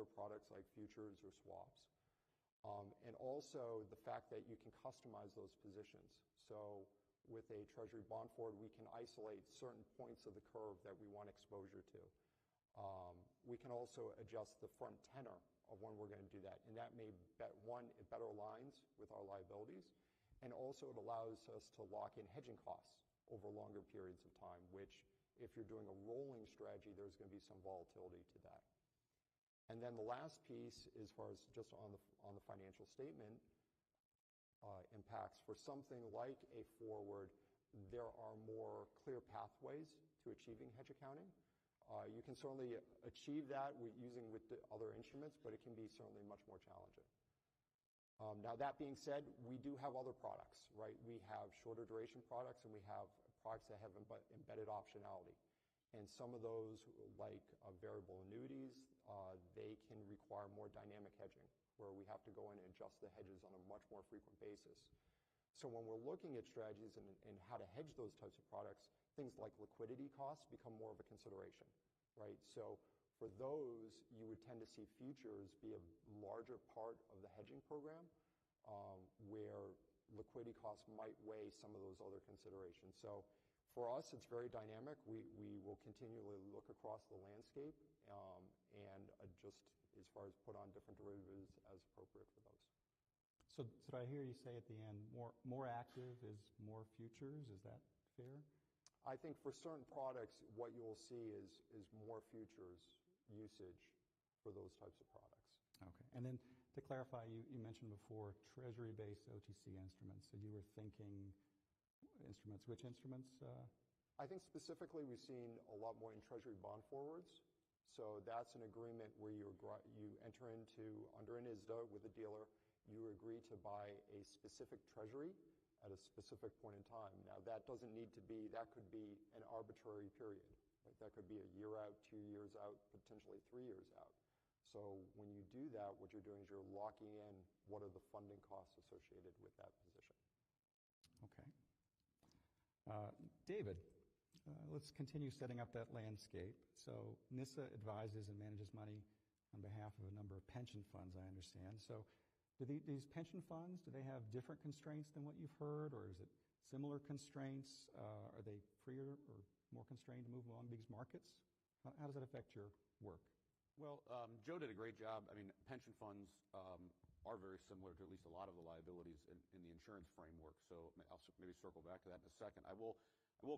other products like futures or swaps. And also the fact that you can customize those positions. So with a Treasury bond forward, we can isolate certain points of the curve that we want exposure to. We can also adjust the front tenor of when we're going to do that. And that may, it better aligns with our liabilities. And also it allows us to lock in hedging costs over longer periods of time, which if you're doing a rolling strategy, there's going to be some volatility to that. And then the last piece, as far as just on the financial statement impacts, for something like a forward, there are more clear pathways to achieving hedge accounting. You can certainly achieve that using with the other instruments, but it can be certainly much more challenging. Now that being said, we do have other products, right? We have shorter duration products and we have products that have embedded optionality. And some of those, like variable annuities, they can require more dynamic hedging, where we have to go in and adjust the hedges on a much more frequent basis. So when we're looking at strategies and how to hedge those types of products, things like liquidity costs become more of a consideration, right? So for those, you would tend to see futures be a larger part of the hedging program, where liquidity costs might weigh some of those other considerations. So for us, it's very dynamic. We will continually look across the landscape and adjust as far as put on different derivatives as appropriate for those. So did I hear you say at the end, more active is more futures? Is that fair? I think for certain products, what you'll see is more futures usage for those types of products. Okay. And then to clarify, you mentioned before Treasury-based OTC instruments. So you were thinking instruments. Which instruments? I think specifically we've seen a lot more in Treasury bond forwards. So that's an agreement where you enter into, under an ISDA with a dealer, you agree to buy a specific Treasury at a specific point in time. Now that doesn't need to be, that could be an arbitrary period. Right? That could be a year out, 2 years out, potentially 3 years out. So when you do that, what you're doing is you're locking in what are the funding costs associated with that position. Okay. David, let's continue setting up that landscape. So NISA advises and manages money on behalf of a number of pension funds, I understand. So do these pension funds, do they have different constraints than what you've heard, or is it similar constraints? Are they freer or more constrained to move along these markets? How does that affect your work? Well, Joe did a great job. I mean, pension funds are very similar to at least a lot of the liabilities in the insurance framework. So I'll maybe circle back to that in a second. I will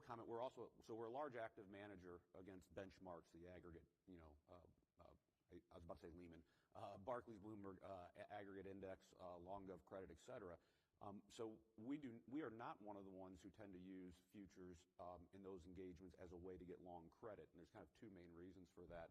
comment. We're a large active manager against benchmarks, the aggregate. I was about to say Lehman, Barclays, Bloomberg aggregate index, long gov credit, et cetera. So we are not one of the ones who tend to use futures in those engagements as a way to get long credit. And there's kind of two main reasons for that.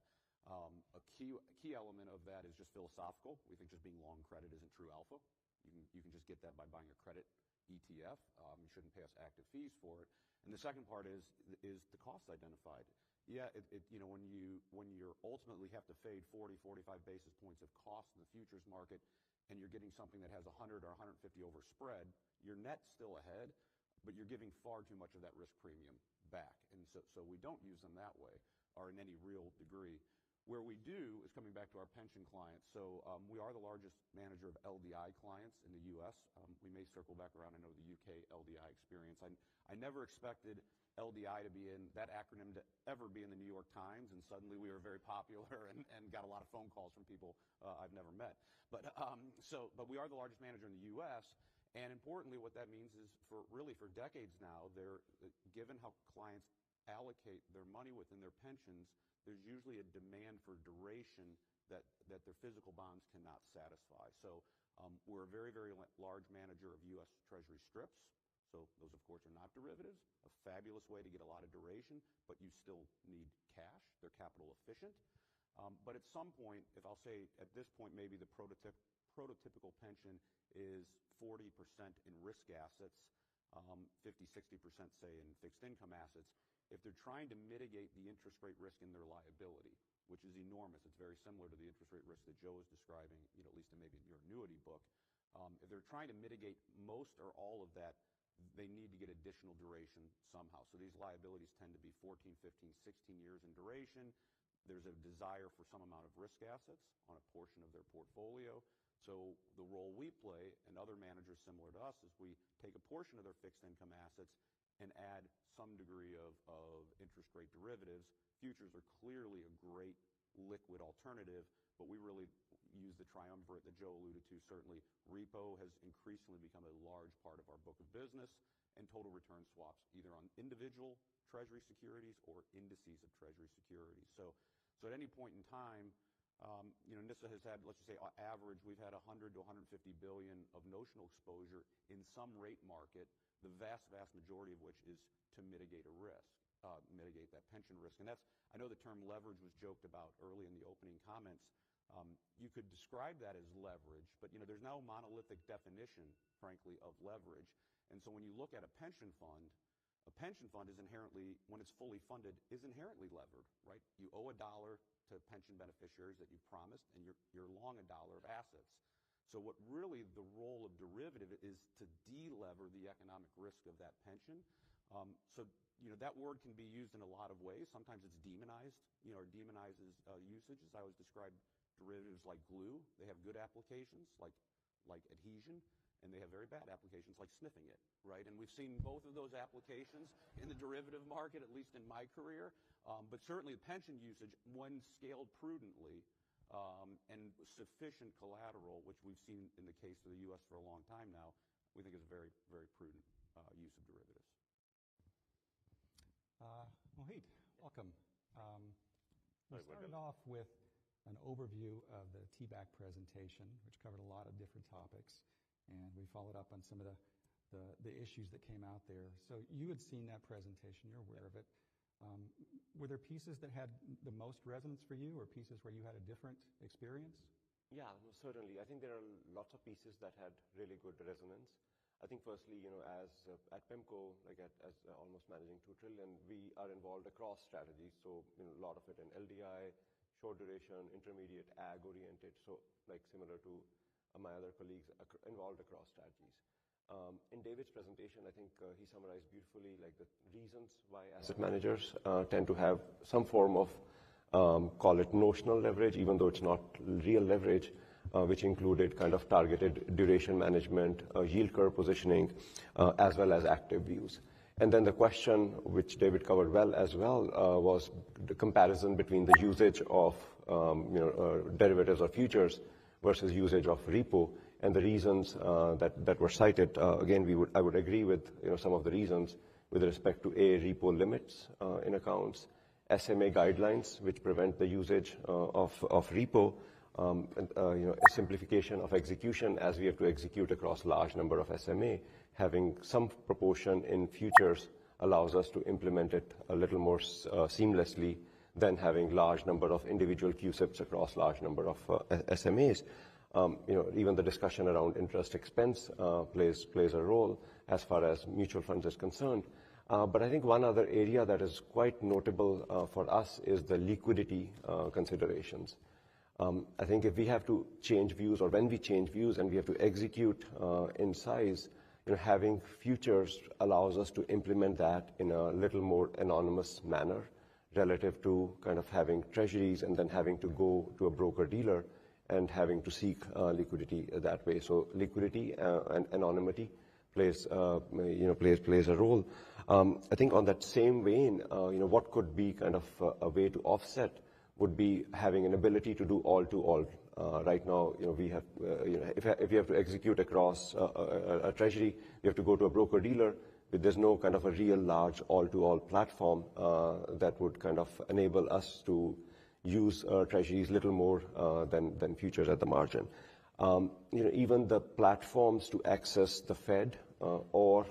A key element of that is just philosophical. We think just being long credit isn't true alpha. You can just get that by buying a credit ETF. You shouldn't pay us active fees for it. And the second part is the cost identified. Yeah, when you ultimately have to fade 40, 45 basis points of cost in the futures market, and you're getting something that has 100 or 150 over spread, your net's still ahead, but you're giving far too much of that risk premium back. And so we don't use them that way or in any real degree. Where we do is coming back to our pension clients. So we are the largest manager of LDI clients in the U.S. We may circle back around. I know the U.K. LDI experience. I never expected LDI to be in that acronym to ever be in the New York Times, and suddenly we were very popular and got a lot of phone calls from people I've never met. But we are the largest manager in the U.S. And importantly, what that means is for decades now, given how clients allocate their money within their pensions, there's usually a demand for duration that their physical bonds cannot satisfy. So we're a very, very large manager of U.S. Treasury strips. So those, of course, are not derivatives, a fabulous way to get a lot of duration, but you still need cash. They're capital efficient. But at some point, if I'll say at this point, maybe the prototypical pension is 40% in risk assets, 50, 60%, say, in fixed income assets. If they're trying to mitigate the interest rate risk in their liability, which is enormous, it's very similar to the interest rate risk that Joe is describing, at least in maybe in your annuity book. If they're trying to mitigate most or all of that, they need to get additional duration somehow. So these liabilities tend to be 14, 15, 16 years in duration. there's a desire for some amount of risk assets on a portion of their portfolio. So the role we play, and other managers similar to us, is we take a portion of their fixed income assets and add some degree of interest rate derivatives. Futures are clearly a great liquid alternative, but we really use the triumvirate that Joe alluded to. Certainly, repo has increasingly become a large part of our book of business, and total return swaps, either on individual Treasury securities or indices of Treasury securities. So at any point in time, NISA has had, let's just say, on average, we've had 100 to 150 billion of notional exposure in some rate market, the vast majority of which is to mitigate a risk, mitigate that pension risk. And that's, I know the term leverage was joked about early in the opening comments. You could describe that as leverage, but there's no monolithic definition, frankly, of leverage. And so when you look at a pension fund is inherently, when it's fully funded, is inherently levered, right? You owe $1 to pension beneficiaries that you promised, and you're long $1 of assets. So what really the role of derivative is to de-lever the economic risk of that pension. So that word can be used in a lot of ways. Sometimes it's demonized, or demonizes usages. I always describe derivatives like glue. They have good applications like adhesion, and they have very bad applications like sniffing it, right? And we've seen both of those applications in the derivative market, at least in my career. But certainly the pension usage, when scaled prudently and sufficient collateral, which we've seen in the case of the U.S. for a long time now, we think is a very, very prudent use of derivatives. Mohit, welcome. We started off with an overview of the TBAC presentation, which covered a lot of different topics, and we followed up on some of the issues that came out there. So you had seen that presentation, you're aware of it. Were there pieces that had the most resonance for you, or pieces where you had a different experience? Yeah, no, certainly. I think there are lots of pieces that had really good resonance. I think firstly, as at PIMCO, as almost managing 2 trillion, we are involved across strategies. So a lot of it in LDI, short duration, intermediate, ag-oriented. So similar to my other colleagues, involved across strategies. In David's presentation, I think he summarized beautifully the reasons why asset managers tend to have some form of, call it notional leverage, even though it's not real leverage, which included kind of targeted duration management, yield curve positioning, as well as active views. And then the question, which David covered well as well, was the comparison between the usage of derivatives or futures versus usage of repo, and the reasons that were cited. Again, I would agree with some of the reasons with respect to repo limits in accounts, SMA guidelines which prevent the usage of repo, a simplification of execution as we have to execute across large number of SMA. Having some proportion in futures allows us to implement it a little more seamlessly than having large number of individual CUSIPs across large number of SMAs. Even the discussion around interest expense plays a role as far as mutual funds is concerned. But I think one other area that is quite notable for us is the liquidity considerations. I think if we have to change views, or when we change views and we have to execute in size, having futures allows us to implement that in a little more anonymous manner relative to kind of having treasuries and then having to go to a broker-dealer and having to seek liquidity that way. So liquidity and anonymity plays a role. I think on that same vein, what could be kind of a way to offset would be having an ability to do all-to-all. Right now, we have, if you have to execute across a treasury, you have to go to a broker-dealer. There's no kind of a real large all-to-all platform that would kind of enable us to use treasuries little more than futures at the margin. Even the platforms to access the Fed or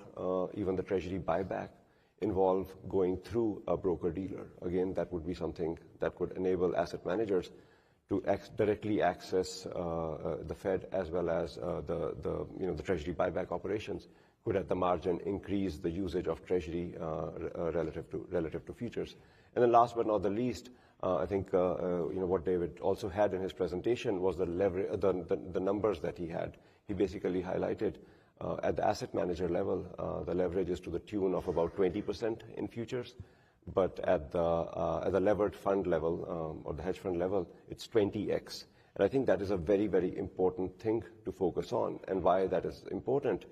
even the Treasury buyback involve going through a broker-dealer. Again, that would be something that would enable asset managers to directly access the Fed as well as the Treasury buyback operations could at the margin increase the usage of Treasury relative to futures. And then last but not the least, I think what David also had in his presentation was the numbers that he had. He basically highlighted at the asset manager level, the leverage is to the tune of about 20% in futures, but at the levered fund level or the hedge fund level, it's 20x. And I think that is a very, very important thing to focus on. And why that is important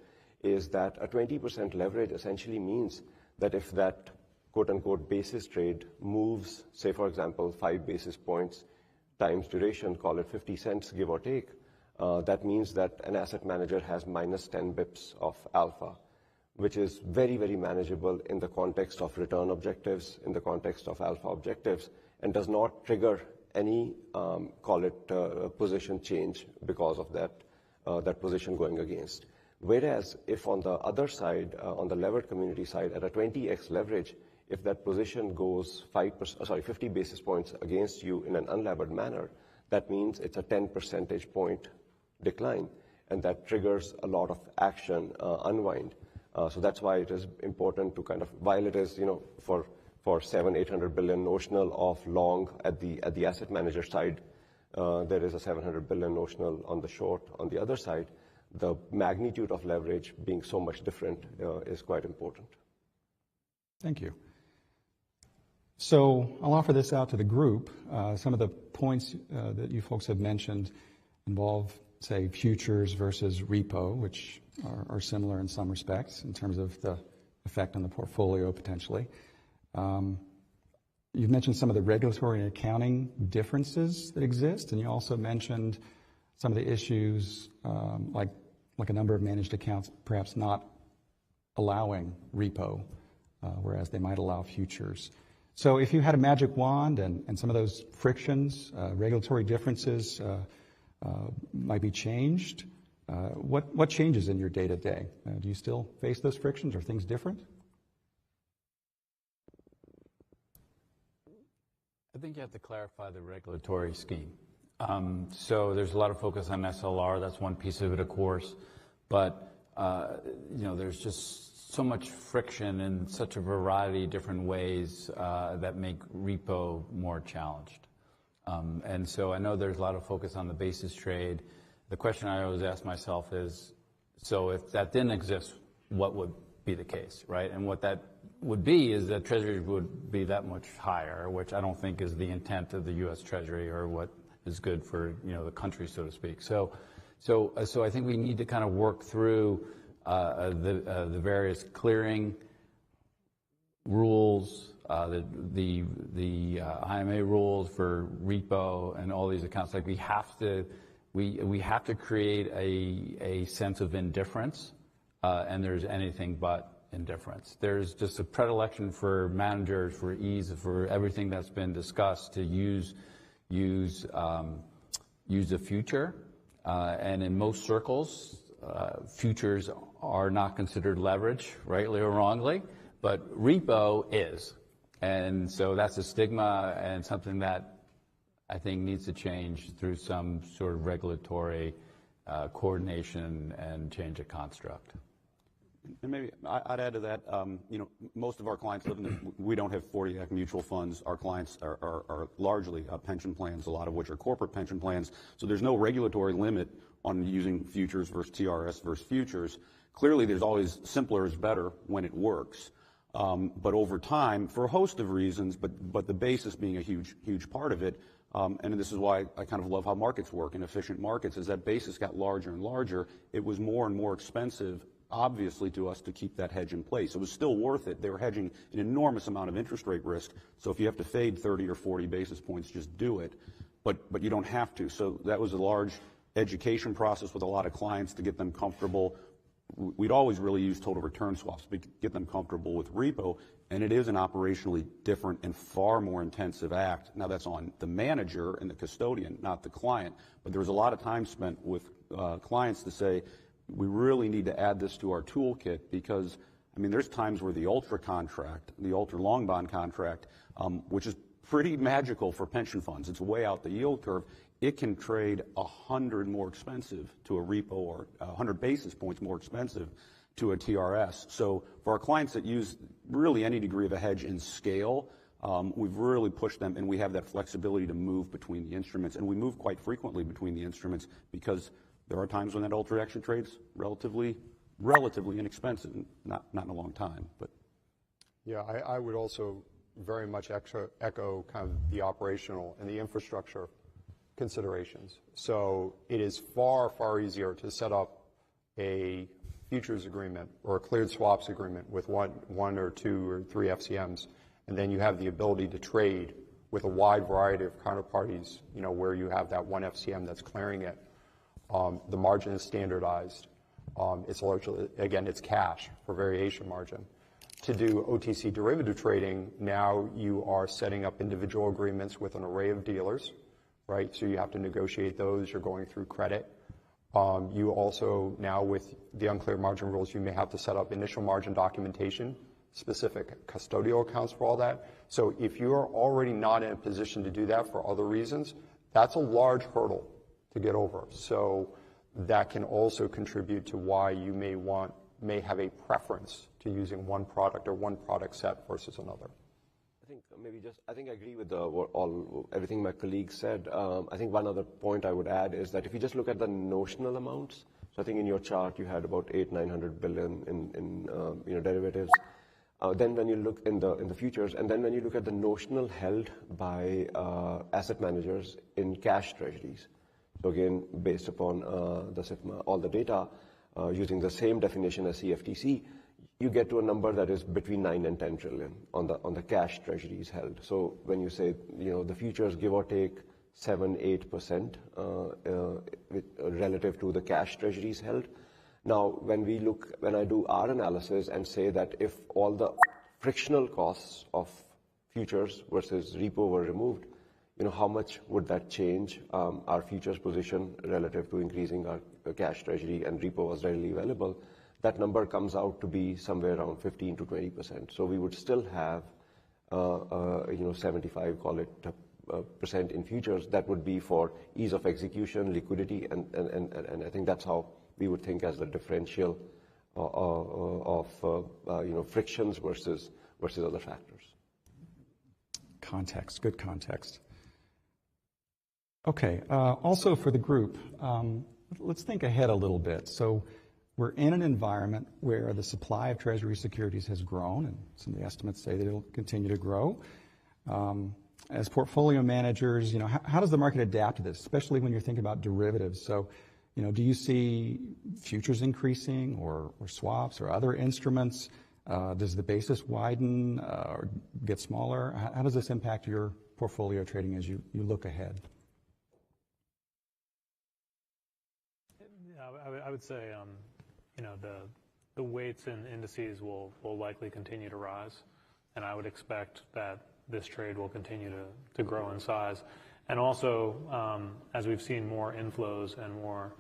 is that a 20% leverage essentially means that if that quote-unquote basis trade moves, say, for example, 5 basis points times duration, call it 50 cents, give or take, that means that an asset manager has minus 10 bips of alpha, which is very, very manageable in the context of return objectives, in the context of alpha objectives, and does not trigger any, call it, position change because of that position going against. Whereas if on the other side, on the levered community side, at a 20x leverage, if that position goes 50 basis points against you in an unlevered manner, that means it's a 10 percentage point decline, and that triggers a lot of action unwind. So that's why it is important to kind of, while it is, for 700-800 billion notional of long at the asset manager side, there is a 700 billion notional on the short on the other side. The magnitude of leverage being so much different is quite important. Thank you. So I'll offer this out to the group. Some of the points that you folks have mentioned involve, say, futures versus repo, which are similar in some respects in terms of the effect on the portfolio potentially. You've mentioned some of the regulatory and accounting differences that exist, and you also mentioned some of the issues like a number of managed accounts perhaps not allowing repo, whereas they might allow futures. So if you had a magic wand and some of those frictions, regulatory differences might be changed, what changes in your day-to-day? Do you still face those frictions? Are things different? I think you have to clarify the regulatory scheme. So there's a lot of focus on SLR. That's one piece of it, of course. But, there's just so much friction in such a variety of different ways that make repo more challenged. And so I know there's a lot of focus on the basis trade. The question I always ask myself is, so if that didn't exist, what would be the case, right? And what that would be is that Treasury would be that much higher, which I don't think is the intent of the U.S. Treasury or what is good for, the country, so to speak. So I think we need to kind of work through the various clearing rules, the IMA rules for repo and all these accounts. Like we have to create a sense of indifference, and there's anything but indifference. There's just a predilection for managers, for ease, for everything that's been discussed to use a future, and in most circles, futures are not considered leverage, rightly or wrongly, but repo is. And so that's a stigma and something that I think needs to change through some sort of regulatory coordination and change of construct. And maybe I'd add to that, most of our clients we don't have 40 Act mutual funds. Our clients are largely pension plans, a lot of which are corporate pension plans. So there's no regulatory limit on using futures versus TRS versus futures. Clearly, there's always simpler is better when it works. But over time, for a host of reasons, but the basis being a huge part of it, and this is why I kind of love how markets work in efficient markets, is that basis got larger and larger. It was more and more expensive, obviously, to us to keep that hedge in place. It was still worth it. They were hedging an enormous amount of interest rate risk. So if you have to fade 30 or 40 basis points, just do it. But you don't have to. So that was a large education process with a lot of clients to get them comfortable. We'd always really use total return swaps to get them comfortable with repo, and it is an operationally different and far more intensive act. Now that's on the manager and the custodian, not the client, but there was a lot of time spent with clients to say, we really need to add this to our toolkit because, there's times where the ultra contract, the ultra long bond contract, which is pretty magical for pension funds, it's way out the yield curve, it can trade 100 more expensive to a repo or 100 basis points more expensive to a TRS. So for our clients that use really any degree of a hedge in scale, we've really pushed them, and we have that flexibility to move between the instruments, and we move quite frequently between the instruments because there are times when that ultra actually trades relatively inexpensive, not in a long time, but. Yeah, I would also, very much echo kind of the operational and the infrastructure considerations. So it is far, far easier to set up a futures agreement or a cleared swaps agreement with one or two or three FCMs, and then you have the ability to trade with a wide variety of counterparties, where you have that one FCM that's clearing it. The margin is standardized. It's largely, again, it's cash for variation margin. To do OTC derivative trading, now you are setting up individual agreements with an array of dealers, right? So you have to negotiate those. You're going through credit. You also, now with the unclear margin rules, you may have to set up initial margin documentation, specific custodial accounts for all that. So if you are already not in a position to do that for other reasons, that's a large hurdle to get over. So that can also contribute to why you may have a preference to using one product or one product set versus another. I think I agree with everything my colleagues said. I think one other point I would add is that if you just look at the notional amounts, so I think in your chart you had about $800-900 billion in derivatives. Then when you look in the futures, and then when you look at the notional held by asset managers in cash treasuries. So again, based upon the SIFMA, all the data, using the same definition as CFTC, you get to a number that is between 9 and 10 trillion on the cash treasuries held. So when you say, the futures give or take 7-8% relative to the cash treasuries held. Now, when I do our analysis and say that if all the frictional costs of futures versus repo were removed, how much would that change our futures position relative to increasing our cash treasury and repo was readily available? That number comes out to be somewhere around 15 to 20%. So we would still have, 75, call it, percent in futures. That would be for ease of execution, liquidity, and I think that's how we would think as the differential of frictions versus other factors. Context, good context. Okay, also for the group, let's think ahead a little bit. So we're in an environment where the supply of Treasury securities has grown, and some of the estimates say that it'll continue to grow. As portfolio managers, how does the market adapt to this, especially when you're thinking about derivatives? So, do you see futures increasing or swaps or other instruments? Does the basis widen or get smaller? How does this impact your portfolio trading as you look ahead? I would say, the weights in indices will likely continue to rise, and I would expect that this trade will continue to grow in size. And also, as we've seen more inflows and more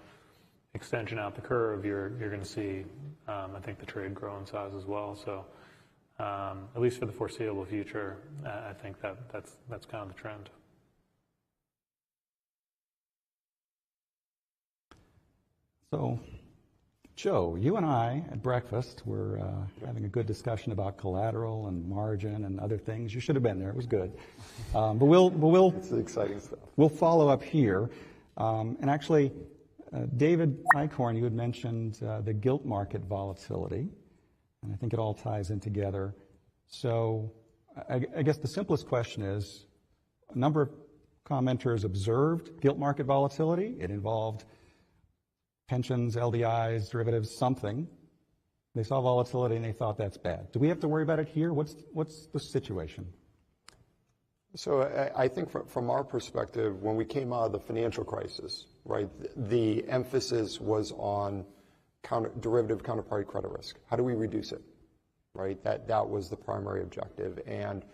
extension out the curve, you're going to see, I think, the trade grow in size as well. So, at least for the foreseeable future, I think that's kind of the trend. So, Joe, you and I at breakfast were having a good discussion about collateral and margin and other things. You should have been there. It was good. But we'll it's exciting stuff. We'll follow up here. And actually, David Eichhorn, you had mentioned the gilt market volatility, and I think it all ties in together. So I guess the simplest question is, a number of commenters observed gilt market volatility. It involved pensions, LDIs, derivatives, something. They saw volatility and they thought that's bad. Do we have to worry about it here? What's the situation? So I think from our perspective, when we came out of the financial crisis, right, the emphasis was on derivative counterparty credit risk. How do we reduce it, right? That was the primary objective, and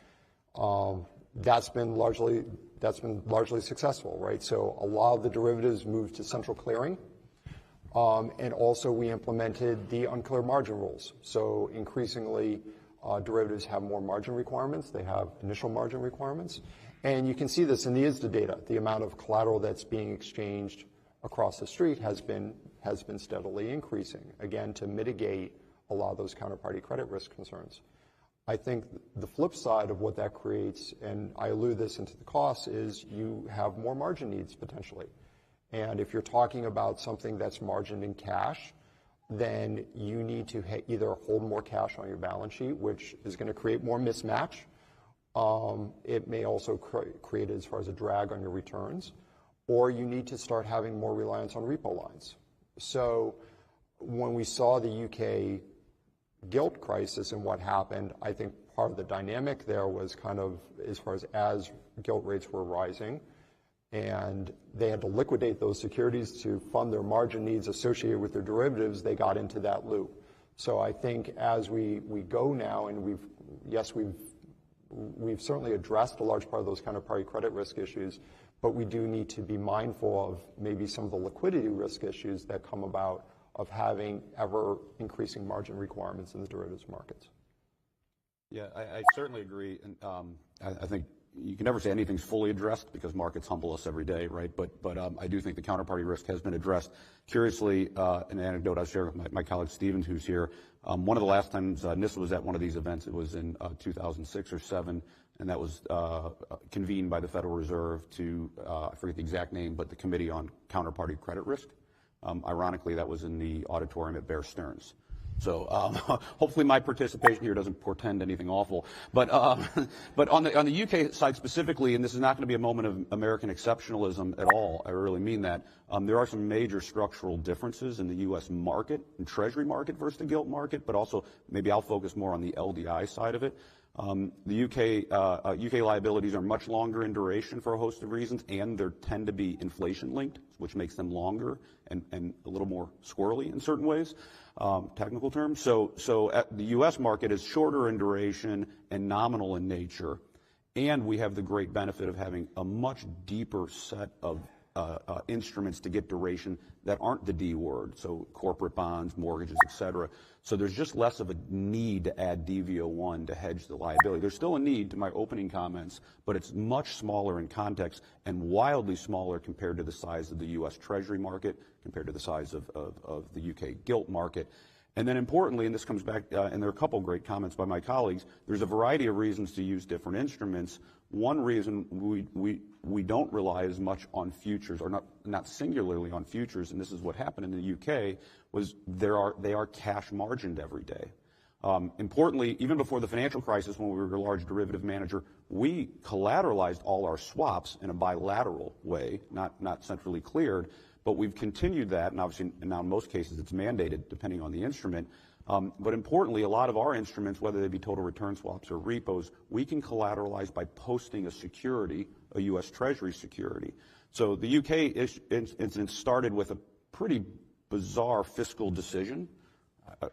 that's been largely successful, right? So a lot of the derivatives moved to central clearing. And also we implemented the unclear margin rules. So increasingly, derivatives have more margin requirements. They have initial margin requirements. And you can see this in the ISDA data. The amount of collateral that's being exchanged across the street has been steadily increasing, again, to mitigate a lot of those counterparty credit risk concerns. I think the flip side of what that creates, and I allude this into the costs, is you have more margin needs potentially. And if you're talking about something that's margined in cash, then you need to either hold more cash on your balance sheet, which is going to create more mismatch, it may also create as far as a drag on your returns, or you need to start having more reliance on repo lines. So when we saw the UK Gilt crisis and what happened, I think part of the dynamic there was kind of as far as gilt rates were rising, and they had to liquidate those securities to fund their margin needs associated with their derivatives, they got into that loop. So I think as we go now, and we've certainly addressed a large part of those counterparty credit risk issues, but we do need to be mindful of maybe some of the liquidity risk issues that come about of having ever increasing margin requirements in the derivatives markets. Yeah, I certainly agree. And I think you can never say anything's fully addressed because markets humble us every day, right? But I do think the counterparty risk has been addressed. Curiously, an anecdote I'll share with my colleague Stevens, who's here. One of the last times NISA was at one of these events, it was in 2006 or 7, and that was convened by the Federal Reserve to, I forget the exact name, but the Committee on Counterparty Credit Risk. Ironically, that was in the auditorium at Bear Stearns. So hopefully my participation here doesn't portend anything awful. But on the UK side specifically, and this is not going to be a moment of American exceptionalism at all, I really mean that, there are some major structural differences in the U.S. market, and Treasury market versus the gilt market, but also maybe I'll focus more on the LDI side of it. The UK liabilities are much longer in duration for a host of reasons, and they tend to be inflation linked, which makes them longer and a little more squirrely in certain ways, technical terms. So the U.S. market is shorter in duration and nominal in nature, and we have the great benefit of having a much deeper set of instruments to get duration that aren't the D word, so corporate bonds, mortgages, et cetera. So there's just less of a need to add DV01 to hedge the liability. There's still a need to my opening comments, but it's much smaller in context and wildly smaller compared to the size of the U.S. Treasury market, compared to the size of the UK Gilt market. And then importantly, and this comes back, and there are a couple great comments by my colleagues, there's a variety of reasons to use different instruments. One reason we don't rely as much on futures, or not singularly on futures, and this is what happened in the UK, was they are cash margined every day. Importantly, even before the financial crisis, when we were a large derivative manager, we collateralized all our swaps in a bilateral way, not centrally cleared, but we've continued that, and obviously now in most cases it's mandated depending on the instrument. But importantly, a lot of our instruments, whether they be total return swaps or repos, we can collateralize by posting a security, a U.S. Treasury security. So the UK instance started with a pretty bizarre fiscal decision.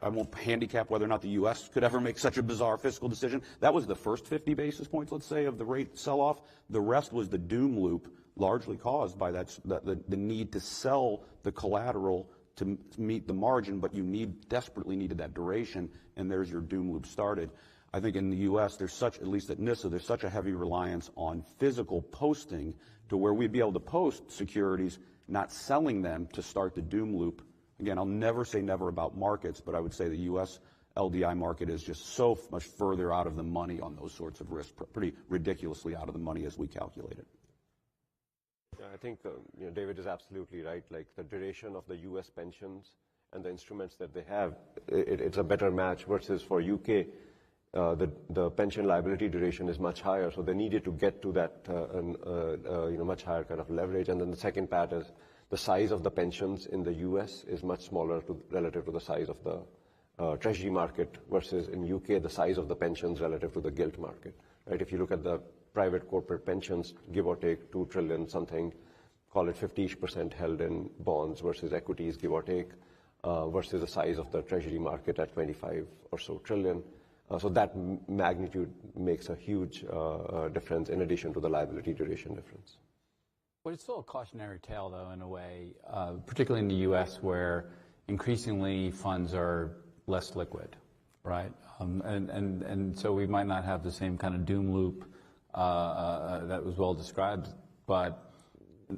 I won't handicap whether or not the U.S. could ever make such a bizarre fiscal decision. That was the first 50 basis points, let's say, of the rate sell-off. The rest was the doom loop, largely caused by the need to sell the collateral to meet the margin, but you desperately needed that duration, and there's your doom loop started. I think in the U.S., at least at NISA, there's such a heavy reliance on physical posting to where we'd be able to post securities, not selling them to start the doom loop. Again, I'll never say never about markets, but I would say the U.S. LDI market is just so much further out of the money on those sorts of risks, pretty ridiculously out of the money as we calculate it. Yeah, I think David is absolutely right. Like the duration of the U.S. pensions and the instruments that they have, it's a better match versus for UK. The pension liability duration is much higher, so they needed to get to that much higher kind of leverage. And then the second part is the size of the pensions in the U.S. is much smaller relative to the size of the Treasury market versus in UK the size of the pensions relative to the gilt market. Right? If you look at the private corporate pensions, give or take 2 trillion something, call it 50% held in bonds versus equities, give or take, versus the size of the Treasury market at 25 or so trillion. So that magnitude makes a huge difference in addition to the liability duration difference. But it's still a cautionary tale, though, in a way, particularly in the U.S., where increasingly funds are less liquid, right? And so we might not have the same kind of doom loop that was well described, but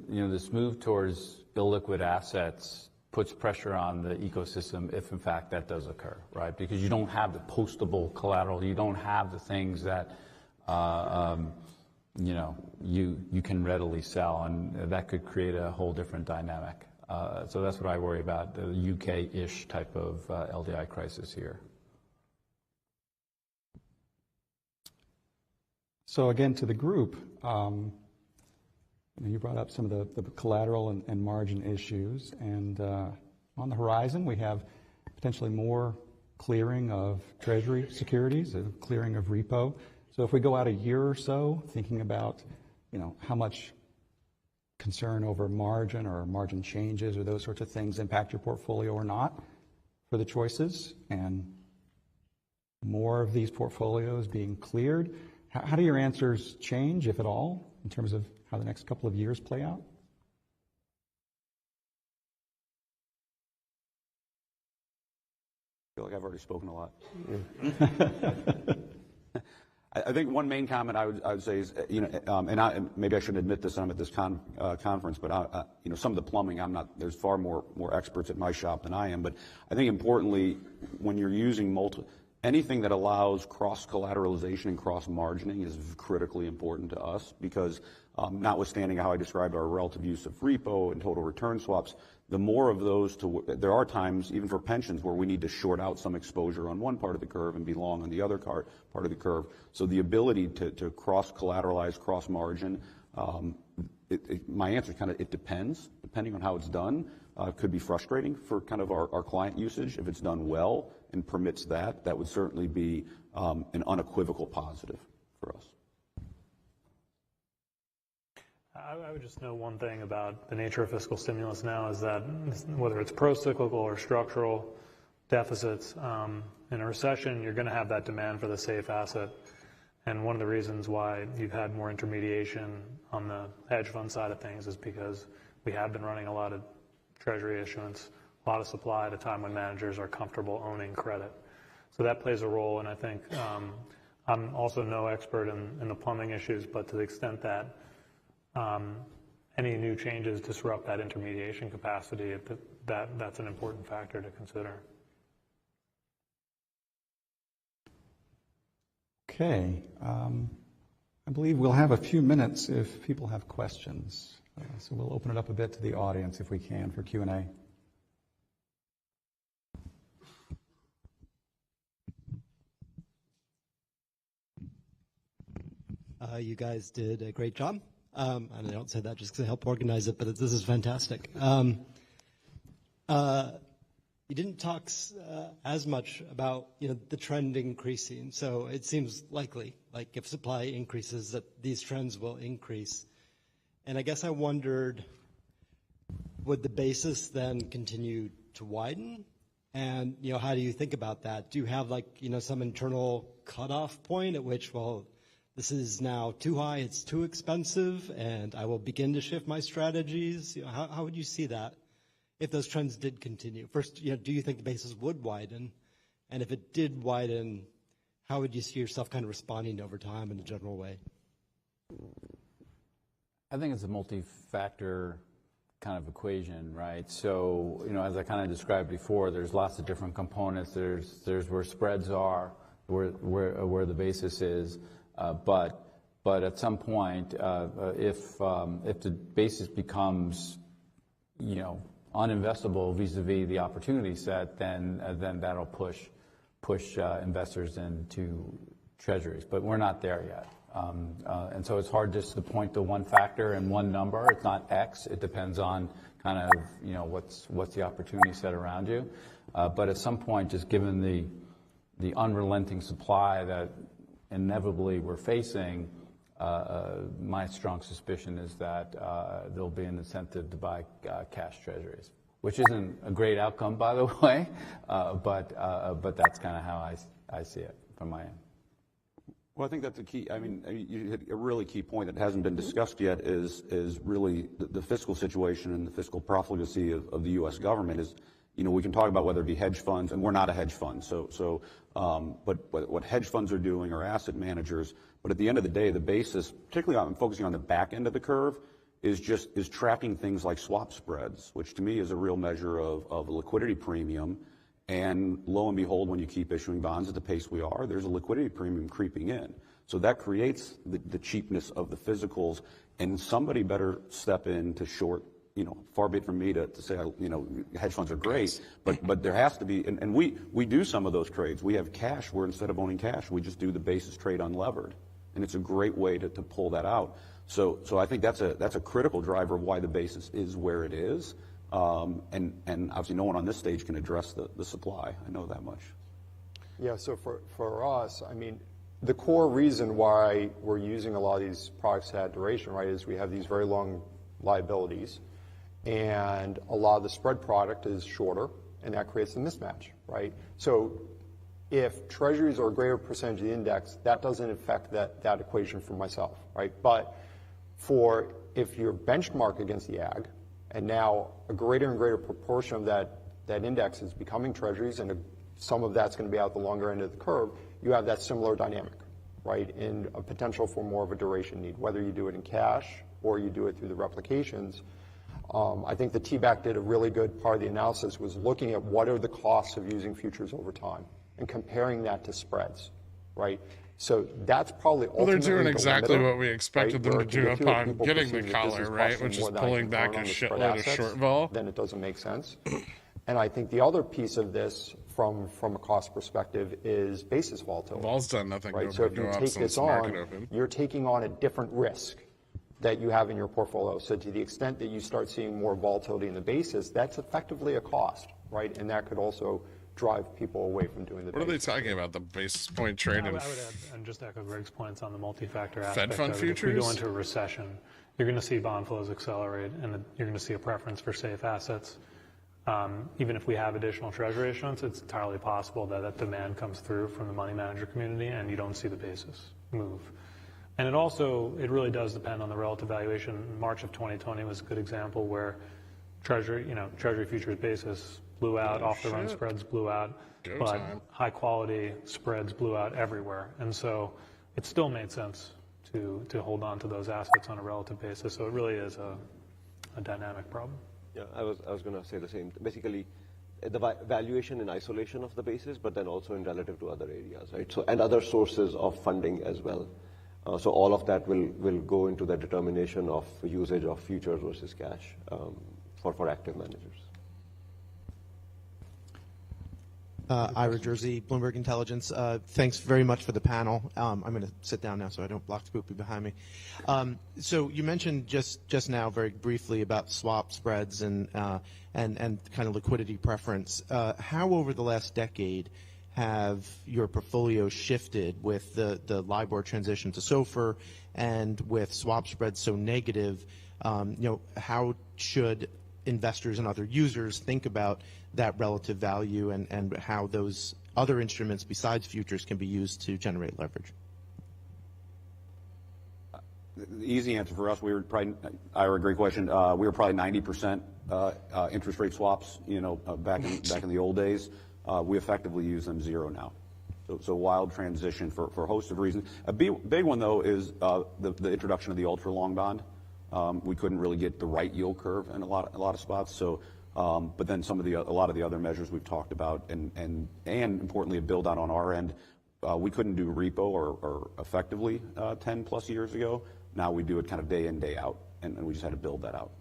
this move towards illiquid assets puts pressure on the ecosystem if in fact that does occur, right? Because you don't have the postable collateral, you don't have the things that you can readily sell, and that could create a whole different dynamic. So that's what I worry about, the UK-ish type of LDI crisis here. So again, to the group, you brought up some of the collateral and margin issues, and on the horizon we have potentially more clearing of Treasury securities, clearing of repo. So if we go out a year or so, thinking about how much concern over margin or margin changes or those sorts of things impact your portfolio or not for the choices, and more of these portfolios being cleared, how do your answers change, if at all, in terms of how the next couple of years play out? I feel like I've already spoken a lot. I think one main comment I would say is, and maybe I shouldn't admit this, I'm at this conference, but some of the plumbing, there's far more experts at my shop than I am. But I think importantly, when you're using anything that allows cross-collateralization and cross-margining is critically important to us, because notwithstanding how I described our relative use of repo and total return swaps, the more of those, there are times, even for pensions, where we need to short out some exposure on one part of the curve and be long on the other part of the curve. So the ability to cross-collateralize, cross-margin, my answer is it depends, depending on how it's done. Could be frustrating for kind of our client usage. If it's done well and permits that would certainly be an unequivocal positive for us. I would just know one thing about the nature of fiscal stimulus now is that whether it's pro-cyclical or structural deficits, in a recession, you're going to have that demand for the safe asset. And one of the reasons why you've had more intermediation on the hedge fund side of things is because we have been running a lot of Treasury issuance, a lot of supply at a time when managers are comfortable owning credit. So that plays a role, and I think I'm also no expert in the plumbing issues, but to the extent that any new changes disrupt that intermediation capacity, that's an important factor to consider. Okay. I believe we'll have a few minutes if people have questions. So we'll open it up a bit to the audience if we can for Q&A. You guys did a great job. And I don't say that just because I helped organize it, but this is fantastic. You didn't talk as much about the trend increasing. So it seems likely, like if supply increases, that these trends will increase. And I guess I wondered, would the basis then continue to widen? And how do you think about that? Do you have some internal cutoff point at which, well, this is now too high, it's too expensive, and I will begin to shift my strategies? How would you see that if those trends did continue? First, do you think the basis would widen? And if it did widen, how would you see yourself kind of responding over time in a general way? I think it's a multi-factor kind of equation, right? So, as I kind of described before, there's lots of different components. There's where spreads are, where the basis is. But at some point, if the basis becomes, uninvestable vis-a-vis the opportunity set, then that'll push investors into treasuries. But we're not there yet, and so it's hard just to point to one factor and one number. It's not X. It depends on kind of what's the opportunity set around you. But at some point, just given the unrelenting supply that inevitably we're facing, my strong suspicion is that there'll be an incentive to buy cash treasuries, which isn't a great outcome, by the way, but that's kind of how I see it from my end. Well, I think that's a key. I mean, you hit a really key point that hasn't been discussed yet is really the fiscal situation and the fiscal profligacy of the U.S. government is. We can talk about whether it be hedge funds, and we're not a hedge fund. But what hedge funds are doing or asset managers. But at the end of the day, the basis, particularly I'm focusing on the back end of the curve, is tracking things like swap spreads, which to me is a real measure of a liquidity premium. And lo and behold, when you keep issuing bonds at the pace we are, there's a liquidity premium creeping in. So that creates the cheapness of the physicals, and somebody better step in to short. Far be it from me to say, hedge funds are great, but there has to be, and we do some of those trades. We have cash where instead of owning cash, we just do the basis trade unlevered. and it's a great way to pull that out. So I think that's a critical driver of why the basis is where it is. And obviously no one on this stage can address the supply. I know that much. Yeah, so for us, I mean, the core reason why we're using a lot of these products that have duration, right, is we have these very long liabilities, and a lot of the spread product is shorter, and that creates a mismatch, right? So if treasuries are a greater percentage of the index, that doesn't affect that equation for myself, right? But if you're benchmarked against the ag, and now a greater and greater proportion of that index is becoming treasuries, and some of that's going to be out the longer end of the curve, you have that similar dynamic, right, in a potential for more of a duration need, whether you do it in cash or you do it through the replications. I think the TBAC did a really good part of the analysis was looking at what are the costs of using futures over time and comparing that to spreads, right? So that's probably ultimately they're doing exactly limiter, what we expected right? them to do upon People getting the perceive that this collar, is right, costing which is more than I pulling can back earn a on the spread shitload of assets, short vol. then it doesn't make sense. And I think the other piece of this from a cost perspective is basis volatility. Vol's done nothing Right, to so if you go up take since this the market on, opened. you're taking on a different risk that you have in your portfolio. So to the extent that you start seeing more volatility in the basis, that's effectively a cost, right? And that could also drive people away from doing the What are they talking about? The basis point trade I and would add, and just echo Greg's points on the multi-factor aspect Fed fund of it. If we go futures? into a recession, you're going to see bond flows accelerate, and you're going to see a preference for safe assets. Even if we have additional treasury issuance, it's entirely possible that that demand comes through from the money manager community, and you don't see the basis move. And it really does depend on the relative valuation. March of 2020 was a good example where Treasury futures basis blew out, off-the-run spreads blew out, but high-quality spreads blew out everywhere. And so it still made sense to hold on to those assets on a relative basis. So it really is a dynamic problem. Yeah, I was going to say the same. Basically, the valuation in isolation of the basis, but then also in relative to other areas, right? So and other sources of funding as well. So all of that will go into the determination of usage of futures versus cash for active managers. Ira Jersey, Bloomberg Intelligence. Thanks very much for the panel. I'm going to sit down now so I don't block Spoopy behind me. So you mentioned just now very briefly about swap spreads and kind of liquidity preference. How over the last decade have your portfolio shifted with the Libor transition to SOFR and with swap spreads so negative? How should investors and other users think about that relative value and how those other instruments besides futures can be used to generate leverage? The easy answer for us, we were probably, Ira, great question. We were probably 90% interest rate swaps, back in the old days. We effectively use them zero now. So it's a wild transition for a host of reasons. A big one, though, is the introduction of the ultra-long bond. We couldn't really get the right yield curve in a lot of spots. So, but then a lot of the other measures we've talked about, and importantly, a build out on our end, we couldn't do repo or effectively 10 plus years ago. Now we do it kind of day in, day out, and we just had to build that out.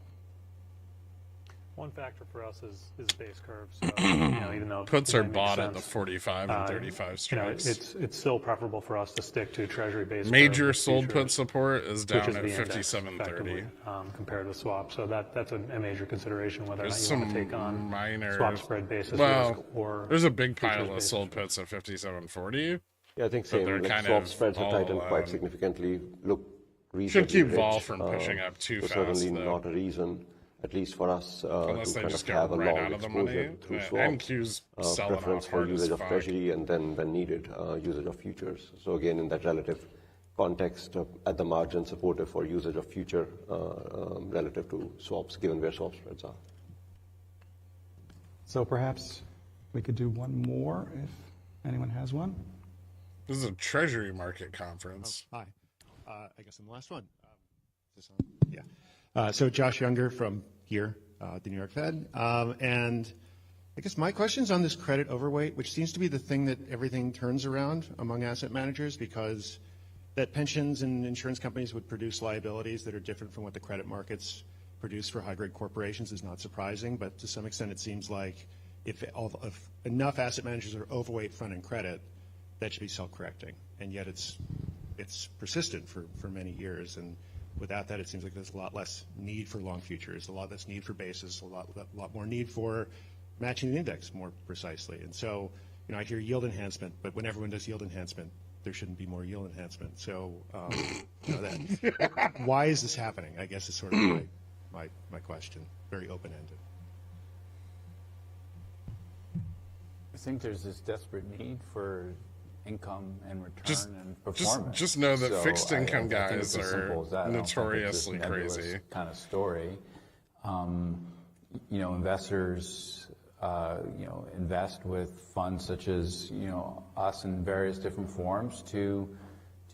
One factor for us is base curves. So, even though puts are bought at the 45 and 35 strikes. It's still preferable for us to stick to Treasury-based. Major sold put support is down at the 57.30 compared to swap. So that's a major consideration whether or not There's you want to some take on minor swap spread basis well, risk or there's a big pile of futures-based sold puts at 57.40. Yeah, I think But same. they're Like kind swap of spreads have all tightened quite alone. significantly. Look, Should keep reasonably vol rich, from pushing up too so fast, certainly though. not a reason, at least for us, to Unless they kind just of go have a right long out of the exposure money. through The swaps. NQ's selling Preference off for hard as usage of fuck. treasury and then when needed, usage of futures. So again, in that relative context, at the margin, supportive for usage of future relative to swaps, given where swap spreads are. So perhaps we could do one more if anyone has one. This is a treasury market conference. Hi. I guess I'm the last one. Is this on? Yeah. So Josh Younger from here, the New York Fed. And I guess my question's on this credit overweight, which seems to be the thing that everything turns around among asset managers, because that pensions and insurance companies would produce liabilities that are different from what the credit markets produce for high-grade corporations is not surprising. But to some extent, it seems like if enough asset managers are overweight front-end credit, that should be self-correcting. And yet it's it's persistent for many years. And without that, it seems like there's a lot less need for long futures, a lot less need for basis, a lot more need for matching the index more precisely. And so, I hear yield enhancement, but when everyone does yield enhancement, there shouldn't be more yield enhancement. So, why is this happening? I guess is sort of my question. Very open-ended. I think there's this desperate need for income and return and performance. Just know that fixed income I think guys it's as simple are as that. I don't think it's notoriously this nebulous crazy. kind of story. Investors, invest with funds such as, us in various different forms to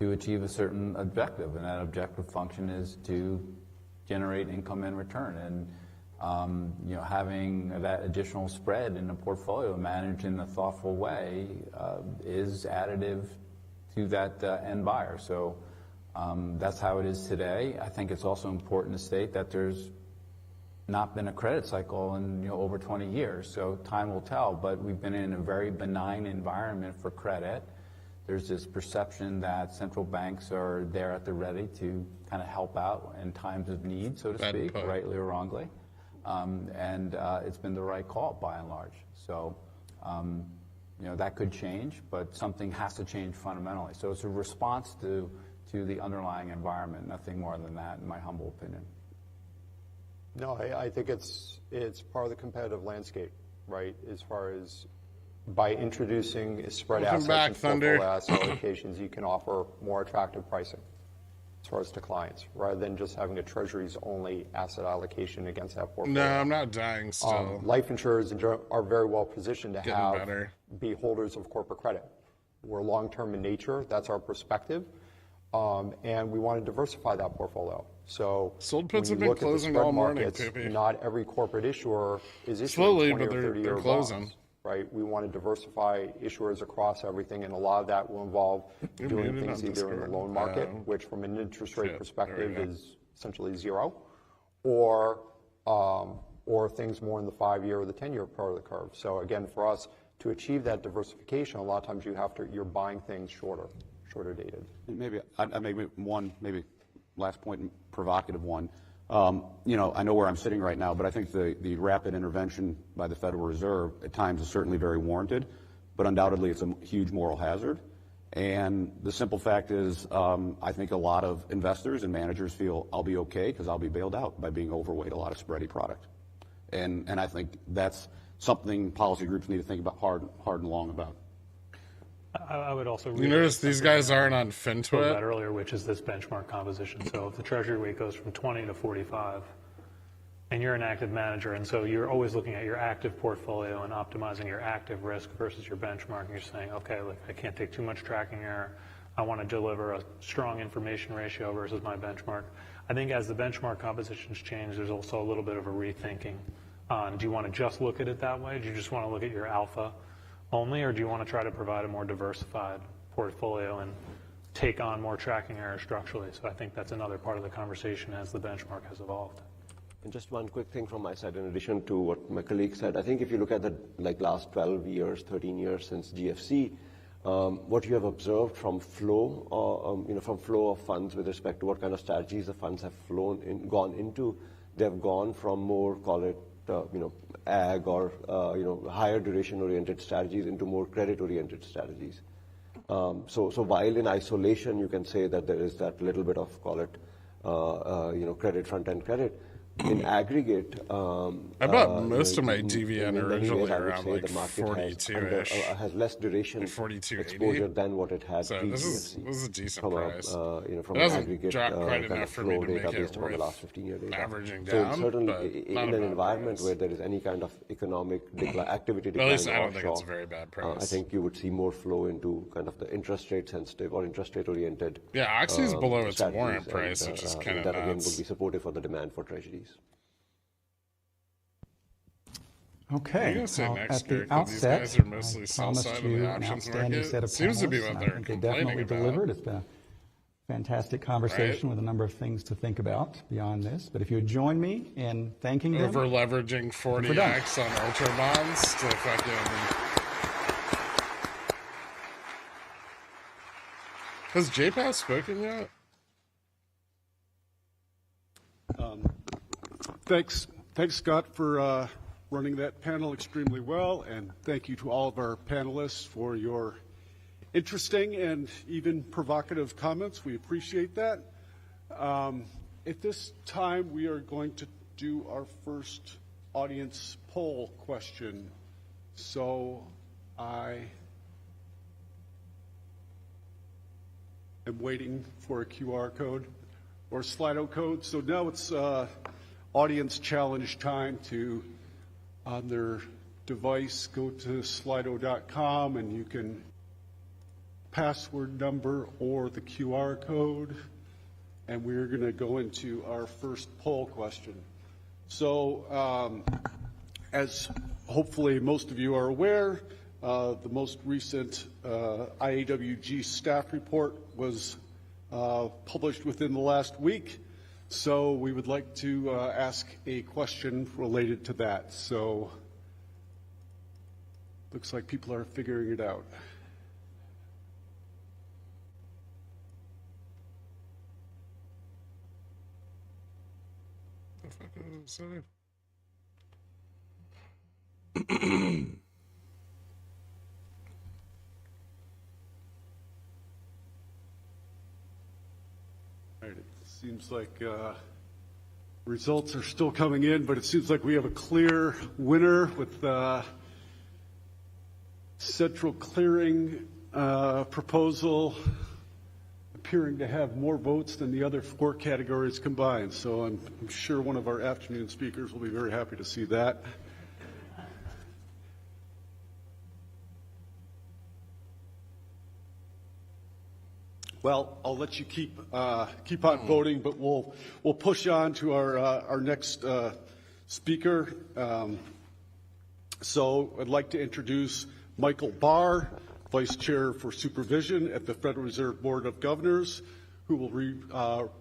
achieve a certain objective, and that objective function is to generate income and return. And having that additional spread in the portfolio managed in a thoughtful way is additive to that end buyer. So that's how it is today. I think it's also important to state that there's not been a credit cycle in over 20 years, so time will tell. But we've been in a very benign environment for credit. There's this perception that central banks are there at the ready to kind of help out in times of need, so to speak, rightly or wrongly. And it's been the right call by and large. So, that could change, but something has to change fundamentally. So it's a response to the underlying environment, nothing more than that, in my humble opinion. No, I think it's part of the competitive landscape, right? As far as by introducing spread assets and portfolio asset allocations, you can offer more attractive pricing as far as to clients, rather than just having a Treasuries only asset allocation against that portfolio. No, I'm not dying still. Life insurers are very well positioned to be holders of corporate credit. We're long-term in nature. That's our perspective. And we want to diversify that portfolio. So sold puts have been closing all morning, not every corporate issuer is issuing 20 or 30-year bonds, right? We want to diversify issuers across everything, and a lot of that will involve doing things either in the loan market, which from an interest rate perspective is essentially zero, or things more in the 5-year or the 10-year part of the curve. So again, for us to achieve that diversification, a lot of times you're buying things shorter dated. Maybe I make one last point, provocative one. I know where I'm sitting right now, but I think the rapid intervention by the Federal Reserve at times is certainly very warranted, but undoubtedly it's a huge moral hazard. And the simple fact is, I think a lot of investors and managers feel I'll be okay because I'll be bailed out by being overweight a lot of spready product. And I think that's something policy groups need to think about hard and long about. I would also you notice these guys aren't on FinTwit about earlier, which is this benchmark composition. So if the Treasury weight goes from 20 to 45, and you're an active manager, and so you're always looking at your active portfolio and optimizing your active risk versus your benchmark, and you're saying, okay, look, I can't take too much tracking error. I want to deliver a strong information ratio versus my benchmark. I think as the benchmark compositions change, there's also a little bit of a rethinking on, do you want to just look at it that way? Do you just want to look at your alpha only, or do you want to try to provide a more diversified portfolio and take on more tracking error structurally? So I think that's another part of the conversation as the benchmark has evolved. And just one quick thing from my side, in addition to what my colleague said, I think if you look at the last 12 years, 13 years since GFC, what you have observed from flow, of funds with respect to what kind of strategies the funds have gone into, they've gone from more, call it, ag or higher duration oriented strategies into more credit oriented strategies. So while in isolation you can say that there is that little bit of, call it, credit, front end credit, in aggregate, I bought most of my DVN originally around like 42-ish. Has less duration exposure than what it had. So this is a decent from price. From it hasn't aggregate dropped quite kind enough of for me flow to make data it based on the worth last 15-year data. averaging So down, certainly but in an environment where there is any kind of economic activity decline, at least I don't think it's a very bad price. I think you would see more flow into kind of the interest rate sensitive or interest rate oriented. Yeah, Oxy is below its warrant price, which is kind of that again would be supportive for the demand for treasuries. Okay. Well, at the these outset, guys are mostly I sell promised side of you the an options outstanding market. set of Seems to be panelists, what and they're I think they complaining definitely about. delivered. It's been a fantastic conversation with a number of things to think about beyond this. But if you would join me in thanking them. Over leveraging 40x on ultra bonds to fucking. Has JPAS spoken yet? Thanks, Scott, for running that panel extremely well, and thank you to all of our panelists for your interesting and even provocative comments. We appreciate that. At this time, we are going to do our first audience poll question. So I am waiting for a QR code or Slido code. So now it's audience challenge time to, on their device, go to slido.com and you can password number or the QR code. And we're going to go into our first poll question. So as hopefully most of you are aware, the most recent IAWG staff report was published within the last week. So we would like to ask a question related to that. So looks like people are figuring it out. All right, it seems like results are still coming in, but it seems like we have a clear winner with central clearing proposal appearing to have more votes than the other four categories combined. So I'm sure one of our afternoon speakers will be very happy to see that. Well, I'll let you keep on voting, but we'll push on to our next speaker. So I'd like to introduce Michael Barr, Vice Chair for Supervision at the Federal Reserve Board of Governors, who will be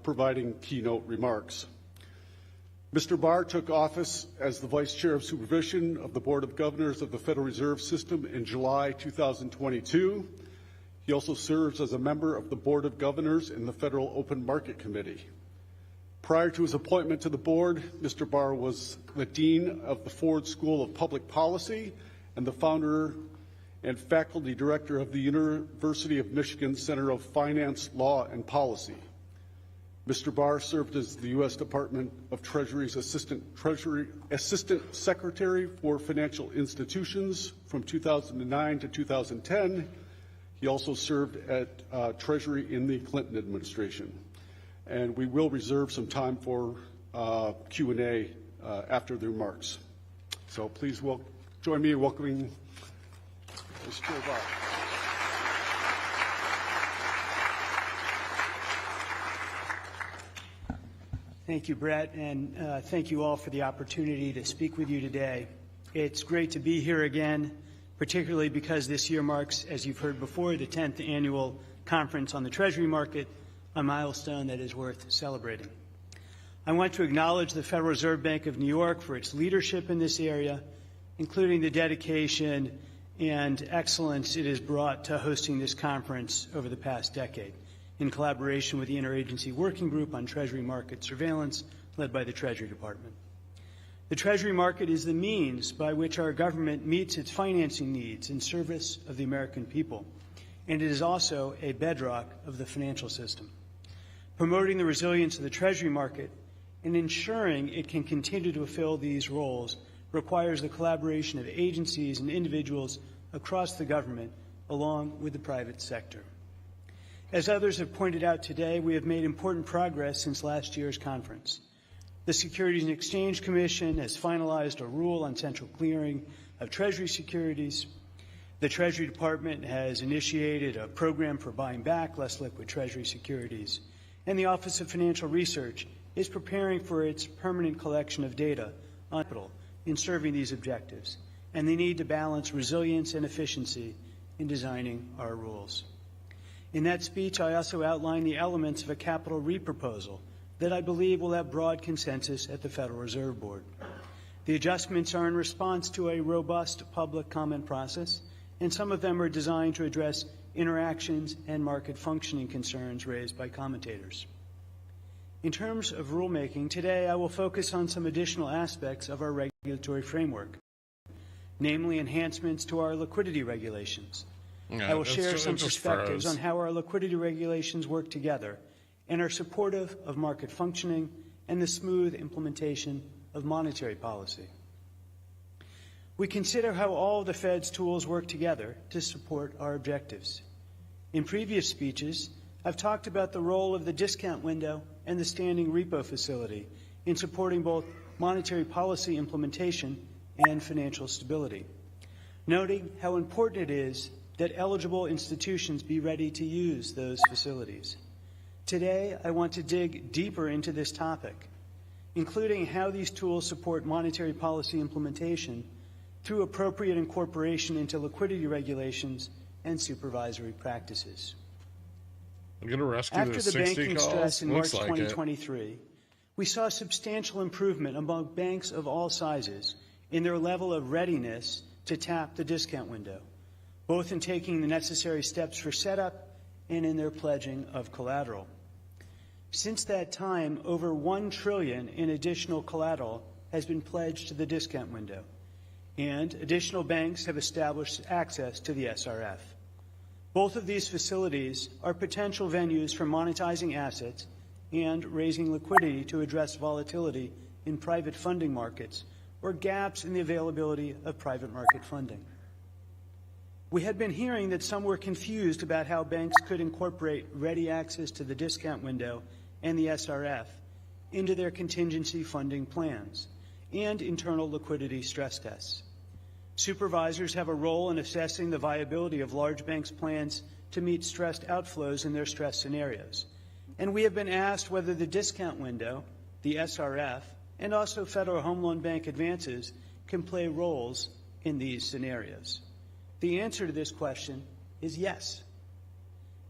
providing keynote remarks. Mr. Barr took office as the Vice Chair of Supervision of the Board of Governors of the Federal Reserve System in July 2022. He also serves as a member of the Board of Governors in the Federal Open Market Committee. Prior to his appointment to the board, Mr. Barr was the Dean of the Ford School of Public Policy and the founder and faculty director of the University of Michigan Center of Finance, Law, and Policy. Mr. Barr served as the U.S. Department of Treasury's Assistant Secretary for Financial Institutions from 2009 to 2010. He also served at Treasury in the Clinton administration. And we will reserve some time for Q&A after the remarks. So please join me in welcoming Mr. Barr. Thank you, Brett, and thank you all for the opportunity to speak with you today. It's great to be here again, particularly because this year marks, as you've heard before, the 10th annual conference on the Treasury market, a milestone that is worth celebrating. I want to acknowledge the Federal Reserve Bank of New York for its leadership in this area, including the dedication and excellence it has brought to hosting this conference over the past decade, in collaboration with the Interagency Working Group on Treasury Market Surveillance, led by the Treasury Department. The Treasury market is the means by which our government meets its financing needs in service of the American people, and it is also a bedrock of the financial system. Promoting the resilience of the Treasury market and ensuring it can continue to fulfill these roles requires the collaboration of agencies and individuals across the government, along with the private sector. As others have pointed out today, we have made important progress since last year's conference. The Securities and Exchange Commission has finalized a rule on central clearing of Treasury securities. The Treasury Department has initiated a program for buying back less liquid Treasury securities. And the Office of Financial Research is preparing for its permanent collection of data on capital in serving these objectives. And they need to balance resilience and efficiency in designing our rules. In that speech, I also outlined the elements of a capital reproposal that I believe will have broad consensus at the Federal Reserve Board. The adjustments are in response to a robust public comment process and some of them are designed to address interactions and market functioning concerns raised by commentators. In terms of rulemaking, today I will focus on some additional aspects of our regulatory framework, namely enhancements to our liquidity regulations. Yeah, I will share some perspectives on how our liquidity regulations work together and are supportive of market functioning and the smooth implementation of monetary policy. We consider how all of the Fed's tools work together to support our objectives. In previous speeches, I've talked about the role of the discount window and the standing repo facility in supporting both monetary policy implementation and financial stability, noting how important it is that eligible institutions be ready to use those facilities. Today, I want to dig deeper into this topic, including how these tools support monetary policy implementation through appropriate incorporation into liquidity regulations and supervisory practices. I'm going to rescue After the 60 banking calls. stress in Looks March like 2023, we saw substantial improvement among banks of all sizes in their level of readiness to tap the discount window, both in taking the necessary steps for setup and in their pledging of collateral. Since that time, over $1 trillion in additional collateral has been pledged to the discount window, and additional banks have established access to the SRF. Both of these facilities are potential venues for monetizing assets and raising liquidity to address volatility in private funding markets or gaps in the availability of private market funding. We had been hearing that some were confused about how banks could incorporate ready access to the discount window and the SRF into their contingency funding plans and internal liquidity stress tests. Supervisors have a role in assessing the viability of large banks' plans to meet stressed outflows in their stress scenarios. And we have been asked whether the discount window, the SRF, and also Federal Home Loan Bank advances can play roles in these scenarios. The answer to this question is yes.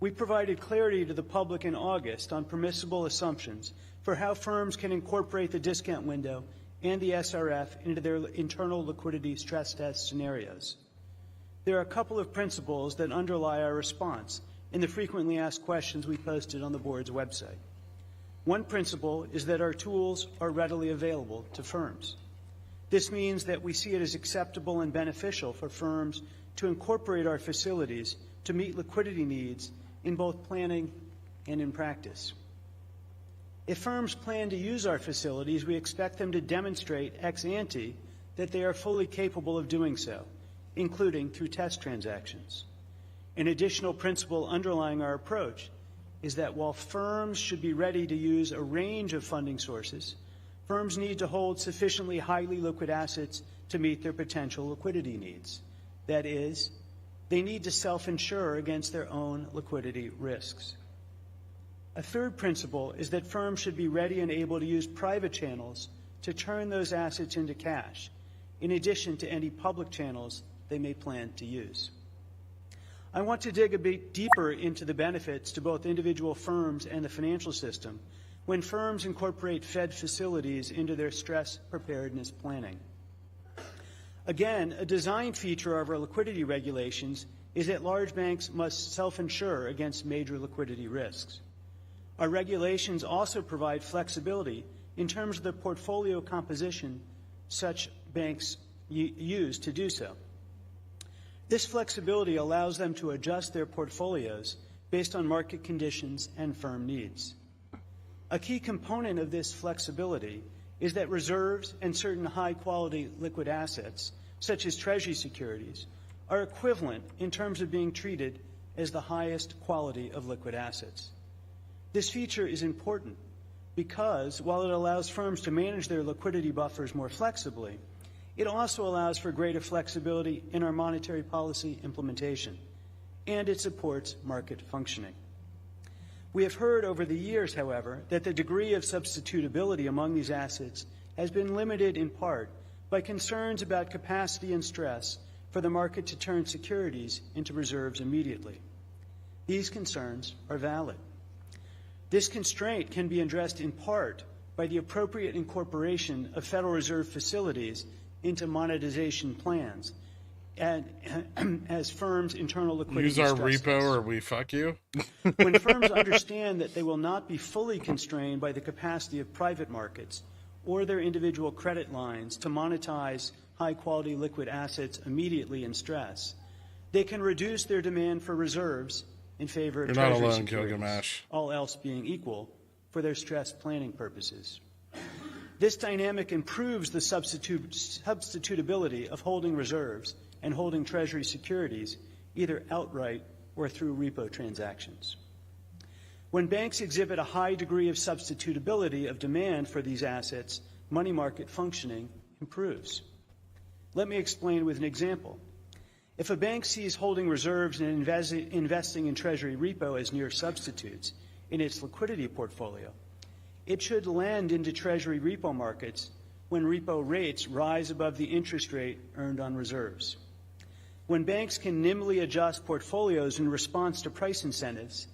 We provided clarity to the public in August on permissible assumptions for how firms can incorporate the discount window and the SRF into their internal liquidity stress test scenarios. There are a couple of principles that underlie our response in the frequently asked questions we posted on the board's website. One principle is that our tools are readily available to firms. This means that we see it as acceptable and beneficial for firms to incorporate our facilities to meet liquidity needs in both planning and in practice. If firms plan to use our facilities, we expect them to demonstrate ex ante that they are fully capable of doing so, including through test transactions. An additional principle underlying our approach is that while firms should be ready to use a range of funding sources, firms need to hold sufficiently highly liquid assets to meet their potential liquidity needs. That is, they need to self-insure against their own liquidity risks. A third principle is that firms should be ready and able to use private channels to turn those assets into cash, in addition to any public channels they may plan to use. I want to dig a bit deeper into the benefits to both individual firms and the financial system when firms incorporate Fed facilities into their stress preparedness planning. Again, a design feature of our liquidity regulations is that large banks must self-insure against major liquidity risks. Our regulations also provide flexibility in terms of the portfolio composition such banks use to do so. This flexibility allows them to adjust their portfolios based on market conditions and firm needs. A key component of this flexibility is that reserves and certain high-quality liquid assets, such as Treasury securities, are equivalent in terms of being treated as the highest quality of liquid assets. This feature is important because, while it allows firms to manage their liquidity buffers more flexibly, it also allows for greater flexibility in our monetary policy implementation, and it supports market functioning. We have heard over the years, however, that the degree of substitutability among these assets has been limited in part by concerns about capacity and stress for the market to turn securities into reserves immediately. These concerns are valid. This constraint can be addressed in part by the appropriate incorporation of Federal Reserve facilities into monetization plans, as firms' internal liquidity Use our stress repo tests. or we fuck you. When firms understand that they will not be fully constrained by the capacity of private markets or their individual credit lines to monetize high-quality liquid assets immediately in stress, they can reduce their demand for reserves in favor of You're not Treasury alone, securities, Gilgamesh. all else being equal, for their stress planning purposes. This dynamic improves the substitutability of holding reserves and holding Treasury securities, either outright or through repo transactions. When banks exhibit a high degree of substitutability of demand for these assets, money market functioning improves. Let me explain with an example. If a bank sees holding reserves and investing in Treasury repo as near substitutes in its liquidity portfolio, it should lend into Treasury repo markets when repo rates rise above the interest rate earned on reserves. When banks can nimbly adjust portfolios in response to price incentives,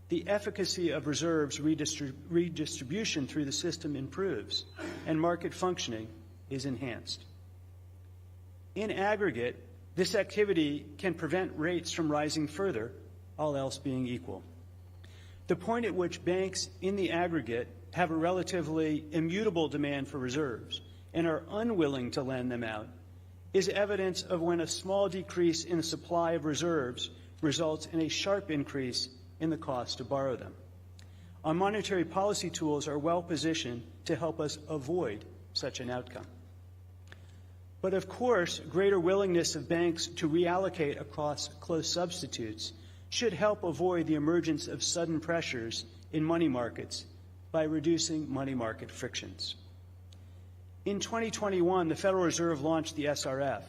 the efficacy of reserves redistribution through the system improves and market functioning is enhanced. In aggregate, this activity can prevent rates from rising further, all else being equal. The point at which banks in the aggregate have a relatively immutable demand for reserves and are unwilling to lend them out is evidence of when a small decrease in the supply of reserves results in a sharp increase in the cost to borrow them. Our monetary policy tools are well positioned to help us avoid such an outcome. But of course, greater willingness of banks to reallocate across close substitutes should help avoid the emergence of sudden pressures in money markets by reducing money market frictions. In 2021, the Federal Reserve launched the SRF,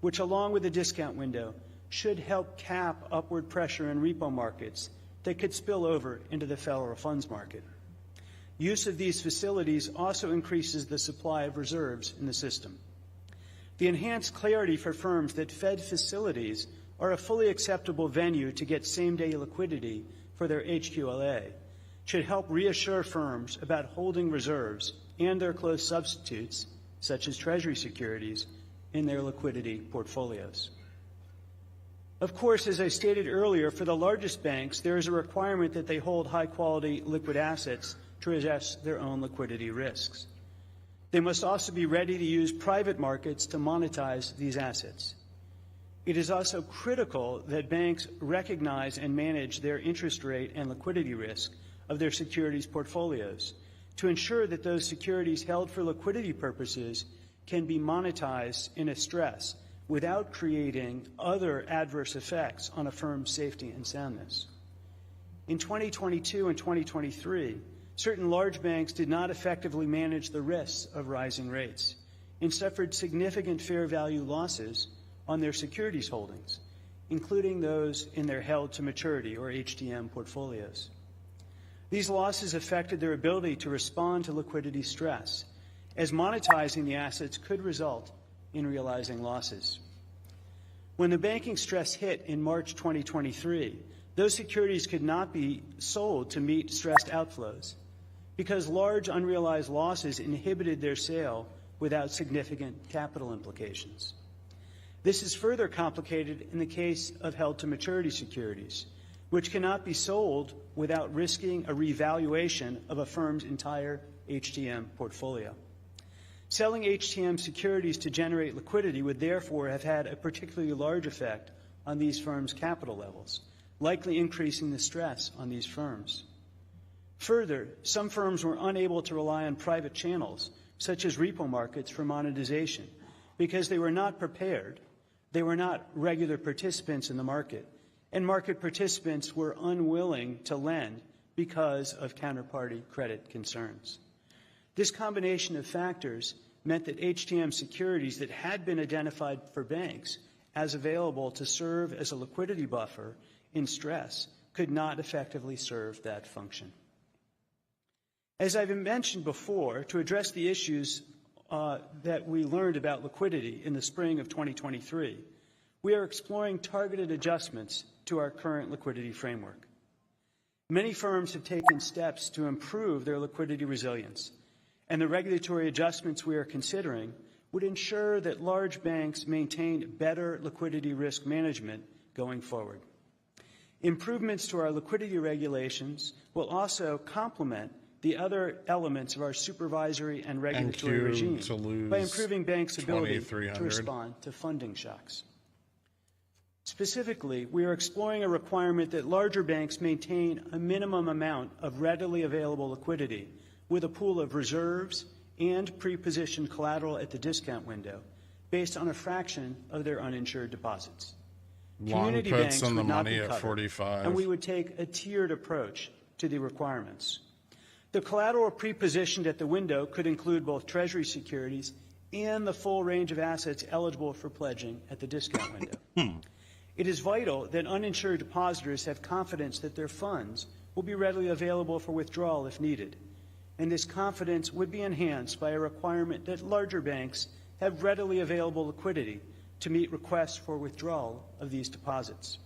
which, along with the discount window, should help cap upward pressure in repo markets that could spill over into the federal funds market. Use of these facilities also increases the supply of reserves in the system. The enhanced clarity for firms that Fed facilities are a fully acceptable venue to get same-day liquidity for their HQLA should help reassure firms about holding reserves and their close substitutes, such as Treasury securities, in their liquidity portfolios. Of course, as I stated earlier, for the largest banks, there is a requirement that they hold high-quality liquid assets to address their own liquidity risks. They must also be ready to use private markets to monetize these assets. It is also critical that banks recognize and manage their interest rate and liquidity risk of their securities portfolios to ensure that those securities held for liquidity purposes can be monetized in a stress without creating other adverse effects on a firm's safety and soundness. In 2022 and 2023, certain large banks did not effectively manage the risks of rising rates and suffered significant fair value losses on their securities holdings, including those in their held-to-maturity or HTM portfolios. These losses affected their ability to respond to liquidity stress, as monetizing the assets could result in realizing losses. When the banking stress hit in March 2023, those securities could not be sold to meet stressed outflows because large unrealized losses inhibited their sale without significant capital implications. This is further complicated in the case of held-to-maturity securities, which cannot be sold without risking a revaluation of a firm's entire HTM portfolio. Selling HTM securities to generate liquidity would therefore have had a particularly large effect on these firms' capital levels, likely increasing the stress on these firms. Further, some firms were unable to rely on private channels, such as repo markets, for monetization because they were not prepared, they were not regular participants in the market, and market participants were unwilling to lend because of counterparty credit concerns. This combination of factors meant that HTM securities that had been identified for banks as available to serve as a liquidity buffer in stress could not effectively serve that function. As I've mentioned before, to address the issues that we learned about liquidity in the spring of 2023, we are exploring targeted adjustments to our current liquidity framework. Many firms have taken steps to improve their liquidity resilience, and the regulatory adjustments we are considering would ensure that large banks maintain better liquidity risk management going forward. Improvements to our liquidity regulations will also complement the other elements of our supervisory and regulatory regime by improving banks' ability to respond to funding shocks. Specifically, we are exploring a requirement that larger banks maintain a minimum amount of readily available liquidity with a pool of reserves and pre-positioned collateral at the discount window based on a fraction of their uninsured deposits. Community banks would not be covered, 45. and we would take a tiered approach to the requirements. The collateral pre-positioned at the window could include both Treasury securities and the full range of assets eligible for pledging at the discount window. It is vital that uninsured depositors have confidence that their funds will be readily available for withdrawal if needed, and this confidence would be enhanced by a requirement that larger banks have readily available liquidity to meet requests for withdrawal of these deposits.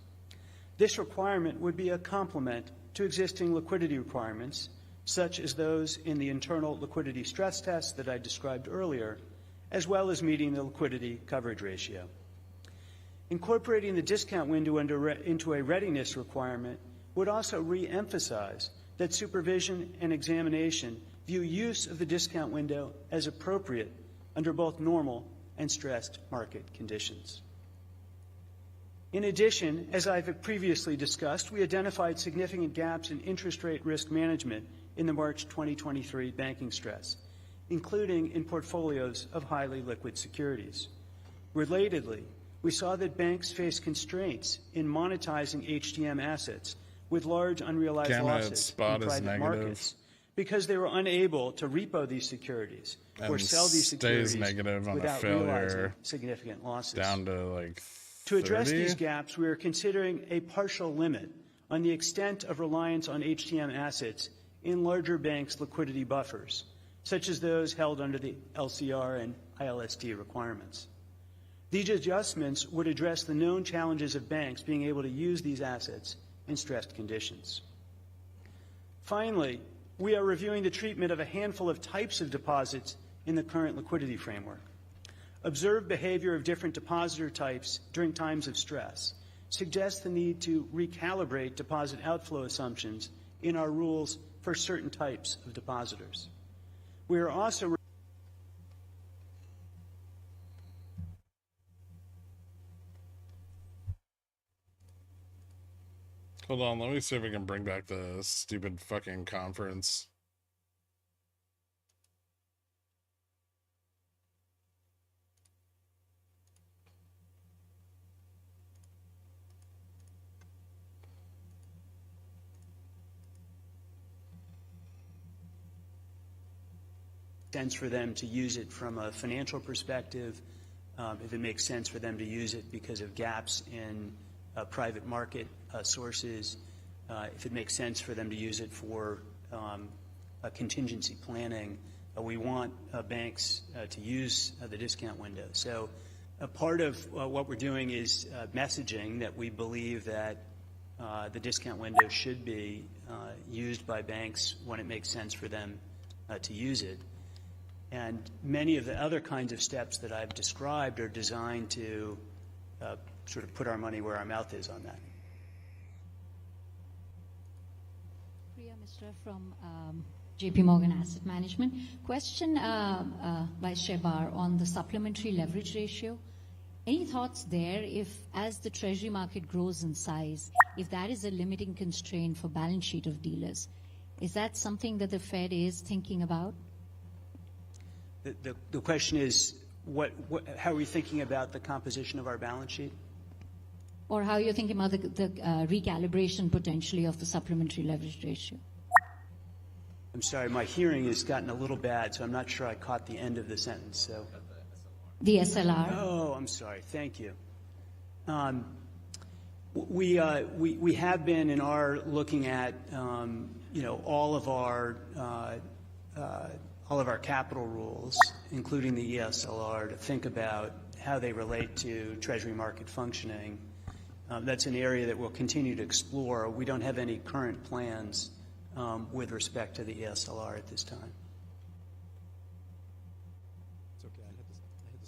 This requirement would be a complement to existing liquidity requirements, such as those in the internal liquidity stress test that I described earlier, as well as meeting the liquidity coverage ratio. Incorporating the discount window into a readiness requirement would also re-emphasize that supervision and examination view use of the discount window as appropriate under both normal and stressed market conditions. In addition, as I've previously discussed, we identified significant gaps in interest rate risk management in the March 2023 banking stress, including in portfolios of highly liquid securities. Relatedly, we saw that banks face constraints in monetizing HTM assets with large unrealized losses in private markets because they were unable to repo these securities or sell these securities without realizing significant losses. Down to like 30? To address these gaps, we are considering a partial limit on the extent of reliance on HTM assets in larger banks' liquidity buffers, such as those held under the LCR and ILST requirements. These adjustments would address the known challenges of banks being able to use these assets in stressed conditions. Finally, we are reviewing the treatment of a handful of types of deposits in the current liquidity framework. Observed behavior of different depositor types during times of stress suggests the need to recalibrate deposit outflow assumptions in our rules for certain types of depositors. We are also Hold on, let me see if we can bring back the stupid fucking conference. Sense for them to use it from a financial perspective, if it makes sense for them to use it because of gaps in private market sources, if it makes sense for them to use it for contingency planning. We want banks to use the discount window. So a part of what we're doing is messaging that we believe that the discount window should be used by banks when it makes sense for them to use it. And many of the other kinds of steps that I've described are designed to sort of put our money where our mouth is on that. Priya Mishra from JP Morgan Asset Management. Question, Vice Chair Barr, on the supplementary leverage ratio. Any thoughts there if, as the Treasury market grows in size, if that is a limiting constraint for balance sheet of dealers? Is that something that the Fed is thinking about? The question is, how are we thinking about the composition of our balance sheet? Or how you're thinking about the recalibration potentially of the supplementary leverage ratio? I'm sorry, my hearing has gotten a little bad, so I'm not sure I caught the end of the sentence. So, the SLR. Oh, I'm sorry. Thank you. We have been and are looking at all of our capital rules, including the ESLR, to think about how they relate to Treasury market functioning. That's an area that we'll continue to explore. We don't have any current plans with respect to the ESLR at this time. It's okay. I had the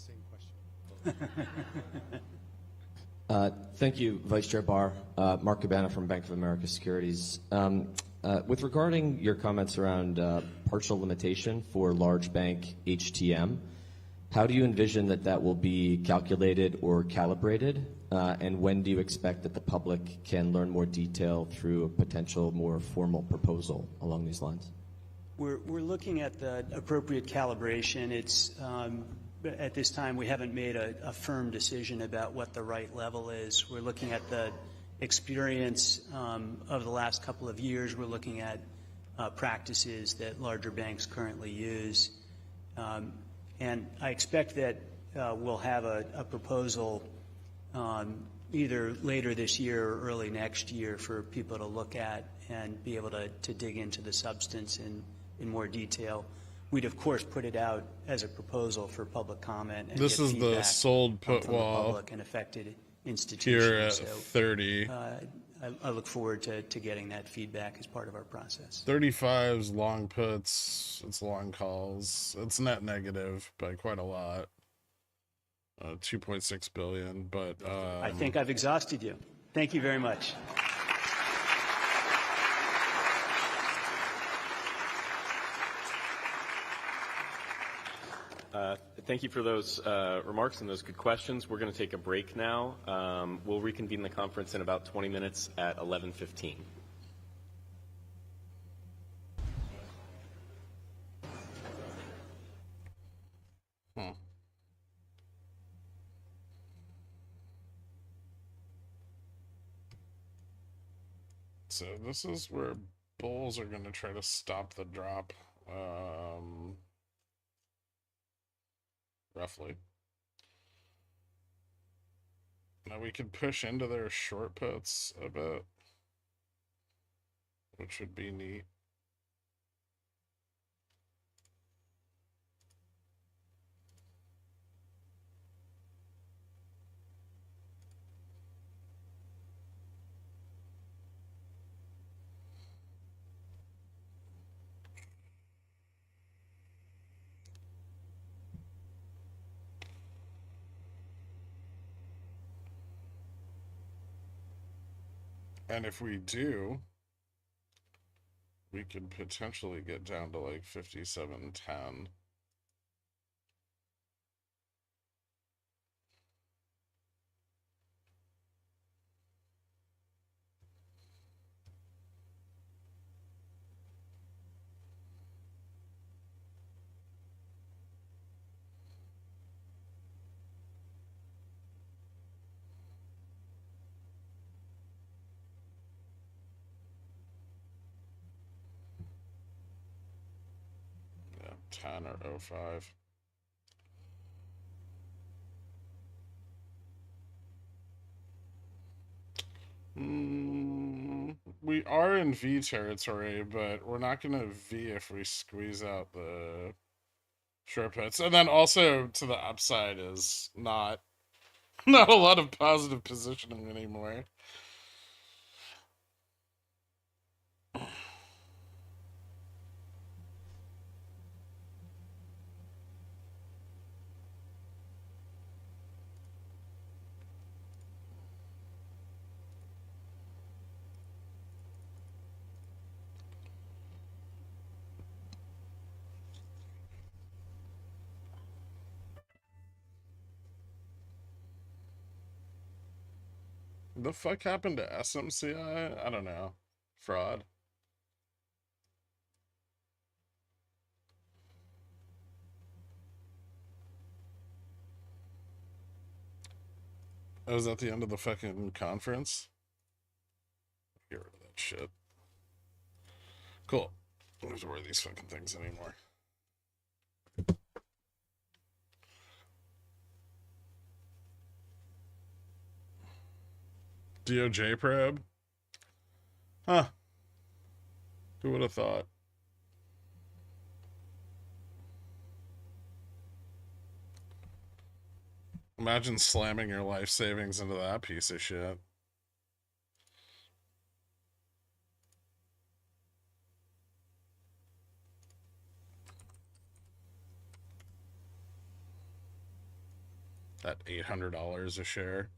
Thank you, Vice Chair Barr. Mark Cabana from Bank of America Securities. With regarding your comments around partial limitation for large bank HTM, how do you envision that will be calculated or calibrated? And when do you expect that the public can learn more detail through a potential more formal proposal along these lines? We're looking at the appropriate calibration. It's at this time we haven't made a firm decision about what the right level is. We're looking at the experience of the last couple of years. We're looking at practices that larger banks currently use. And I expect that we'll have a proposal either later this year or early next year for people to look at and be able to dig into the substance in more detail. We'd, of course, put it out as a proposal for public comment. And this is the sold put from wall the public and affected institutions. Here at 30. I look forward to getting that feedback as part of our process. 35's long puts, it's long calls. It's net negative by quite a lot. 2.6 billion, but I think I've exhausted you. Thank you very much. Thank you for those remarks and those good questions. We're going to take a break now. We'll reconvene the conference in about 20 minutes at 11:15. So this is where bulls are going to try to stop the drop. Roughly. Now we could push into their short puts a bit, which would be neat. And if we do, we could potentially get down to like 57.10. Yeah, 10 or 05. We are in V territory, but we're not going to V if we squeeze out the short puts. And then also to the upside is not a lot of positive positioning anymore. The fuck happened to SMCI? I don't know. Fraud. Oh, was that the end of the fucking conference? Get rid of that shit. Cool. I don't have to wear these fucking things anymore. DOJ probe? Huh. Who would have thought? Imagine slamming your life savings into that piece of shit. That $800 a share.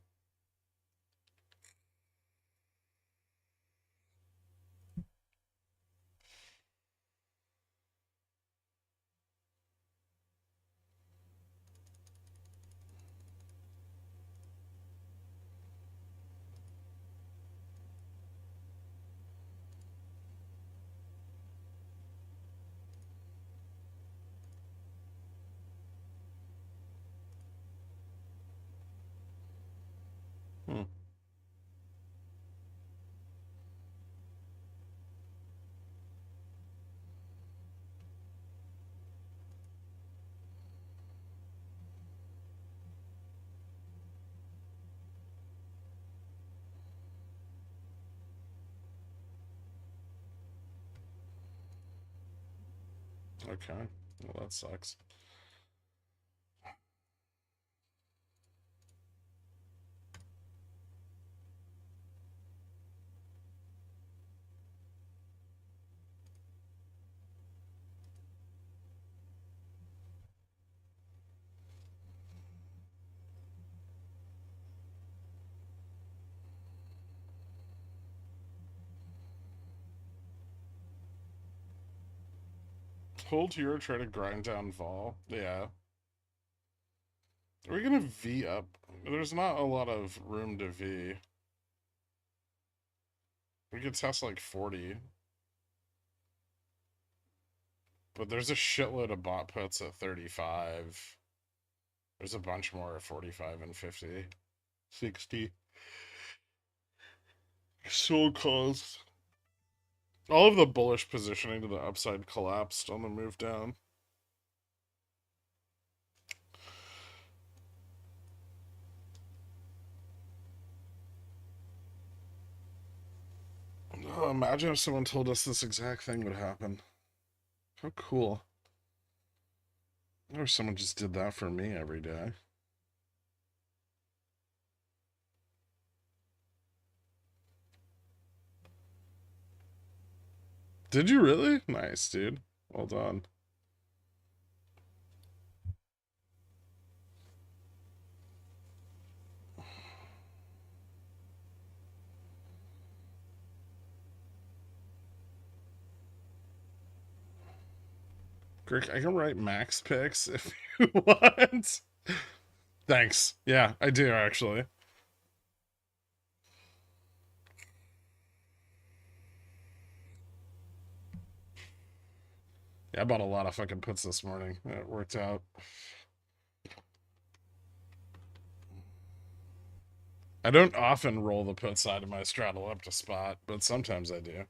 Hmm. Okay, well that sucks. Hold here, try to grind down vol. Yeah. Are we gonna V up? There's not a lot of room to V. We could test like 40. But there's a shitload of bot puts at 35. There's a bunch more at 45 and 50. 60. Sold calls. All of the bullish positioning to the upside collapsed on the move down. Oh, imagine if someone told us this exact thing would happen. How cool. I wish someone just did that for me every day. Did you really? Nice, dude. Well done. Greg, I can write max picks if you want. Thanks. Yeah, I do actually. Yeah, I bought a lot of fucking puts this morning. It worked out. I don't often roll the put side of my straddle up to spot, but sometimes I do.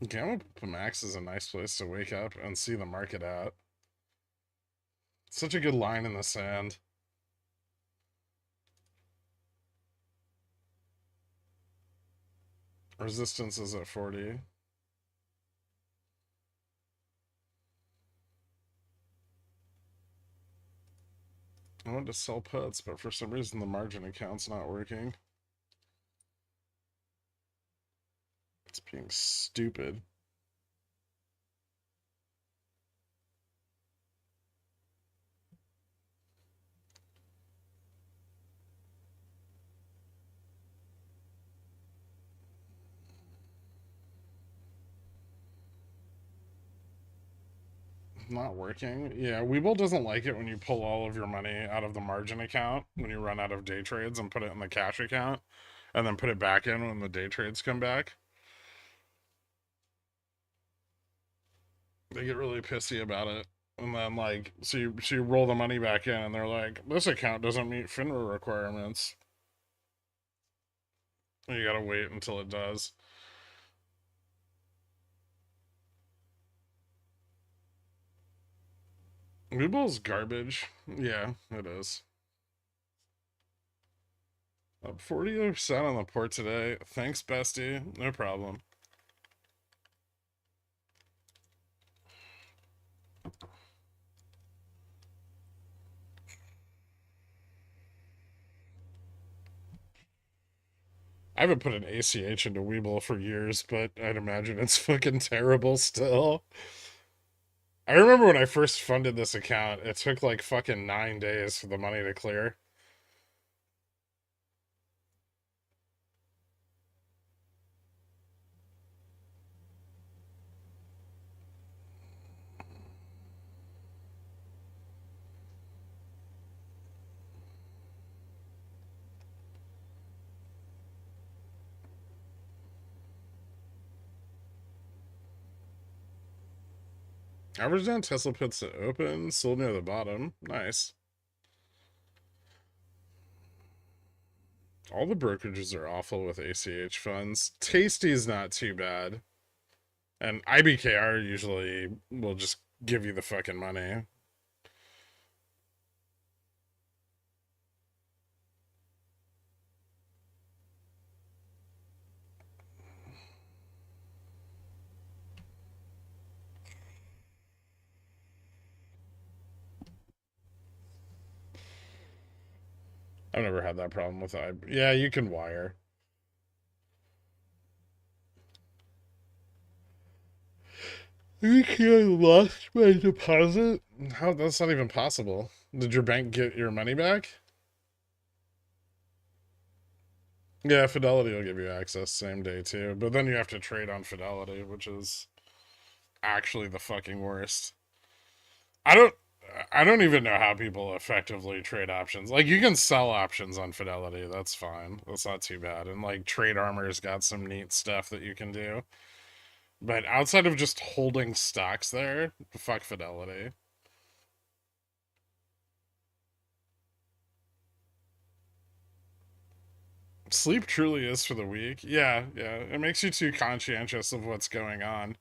Gamma Max is a nice place to wake up and see the market at. Such a good line in the sand. Resistance is at 40. I want to sell puts, but for some reason the margin account's not working. It's being stupid. Not working. Yeah, WeBull doesn't like it when you pull all of your money out of the margin account when you run out of day trades and put it in the cash account and then put it back in when the day trades come back. They get really pissy about it. And then, like, so you roll the money back in and they're like, this account doesn't meet FINRA requirements. And you gotta wait until it does. WeBull's garbage. Yeah, it is. Up 40% on the port today. Thanks, bestie. No problem. I haven't put an ACH into WeBull for years, but I'd imagine it's fucking terrible still. I remember when I first funded this account, it took like fucking 9 days for the money to clear. Average down Tesla puts it open, sold near the bottom. Nice. All the brokerages are awful with ACH funds. Tasty's not too bad. And IBKR usually will just give you the fucking money. I've never had that problem with Yeah, you can wire. You can't lost my deposit? How? That's not even possible. Did your bank get your money back? Yeah, Fidelity will give you access same day too, but then you have to trade on Fidelity, which is actually the fucking worst. I don't even know how people effectively trade options. Like, you can sell options on Fidelity, that's fine. That's not too bad. And like Trade Armor's got some neat stuff that you can do. But outside of just holding stocks there, fuck Fidelity. Sleep truly is for the weak. Yeah, yeah. It makes you too conscientious of what's going on.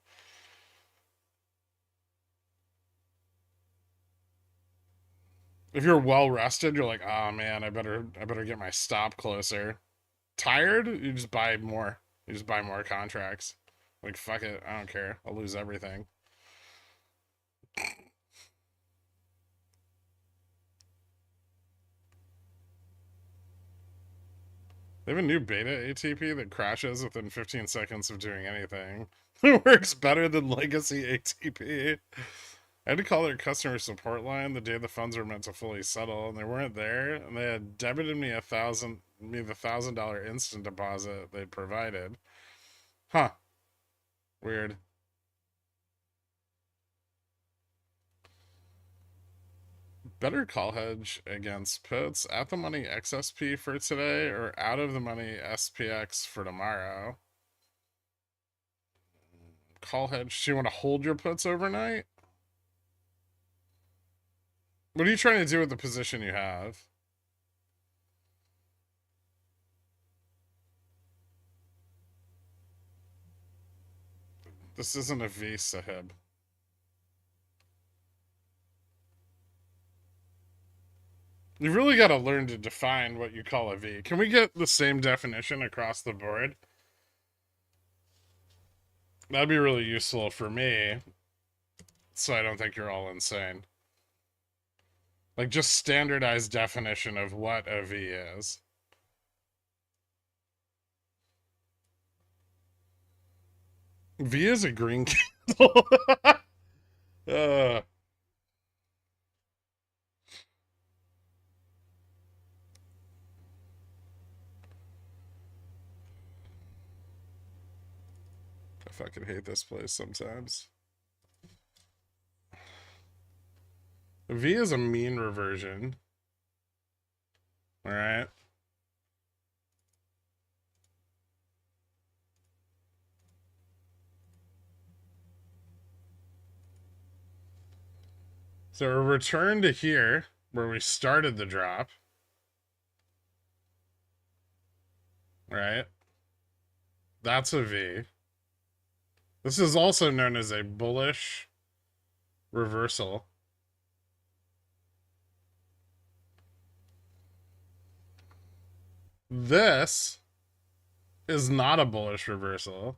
If you're well rested, you're like, oh man, I better get my stop closer. Tired? You just buy more. You just buy more contracts. Like, fuck it, I don't care. I'll lose everything. They have a new beta ATP that crashes within 15 seconds of doing anything. It works better than legacy ATP. I had to call their customer support line the day the funds were meant to fully settle, and they weren't there, and they had debited me the $1,000 instant deposit they'd provided. Huh. Weird. Better call hedge against puts at the money XSP for today or out of the money SPX for tomorrow. Call hedge. Do you want to hold your puts overnight? What are you trying to do with the position you have? This isn't a V, Sahib. You've really got to learn to define what you call a V. Can we get the same definition across the board? That'd be really useful for me, so I don't think you're all insane. Like, just standardized definition of what a V is. V is a green candle. I fucking hate this place sometimes. V is a mean reversion. All right. So a return to here, where we started the drop. Right? That's a V. This is also known as a bullish reversal. This is not a bullish reversal.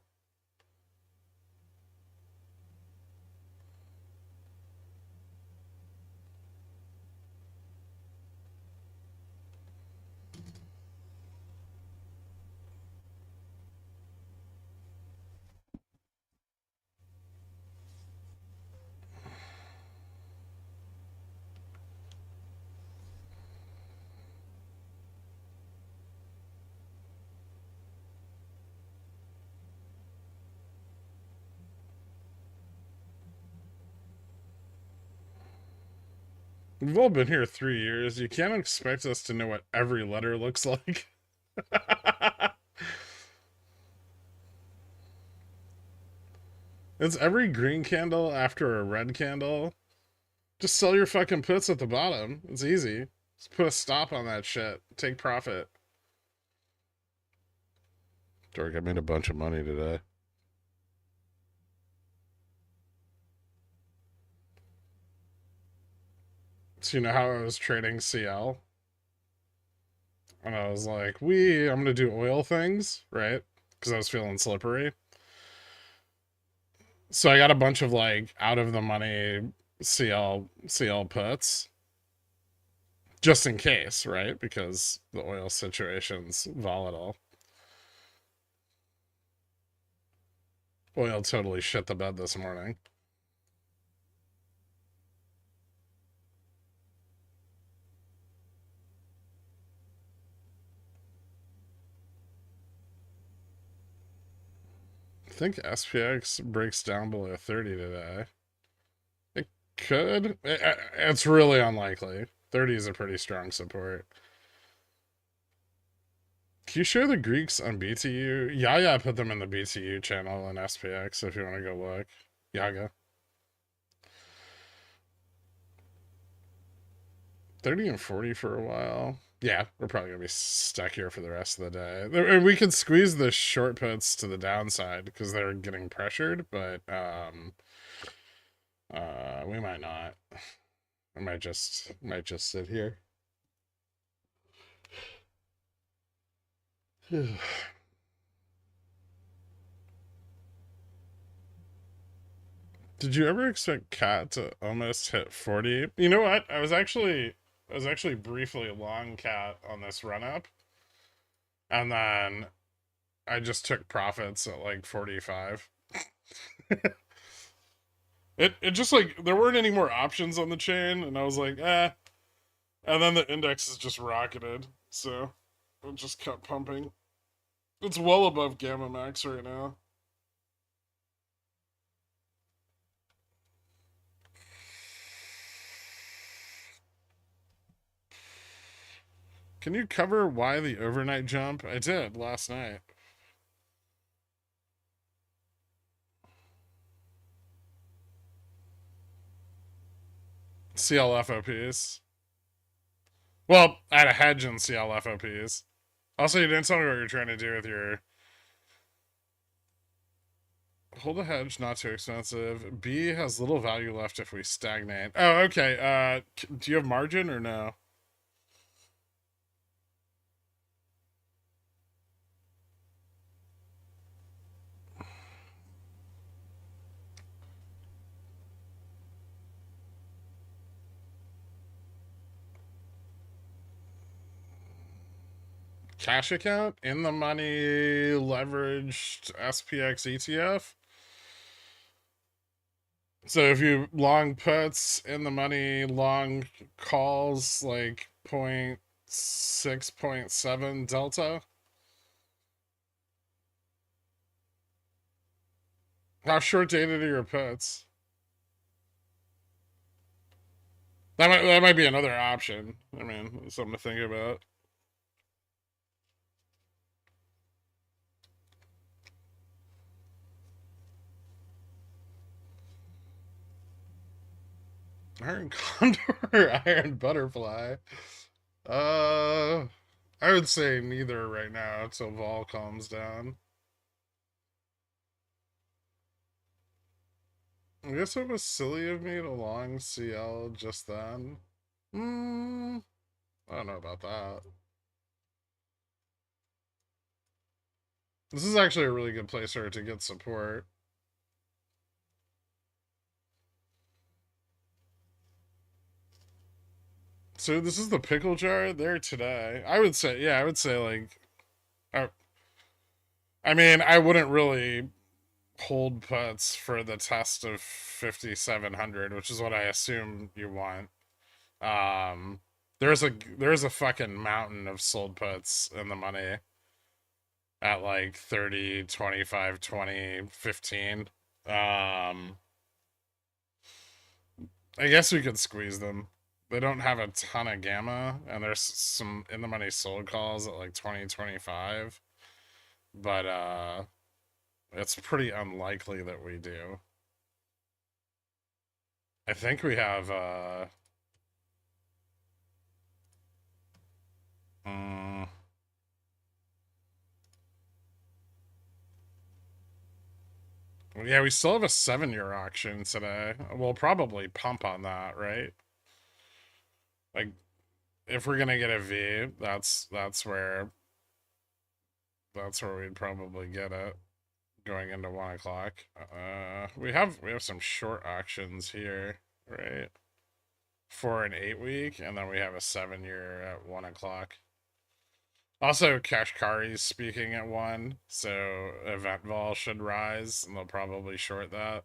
We've all been here 3 years. You can't expect us to know what every letter looks like. It's every green candle after a red candle. Just sell your fucking puts at the bottom. It's easy. Just put a stop on that shit. Take profit. Dork, I made a bunch of money today. So you know how I was trading CL? And I was like, I'm going to do oil things, right? Because I was feeling slippery. So I got a bunch of like out of the money CL puts. Just in case, right? Because the oil situation's volatile. Oil totally shit the bed this morning. I think SPX breaks down below 30 today. It could. It's really unlikely. 30 is a pretty strong support. Can you share the Greeks on BTU? Yaya put them in the BTU channel in SPX if you want to go look. Yaga. 30 and 40 for a while. Yeah, we're probably going to be stuck here for the rest of the day. And we could squeeze the short puts to the downside because they're getting pressured, but we might not. I might just sit here. Did you ever expect Cat to almost hit 40? You know what? I was actually briefly long Cat on this run up. And then I just took profits at like 45. It just like there weren't any more options on the chain, and I was like, eh. And then the index is just rocketed, so it just kept pumping. It's well above Gamma Max right now. Can you cover why the overnight jump? I did last night. CLFOPs. Well, I had a hedge in CLFOPs. Also, you didn't tell me what you're trying to do with your... Hold a hedge, not too expensive. B has little value left if we stagnate. Oh, okay. Do you have margin or no? Cash account? In the money, leveraged SPX ETF? So if you long puts, in the money, long calls, like 0.6, 0.7 delta? How short dated are your puts? That might be another option. I mean, something to think about. Iron Condor, Iron Butterfly. I would say neither right now until vol calms down. I guess it was silly of me to long CL just then. I don't know about that. This is actually a really good place for it to get support. So this is the pickle jar there today. I would say, yeah, I would say like, I mean, I wouldn't really hold puts for the test of 5,700, which is what I assume you want. There's a fucking mountain of sold puts in the money at like 30, 25, 20, 15. I guess we could squeeze them. they don't have a ton of gamma, and there's some in the money sold calls at like 2025, but it's pretty unlikely that we do. I think we have yeah, we still have a 7-year auction today. We'll probably pump on that, right? Like, if we're gonna get a V, that's where we'd probably get it going into 1 o'clock. We have some short auctions here, right? 4 and 8 week, and then we have a 7-year at 1 o'clock. Also, Kashkari's speaking at 1, so event vol should rise, and they'll probably short that.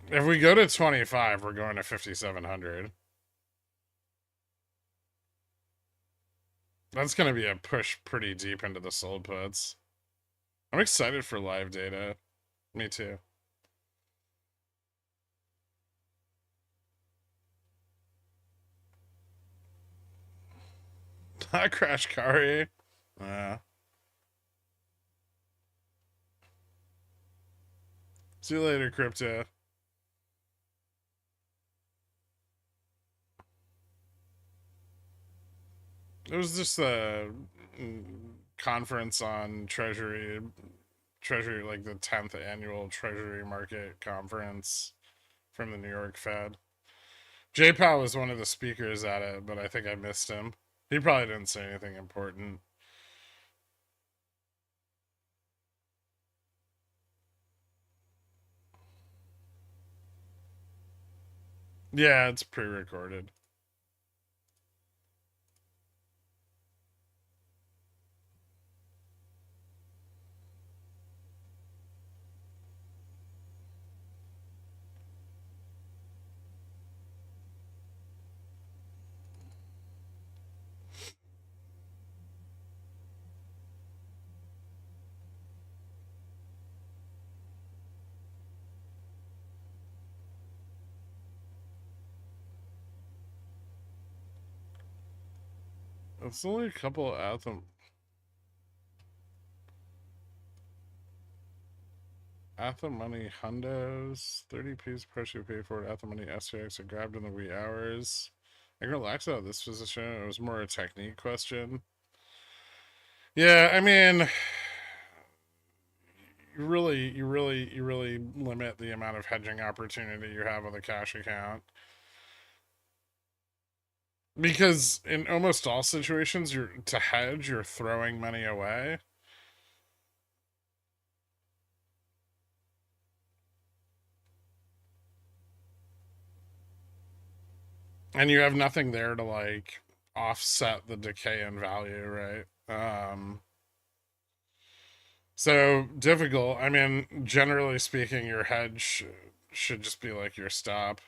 If we go to 25, we're going to 5,700. That's going to be a push pretty deep into the sold puts. I'm excited for live data. Me too. Crash Kari. See you later, crypto. It was just a conference on Treasury, like the 10th annual Treasury market conference from the New York Fed. J-Pow was one of the speakers at it, but I think I missed him. He probably didn't say anything important. Yeah, it's pre-recorded. It's only a couple of Athem Money hundos, 30Ps pressure pay for it. Athem Money SPX are grabbed in the wee hours. I can relax out of this position. It was more a technique question. Yeah, I mean, you really limit the amount of hedging opportunity you have with a cash account. Because in almost all situations, to hedge, you're throwing money away. And you have nothing there to, like, offset the decay in value, right? So, difficult. I mean, generally speaking, your hedge should just be, like, your stop.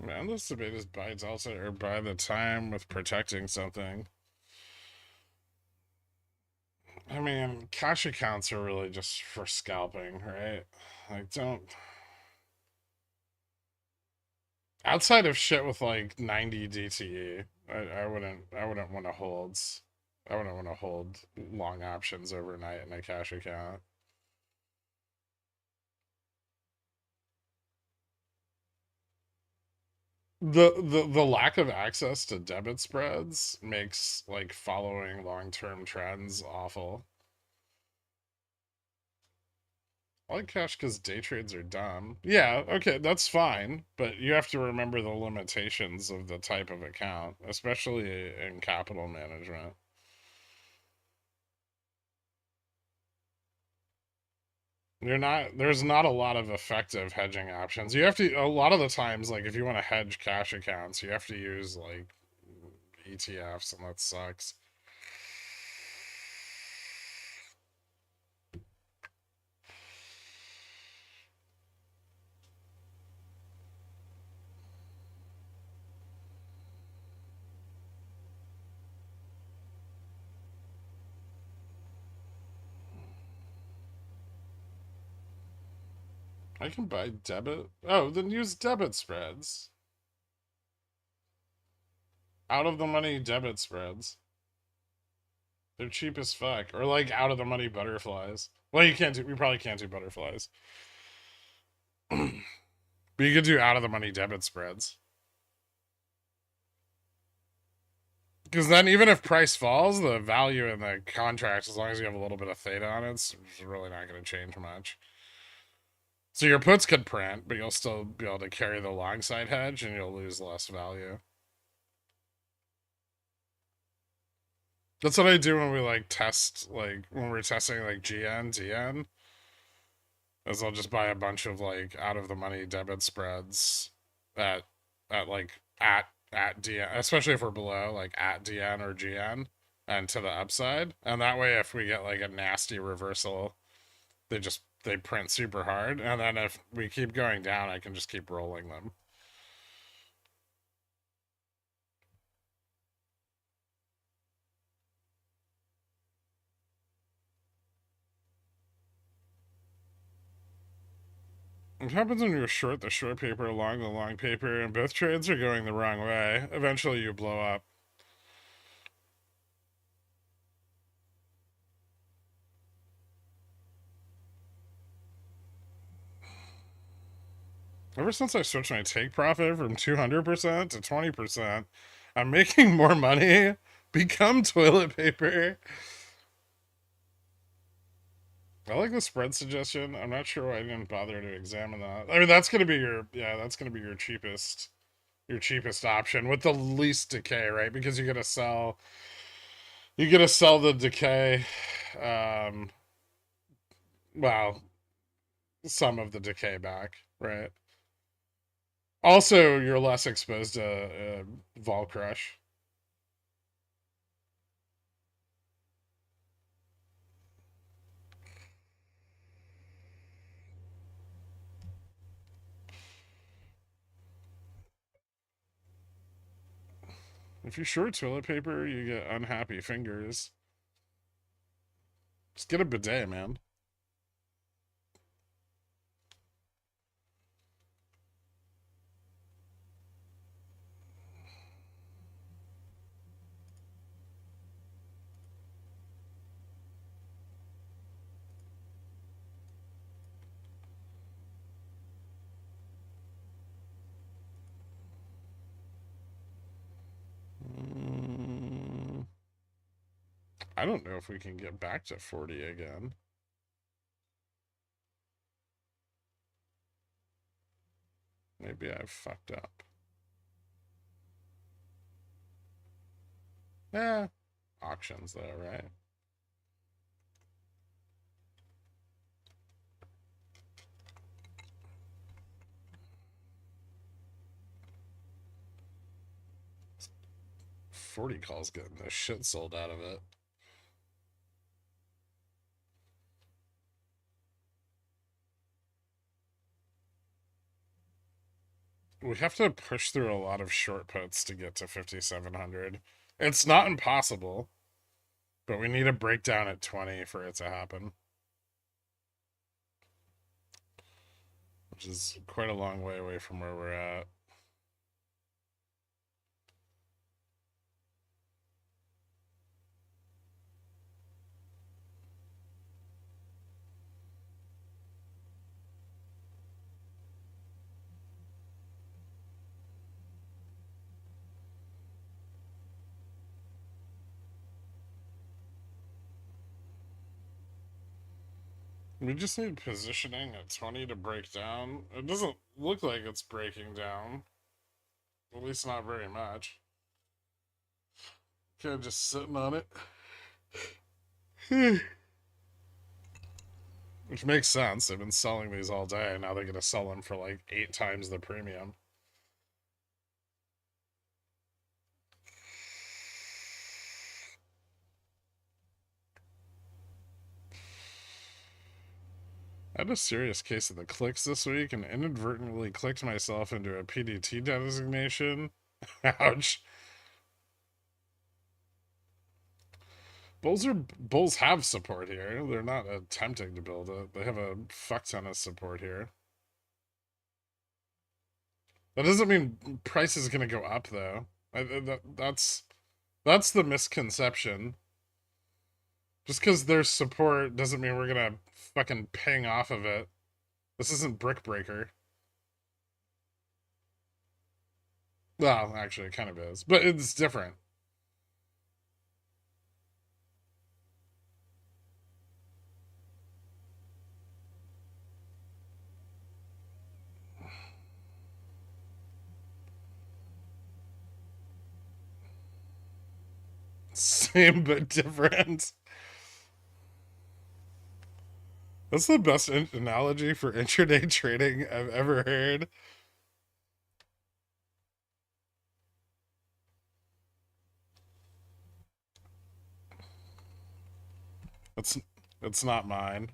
Man, this debate is buy delta or buy the time with protecting something. I mean, cash accounts are really just for scalping, right? Like, don't... Outside of shit with like 90 DTE, I wouldn't want to hold. I wouldn't want to hold long options overnight in a cash account. The lack of access to debit spreads makes like following long-term trends awful. I like cash because day trades are dumb. Yeah, okay, that's fine, but you have to remember the limitations of the type of account, especially in capital management. There's not a lot of effective hedging options. You have to, a lot of the times, like if you want to hedge cash accounts, you have to use like ETFs, and that sucks. I can buy debit. Oh, then use debit spreads. Out of the money debit spreads. They're cheap as fuck. Or like out of the money butterflies. Well, you probably can't do butterflies. But you could do out of the money debit spreads. Because then even if price falls, the value in the contract, as long as you have a little bit of theta on it, it's really not going to change much. So your puts could print, but you'll still be able to carry the long side hedge and you'll lose less value. That's what I do when we like test, like when we're testing like GN, DN. Is I'll just buy a bunch of like out of the money debit spreads at DN, especially if we're below like at DN or GN and to the upside. And that way if we get like a nasty reversal, they print super hard. And then if we keep going down, I can just keep rolling them. What happens when you're short the short paper, long the long paper, and both trades are going the wrong way? Eventually you blow up. Ever since I switched my take profit from 200% to 20%, I'm making more money. Become toilet paper. I like the spread suggestion. I'm not sure why I didn't bother to examine that. I mean, that's gonna be your cheapest option with the least decay, right? Because you gotta sell the decay, well, some of the decay back, right? Also, you're less exposed to vol crush. If you're short toilet paper, you get unhappy fingers. Just get a bidet, man. I don't know if we can get back to 40 again. Maybe I've fucked up. Yeah, auctions though, right? $40 calls getting the shit sold out of it. We have to push through a lot of short puts to get to 5,700. It's not impossible, but we need a breakdown at 20 for it to happen. Which is quite a long way away from where we're at. We just need positioning at 20 to break down. It doesn't look like it's breaking down. At least not very much. Kind of just sitting on it. Which makes sense. They've been selling these all day. Now they're going to sell them for like 8 times the premium. I had a serious case of the clicks this week and inadvertently clicked myself into a PDT designation. Ouch. Bulls have support here. They're not attempting to build it. They have a fuck ton of support here. That doesn't mean price is going to go up, though. That's the misconception. Just because there's support doesn't mean we're going to fucking ping off of it. This isn't Brick Breaker. Well, actually, it kind of is. But it's different. Same but different. That's the best analogy for intraday trading I've ever heard. It's not mine.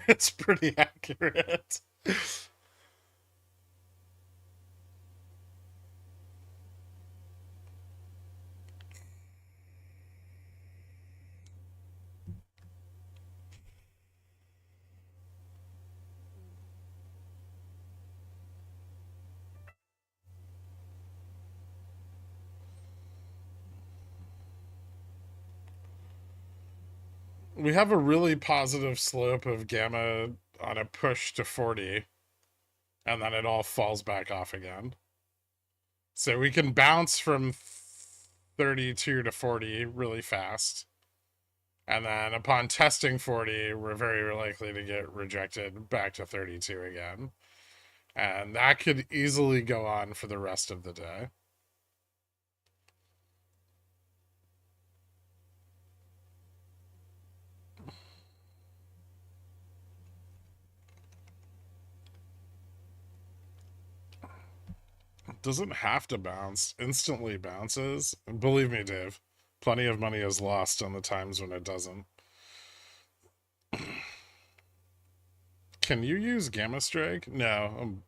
It's pretty accurate. We have a really positive slope of gamma on a push to 40, and then it all falls back off again. So we can bounce from 32 to 40 really fast. And then upon testing 40, we're very likely to get rejected back to 32 again. And that could easily go on for the rest of the day. Doesn't have to bounce, instantly bounces. And believe me, Dave, plenty of money is lost on the times when it doesn't. Can you use Gamma Strike? No, I'm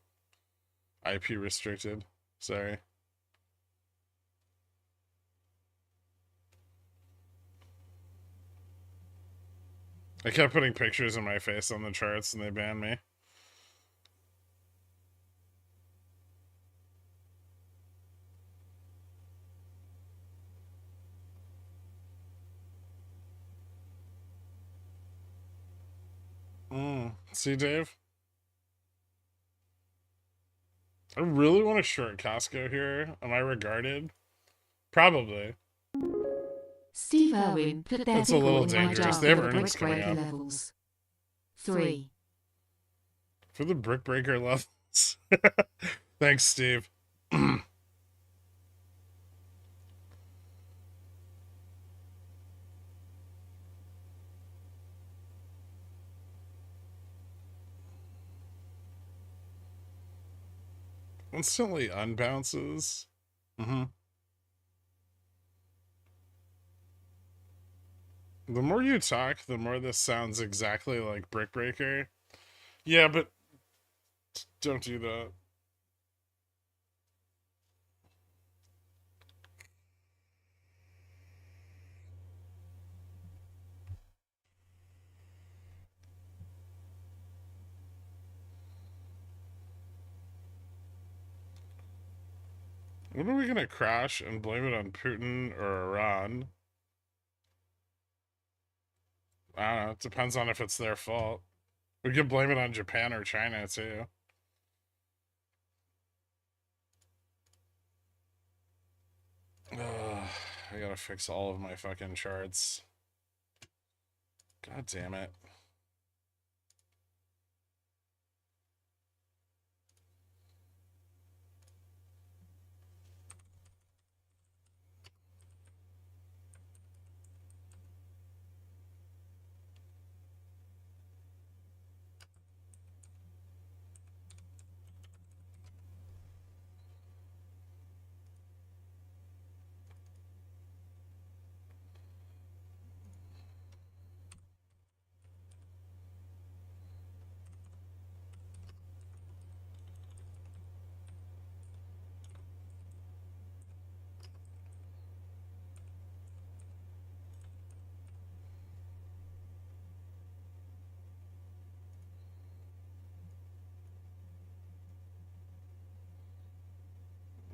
IP restricted. Sorry. I kept putting pictures of my face on the charts and they banned me. See, Dave? I really want to short Costco here. Am I regarded? Probably. Steve Irwin, That's a little dangerous. They have earnings coming up. Levels. 3. For the Brick Breaker levels. Thanks, Steve. Instantly unbounces. The more you talk, the more this sounds exactly like Brick Breaker. Yeah, but don't do that. When are we gonna crash and blame it on Putin or Iran? I don't know. It depends on if it's their fault. We could blame it on Japan or China, too. Ugh. I gotta fix all of my fucking charts. God damn it.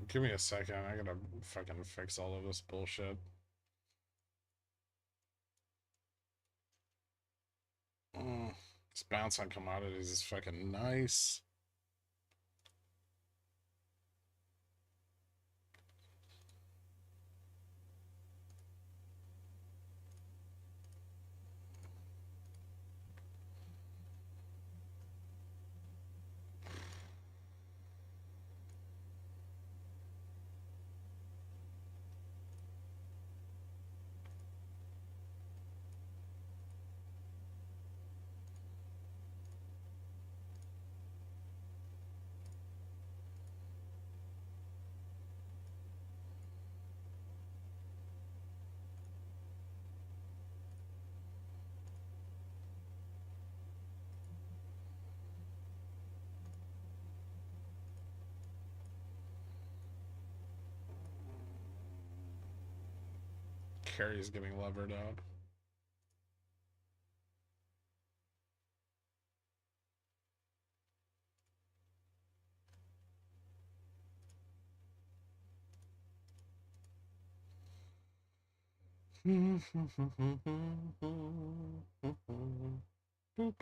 Give me a second. I gotta fucking fix all of this bullshit. This bounce on commodities is fucking nice. Carrie's getting levered up. Boop.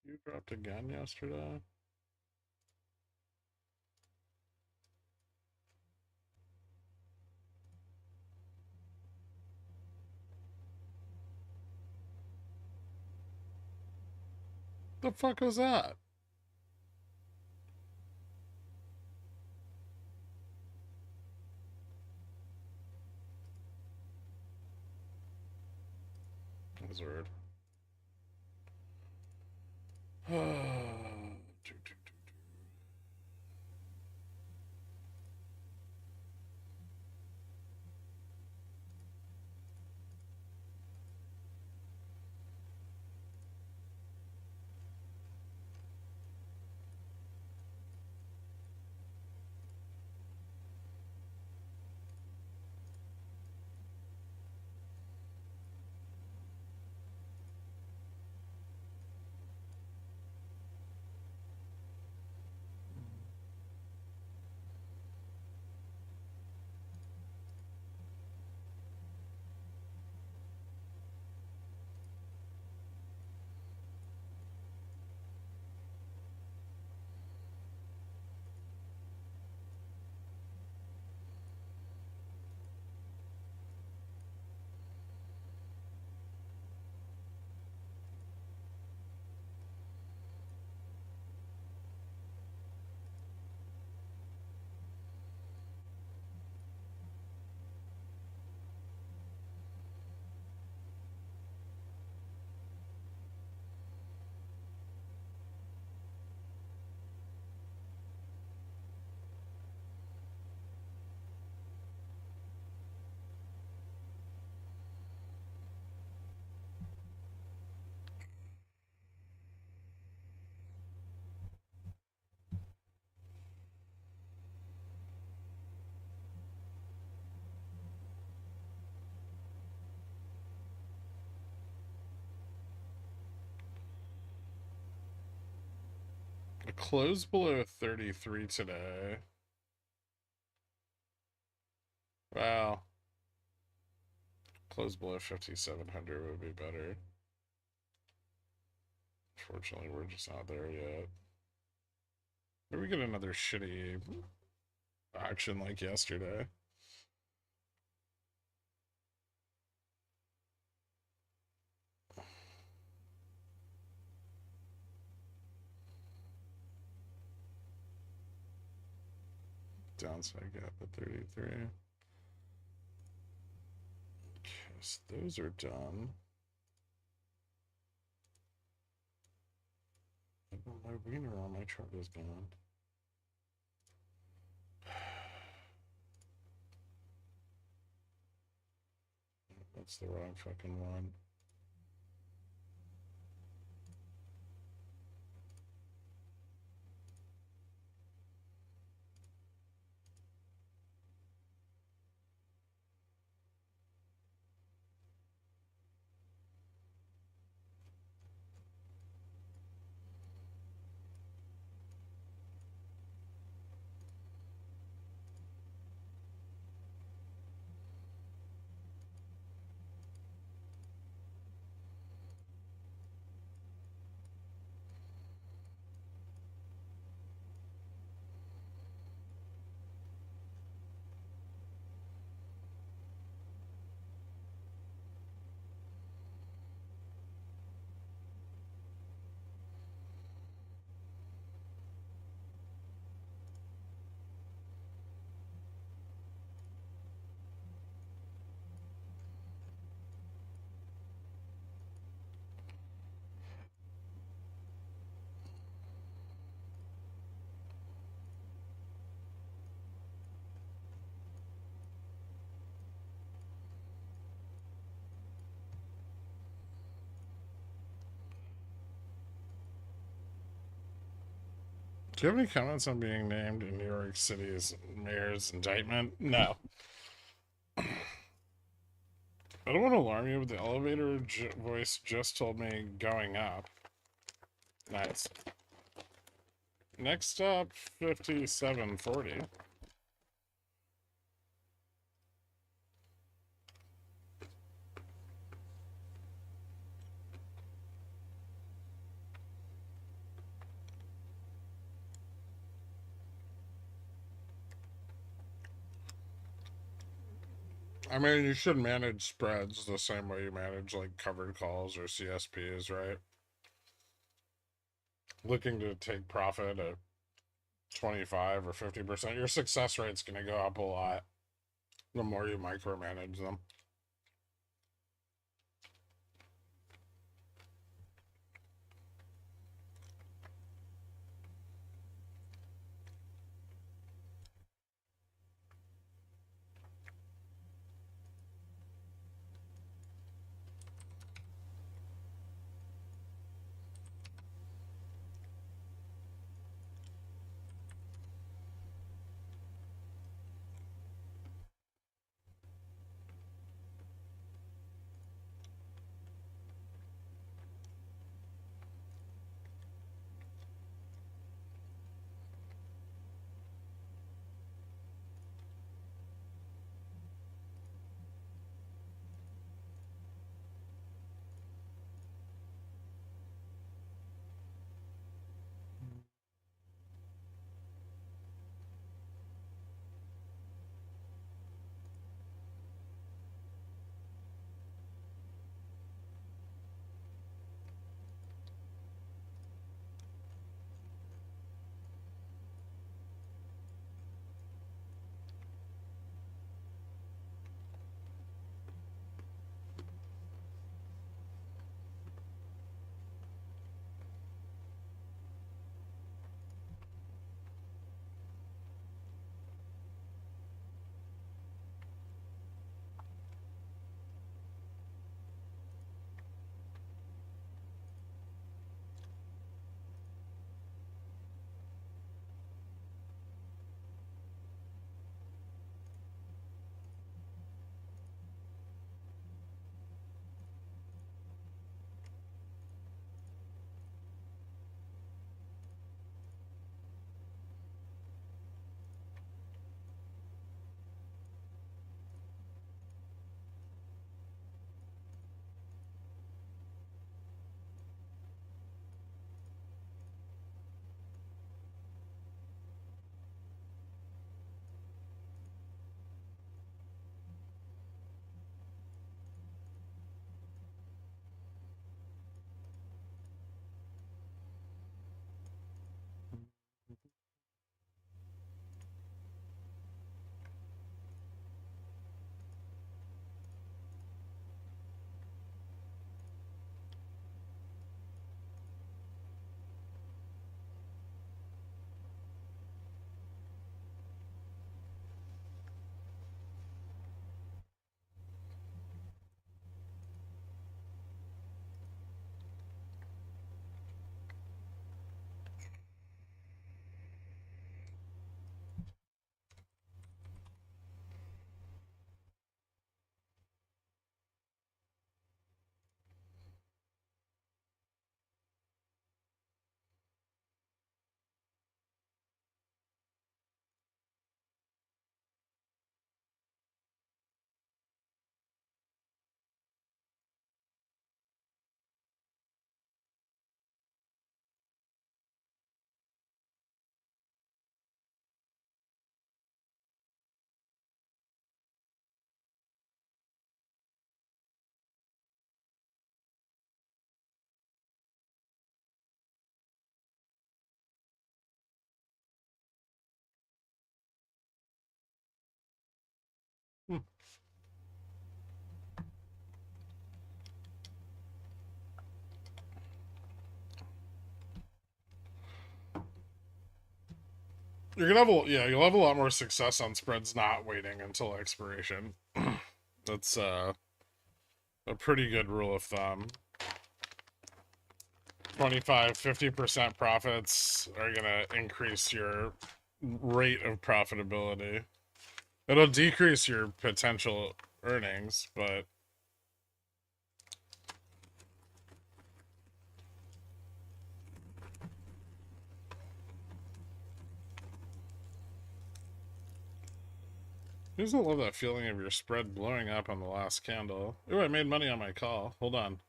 You dropped again yesterday? The fuck was that? That was weird. It closed below 33 today. Well, close below 5,700 would be better. Unfortunately, we're just not there yet. Maybe we get another shitty action like yesterday. Downside gap at 33. Okay, so those are done. My wiener on my chart is gone. That's the wrong fucking one. Do you have any comments on being named in New York City's mayor's indictment? No. I don't want to alarm you, but the elevator voice just told me going up. Nice. Next stop, 5740. I mean, you should manage spreads the same way you manage, like, covered calls or CSPs, right? Looking to take profit at 25 or 50%, your success rate's going to go up a lot the more you micromanage them. You're gonna have you'll have a lot more success on spreads not waiting until expiration. That's a pretty good rule of thumb. 25-50% profits are gonna increase your rate of profitability. It'll decrease your potential earnings, but who doesn't love that feeling of your spread blowing up on the last candle? Ooh, I made money on my call. Hold on.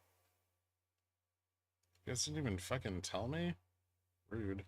You guys didn't even fucking tell me? Rude.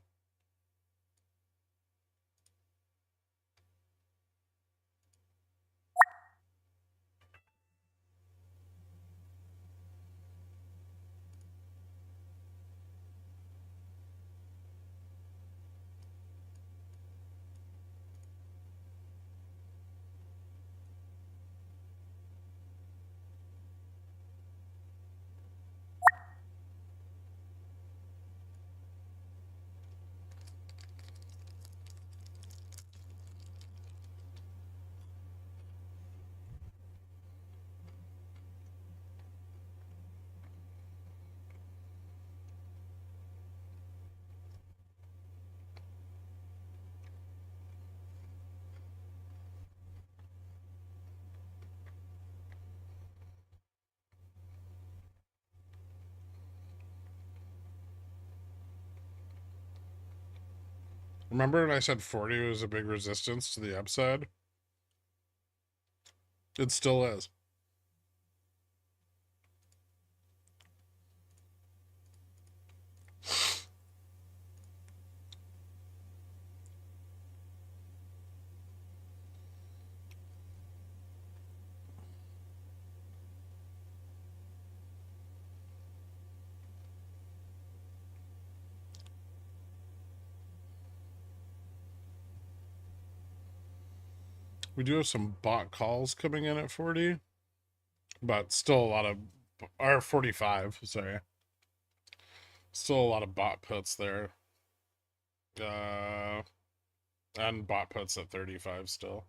Remember when I said 40 was a big resistance to the upside? It still is. We do have some bot calls coming in at 40, but still a lot of, or 45, sorry. Still a lot of bot puts there. And bot puts at 35 still.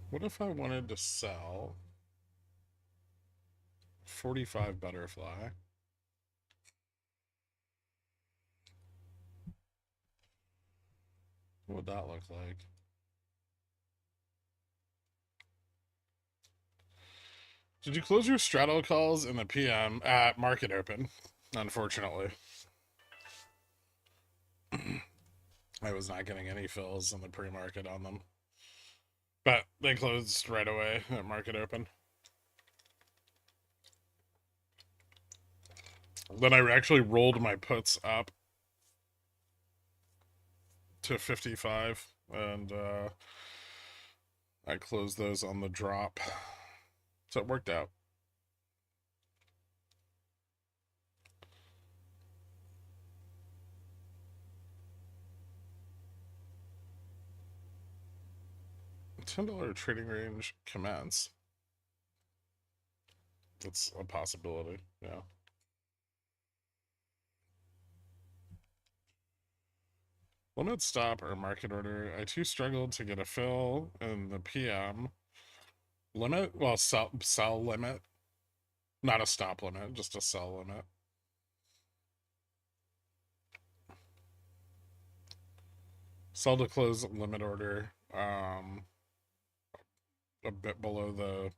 What if I wanted to sell 45 butterfly? What would that look like? Did you close your straddle calls in the PM at market open? Unfortunately. I was not getting any fills in the pre-market on them. But they closed right away at market open. Then I actually rolled my puts up to 55, and I closed those on the drop. So it worked out. $10 trading range commence. That's a possibility, yeah. Limit stop or market order. I too struggled to get a fill in the PM. Limit? Well, sell limit. Not a stop limit, just a sell limit. Sell to close limit order. A bit below the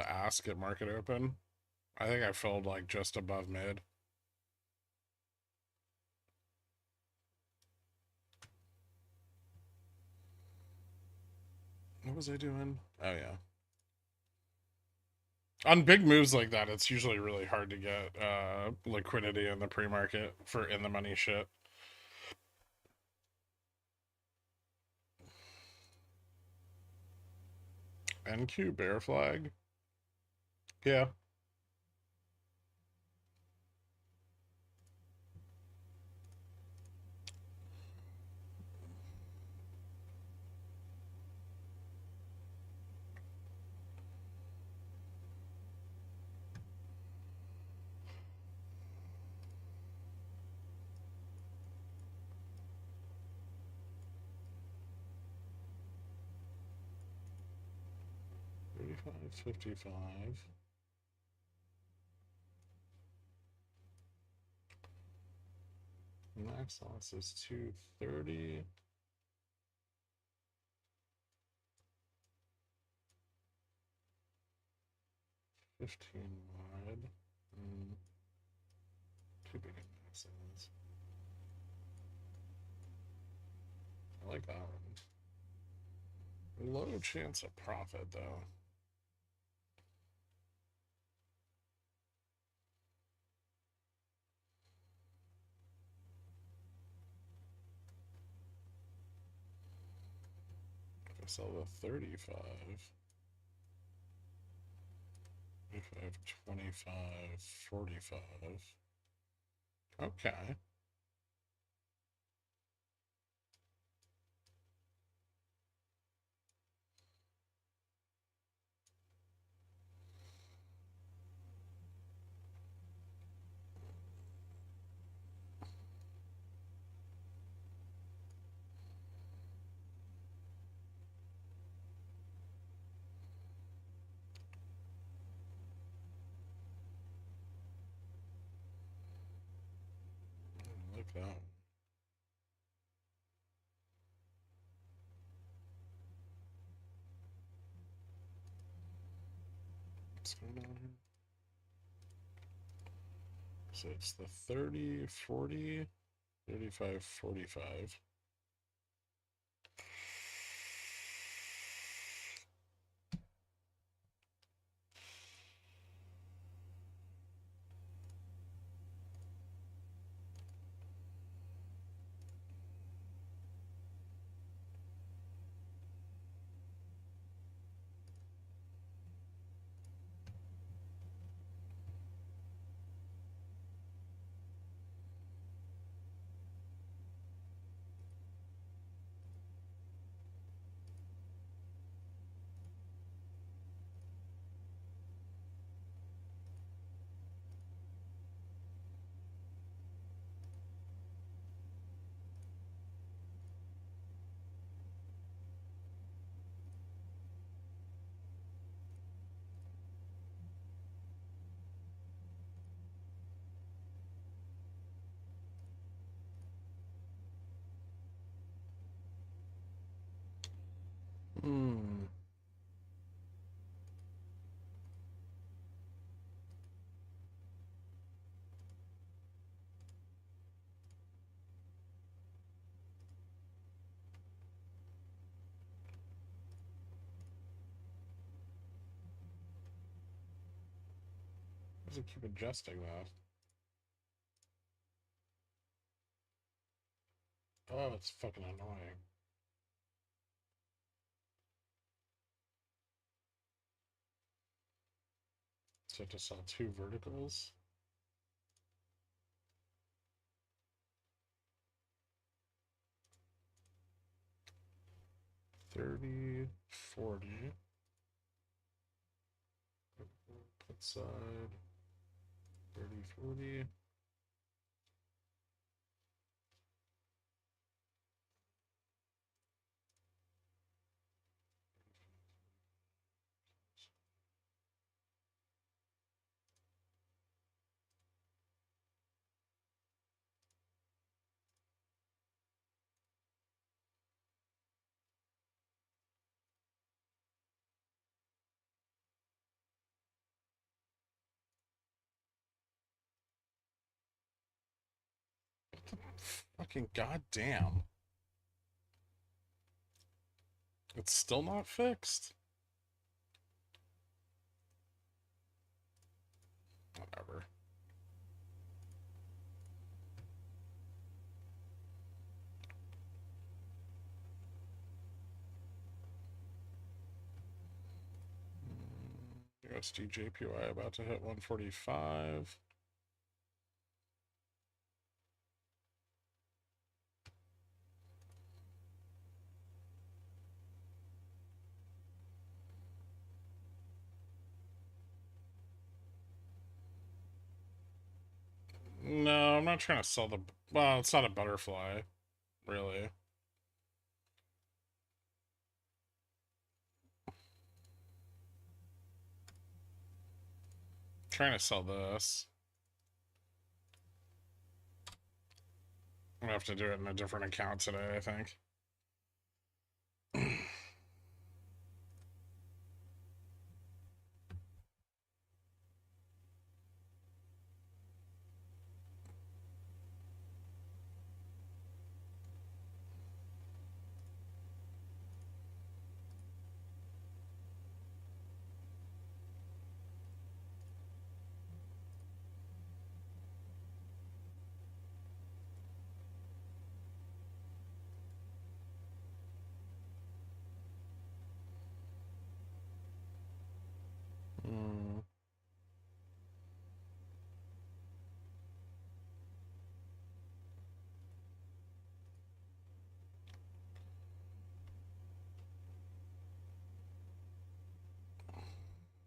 ask at market open. I think I filled like just above mid. What was I doing? Oh yeah. On big moves like that, it's usually really hard to get liquidity in the pre-market for in the money shit. NQ bear flag. Yeah. $35.55. Max loss is 230. $15 wide. Too big a maxes. I like that one. Low chance of profit though. If I sell the 35. 25, 25, 45. Okay. Like that. What's going on here? So it's the 30, 40, 35, 45. Does it keep adjusting that? Oh, it's fucking annoying. So to sell two verticals. $30, $40. Put side. $30, $40. Fucking goddamn. It's still not fixed. Whatever. USD JPY about to hit 145. No, I'm not trying to sell the... Well, it's not a butterfly, really. Trying to sell this. I'm gonna have to do it in a different account today, I think.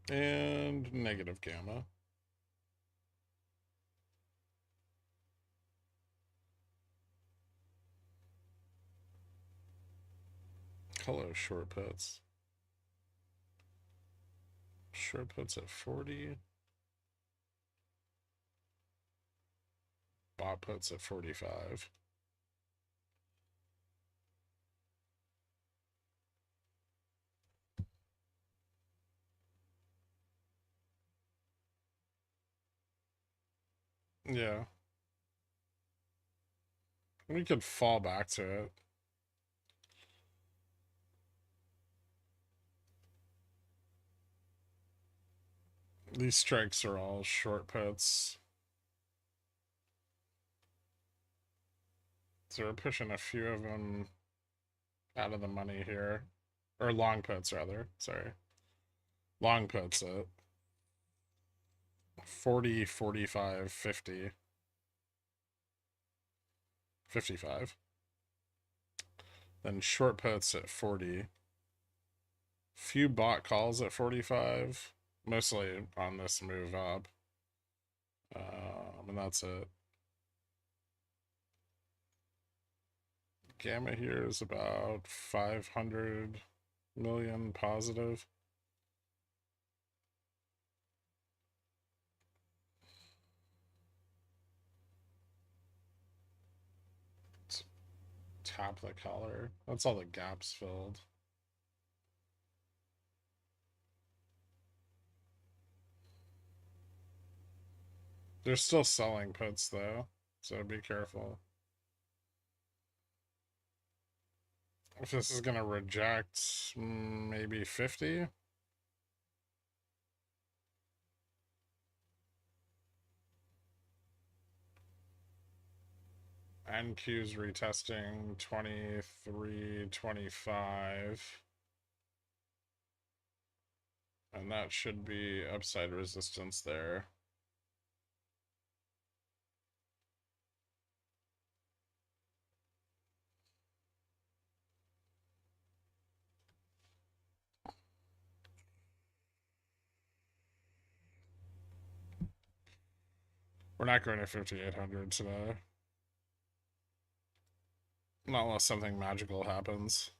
And negative gamma. Hello, short puts. Short puts at 40. Bot puts at 45. Yeah. We could fall back to it. These strikes are all short puts. So we're pushing a few of them out of the money here. Or long puts, rather. Sorry. Long puts at 40, 45, 50. 55. Then short puts at 40. Few bot calls at 45. Mostly on this move up. And that's it. Gamma here is about 500 million positive. Let's tap the color. That's all the gaps filled. They're still selling puts though, so be careful. If this is gonna reject maybe 50. NQ's retesting 23, 25. And that should be upside resistance there. We're not going to 5,800 today. Not unless something magical happens.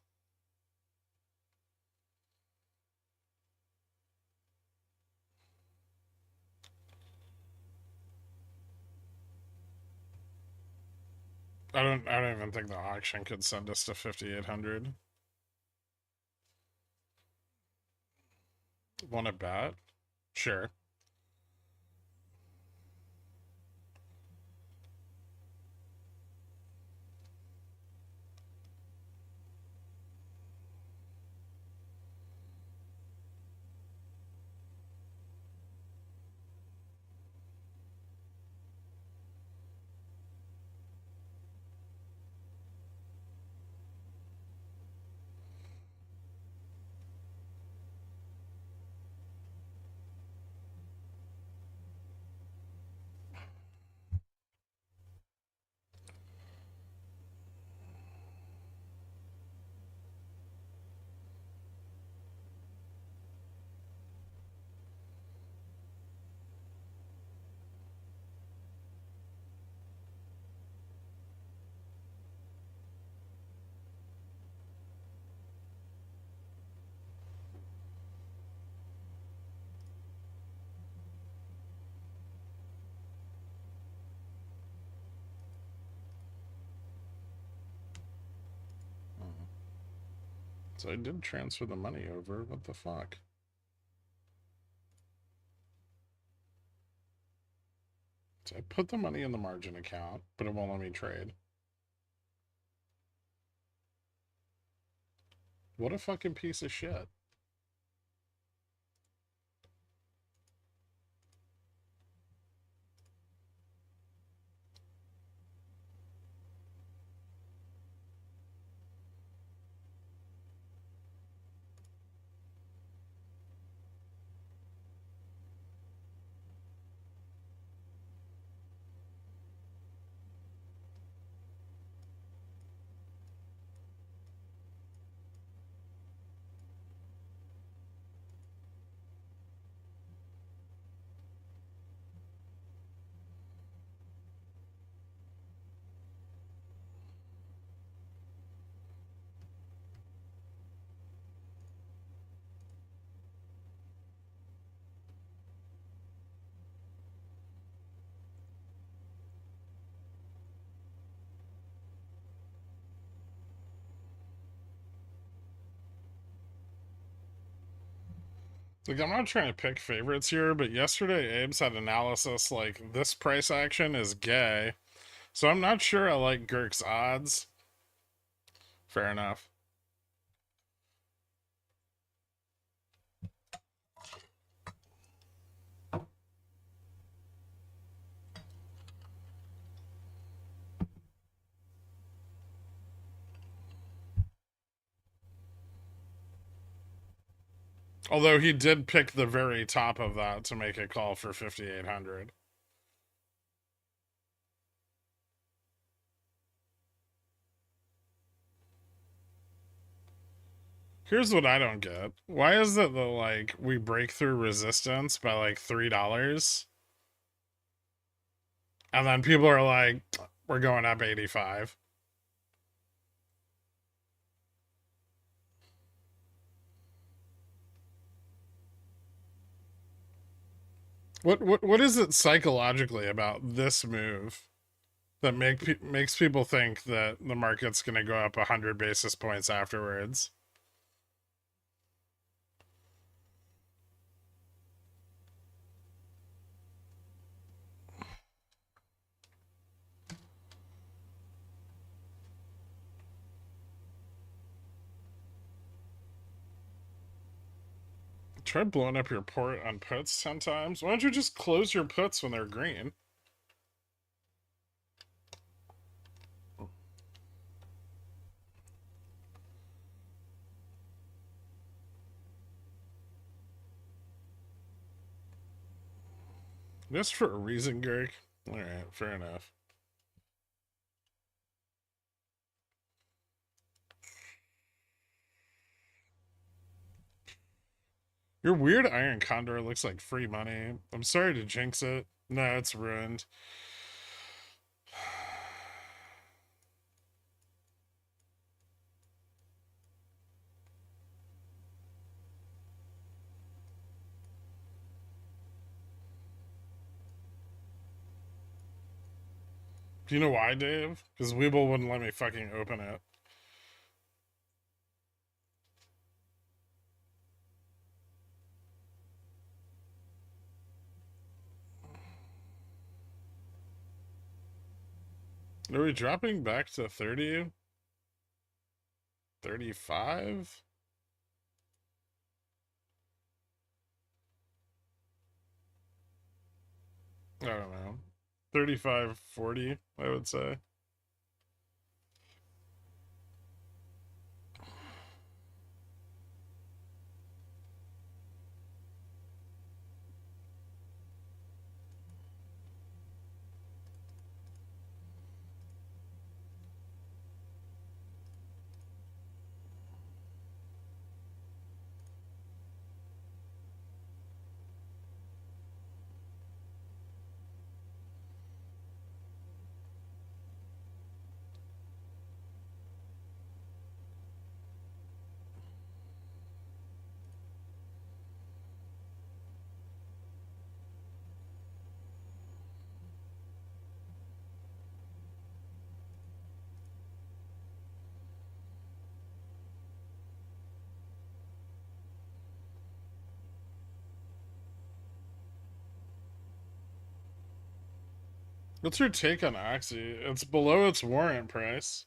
I don't even think the auction could send us to 5,800. Want to bet? Sure. So I did transfer the money over. What the fuck? So I put the money in the margin account, but it won't let me trade. What a fucking piece of shit. Like, I'm not trying to pick favorites here, but yesterday Abe's had analysis like, this price action is gay. So I'm not sure I like Gherk's odds. Fair enough. Although he did pick the very top of that to make a call for 5,800. Here's what I don't get. Why is it that, like, we break through resistance by, like, $3? And then people are like, we're going up 85. What is it psychologically about this move that makes people think that the market's going to go up 100 basis points afterwards? Try blowing up your port on puts 10 times. Why don't you just close your puts when they're green? Just for a reason, Gherk. Alright, fair enough. Your weird iron condor looks like free money. I'm sorry to jinx it. No, it's ruined. Do you know why, Dave? Because WeBull wouldn't let me fucking open it. Are we dropping back to 30? 35? I don't know. 35, 40, I would say. What's your take on Oxy? It's below its warrant price.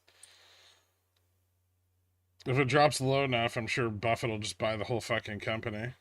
If it drops low enough, I'm sure Buffett will just buy the whole fucking company.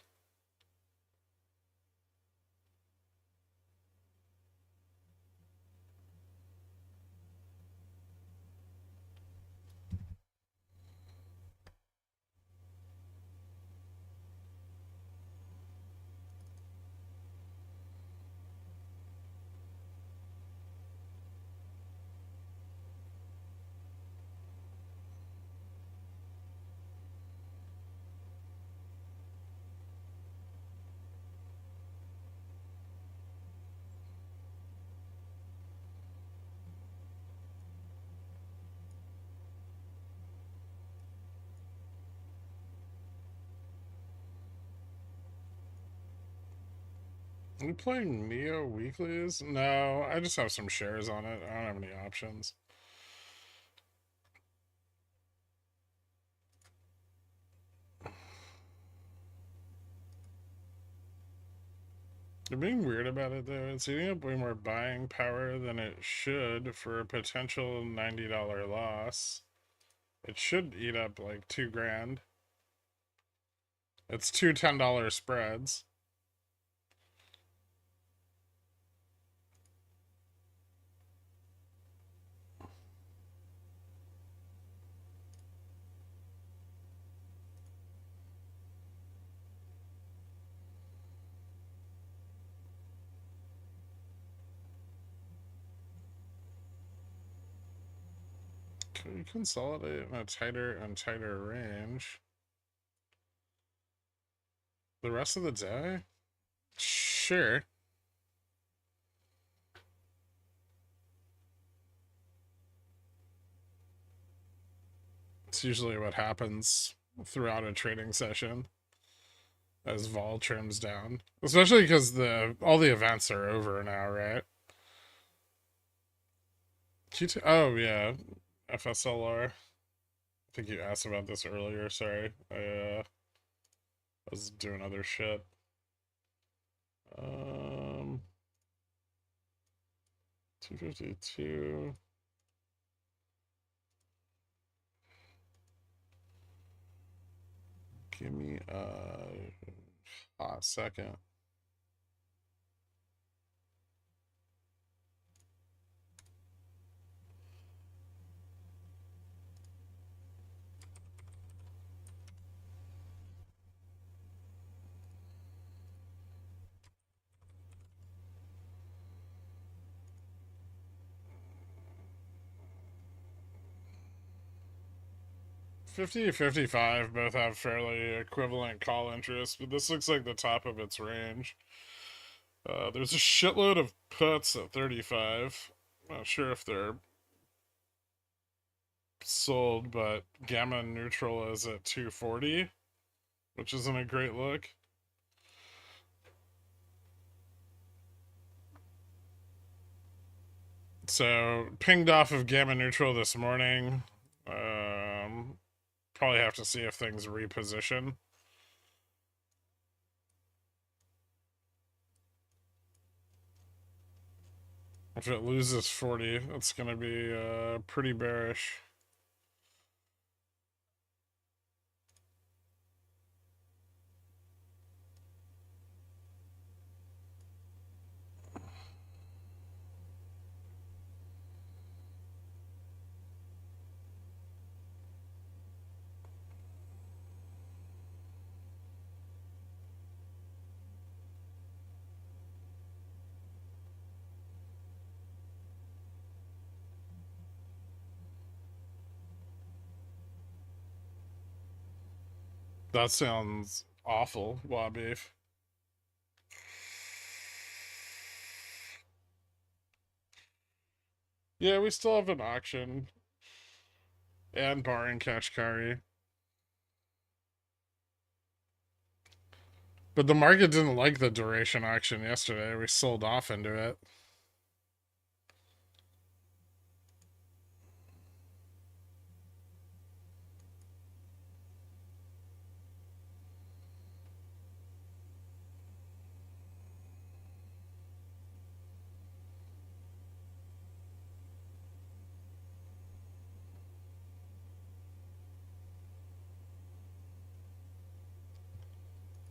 Are you playing Neo weeklies? No, I just have some shares on it. I don't have any options. They're being weird about it though. It's eating up way more buying power than it should for a potential $90 loss. It should eat up like $2,000. It's two $10 spreads. Can we consolidate in a tighter and tighter range? The rest of the day? Sure. It's usually what happens throughout a trading session as vol trims down. Especially because all the events are over now, right? Q2, oh yeah, FSLR. I think you asked about this earlier, sorry. I was doing other shit. 252. Give me a hot second. $50 to $55 both have fairly equivalent call interest, but this looks like the top of its range. There's a shitload of puts at 35. Not sure if they're sold, but gamma neutral is at 240, which isn't a great look. So pinged off of gamma neutral this morning. Probably have to see if things reposition. If it loses 40, it's going to be pretty bearish. That sounds awful, Wabbeef. Yeah, we still have an auction. And barring Kashkari. But the market didn't like the duration auction yesterday. We sold off into it.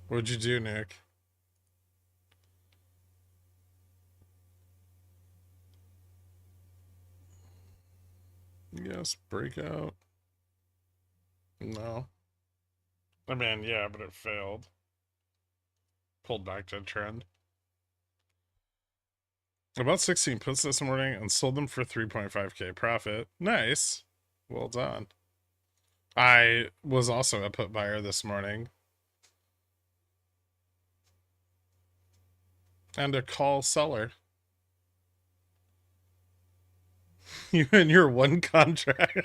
What'd you do, Nick? Yes, breakout. No. I mean, yeah, but it failed. Pulled back to trend. About 16 puts this morning and sold them for 3.5k profit. Nice. Well done. I was also a put buyer this morning. And a call seller. You and your one contract.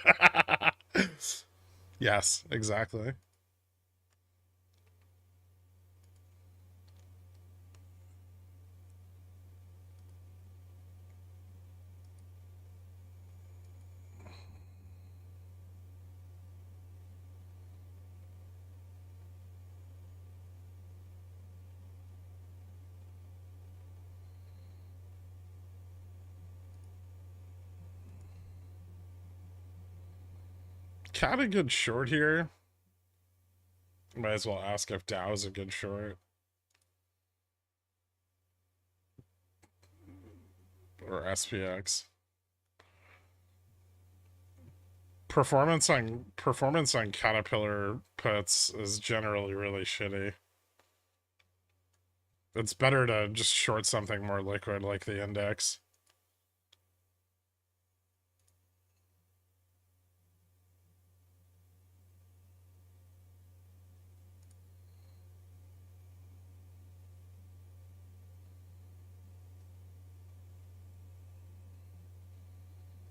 Yes, exactly. Cat a good short here. Might as well ask if Dow is a good short. Or SPX. Performance on Caterpillar puts is generally really shitty. It's better to just short something more liquid like the index.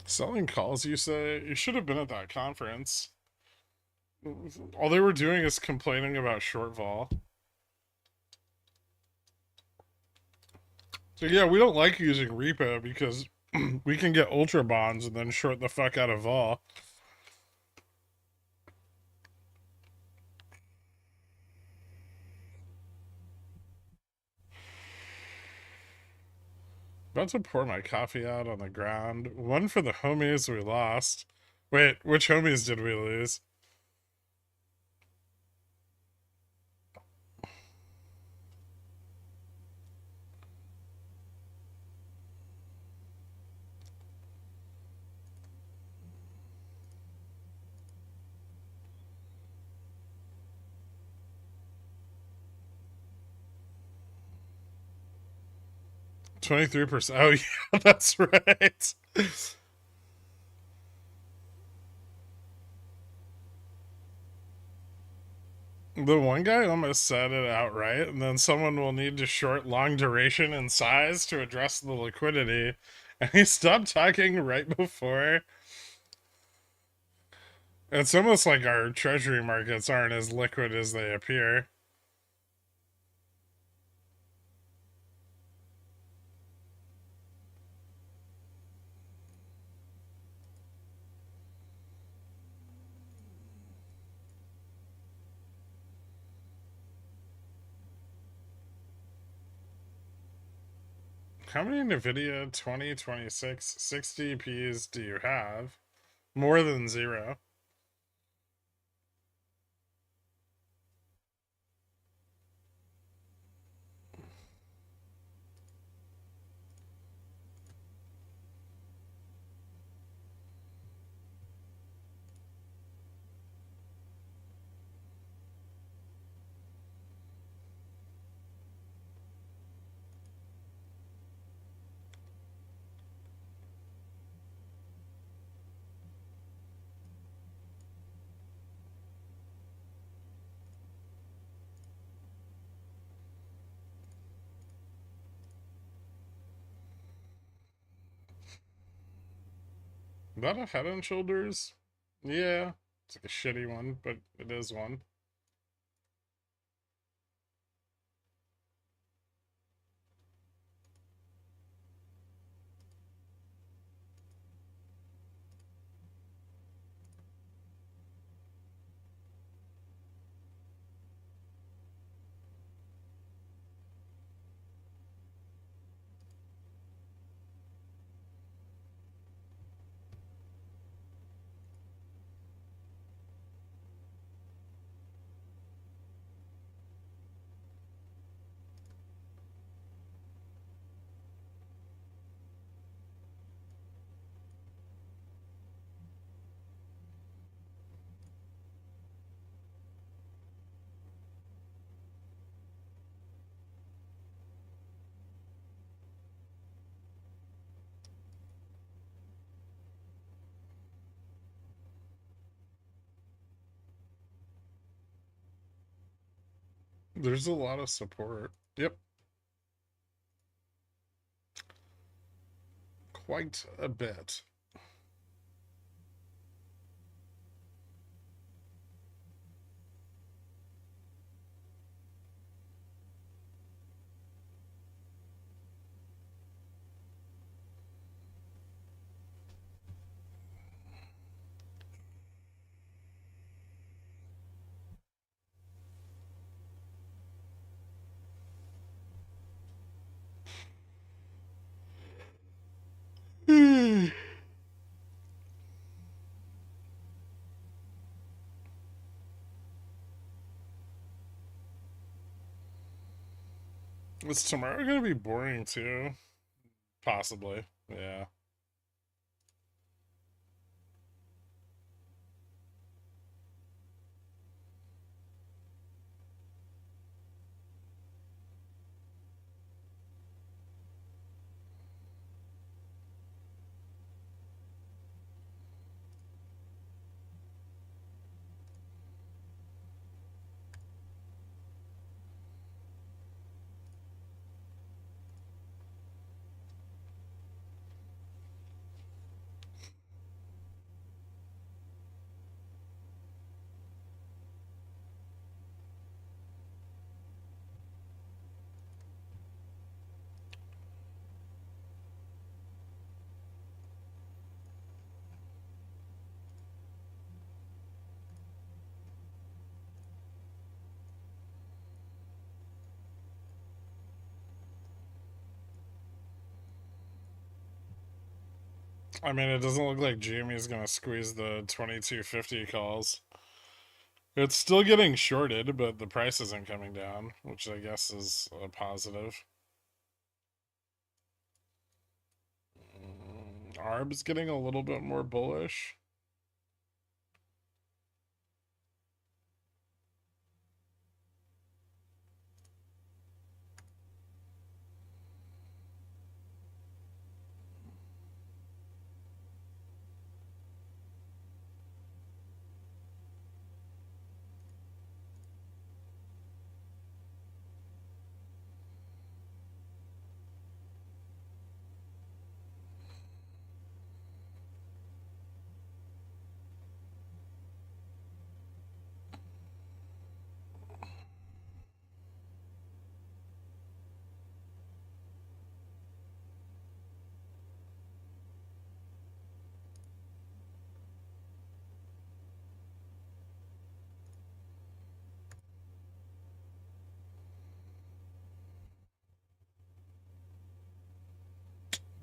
Selling calls, you say? You should have been at that conference. All they were doing is complaining about short vol. So yeah, we don't like using repo because we can get ultra bonds and then short the fuck out of vol. About to pour my coffee out on the ground. One for the homies we lost. Wait, which homies did we lose? %. Oh yeah, that's right. The one guy almost said it outright, and then someone will need to short long duration and size to address the liquidity. And he stopped talking right before. It's almost like our treasury markets aren't as liquid as they appear. How many NVIDIA 2026 60Ps do you have? More than 0. Is that a Head and Shoulders? Yeah. It's like a shitty one, but it is one. There's a lot of support. Yep. Quite a bit. Is tomorrow gonna be boring too? Possibly, yeah. I mean, it doesn't look like GME's gonna squeeze the 2250 calls. It's still getting shorted, but the price isn't coming down, which I guess is a positive. ARB's getting a little bit more bullish.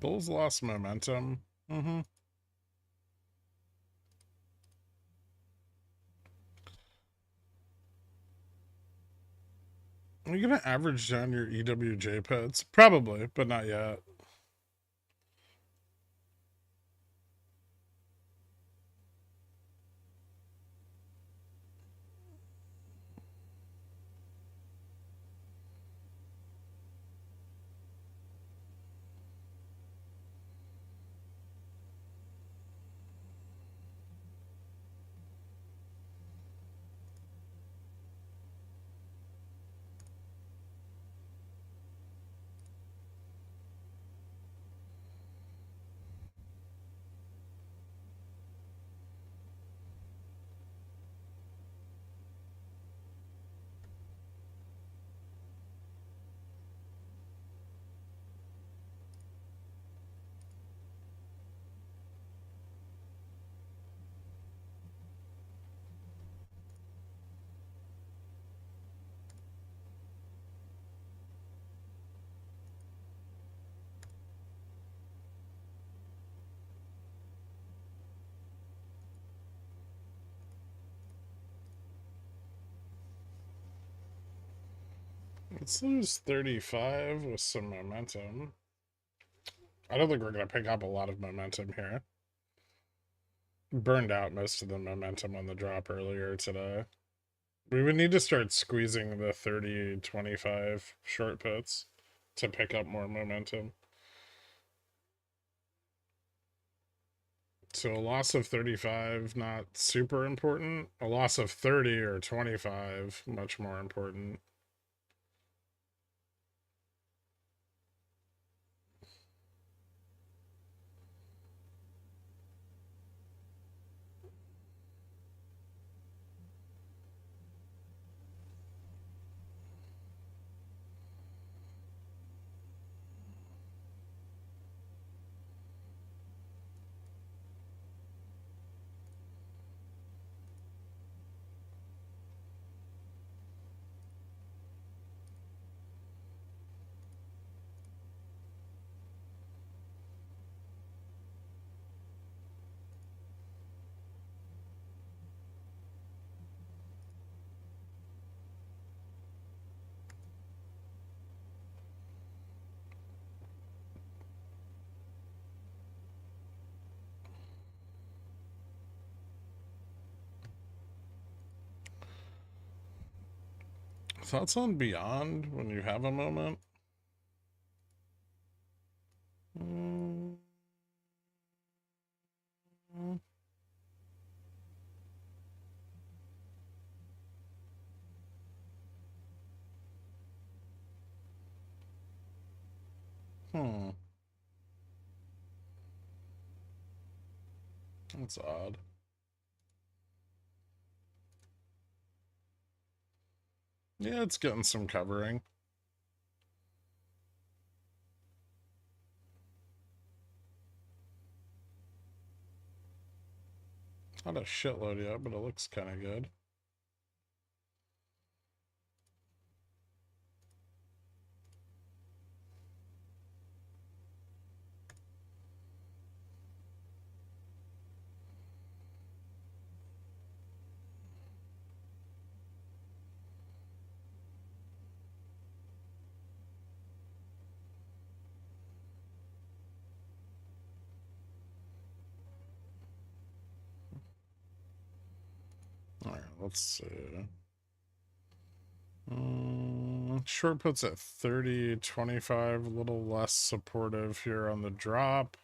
Bulls lost momentum. Mm-hmm. Are you gonna average down your EWJ puts? Probably, but not yet. Let's lose 35 with some momentum. I don't think we're going to pick up a lot of momentum here. Burned out most of the momentum on the drop earlier today. We would need to start squeezing the 30-25 short puts to pick up more momentum. So a loss of 35, not super important. A loss of 30 or 25, much more important. Thoughts on Beyond when you have a moment? That's odd. Yeah, it's getting some covering. Not a shitload yet, but it looks kind of good. All right, let's see. Short puts at 30, 25, a little less supportive here on the drop.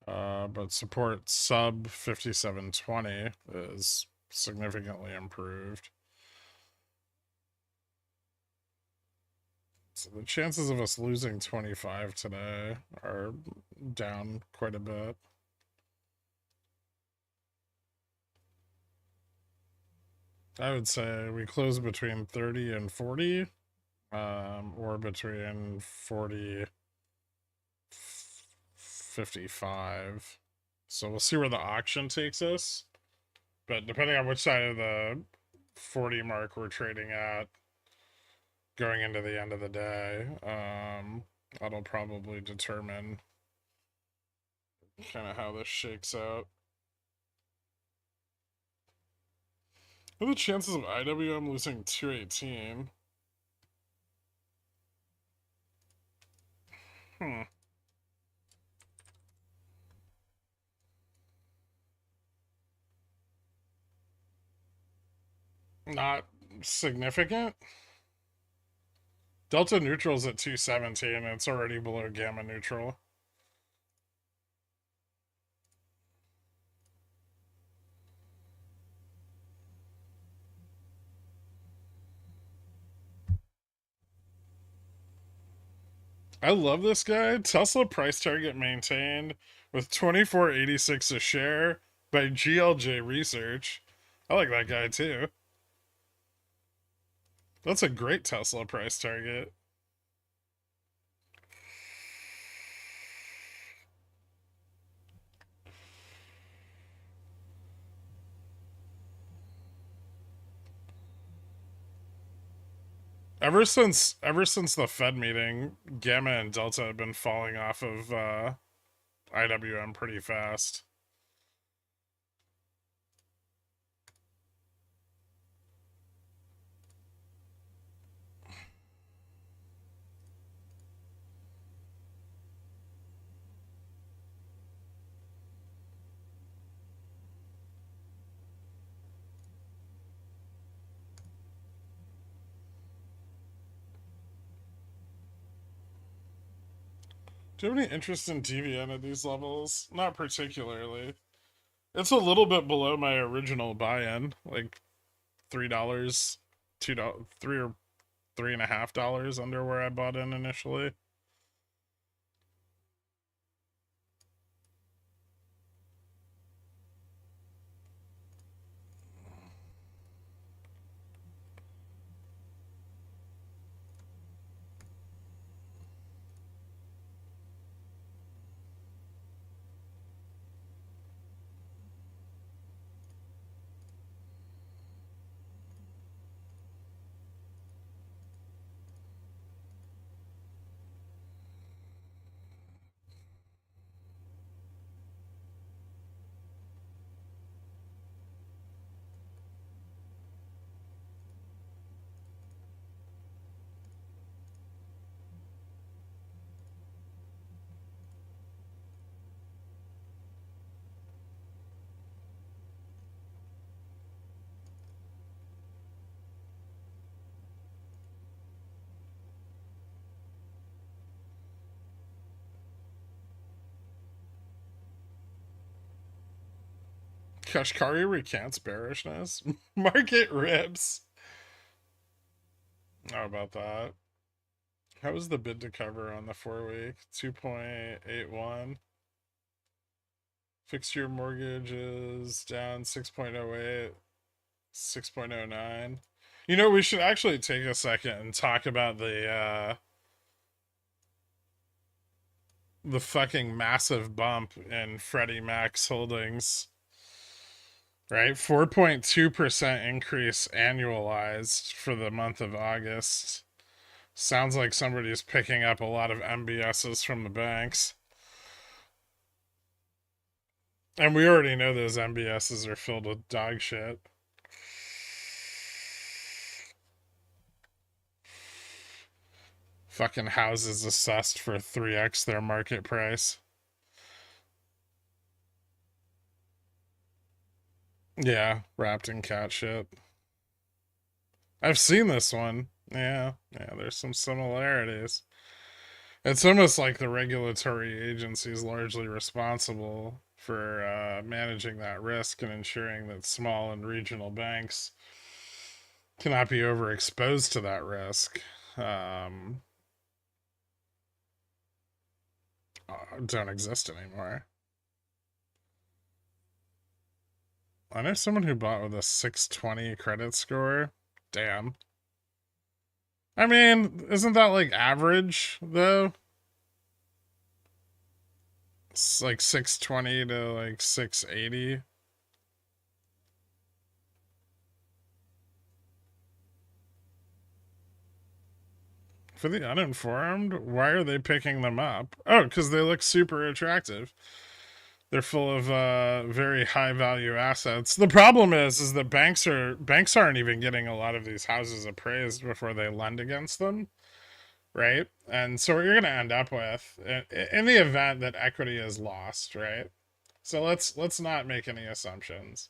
But support sub 57.20 is significantly improved. So the chances of us losing 25 today are down quite a bit. I would say we close between 30 and 40, or between 40, 55. So we'll see where the auction takes us. But depending on which side of the 40 mark we're trading at going into the end of the day, that'll probably determine kind of how this shakes out. What are the chances of IWM losing 218? Not significant. Delta neutral's at 217, and it's already below gamma neutral. I love this guy. Tesla price target maintained with 24.86 a share by GLJ Research. I like that guy too. That's a great Tesla price target. Ever since the Fed meeting, Gamma and Delta have been falling off of IWM pretty fast. Do you have any interest in DVN at these levels? Not particularly. It's a little bit below my original buy-in, like $3, $2, $3 or $3.50 under where I bought in initially. Kashkari recants bearishness. Market rips. How about that? How was the bid to cover on the 4-week? 2.81. Fixed year mortgage is down 6.08, 6.09. You know, we should actually take a second and talk about the fucking massive bump in Freddie Mac's holdings. Right? 4.2% increase annualized for the month of August. Sounds like somebody's picking up a lot of MBSs from the banks. And we already know those MBSs are filled with dog shit. Fucking houses assessed for 3x their market price. Yeah, wrapped in cat shit. I've seen this one. Yeah, there's some similarities. It's almost like the regulatory agency is largely responsible for managing that risk and ensuring that small and regional banks cannot be overexposed to that risk. Don't exist anymore. I know someone who bought with a 620 credit score. Damn. I mean, isn't that like average though? It's like 620 to like 680. For the uninformed, why are they picking them up? Oh, because they look super attractive. They're full of very high value assets. The problem is that banks aren't even getting a lot of these houses appraised before they lend against them, right? And so what you're going to end up with in the event that equity is lost, right? So let's not make any assumptions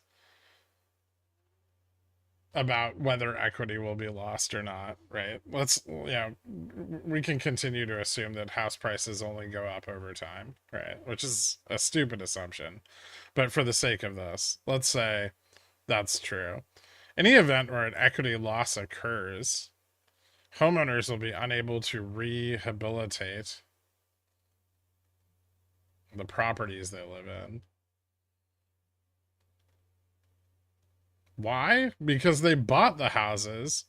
about whether equity will be lost or not, right? We can continue to assume that house prices only go up over time, right? Which is a stupid assumption. But for the sake of this, let's say that's true. Any event where an equity loss occurs, homeowners will be unable to rehabilitate the properties they live in. Why? Because they bought the houses.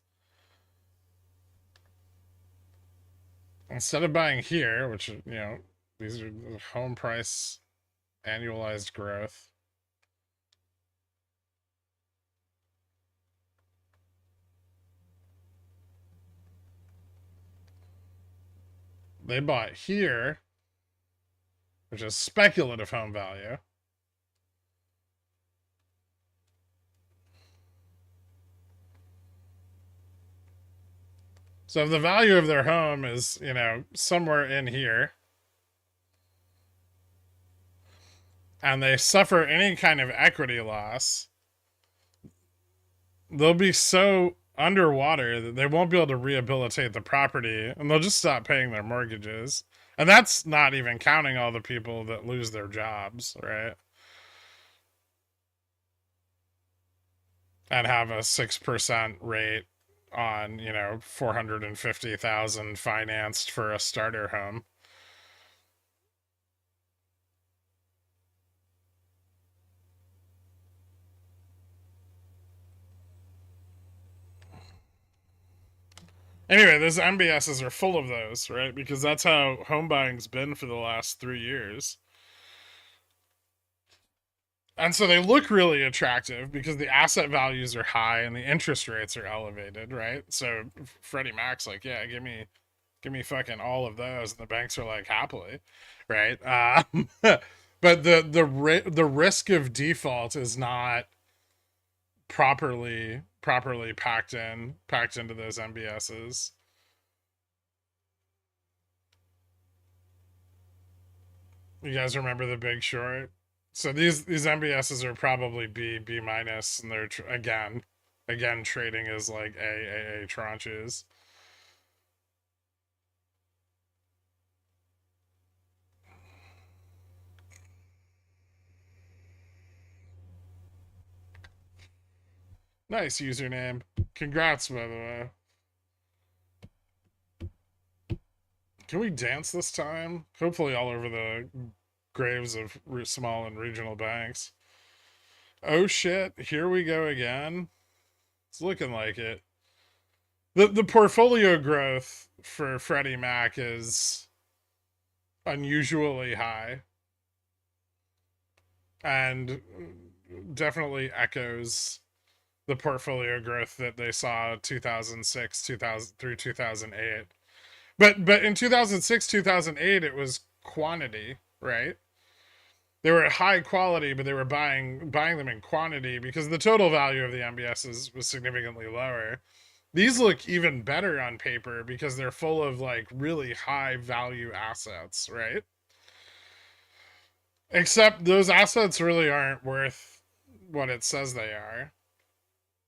Instead of buying here, which, these are home price annualized growth. They bought here, which is speculative home value. So if the value of their home is, somewhere in here, and they suffer any kind of equity loss, they'll be so underwater that they won't be able to rehabilitate the property, and they'll just stop paying their mortgages. And that's not even counting all the people that lose their jobs, right? And have a 6% rate on, 450,000 financed for a starter home. Anyway, those MBSs are full of those, right? Because that's how home buying's been for the last 3 years. And so they look really attractive because the asset values are high and the interest rates are elevated, right? So Freddie Mac's like, yeah, give me fucking all of those, and the banks are like, happily, right? But the risk of default is not properly packed into those MBSs. You guys remember The Big Short? So these MBSs are probably B minus, and they're again trading as like A tranches. Nice username. Congrats, by the way. Can we dance this time? Hopefully all over the graves of small and regional banks. Oh shit, here we go again. It's looking like it. The portfolio growth for Freddie Mac is unusually high. And definitely echoes the portfolio growth that they saw 2006 through 2008. But in 2006, 2008, it was quantity, right? They were high quality, but they were buying them in quantity because the total value of the MBSs was significantly lower. These look even better on paper because they're full of like really high value assets, right? Except those assets really aren't worth what it says they are.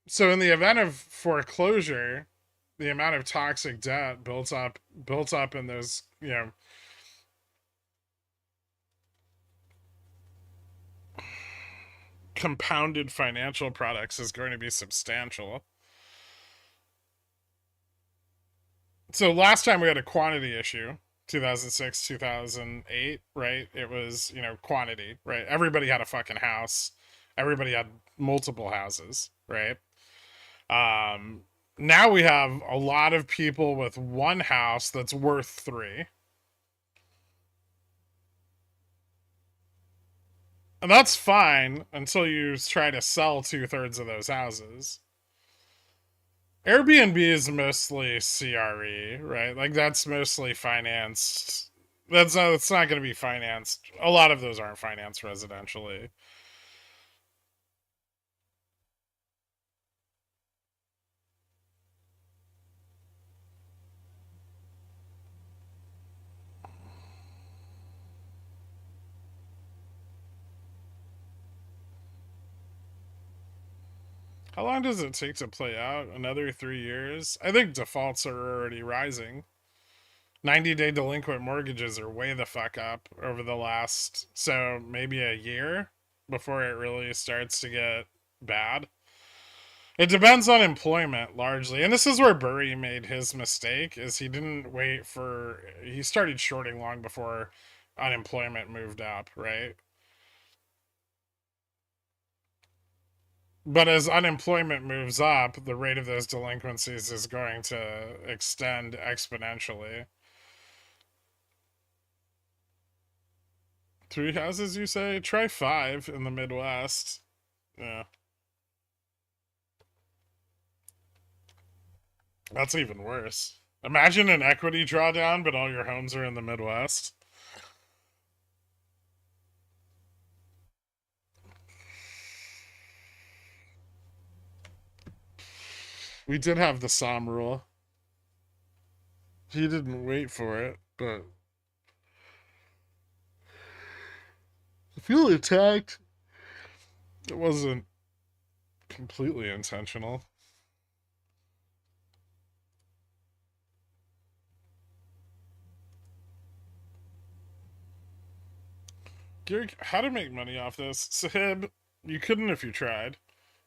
So in the event of foreclosure, the amount of toxic debt built up in those, you know, compounded financial products is going to be substantial. So last time we had a quantity issue, 2006, 2008, right? It was, you know, quantity, right? Everybody had a fucking house. Everybody had multiple houses, right? Now we have a lot of people with one house that's worth 3. And that's fine until you try to sell 2/3 of those houses. Airbnb is mostly CRE, right? Like that's mostly financed. It's not going to be financed. A lot of those aren't financed residentially. How long does it take to play out? Another 3 years? I think defaults are already rising. 90-day delinquent mortgages are way the fuck up over the last, so maybe a year before it really starts to get bad. It depends on employment largely. And this is where Burry made his mistake, is he didn't wait for, he started shorting long before unemployment moved up, right? But as unemployment moves up, the rate of those delinquencies is going to extend exponentially. 3 houses, you say? Try 5 in the Midwest. Yeah. That's even worse. Imagine an equity drawdown, but all your homes are in the Midwest. We did have the Somme rule. He didn't wait for it, but I feel attacked. It wasn't completely intentional. Gary, how to make money off this? Sahib, you couldn't if you tried.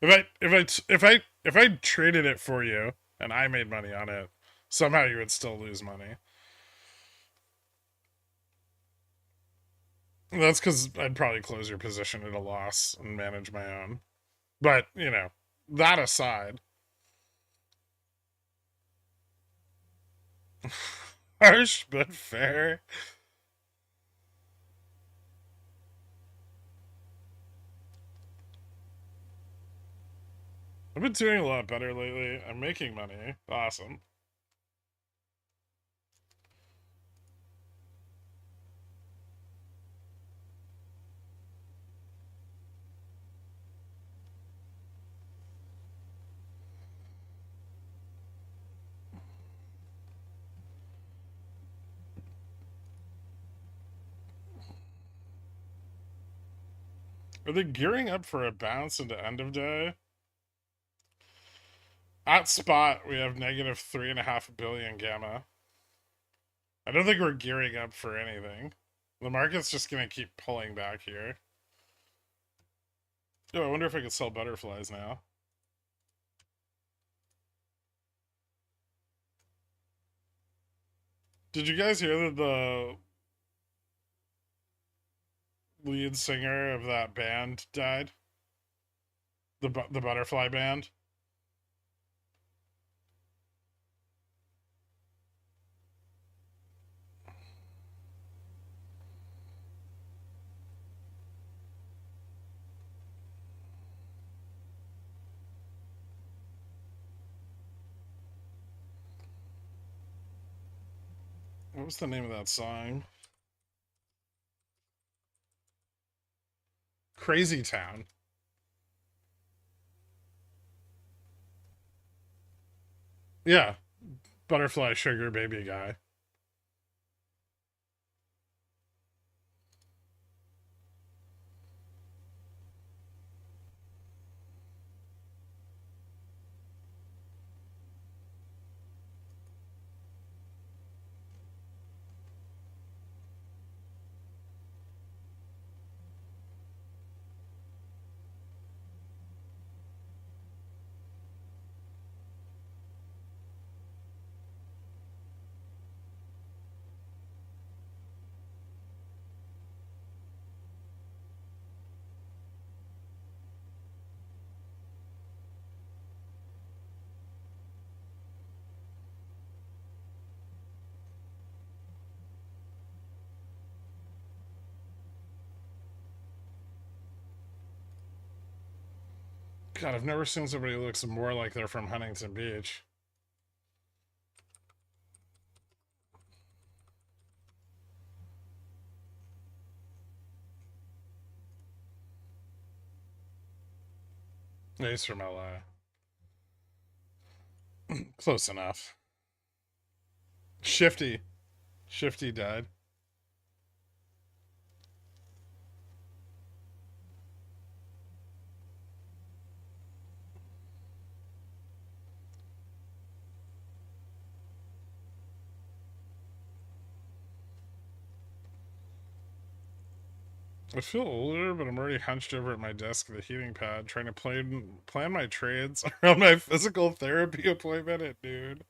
If I traded it for you and I made money on it, somehow you would still lose money. That's because I'd probably close your position at a loss and manage my own. But, you know, that aside. Harsh but fair. I've been doing a lot better lately. I'm making money. Awesome. Are they gearing up for a bounce into end of day? At spot, we have negative 3.5 billion gamma. I don't think we're gearing up for anything. The market's just going to keep pulling back here. Oh, I wonder if I could sell butterflies now. Did you guys hear that the lead singer of that band died? The Butterfly Band? What was the name of that song? Crazy Town. Yeah. Butterfly Sugar Baby guy. God, I've never seen somebody who looks more like they're from Huntington Beach. He's from LA. Close enough. Shifty. Shifty died. I feel older, but I'm already hunched over at my desk at the heating pad, trying to plan my trades around my physical therapy appointment at noon.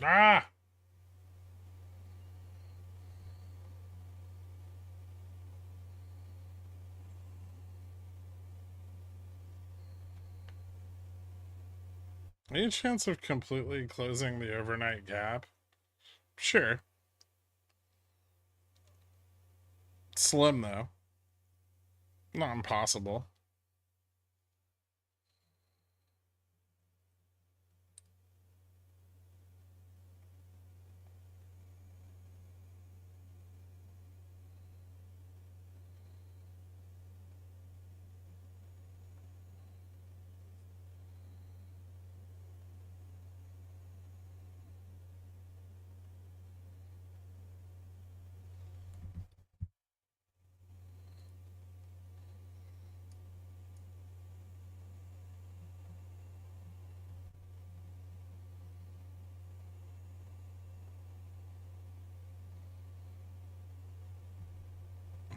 Ah! Any chance of completely closing the overnight gap? Sure. Slim, though. Not impossible.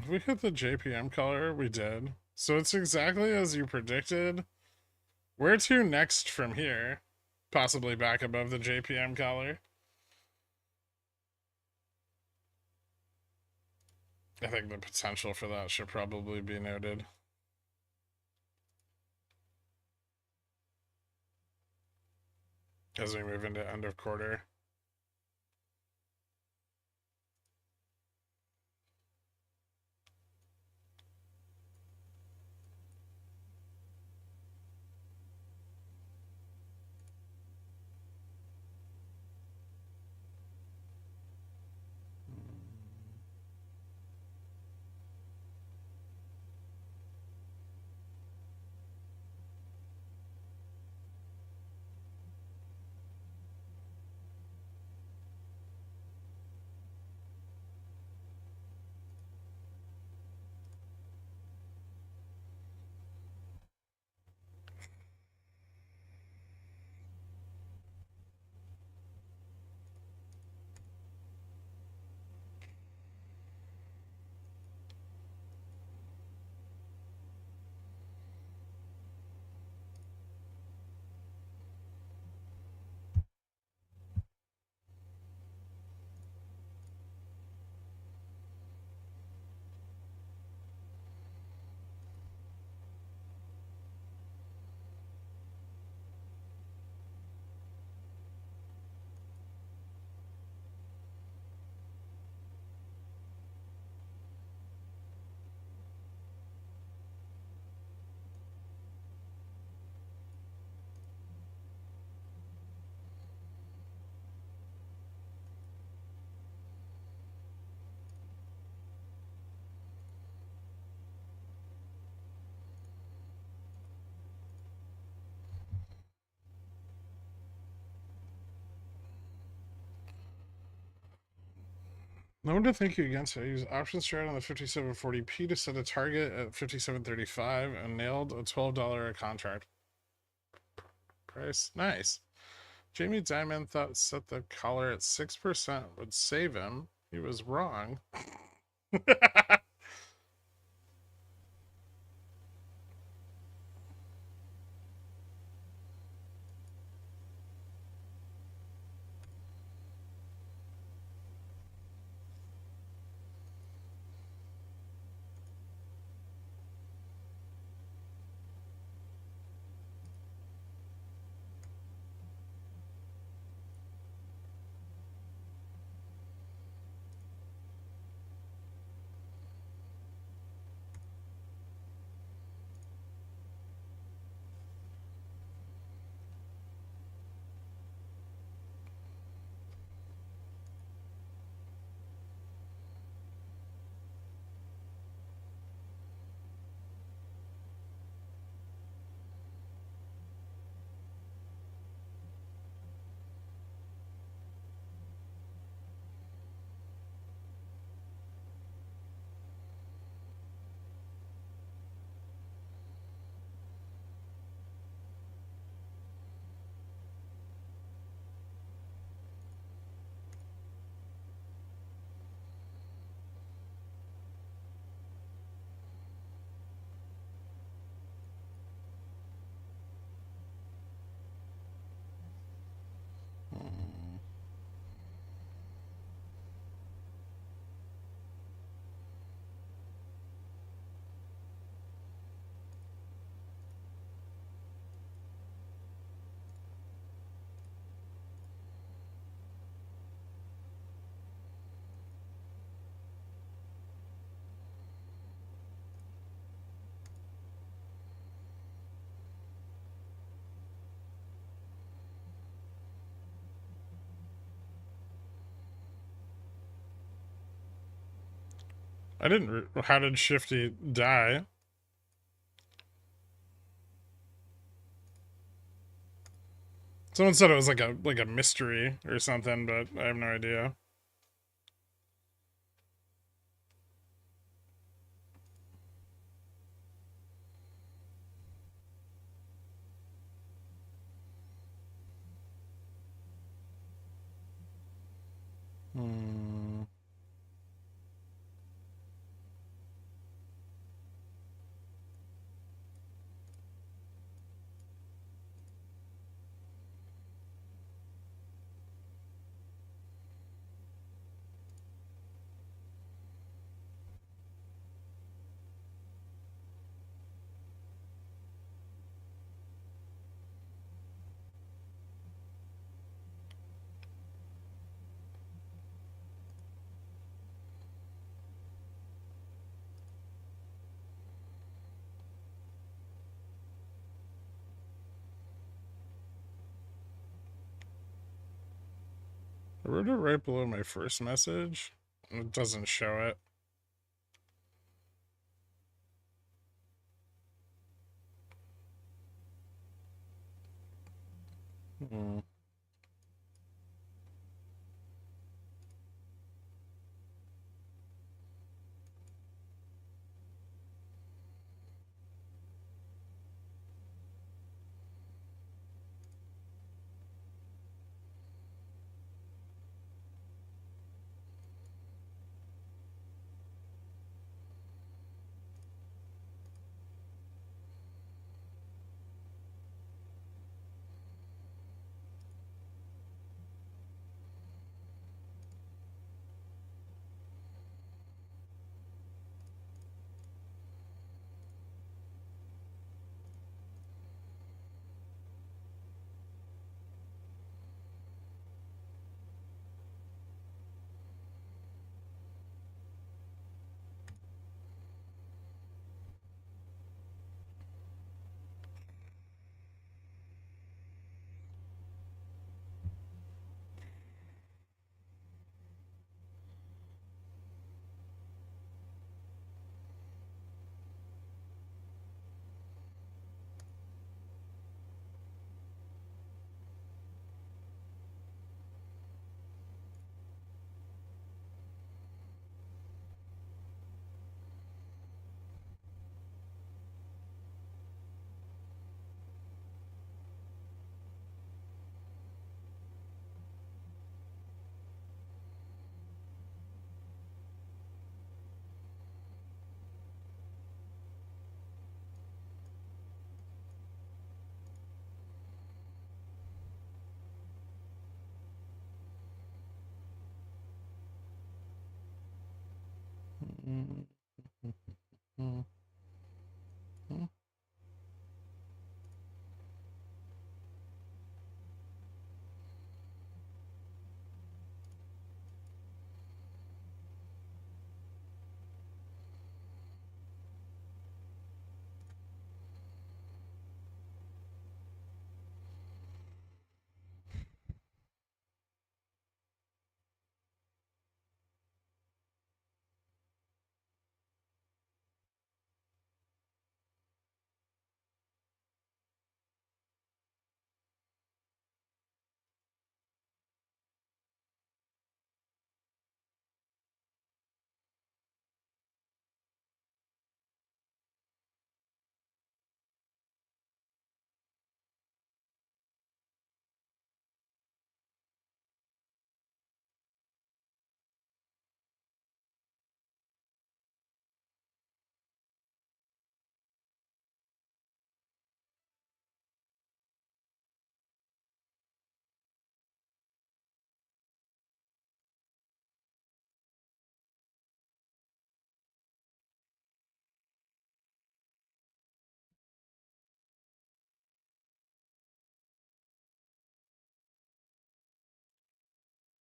We hit the JPM color, we did. So it's exactly as you predicted. Where to next from here? Possibly back above the JPM color. I think the potential for that should probably be noted. As we move into end of quarter. No one to thank you against it. I used option strat on the 5740p to set a target at 5735 and nailed a $12 a contract price. Nice. Jamie Dimon thought set the collar at 6% would save him. He was wrong. I didn't. How did Shifty die? Someone said it was like a mystery or something, but I have no idea. I wrote it right below my first message. It doesn't show it.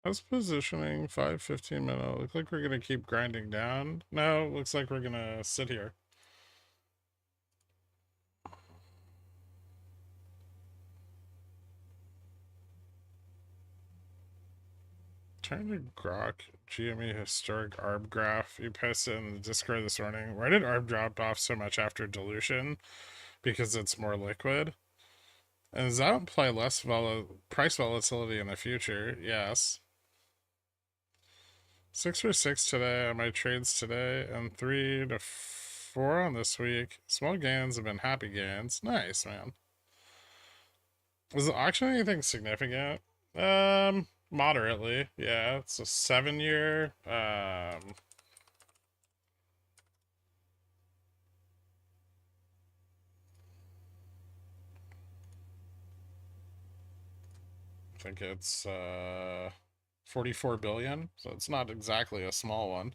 How's positioning? 5:15 minute. Look like we're gonna keep grinding down. No, looks like we're gonna sit here. Trying to grok GME historic ARB graph. You posted in the Discord this morning. Why did ARB drop off so much after dilution? Because it's more liquid. And does that imply less price volatility in the future? Yes. 6 for 6 today on my trades today, and 3 to 4 on this week. Small gains have been happy gains. Nice, man. Was the auction anything significant? Moderately. Yeah, it's a 7-year. I think it's 44 billion, so it's not exactly a small one.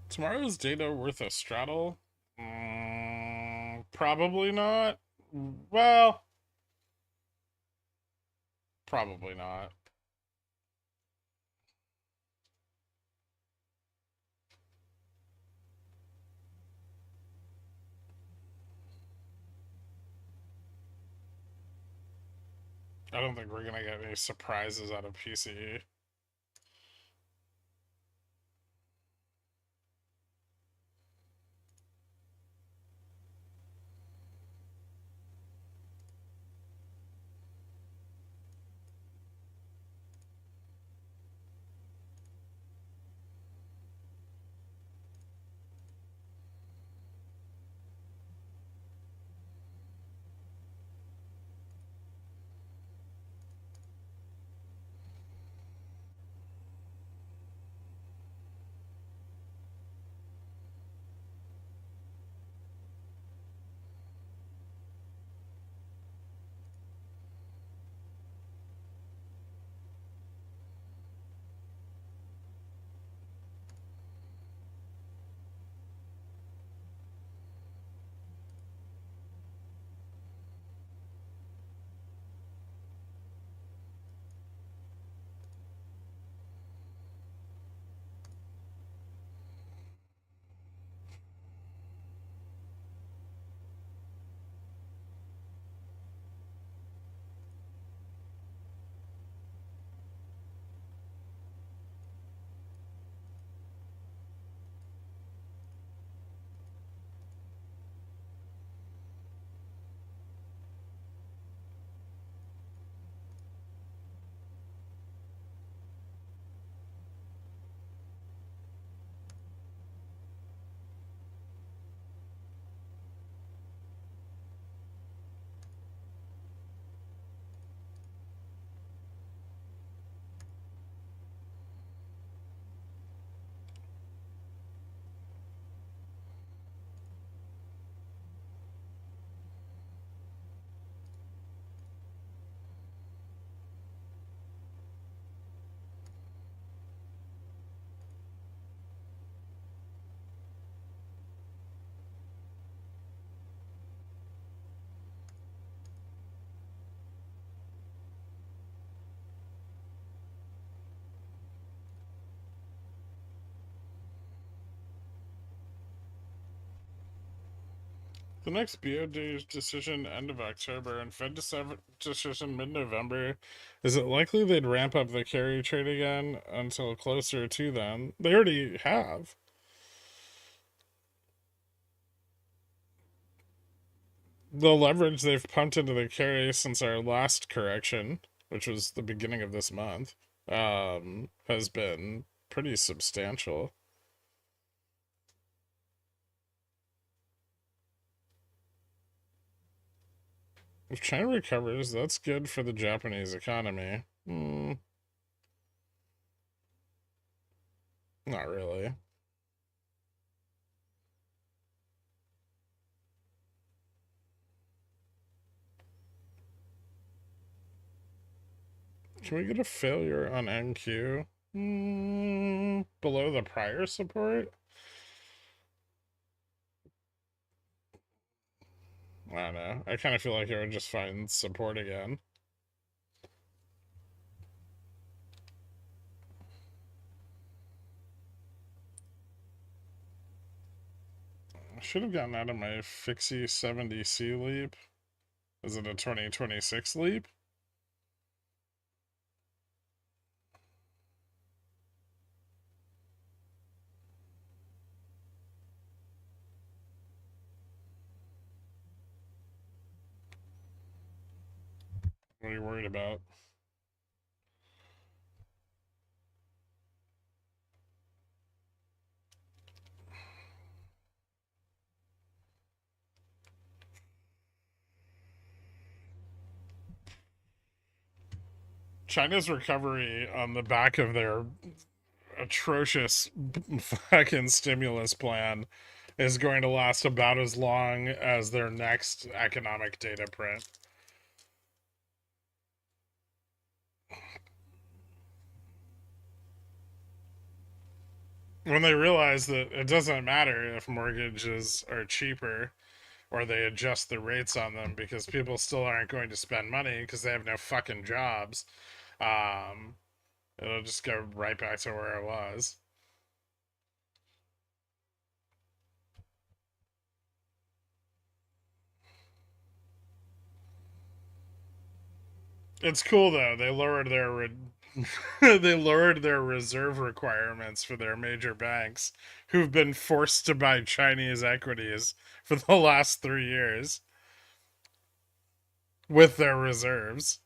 Tomorrow's data worth a straddle? Probably not. Well, probably not. I don't think we're gonna get any surprises out of PCE. The next BOD decision end of October and Fed decision mid-November. Is it likely they'd ramp up the carry trade again until closer to then? They already have. The leverage they've pumped into the carry since our last correction, which was the beginning of this month, has been pretty substantial. If China recovers, that's good for the Japanese economy. Not really. Can we get a failure on NQ? Below the prior support? I don't know. I kind of feel like it would just find support again. I should have gotten out of my Fixie 70C leap. Is it a 2026 leap? What are you worried about? China's recovery on the back of their atrocious fucking stimulus plan is going to last about as long as their next economic data print. When they realize that it doesn't matter if mortgages are cheaper or they adjust the rates on them because people still aren't going to spend money because they have no fucking jobs, it'll just go right back to where it was. It's cool though. They lowered their they lowered their reserve requirements for their major banks, who've been forced to buy Chinese equities for the last 3 years with their reserves.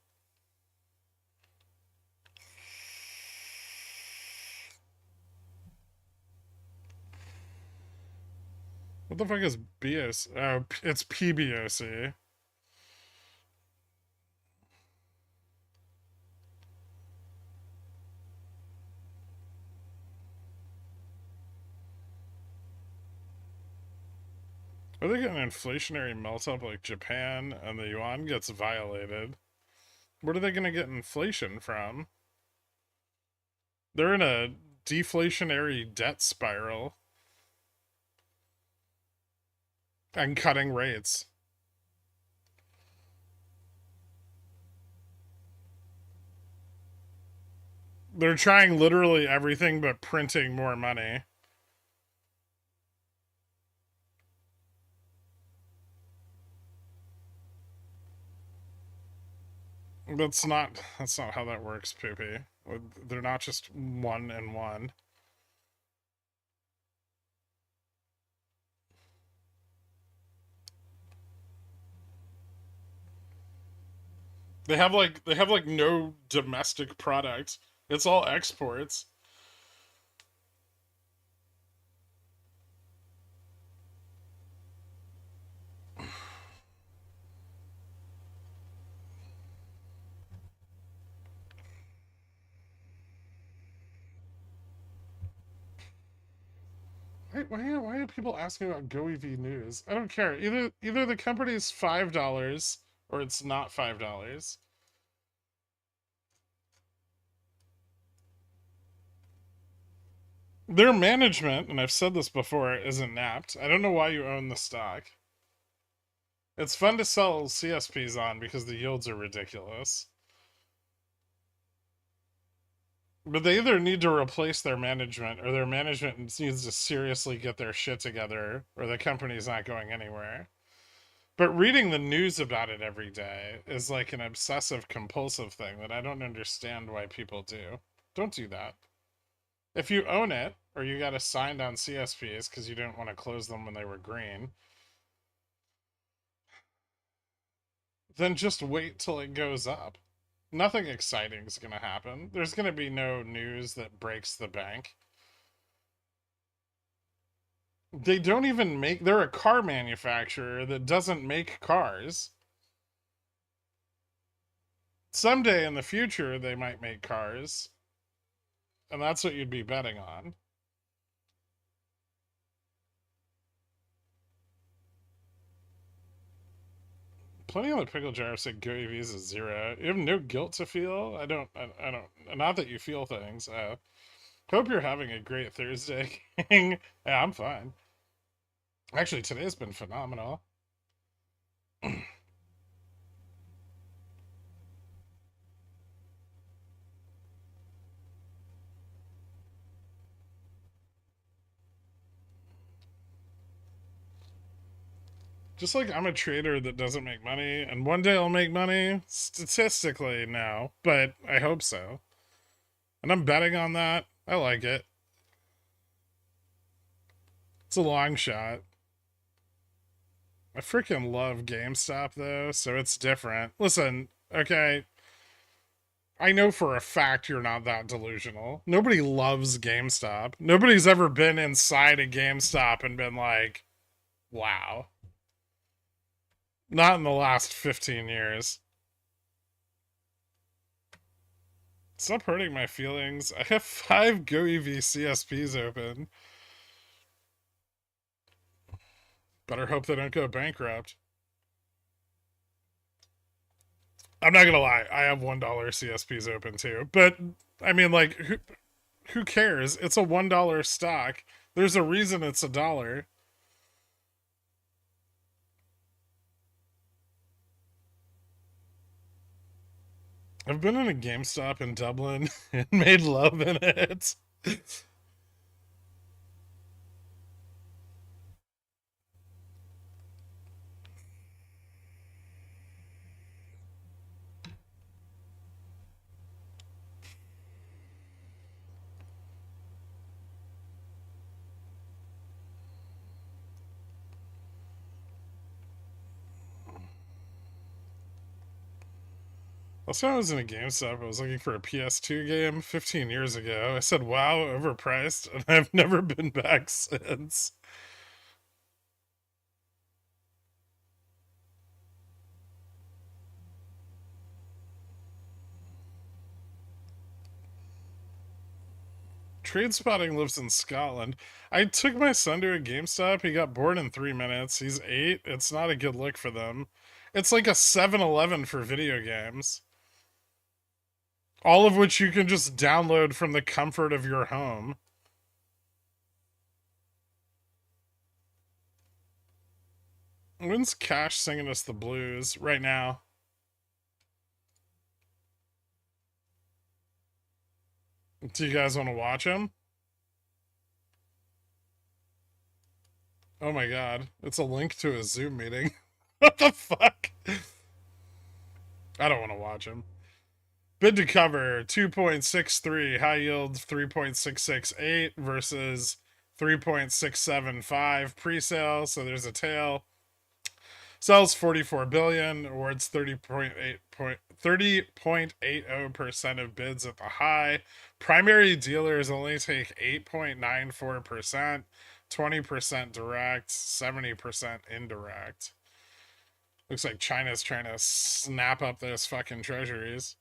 What the fuck is BOC? Oh, it's PBOC. Are they getting an inflationary melt-up like Japan and the yuan gets violated? Where are they going to get inflation from? They're in a deflationary debt spiral. And cutting rates. They're trying literally everything but printing more money. That's not how that works, Poopy. They're not just one and one. They have like no domestic product. It's all exports. Why are people asking about GoEV News? I don't care. Either the company's $5 or it's not $5. Their management, and I've said this before, is inept. I don't know why you own the stock. It's fun to sell CSPs on because the yields are ridiculous. But they either need to replace their management or their management needs to seriously get their shit together or the company's not going anywhere. But reading the news about it every day is like an obsessive compulsive thing that I don't understand why people do. Don't do that. If you own it, or you got assigned on CSPs because you didn't want to close them when they were green, then just wait till it goes up. Nothing exciting is going to happen. There's going to be no news that breaks the bank. They don't even make... They're a car manufacturer that doesn't make cars. Someday in the future, they might make cars. And that's what you'd be betting on. Plenty on the pickle jar said Go EVs is 0. You have no guilt to feel? I don't, not that you feel things. Hope you're having a great Thursday, King. Yeah, I'm fine. Actually, today's been phenomenal. Just like I'm a trader that doesn't make money, and one day I'll make money, statistically, no, but I hope so. And I'm betting on that. I like it. It's a long shot. I freaking love GameStop, though, so it's different. Listen, okay, I know for a fact you're not that delusional. Nobody loves GameStop. Nobody's ever been inside a GameStop and been like, wow. Not in the last 15 years. Stop hurting my feelings. I have 5 GoEV CSPs open. Better hope they don't go bankrupt. I'm not gonna lie, I have $1 CSPs open too. But, I mean, like, who cares? It's a $1 stock. There's a reason it's $1. I've been in a GameStop in Dublin and made love in it. Last time I was in a GameStop, I was looking for a PS2 game 15 years ago. I said, wow, overpriced, and I've never been back since. Trade Spotting lives in Scotland. I took my son to a GameStop. He got bored in 3 minutes. He's 8. It's not a good look for them. It's like a 7-Eleven for video games. All of which you can just download from the comfort of your home. When's Cash singing us the blues? Right now. Do you guys want to watch him? Oh my god. It's a link to a Zoom meeting. What the fuck? I don't want to watch him. Bid to cover 2.63, high yield 3.668 versus 3.675 pre-sale, so there's a tail. Sells 44 billion, awards 30.80% of bids at the high. Primary dealers only take 8.94%, 20% direct, 70% indirect. Looks like China's trying to snap up those fucking treasuries.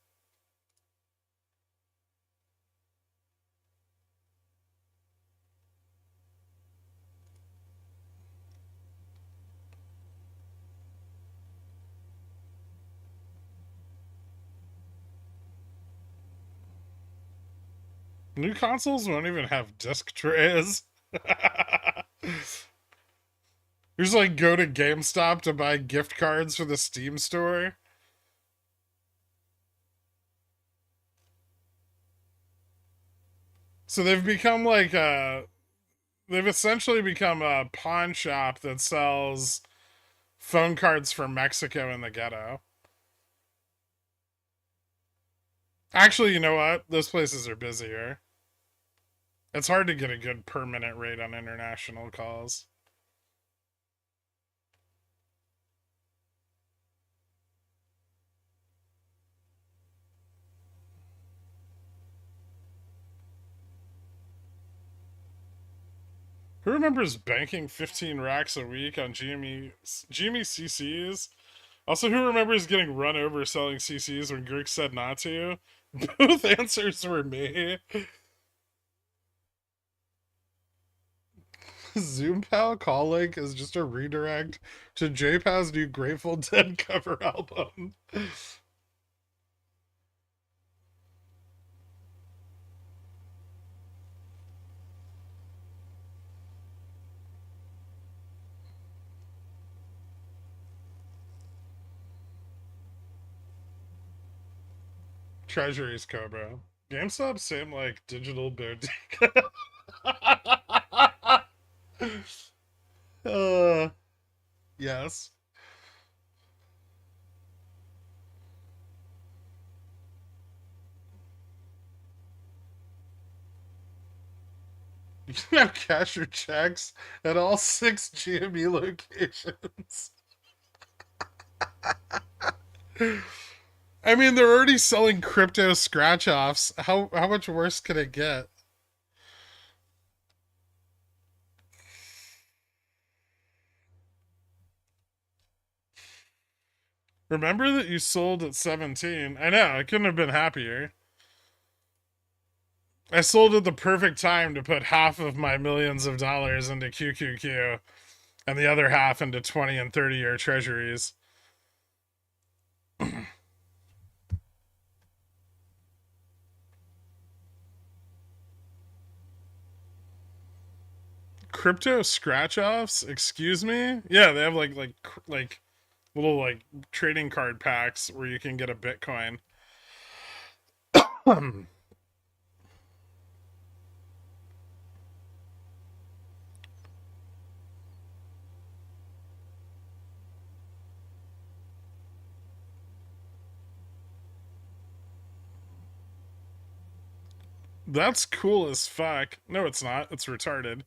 New consoles won't even have disc trays. You just like go to GameStop to buy gift cards for the Steam store. So they've become like they've essentially become a pawn shop that sells phone cards for Mexico in the ghetto. Actually, you know what? Those places are busier. It's hard to get a good per-minute rate on international calls. Who remembers banking 15 racks a week on GME CCs? Also, who remembers getting run over selling CCs when Greg said not to? Both answers were me. ZoomPal call link is just a redirect to JPal's new Grateful Dead cover album. Treasury's Cobra. GameStop same like digital bodega. Yes. You can have cash or checks at all 6 GME locations. I mean, they're already selling crypto scratch-offs. How much worse could it get? Remember that you sold at 17. I know, I couldn't have been happier. I sold at the perfect time to put half of my millions of dollars into QQQ and the other half into 20 and 30-year treasuries. Crypto scratch-offs? Excuse me? Yeah, they have like little like trading card packs where you can get a Bitcoin. That's cool as fuck. No, it's not. It's retarded.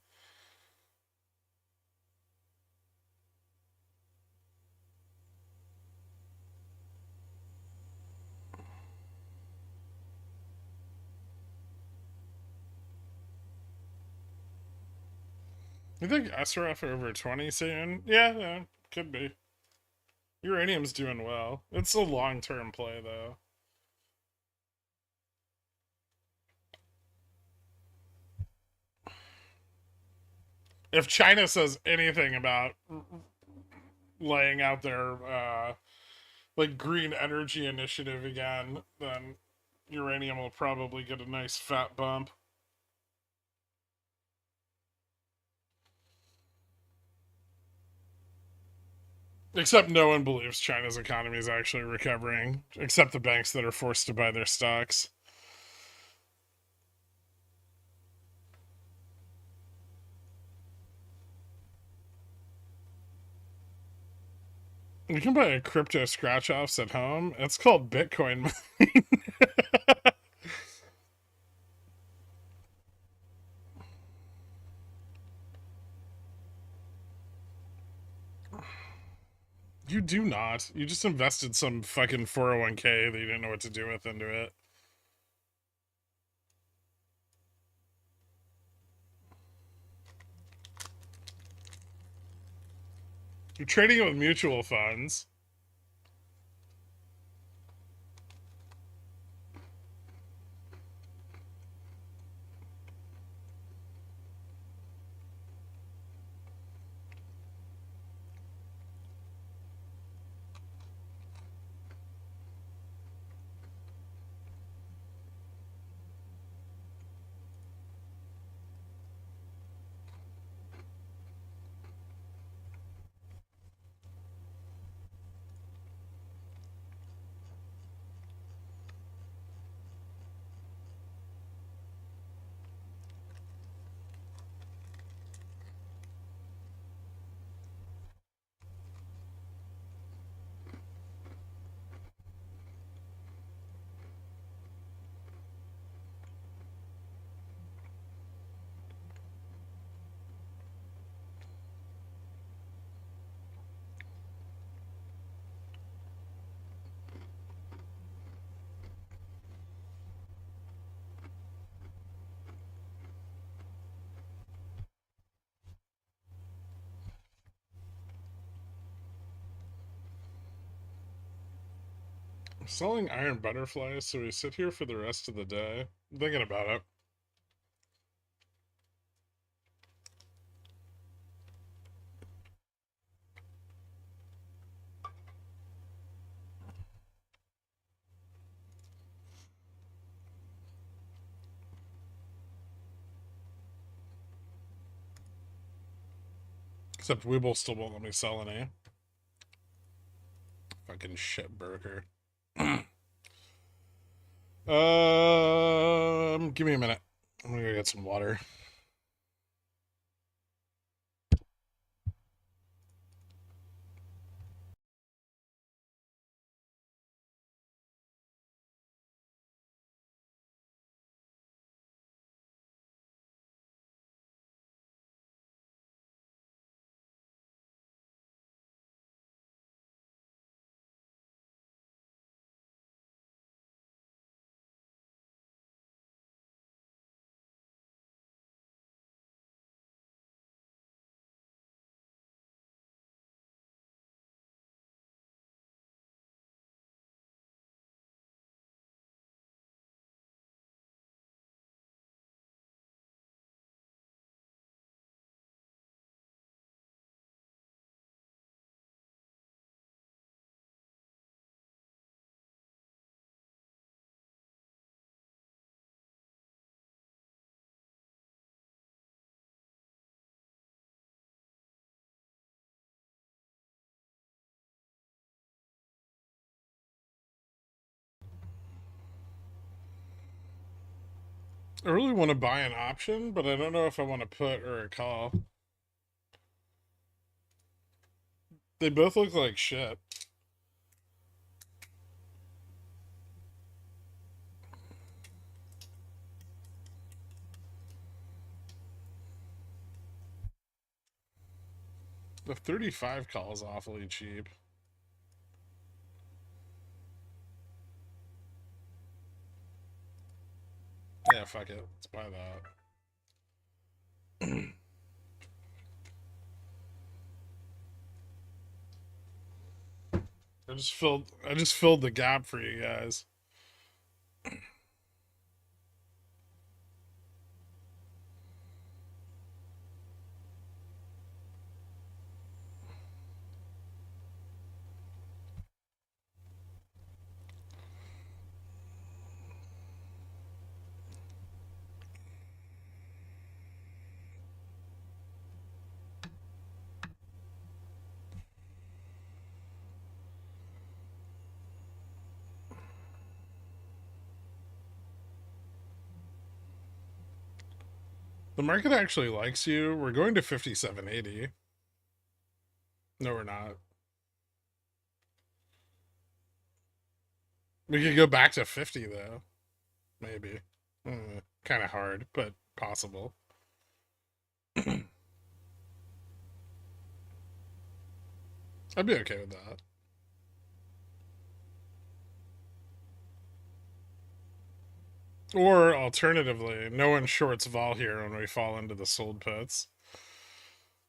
You think SRF over 20 soon? Yeah, could be. Uranium's doing well. It's a long-term play, though. If China says anything about laying out their like green energy initiative again, then uranium will probably get a nice fat bump. Except no one believes China's economy is actually recovering, except the banks that are forced to buy their stocks. You can buy a crypto scratch-offs at home. It's called Bitcoin mining. You do not. You just invested some fucking 401k that you didn't know what to do with into it. You're trading it with mutual funds. Selling iron butterflies, so we sit here for the rest of the day. I'm thinking about it. Except WeBull still won't let me sell any. Fucking shit broker. Give me a minute. I'm gonna go get some water. I really want to buy an option, but I don't know if I want to put or a call. They both look like shit. The 35 call is awfully cheap. Yeah, fuck it. Let's buy that. I just filled the gap for you guys. The market actually likes you. We're going to 5780. No, we're not. We could go back to 50, though. Maybe. Kind of hard, but possible. I'd be okay with that. Or, alternatively, no one shorts vol here when we fall into the sold puts.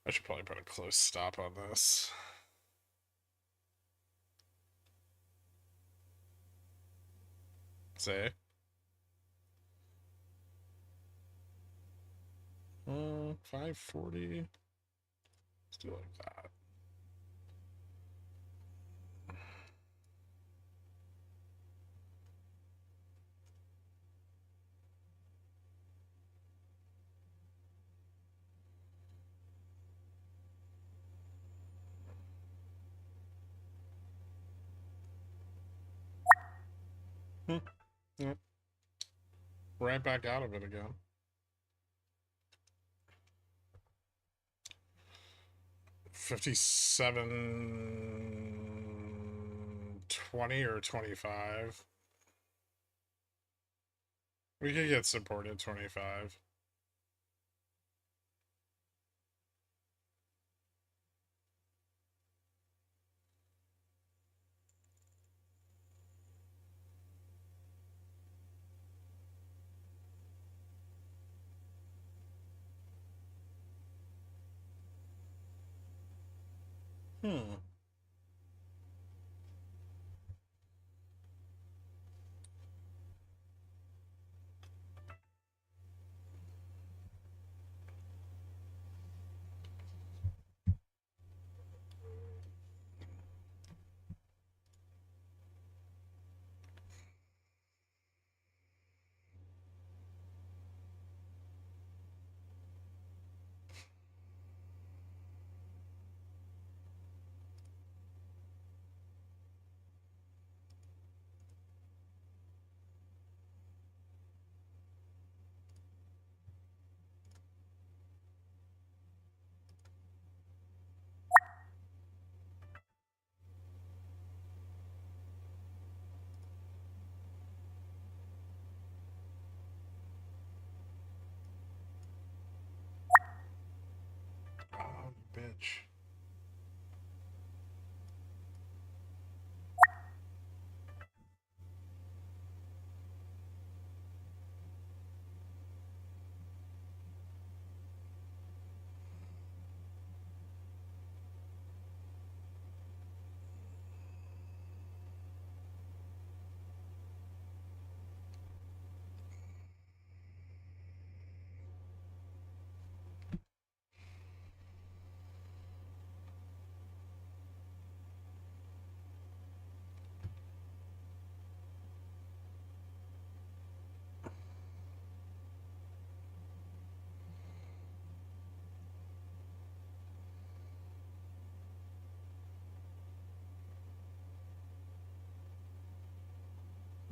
I should probably put a close stop on this. Say. 540. Let's do like that. Yep. Right back out of it again. $57.20 or 25. We could get supported 25.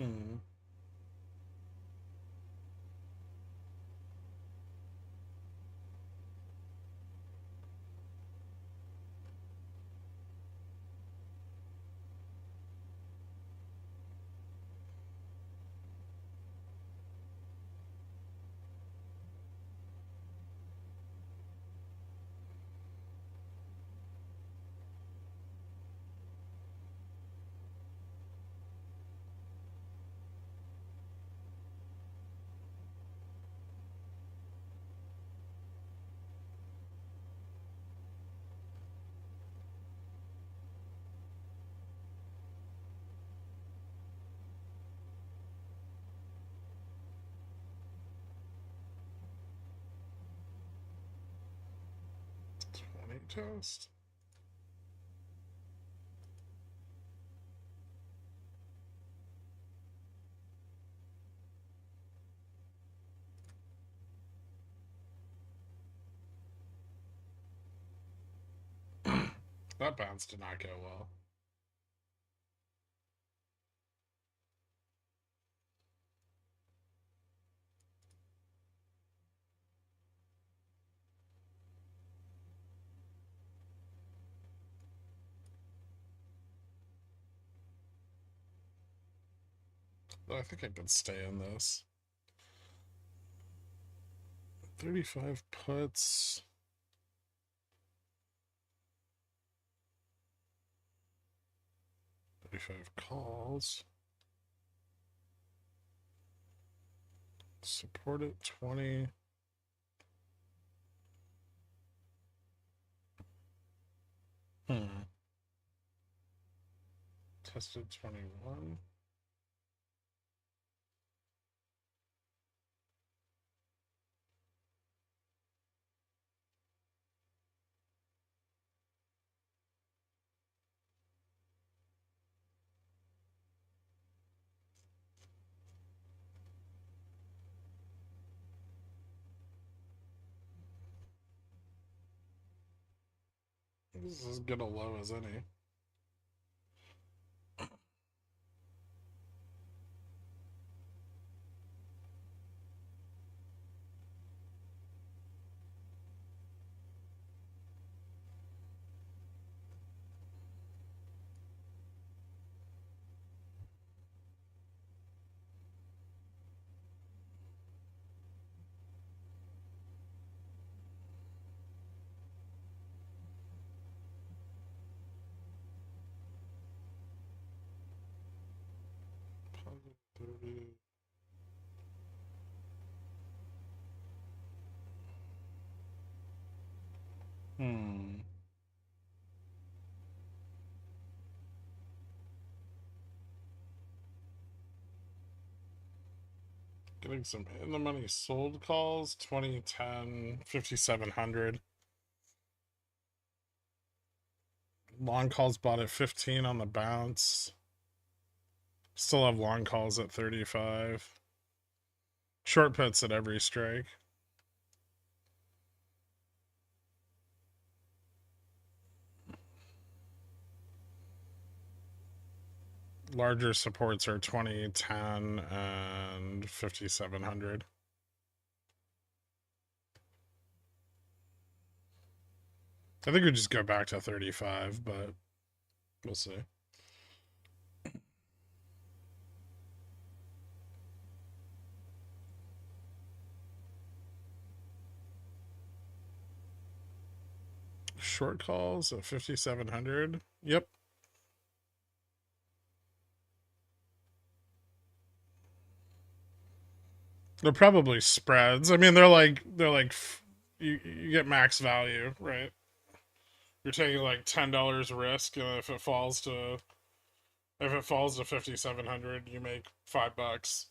Hmm. Toast. That bounce did not go well. I think I could stay in this. 35 puts. Calls. Support at 20. Tested 21. This is as good a low as any. Getting some in the money sold calls, 2010, 5700. Long calls bought at 15 on the bounce. Still have long calls at 35. Short puts at every strike. Larger supports are 20, 10, and 5700. I think we just go back to 35, but we'll see. Short calls at 5700. Yep. They're probably spreads. I mean, they're like you get max value, right? You're taking like $10 risk, and if it falls to 5700, you make $5.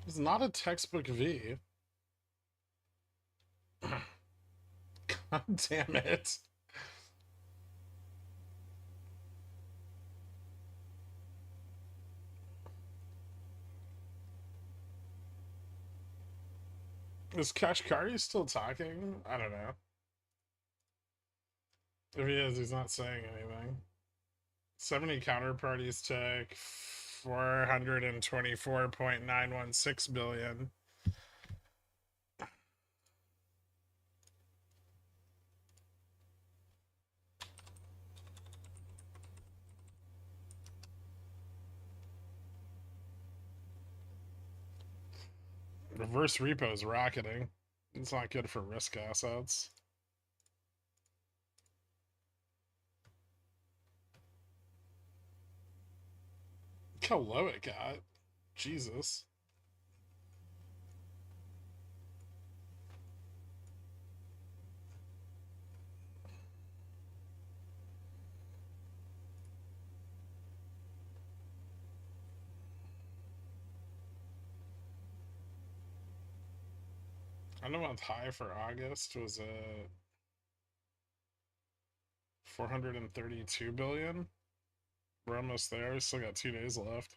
It's not a textbook V. God damn it. Is Kashkari still talking? I don't know. If he is, he's not saying anything. 70 counterparties took 424.916 billion. Reverse repo is rocketing. It's not good for risk assets. Look how low it got. Jesus. End of month high for August was at 432 billion. We're almost there. We still got 2 days left.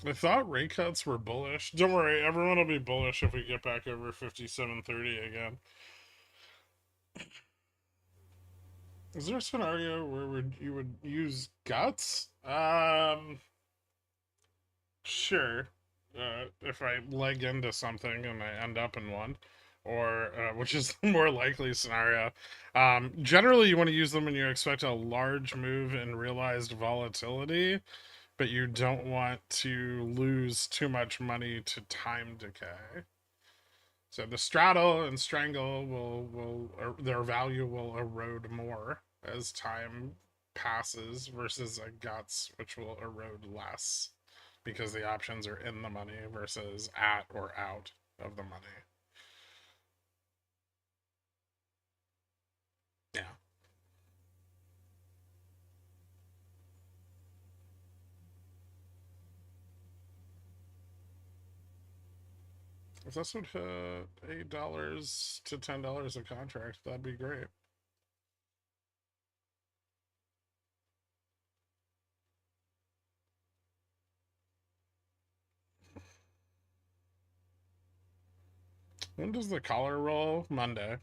I thought rate cuts were bullish. Don't worry, everyone will be bullish if we get back over 57.30 again. Is there a scenario where you would use guts? Sure. If I leg into something and I end up in one, or which is the more likely scenario. Generally, you want to use them when you expect a large move in realized volatility, but you don't want to lose too much money to time decay. So the straddle and strangle will their value will erode more as time passes versus a guts, which will erode less because the options are in the money versus at or out of the money. Yeah. If this would hit $8 to $10 a contract, that'd be great. When does the collar roll? Monday.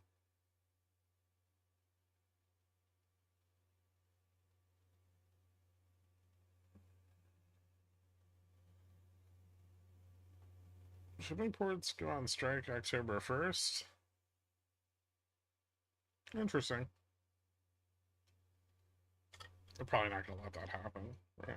Shipping ports go on strike October 1st. Interesting. They're probably not going to let that happen. Right.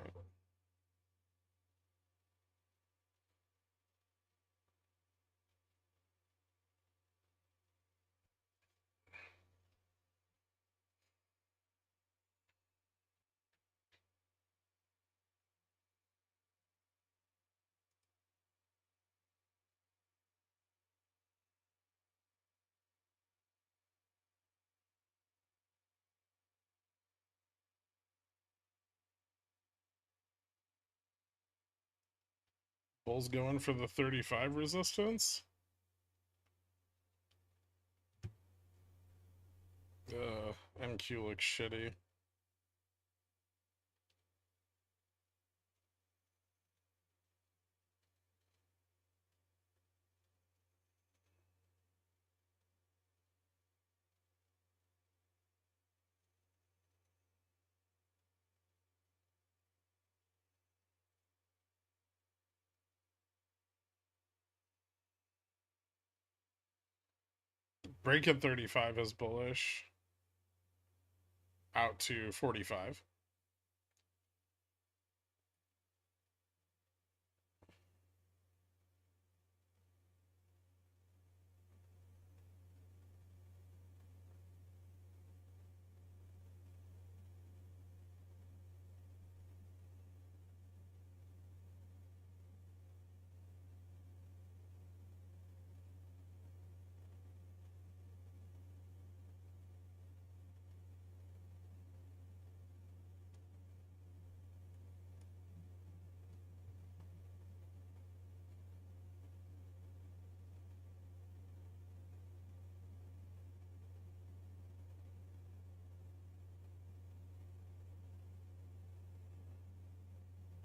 Bull's going for the 35 resistance. MQ looks shitty. Break at 35 is bullish. Out to 45.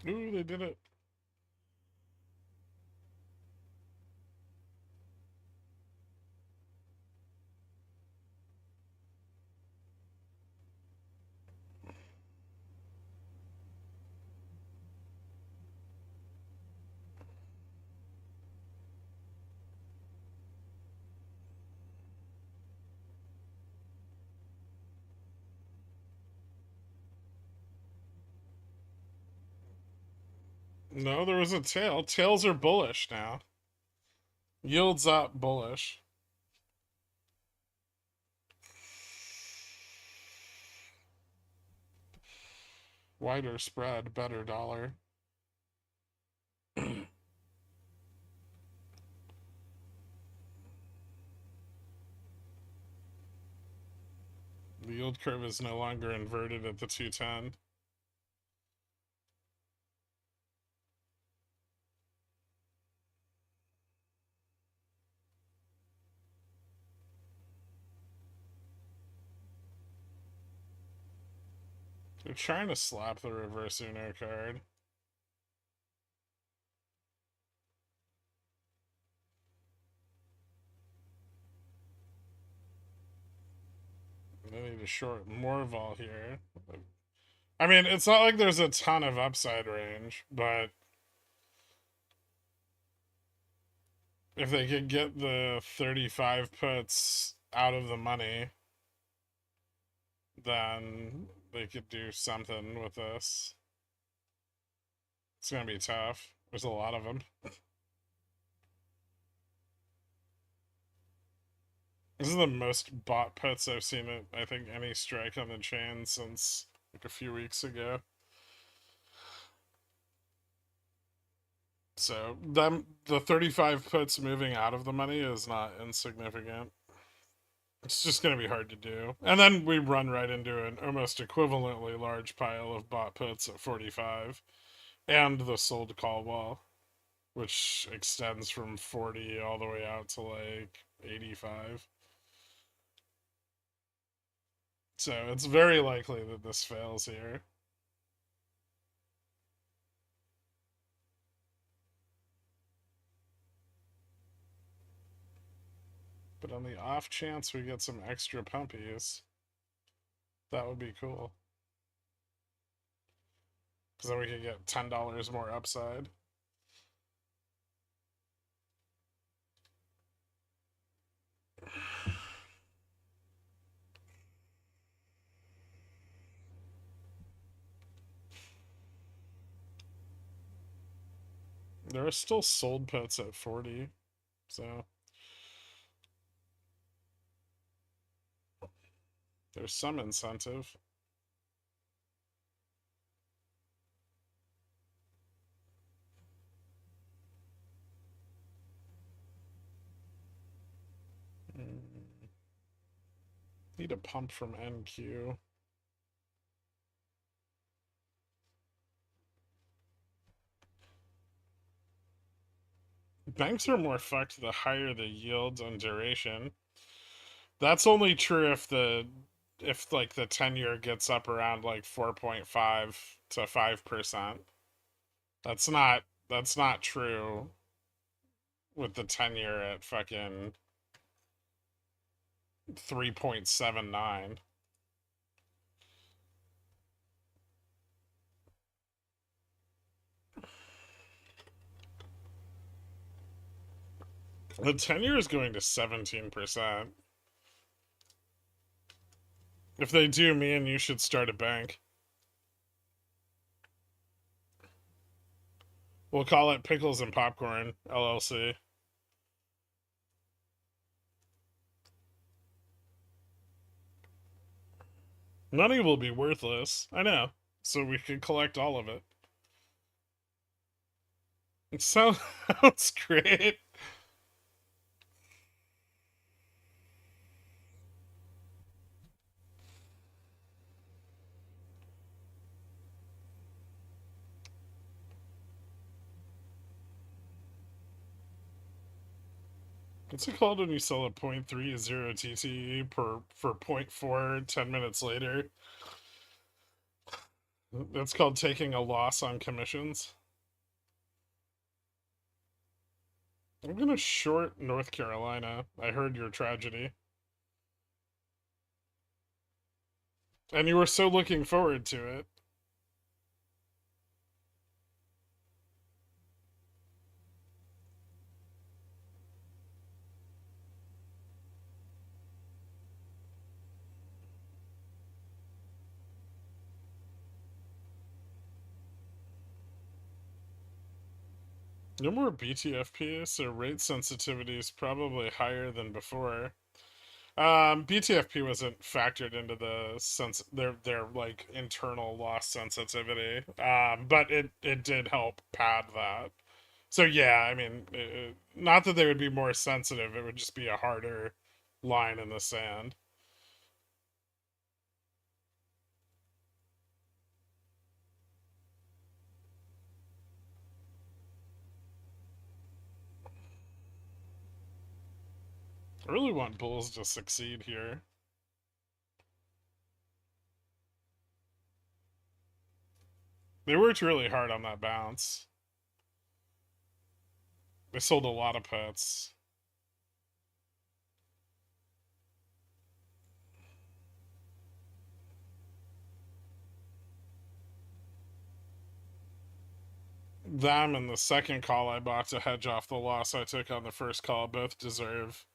Ooh, they did it. No, there was a tail. Tails are bullish now. Yields up, bullish. Wider spread, better dollar. The yield curve is no longer inverted at the 210. They're trying to slap the reverse Uno card. They need to short more vol here. I mean, it's not like there's a ton of upside range, but if they could get the 35 puts out of the money, then they could do something with this. It's going to be tough. There's a lot of them. This is the most bought puts I've seen it, I think, any strike on the chain since like a few weeks ago. So the 35 puts moving out of the money is not insignificant. It's just going to be hard to do. And then we run right into an almost equivalently large pile of bought puts at 45 and the sold call wall, which extends from 40 all the way out to like 85. So it's very likely that this fails here. But on the off chance we get some extra pumpies, that would be cool. Because then we could get $10 more upside. There are still sold puts at 40, so there's some incentive. Need a pump from NQ. Banks are more fucked the higher the yields on duration. That's only true if like the 10-year gets up around like 4.5 to 5%. That's not true with the 10-year at fucking 3.79. The 10-year is going to 17%. If they do, me and you should start a bank. We'll call it Pickles and Popcorn, LLC. Money will be worthless. I know. So we can collect all of it. It sounds great. What's it called when you sell a 0.30 TTE for 0.4 10 minutes later? That's called taking a loss on commissions. I'm gonna short North Carolina. I heard your tragedy. And you were so looking forward to it. No more BTFP, so rate sensitivity is probably higher than before. BTFP wasn't factored into their like internal loss sensitivity, but it did help pad that. So yeah, I mean, not that they would be more sensitive; it would just be a harder line in the sand. I really want bulls to succeed here. They worked really hard on that bounce. They sold a lot of puts. Them and the second call I bought to hedge off the loss I took on the first call both deserve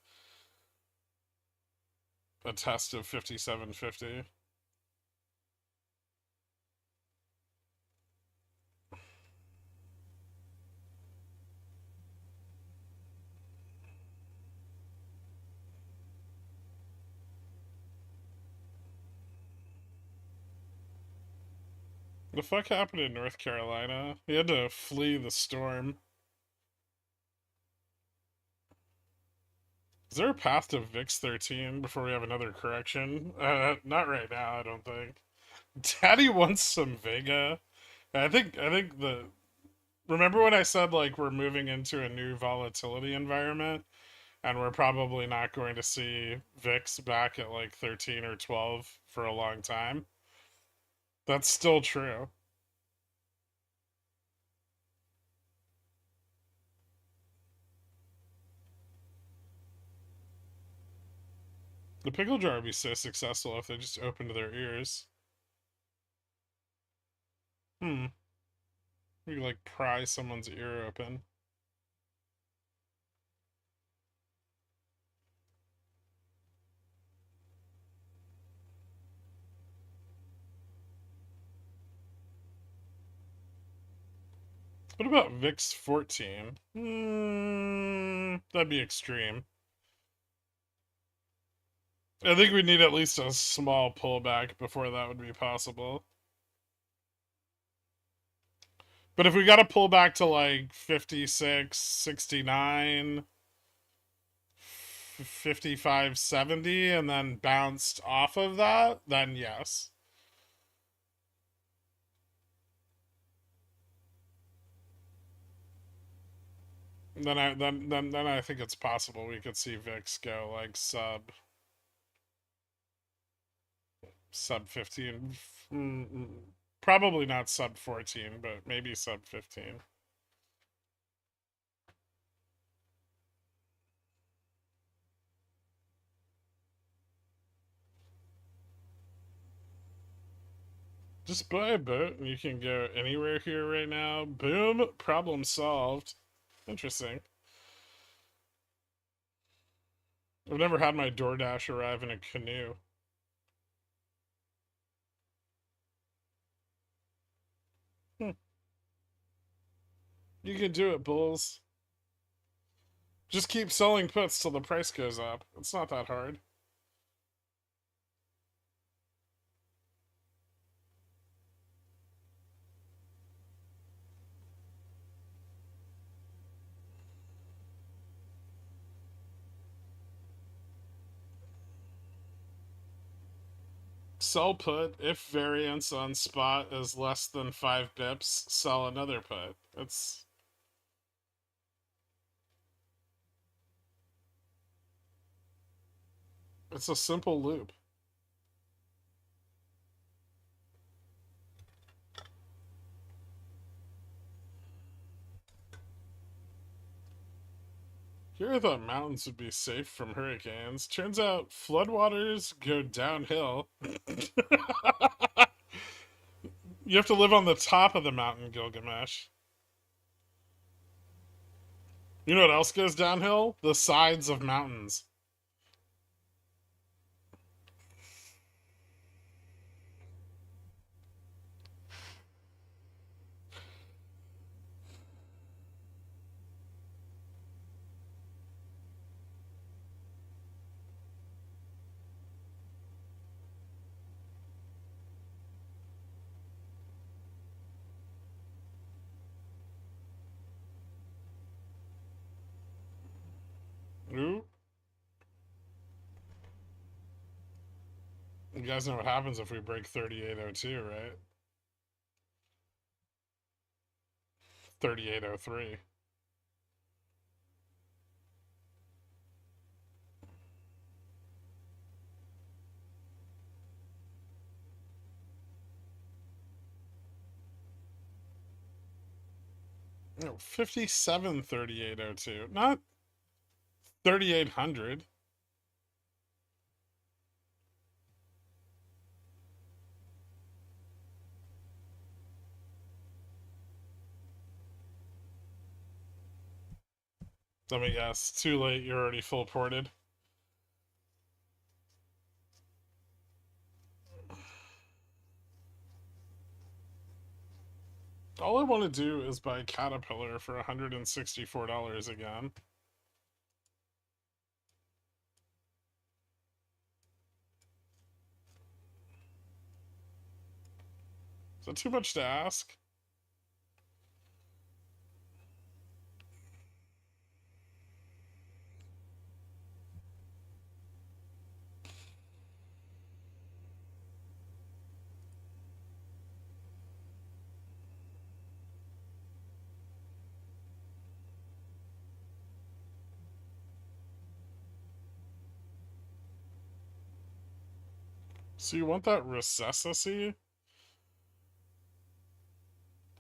a test of 57.50. The fuck happened in North Carolina? He had to flee the storm. Is there a path to VIX 13 before we have another correction? Not right now, I don't think. Daddy wants some Vega. I think the... Remember when I said, like, we're moving into a new volatility environment? And we're probably not going to see VIX back at, like, 13 or 12 for a long time? That's still true. The pickle jar would be so successful if they just opened their ears. We could, like, pry someone's ear open. What about VIX 14? That'd be extreme. I think we need at least a small pullback before that would be possible. But if we got to pull back to like 56, 69, 55, 70, and then bounced off of that, then yes. Then I think it's possible we could see VIX go like sub 15. Probably not sub 14, but maybe sub 15. Just buy a boat and you can go anywhere here right now. Boom, problem solved. Interesting. I've never had my DoorDash arrive in a canoe. You can do it, bulls. Just keep selling puts till the price goes up. It's not that hard. Sell put. If variance on spot is less than 5 bips, sell another put. It's a simple loop. Here I thought mountains would be safe from hurricanes. Turns out floodwaters go downhill. You have to live on the top of the mountain, Gilgamesh. You know what else goes downhill? The sides of mountains. Ooh. You guys know what happens if we break 3802, right? 3803. No, 573802, not 3800. Let me guess. Too late, you're already full ported. All I want to do is buy Caterpillar for $164 again. Is that too much to ask? So you want that recessicy?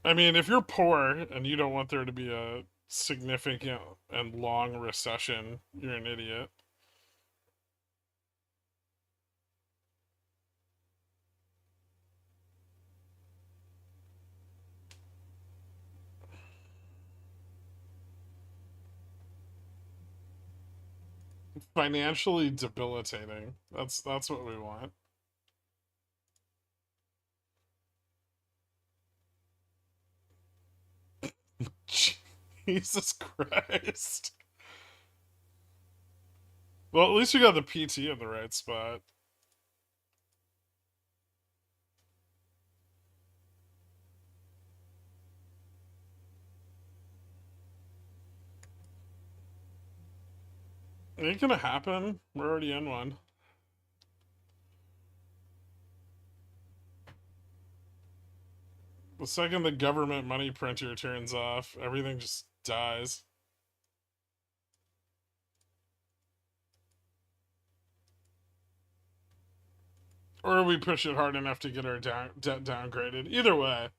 I mean, if you're poor and you don't want there to be a significant and long recession, you're an idiot. Financially debilitating. That's what we want. Jesus Christ. Well, at least you got the PT in the right spot. It ain't gonna happen. We're already in one. The second the government money printer turns off, everything just dies. Or we push it hard enough to get our debt downgraded. Either way.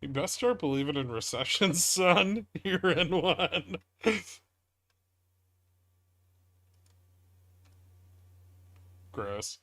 You best start believing in recessions, son. You're in one. Gross.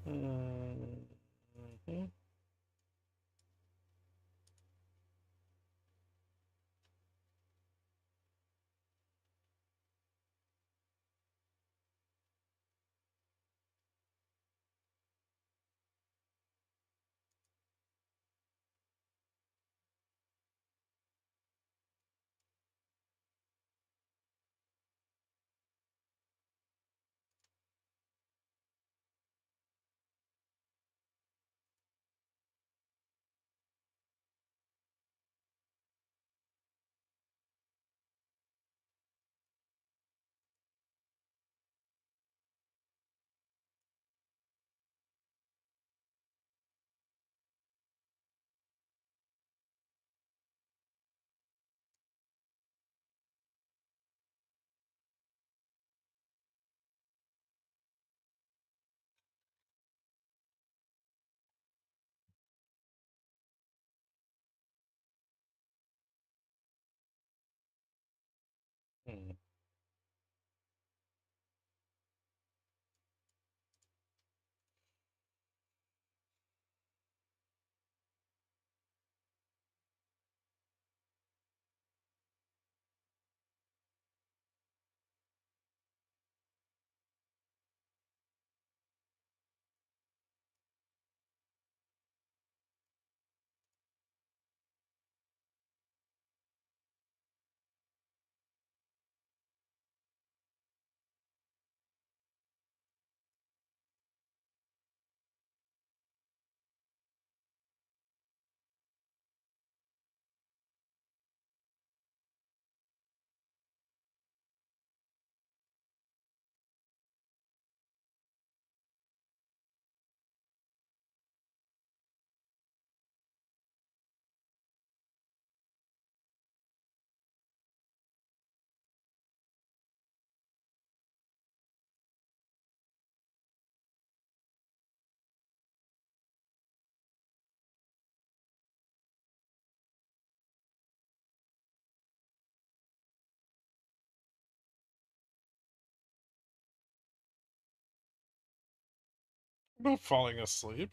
Mm-hmm. Not falling asleep.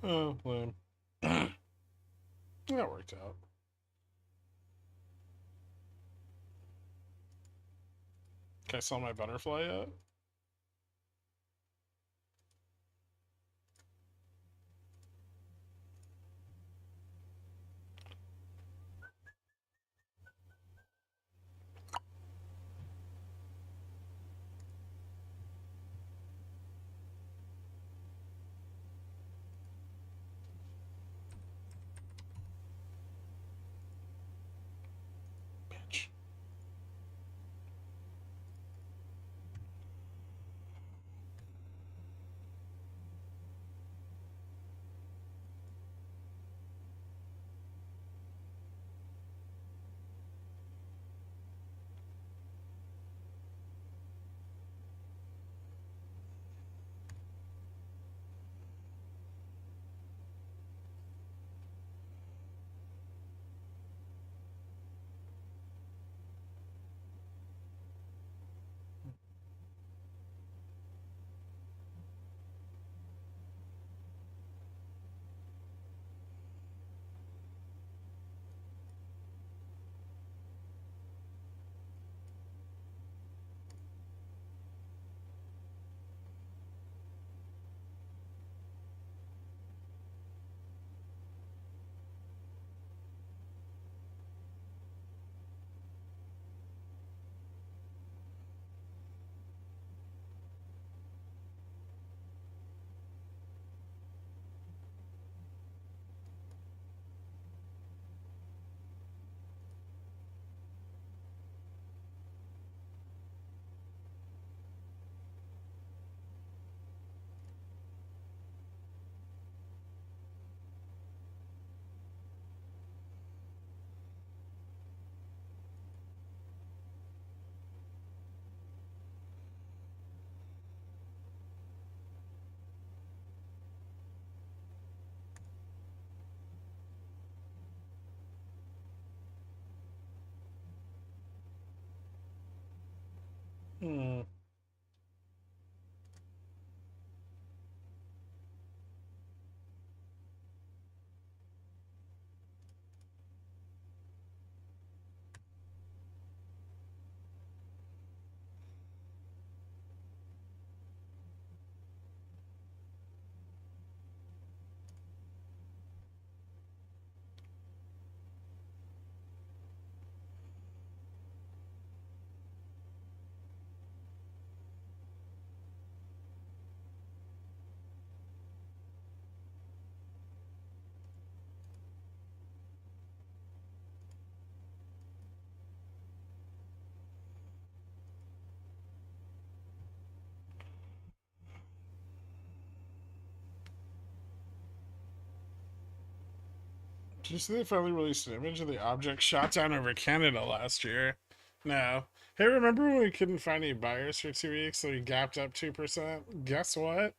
Oh, lame. That worked out. Can I sell my butterfly yet? Bitch. Hmm. Did you see they finally released an image of the object shot down over Canada last year? No. Hey, remember when we couldn't find any buyers for 2 weeks, so we gapped up 2%? Guess what?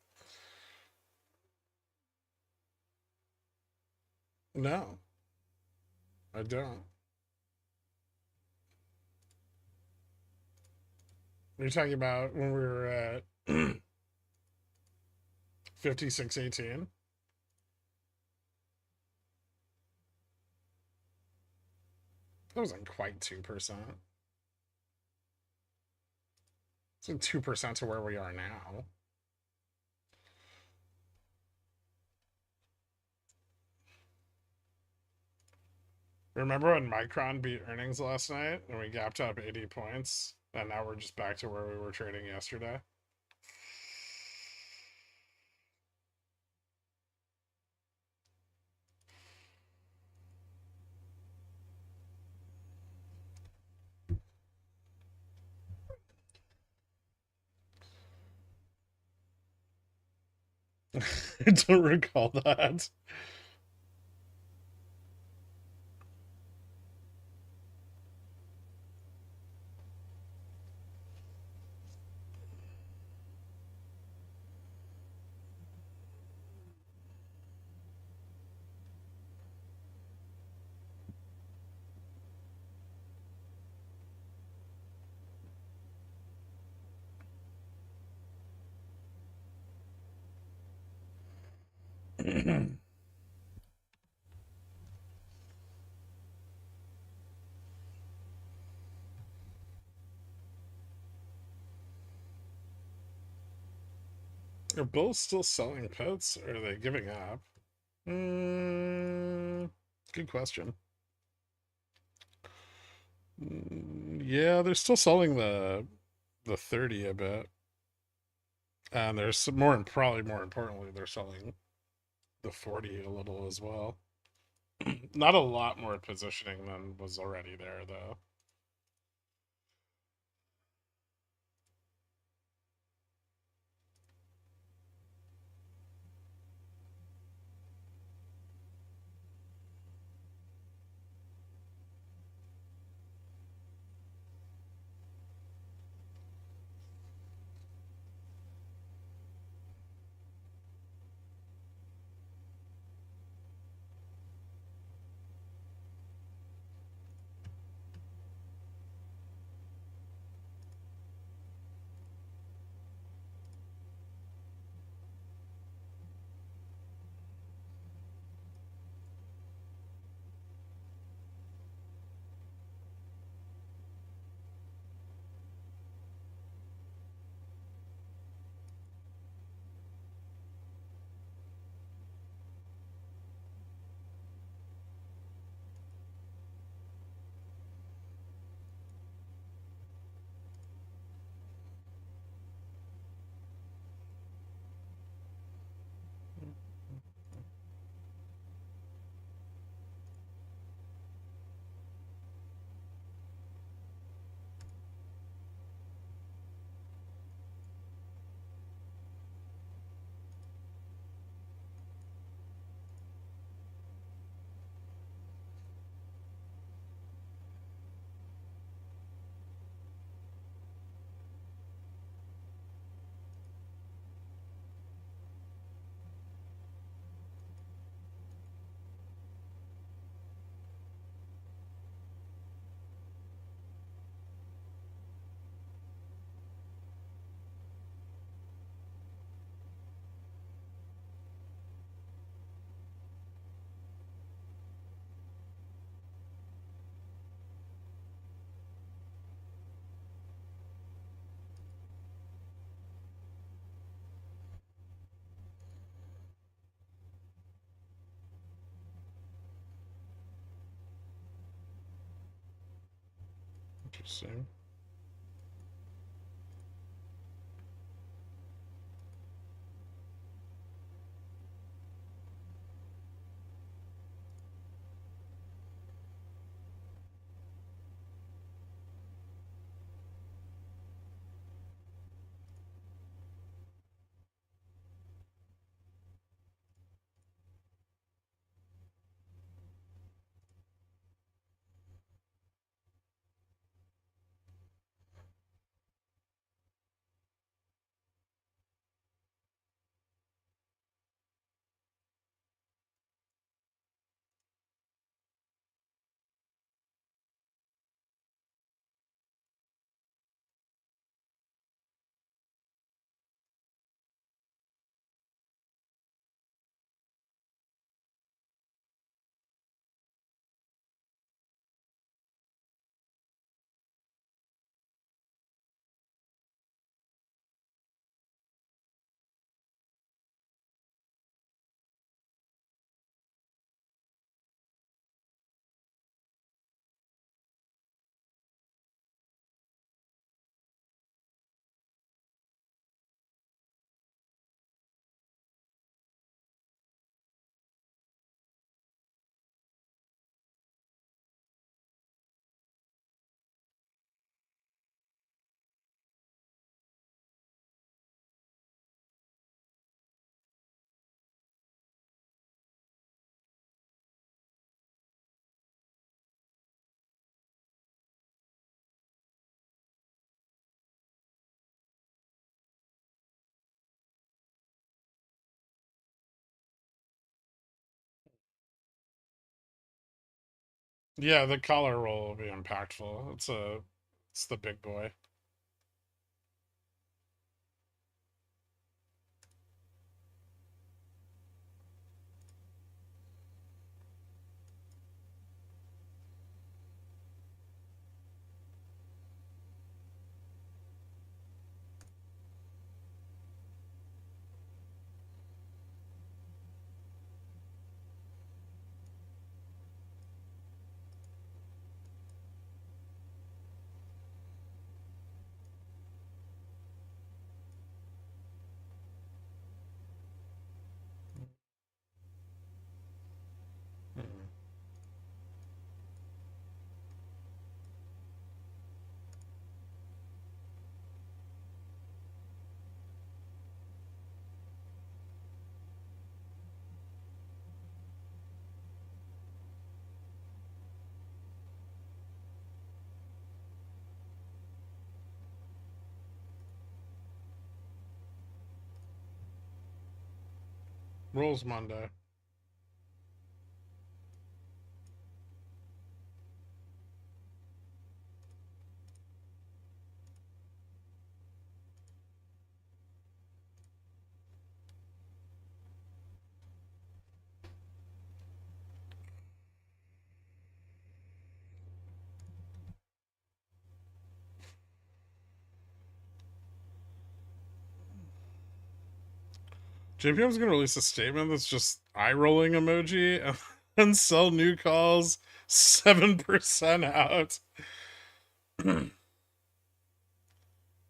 No. I don't. You're talking about when we were at 56.18? That wasn't quite 2%. It's like 2% to where we are now. Remember when Micron beat earnings last night and we gapped up 80 points? And now we're just back to where we were trading yesterday? I don't recall that. Are bulls still selling puts, or are they giving up? Good question. Yeah, they're still selling the 30 a bit. And there's some more, and probably more importantly, they're selling the 40 a little as well. Not a lot more positioning than was already there, though. Interesting. Yeah, the collar roll will be impactful. It's the big boy. Rolls Monday. JPM's gonna release a statement that's just eye rolling emoji and sell new calls 7% out. Can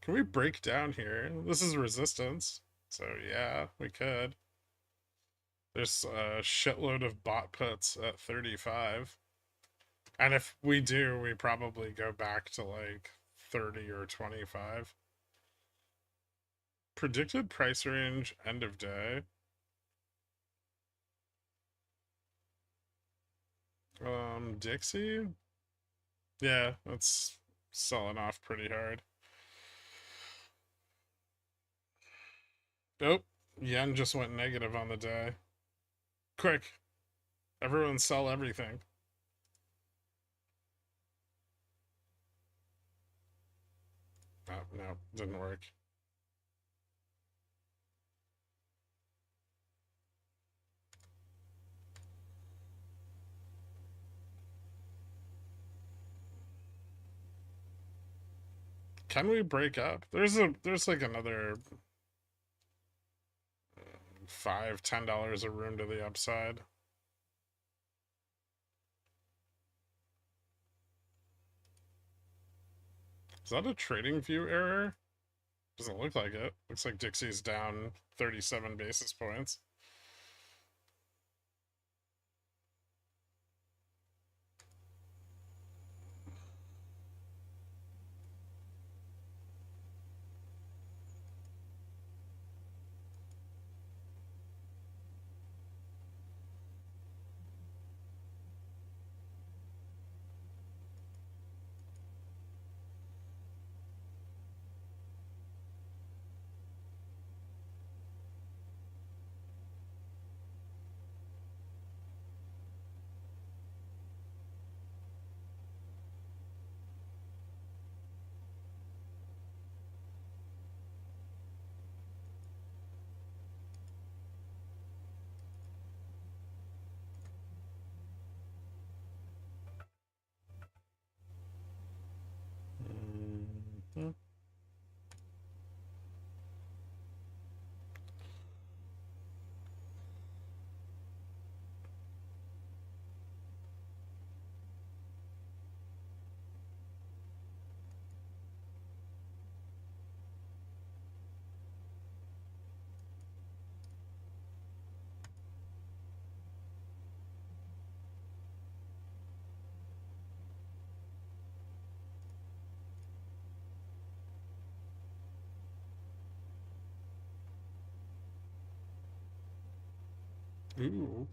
we break down here? This is resistance. So yeah, we could. There's a shitload of bot puts at 35. And if we do, we probably go back to like 30 or 25. Predicted price range, end of day. Dixie? Yeah, that's selling off pretty hard. Nope. Yen just went negative on the day. Quick. Everyone sell everything. Oh, no, didn't work. Can we break up? There's like another $5-10 a room to the upside. Is that a trading view error? Doesn't look like it. Looks like Dixie's down 37 basis points. Ooh.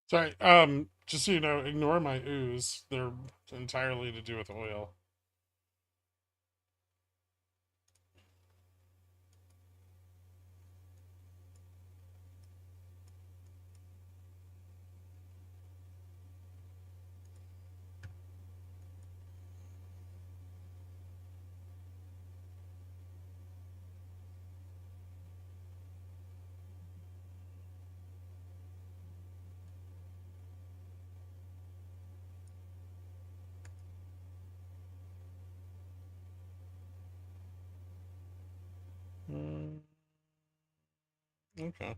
Sorry, just so you know, ignore my ooze. They're entirely to do with oil. Okay.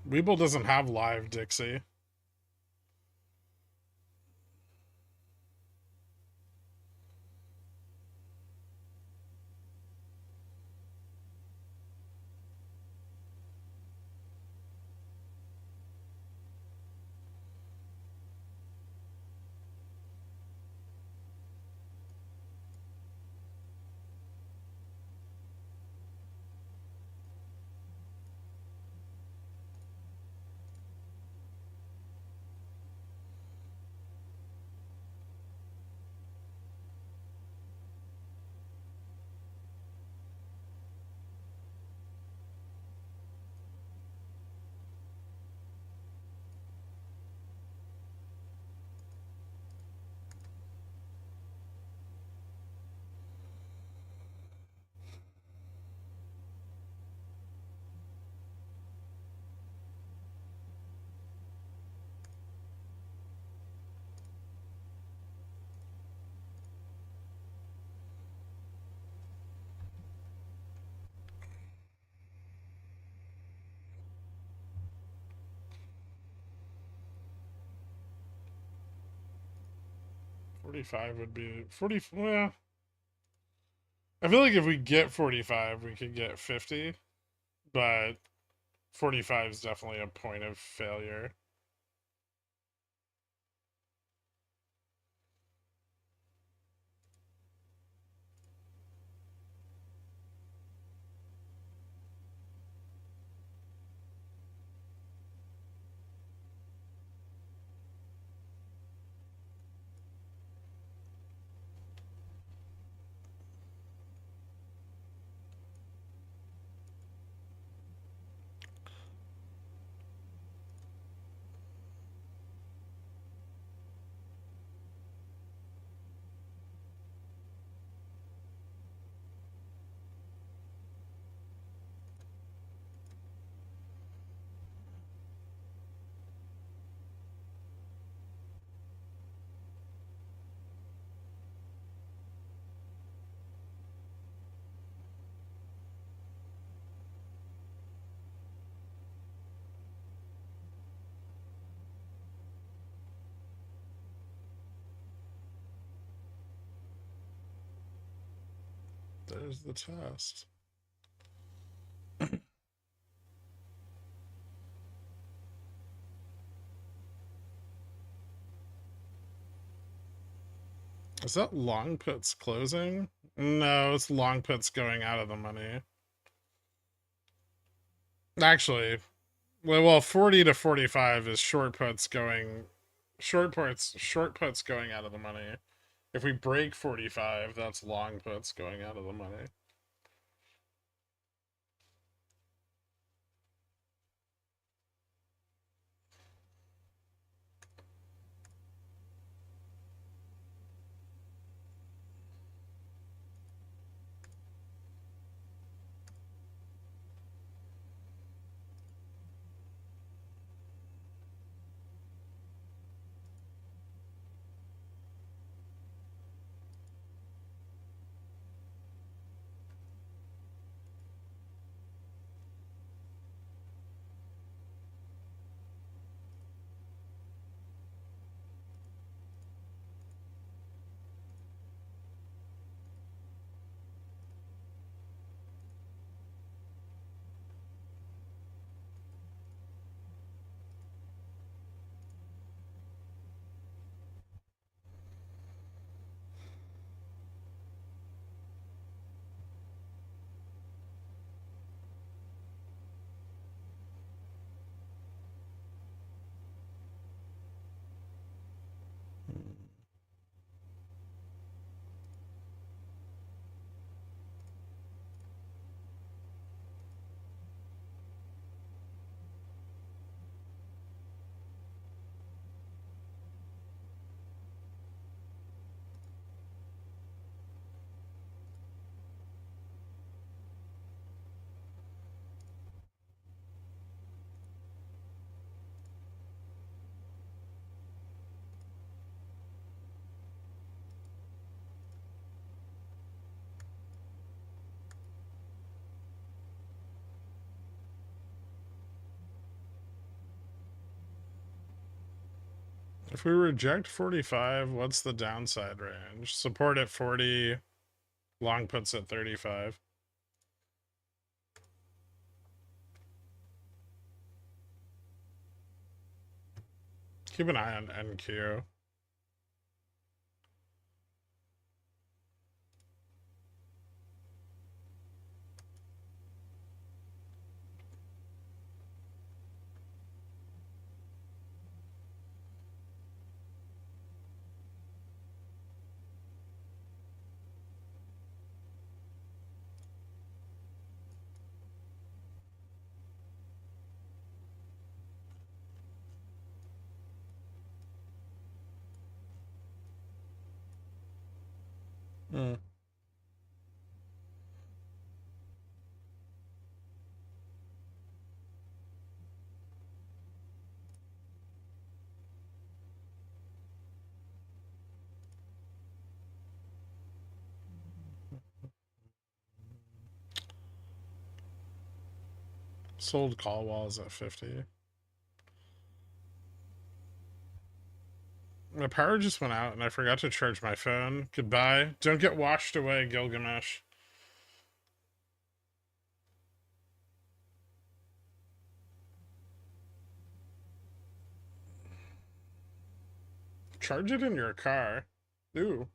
WeBull doesn't have live, Dixie. $45 would be 40. Well, I feel like if we get 45, we could get 50, but 45 is definitely a point of failure. There's the test. Is that long puts closing? No, it's long puts going out of the money. Actually, well, 40 to 45 is short puts going going out of the money. If we break 45, that's long puts going out of the money. If we reject 45, what's the downside range? Support at 40, long puts at 35. Keep an eye on NQ. Sold call walls at 50. My power just went out and I forgot to charge my phone. Goodbye. Don't get washed away, Gilgamesh. Charge it in your car. Ooh.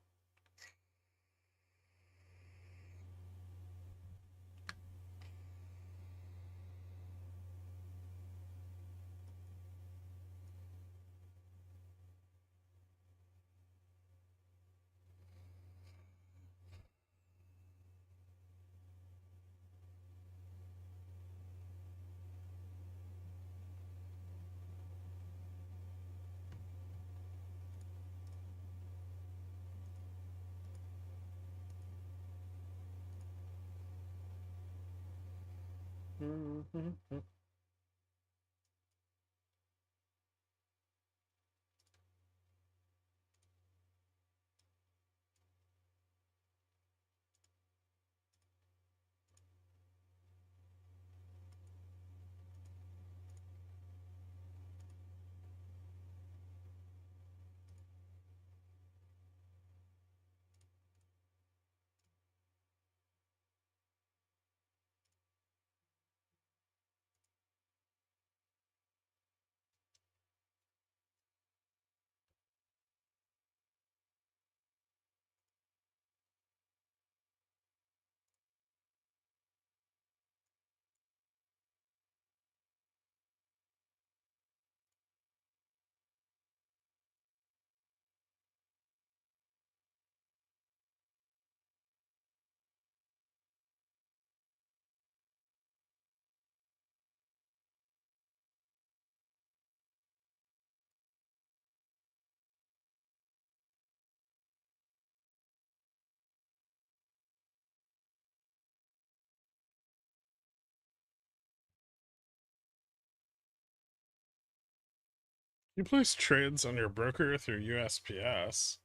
You place trades on your broker through USPS.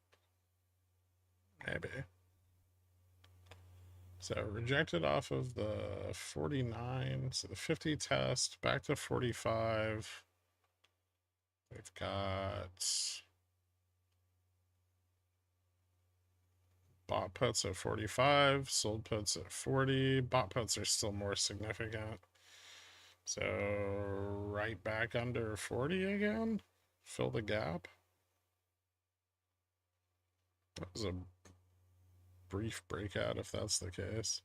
Maybe. So rejected off of the 49. So the 50 test, back to 45. We've got bought puts at 45, sold puts at 40. Bought puts are still more significant. So right back under 40 again. Fill the gap. That was a brief breakout if that's the case.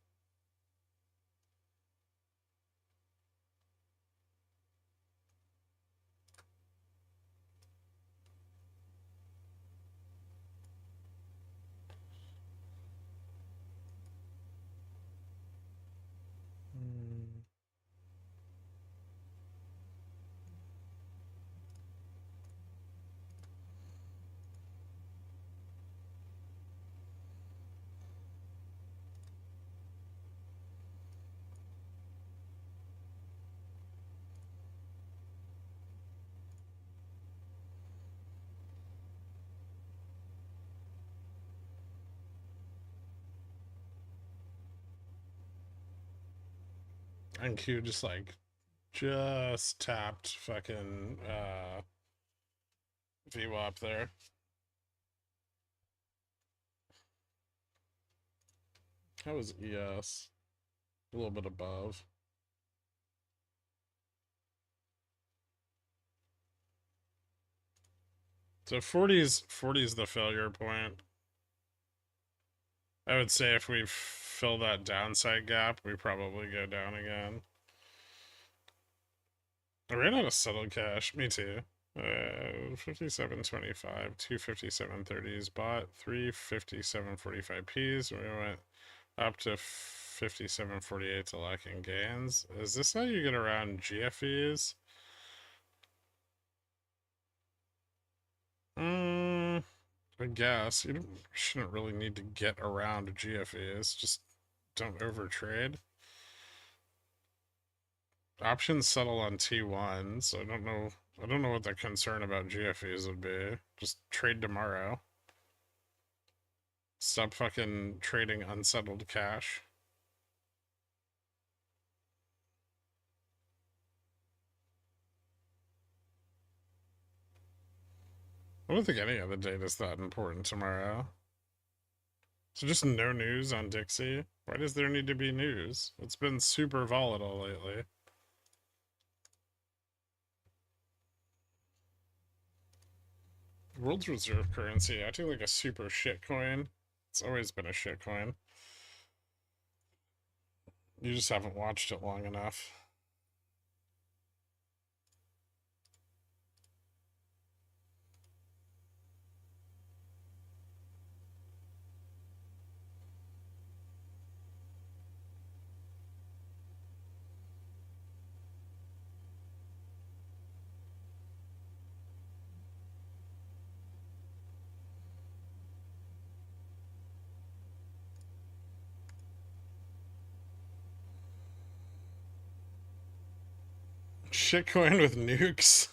And Q just tapped fucking VWAP there. How was ES? A little bit above. So 40's the failure point. I would say if we fill that downside gap, we probably go down again. I ran out of settled cash. Me too. 57.25, 257.30s bought, 357.45 Ps. We went up to 57.48 to lacking gains. Is this how you get around GFEs? I guess you shouldn't really need to get around GFEs. Just don't overtrade. Options settle on T1, so I don't know what the concern about GFEs would be. Just trade tomorrow. Stop fucking trading unsettled cash. I don't think any of the data is that important tomorrow. So just no news on Dixie? Why does there need to be news? It's been super volatile lately. World's reserve currency, acting like a super shit coin. It's always been a shit coin. You just haven't watched it long enough. Shitcoin with nukes.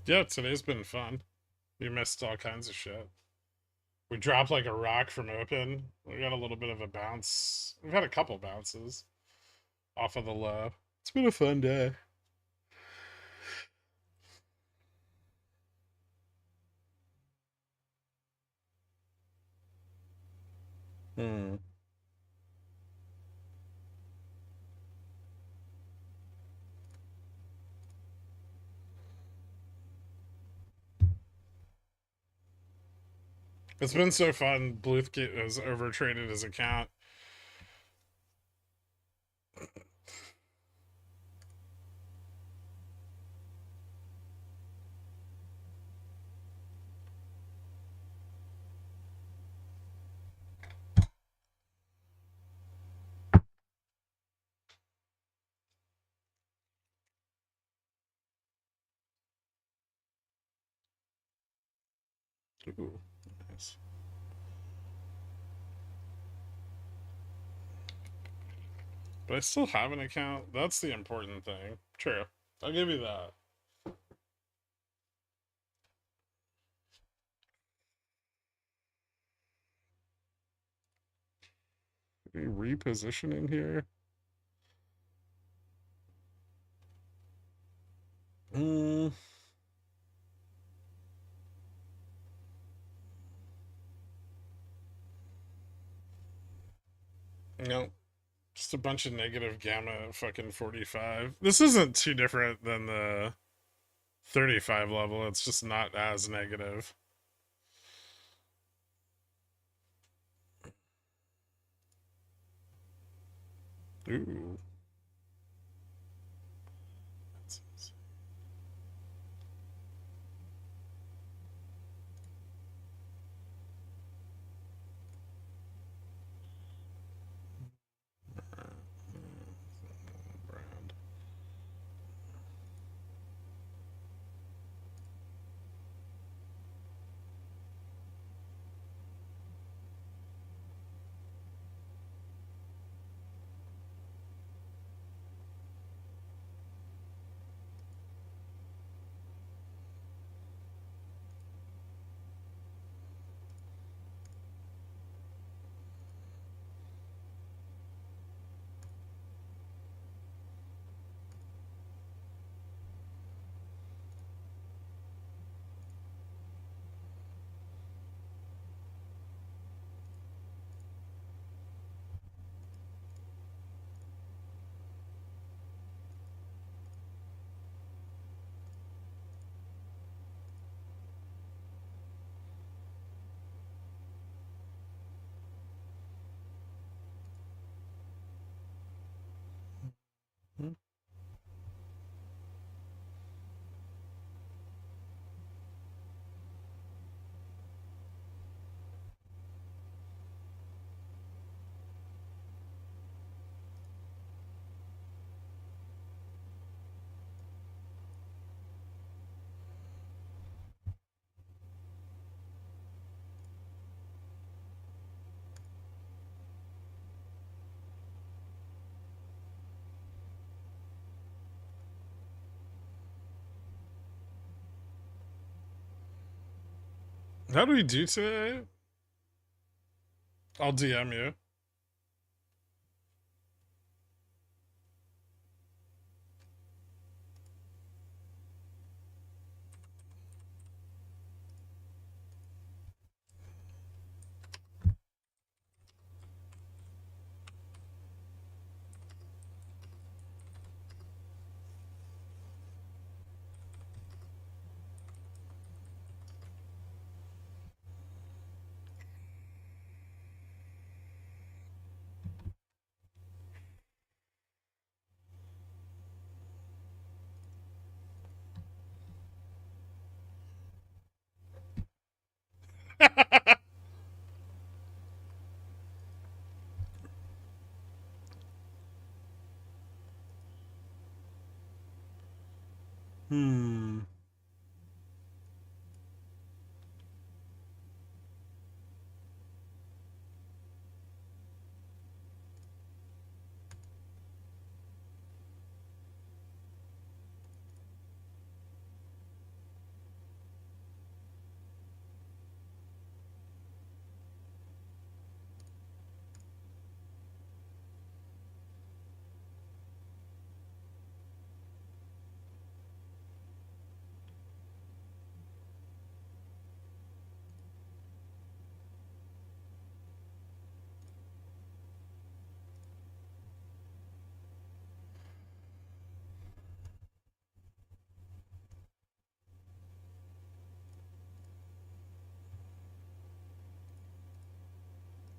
Yeah, today's been fun. You missed all kinds of shit. We dropped like a rock from open. We got a little bit of a bounce. We've had a couple bounces off of the low. It's been a fun day. Hmm. It's been so fun. Bluth has overtraded his account. Ooh, nice. But I still have an account. That's the important thing. True. I'll give you that. Repositioning here. No. Just a bunch of negative gamma at fucking 45. This isn't too different than the 35 level. It's just not as negative. Ooh. How do we do today? I'll DM you. Hmm.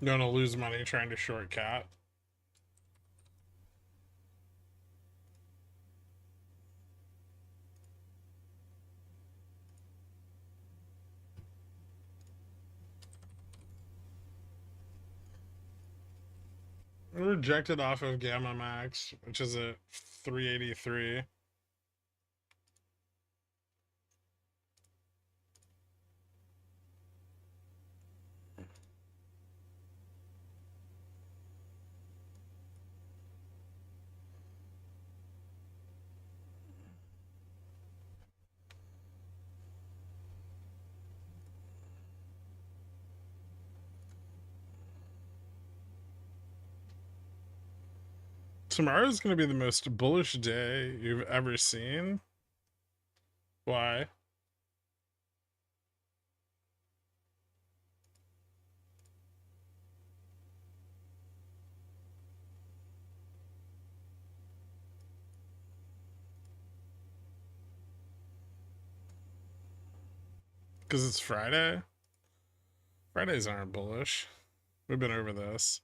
You want to lose money trying to short cat? Rejected off of Gamma Max, which is at 383. Tomorrow's going to be the most bullish day you've ever seen. Why? Because it's Friday? Fridays aren't bullish. We've been over this.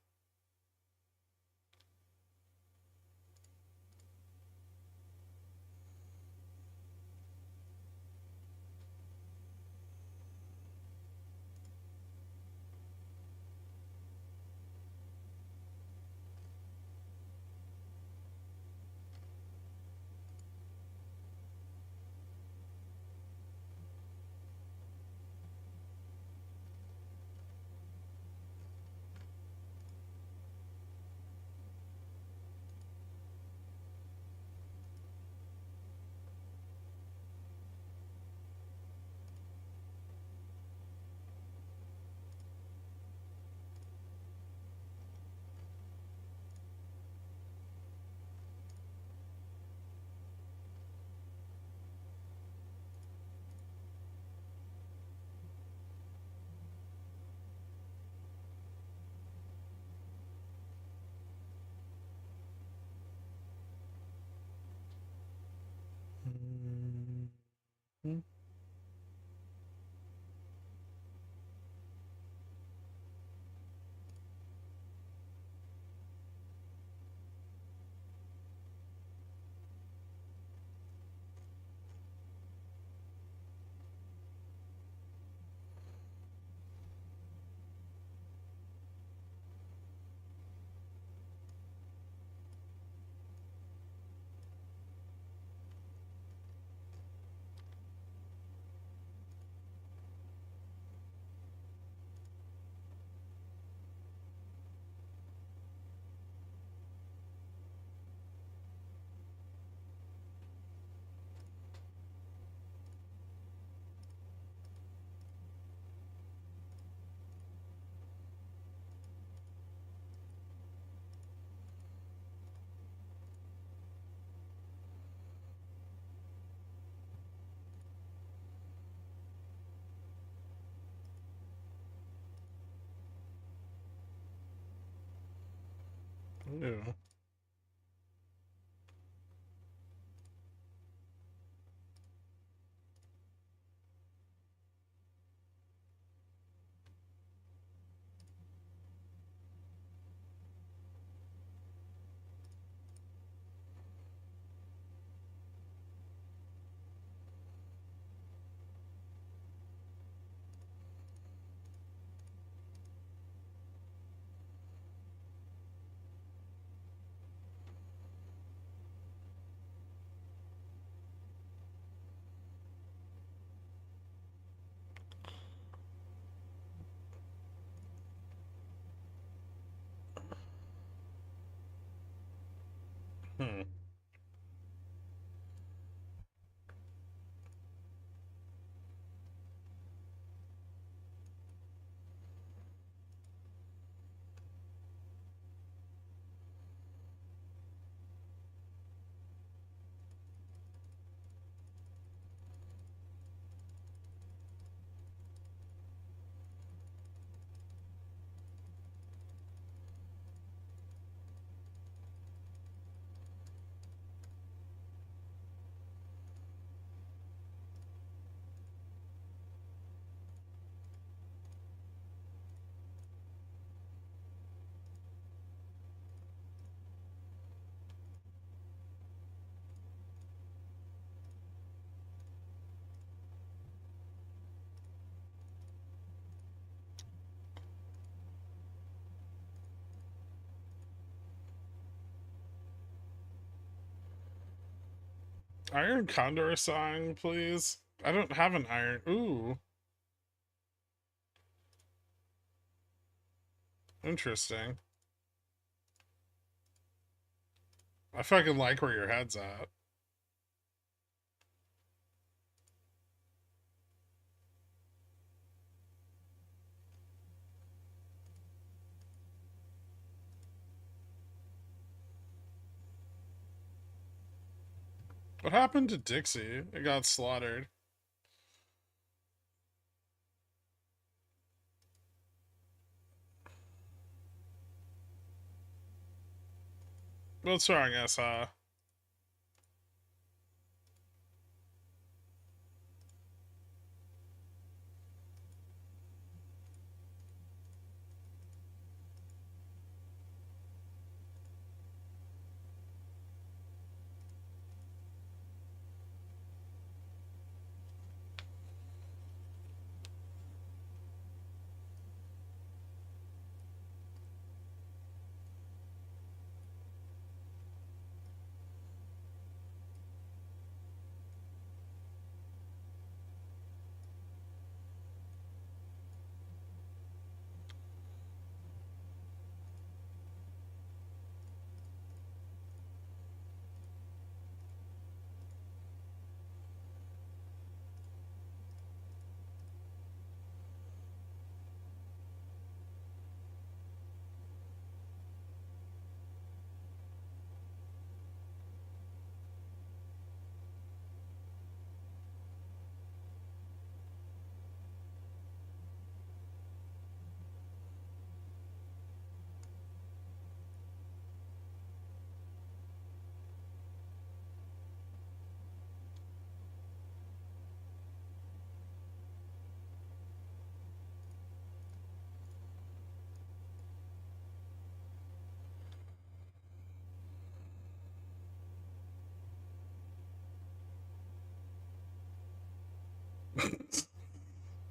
Ew. Hmm. Iron Condor song, please. I don't have an iron. Ooh. Interesting. I fucking like where your head's at. What happened to Dixie? It got slaughtered. What's wrong, SH?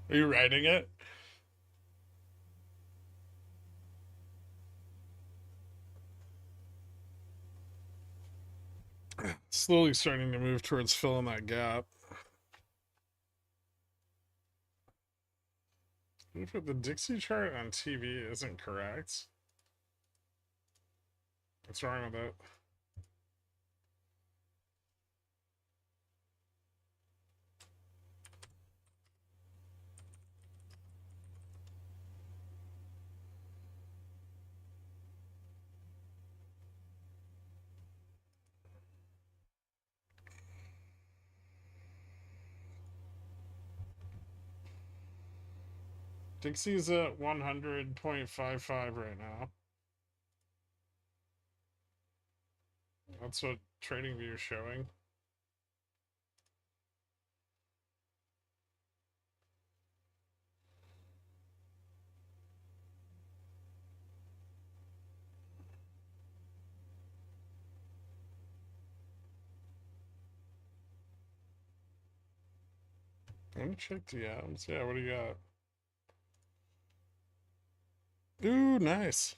Are you writing it? Slowly starting to move towards filling that gap. If the Dixie chart on TV isn't correct, what's wrong with it? Dixie's at 100.55 right now. That's what TradingView is showing. Let me check DMs. Yeah, what do you got? Ooh, nice.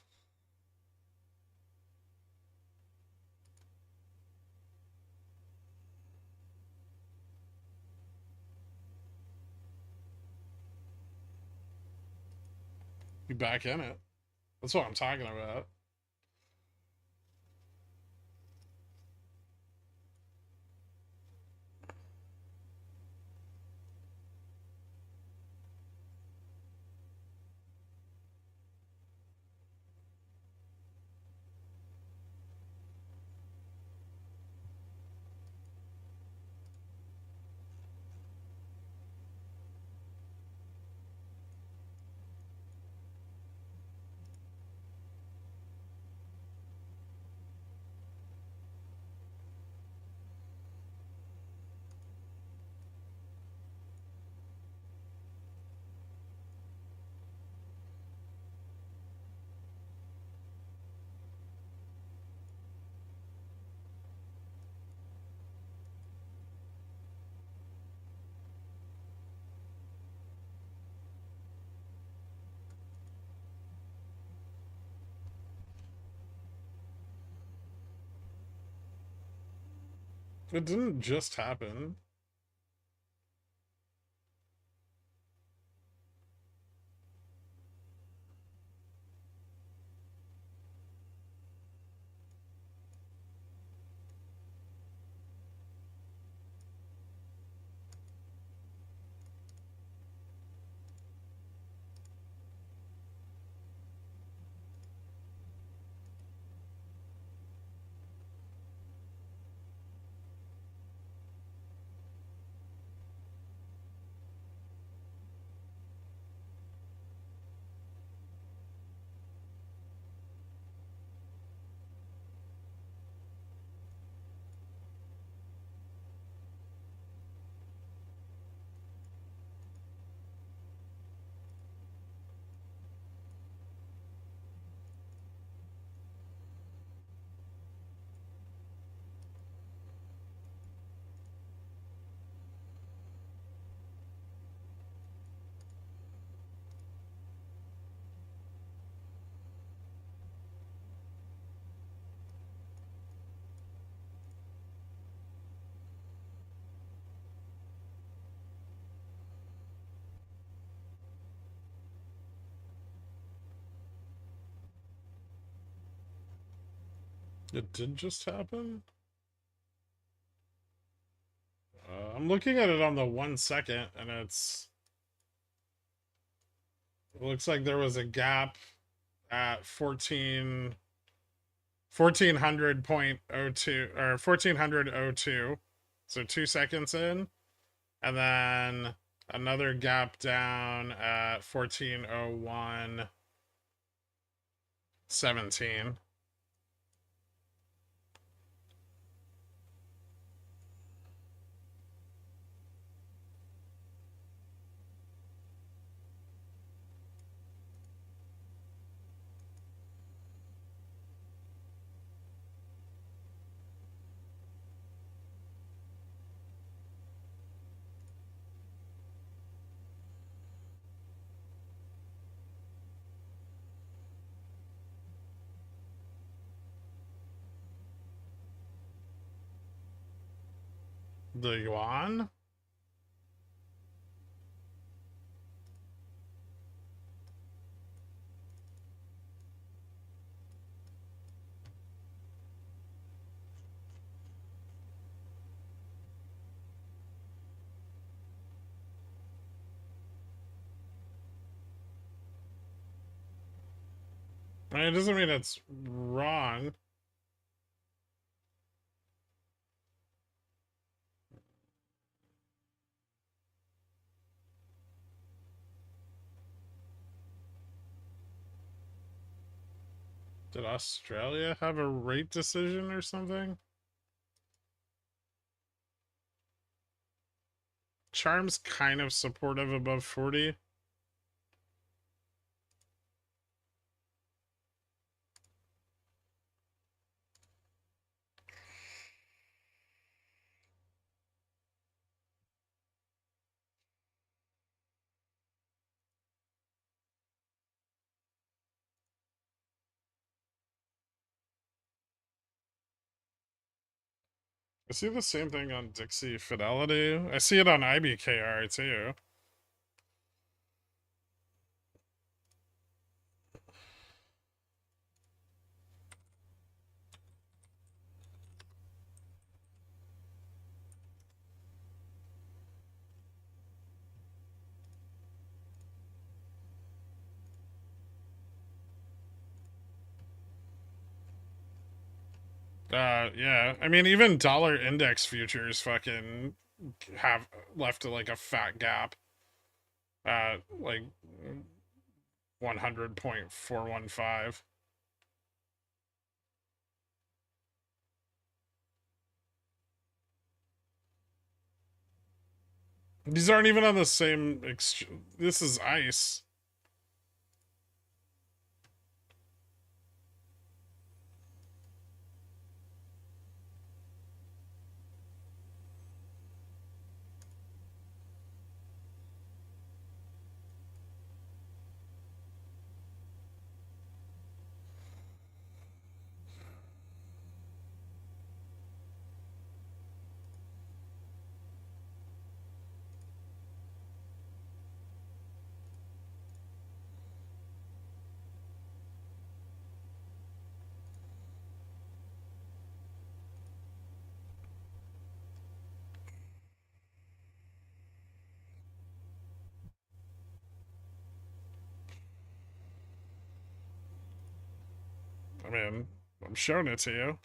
You back in it. That's what I'm talking about. It didn't just happen. It did just happen? I'm looking at it on the 1 second, and it looks like there was a gap at 1400.02 or 1400.02, so 2 seconds in, and then another gap down at 1401.17. The yuan? I mean, it doesn't mean it's wrong. Did Australia have a rate decision or something? Charm's kind of supportive above 40. I see the same thing on Dixie Fidelity. I see it on IBKR too. Yeah. I mean, even dollar index futures fucking have left like a fat gap at like 100.415. These aren't even on the same this is ICE. I mean, I'm showing it to you.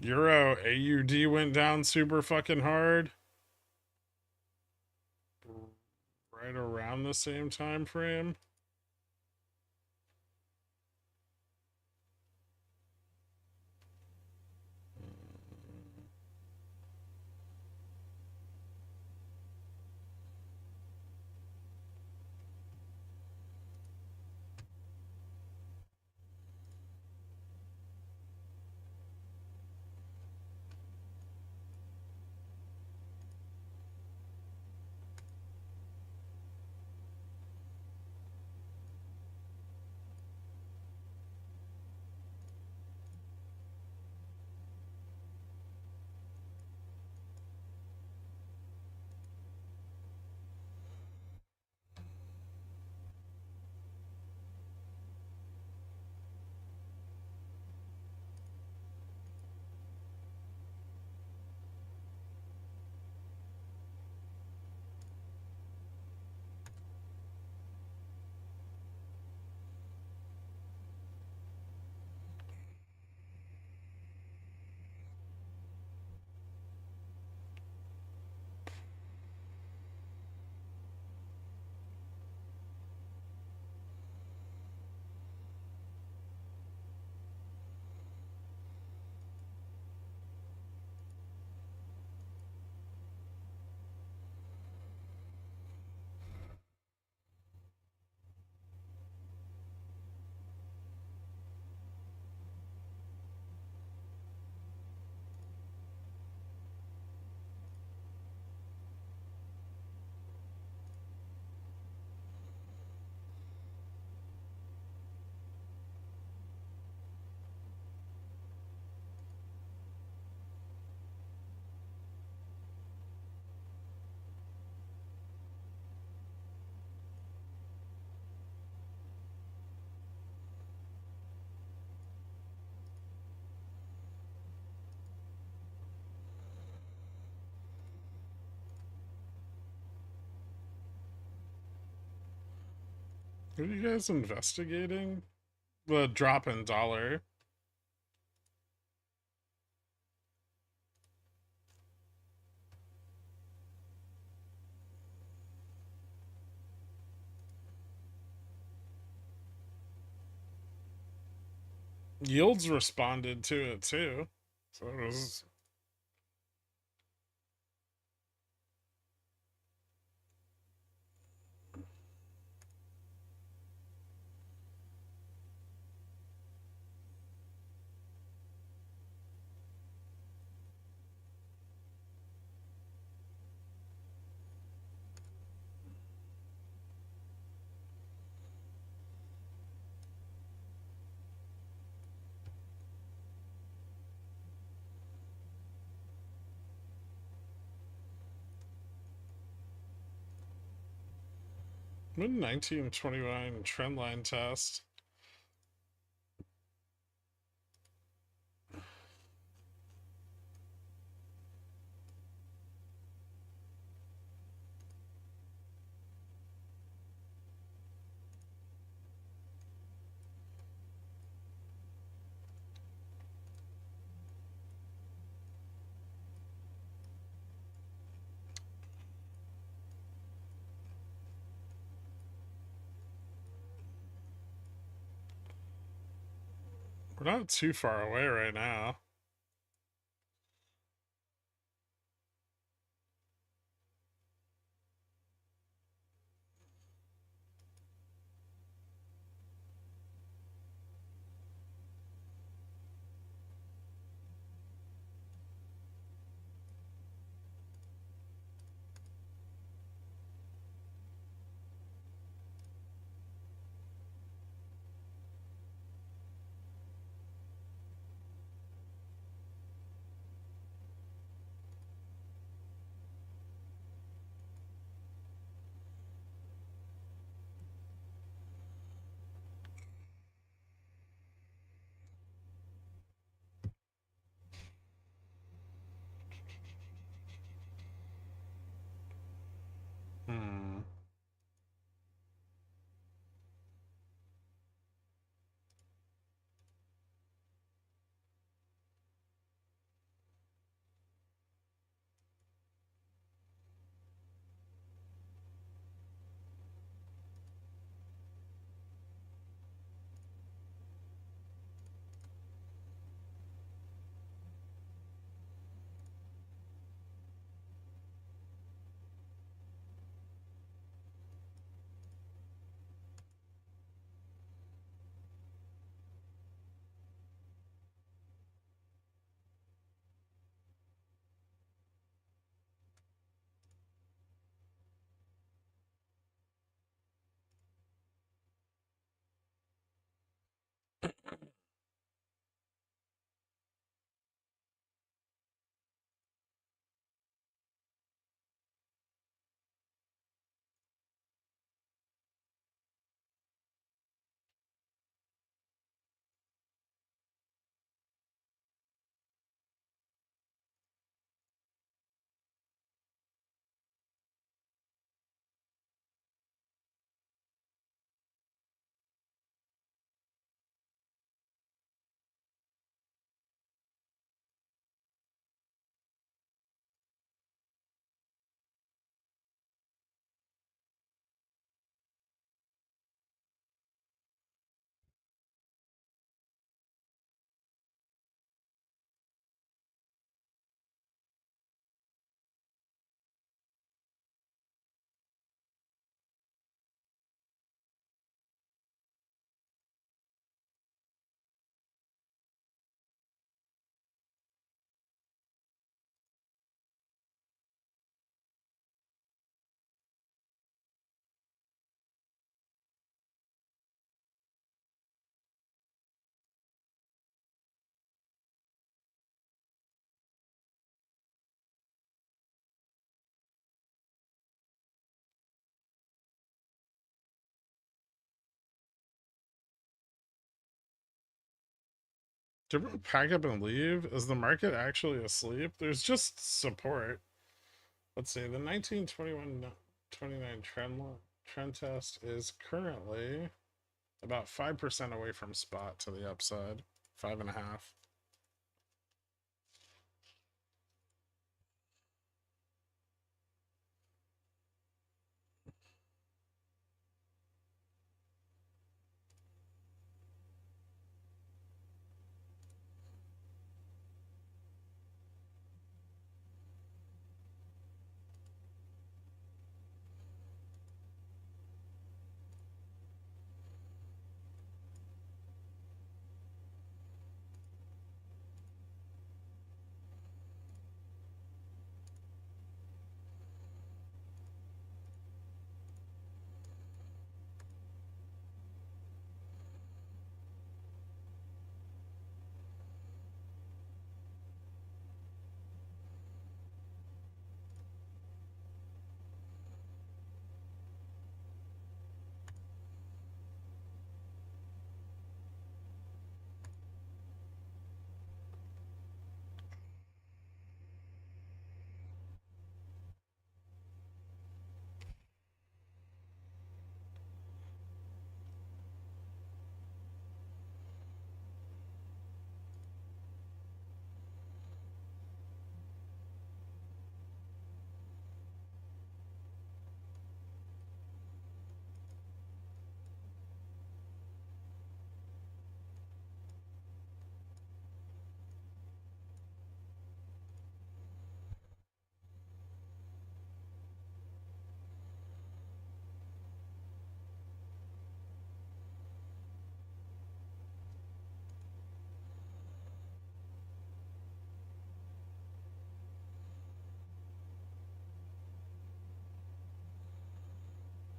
Euro AUD went down super fucking hard. Right around the same time frame. Are you guys investigating the drop in dollar? Yields responded to it too. So it was... What 1929 trendline test? We're not too far away right now. Did everyone pack up and leave? Is the market actually asleep? There's just support. Let's see, the 1921-29 trend test is currently about 5% away from spot to the upside. 5.5.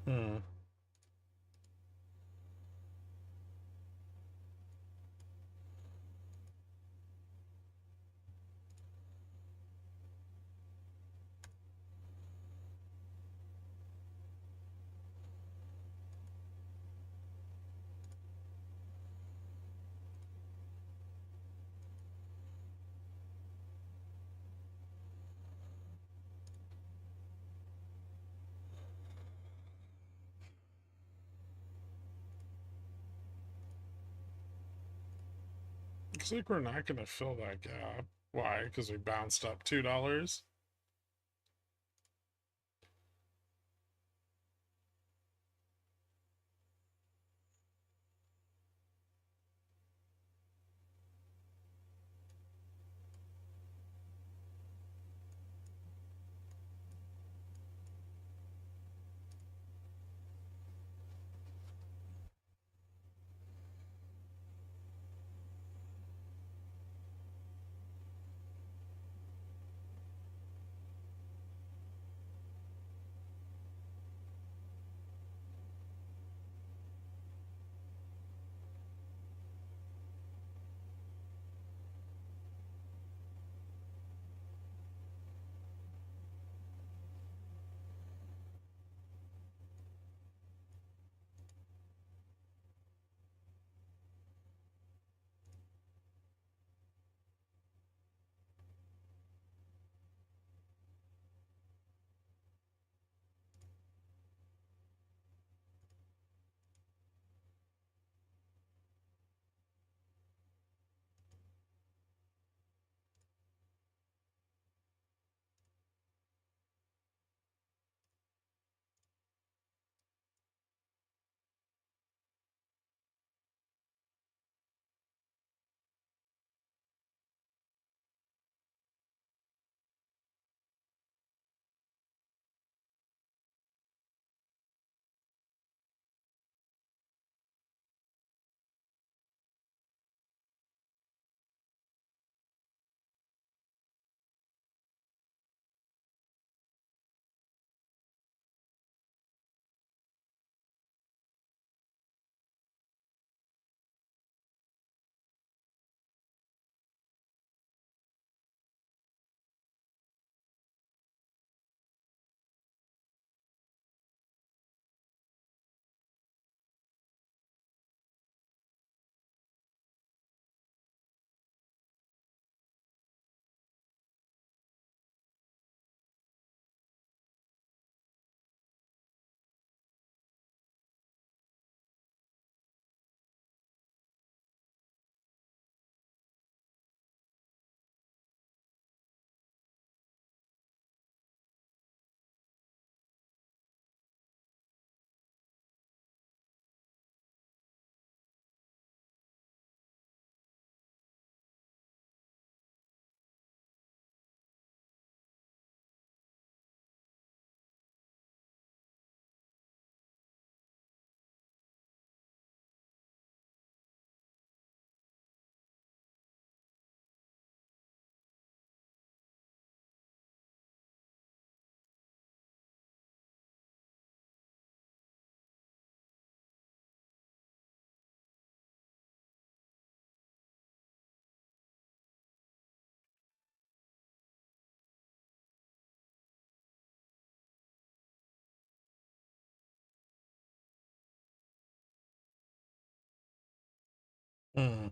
Hmm. Looks like we're not going to fill that gap. Why? Because we bounced up $2? Mm.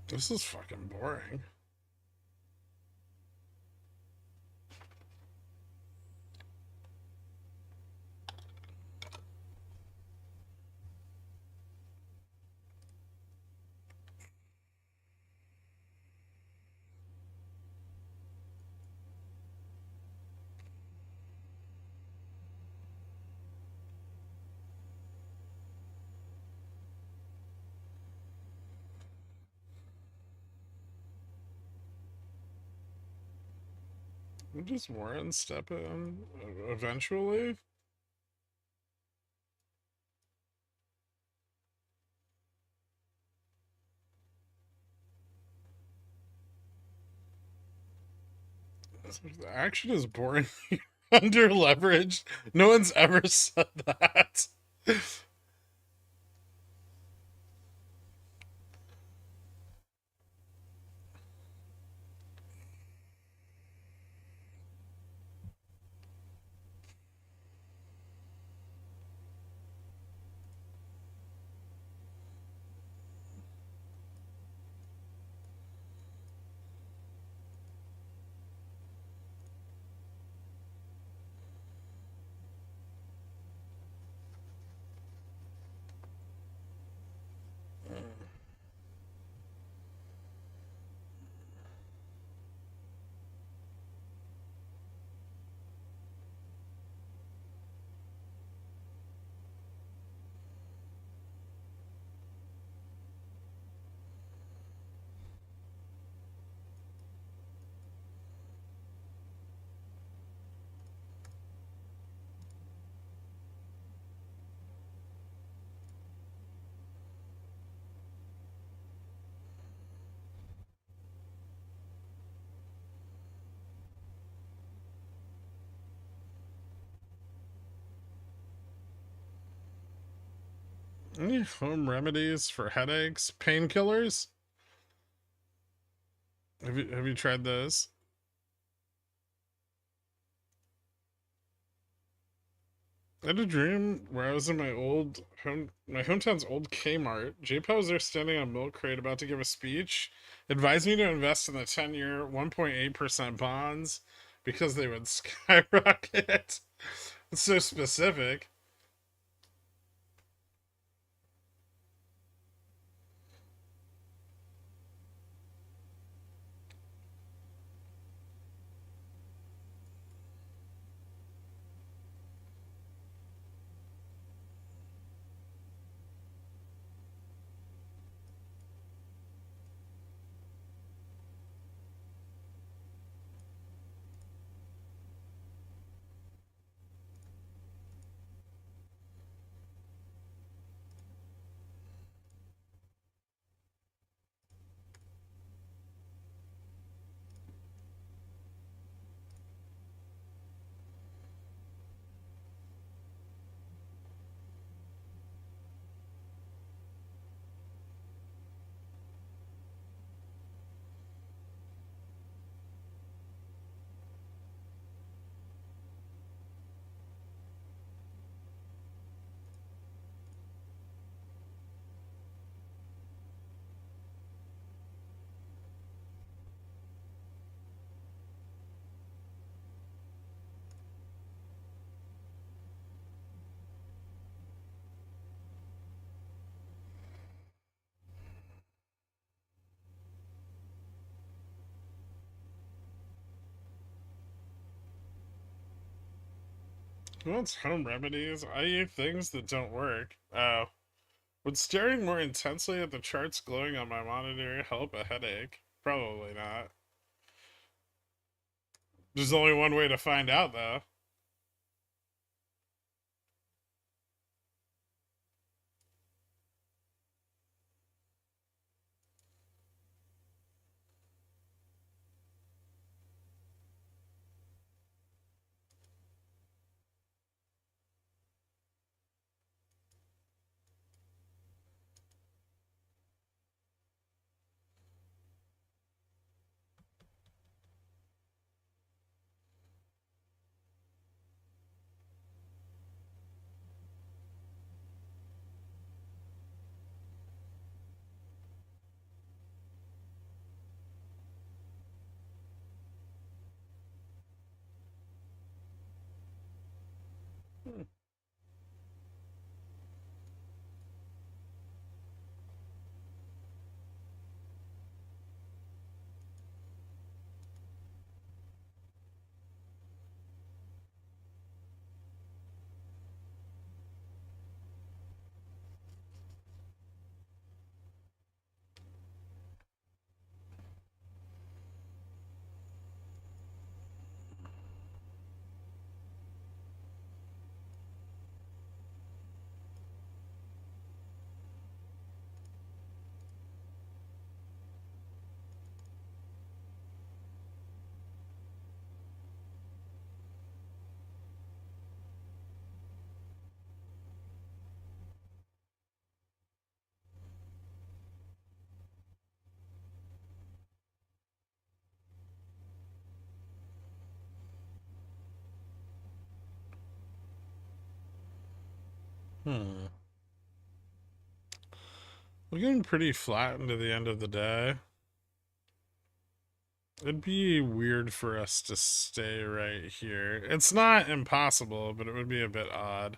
This is fucking boring. Does Warren step in eventually? The action is boring. Under leveraged. No one's ever said that. Any home remedies for headaches? Painkillers? Have you tried those? I had a dream where I was in my hometown's old Kmart. J-Po was there standing on a milk crate about to give a speech. Advised me to invest in the 10-year 1.8% bonds because they would skyrocket. It's so specific. Who wants home remedies? I.e. things that don't work. Oh. Would staring more intensely at the charts glowing on my monitor help a headache? Probably not. There's only one way to find out, though. We're getting pretty flat into the end of the day. It'd be weird for us to stay right here. It's not impossible, but it would be a bit odd.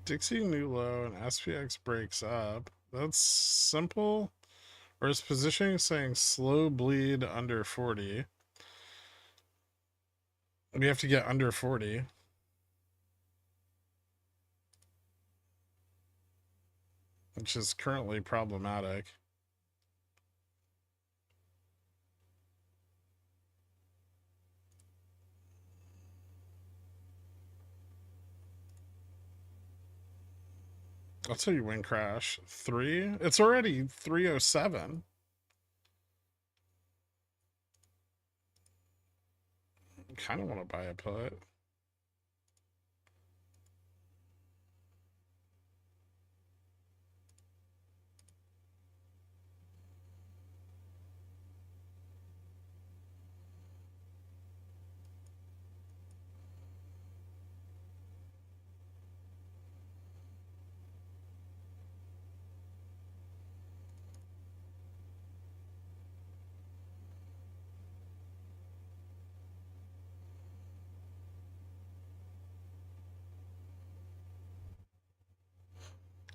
Dixie new low and SPX breaks up. That's simple. Or is positioning saying slow bleed under 40? We have to get under 40. Which is currently problematic. I'll tell you when crash. 3? It's already 307. I kind of want to buy a put.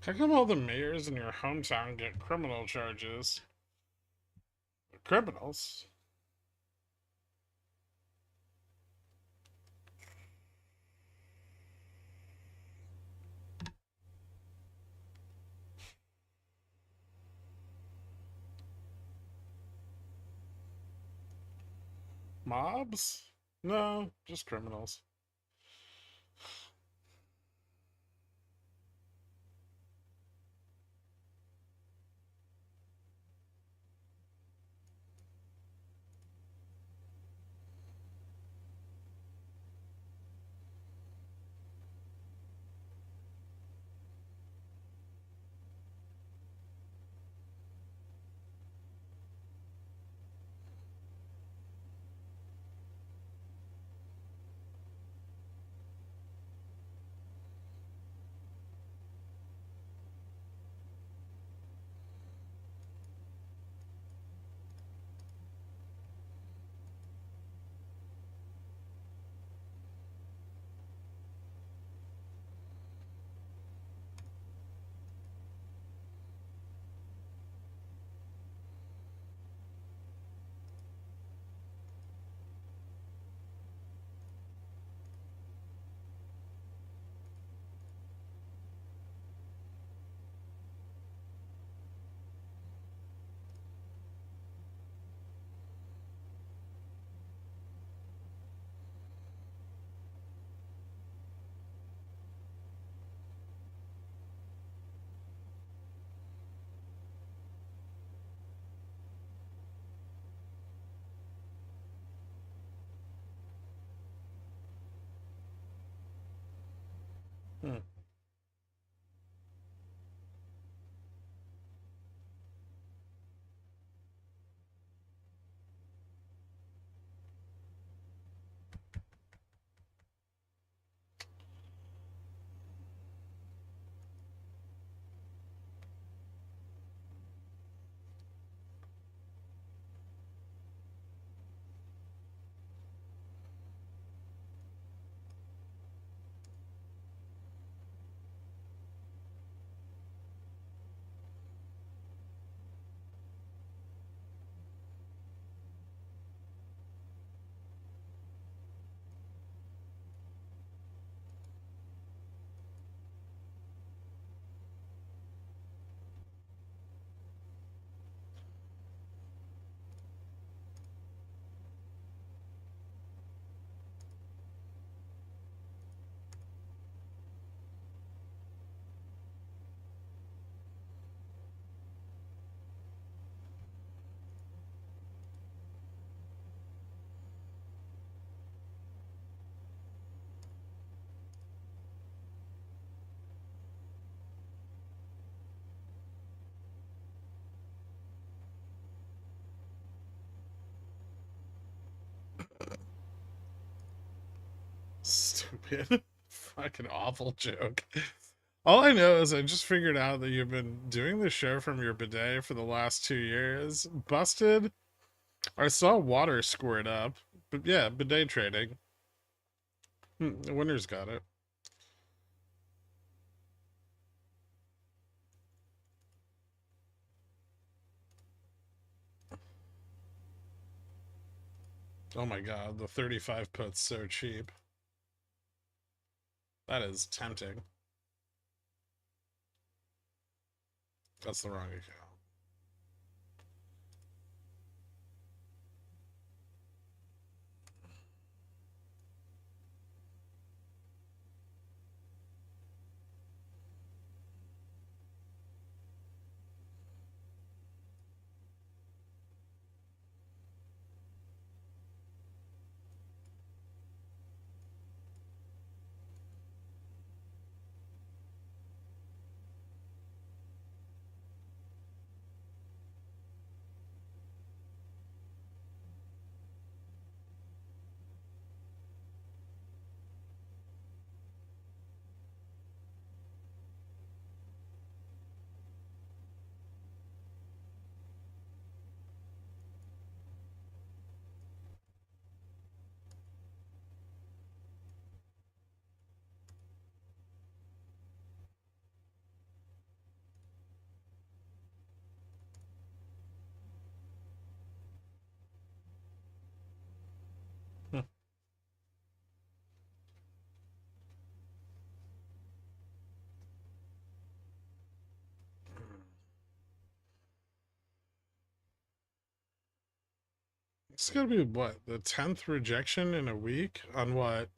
How come all the mayors in your hometown get criminal charges? Criminals? Mobs? No, just criminals. Hmm. Stupid. Fucking awful joke. All I know is I just figured out that you've been doing the show from your bidet for the last 2 years. Busted. I saw water squirt up. But yeah, bidet trading. The winner's got it. Oh my god, the 35 put's so cheap. That is tempting. That's the wrong account. It's gonna be what, the 10th rejection in a week on what?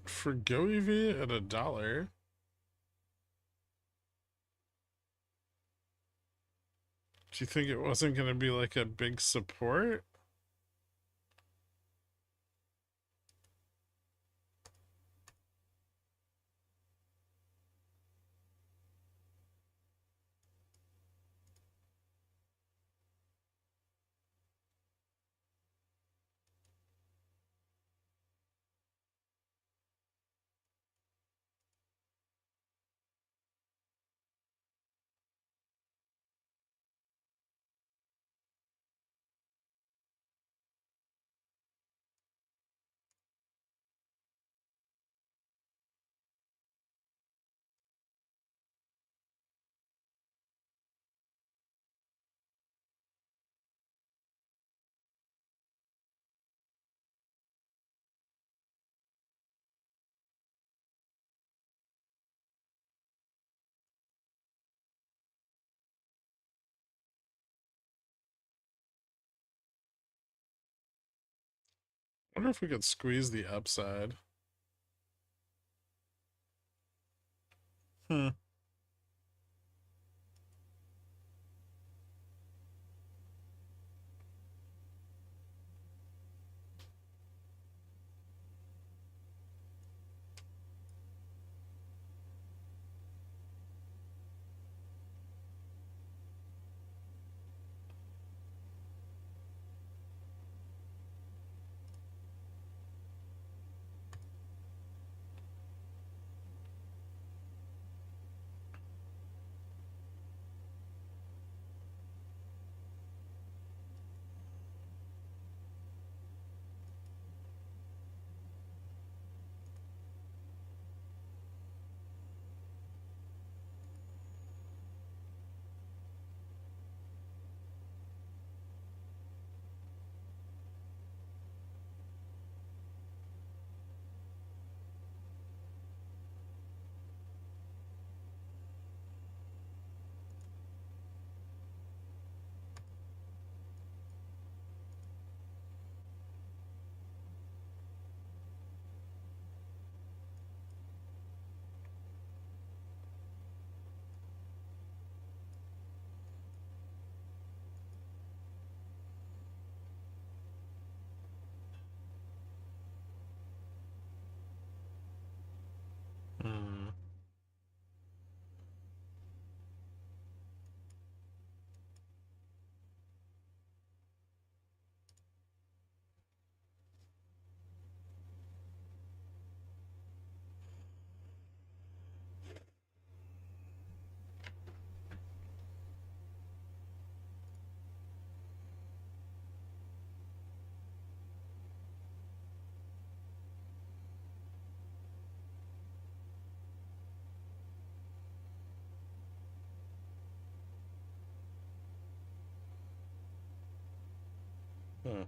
For GoEV at $1. Do you think it wasn't going to be like a big support? I wonder if we could squeeze the upside. Hmm. Hmm. Hmm.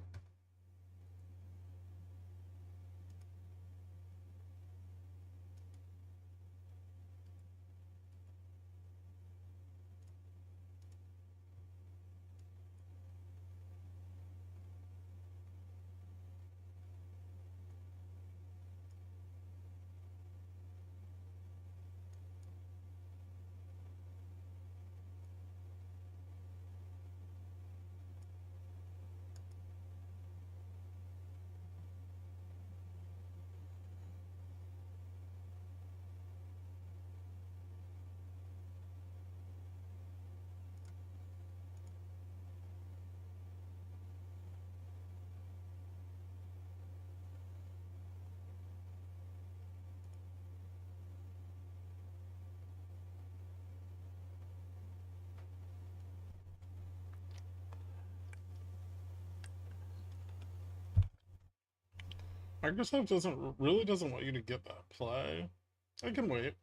Microsoft doesn't want you to get that play. I can wait.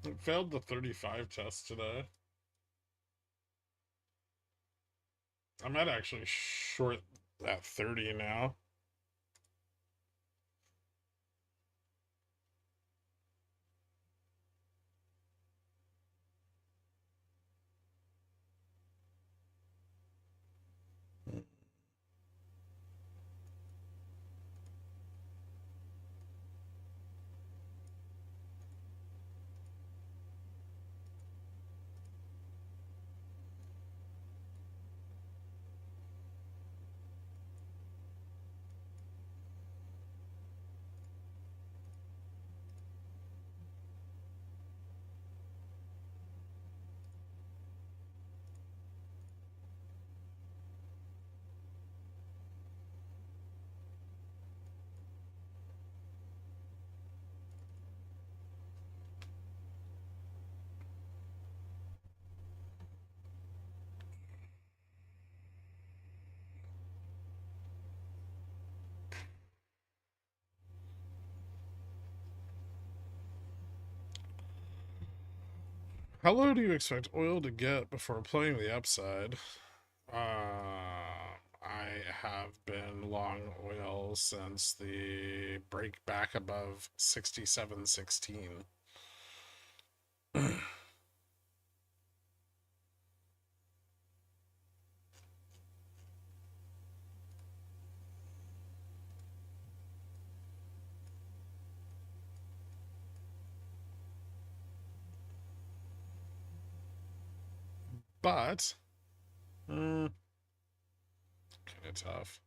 It failed the 35 test today. I might actually short that 30 now. How low do you expect oil to get before playing the upside? I have been long oil since the break back above 67.16. But kind of tough.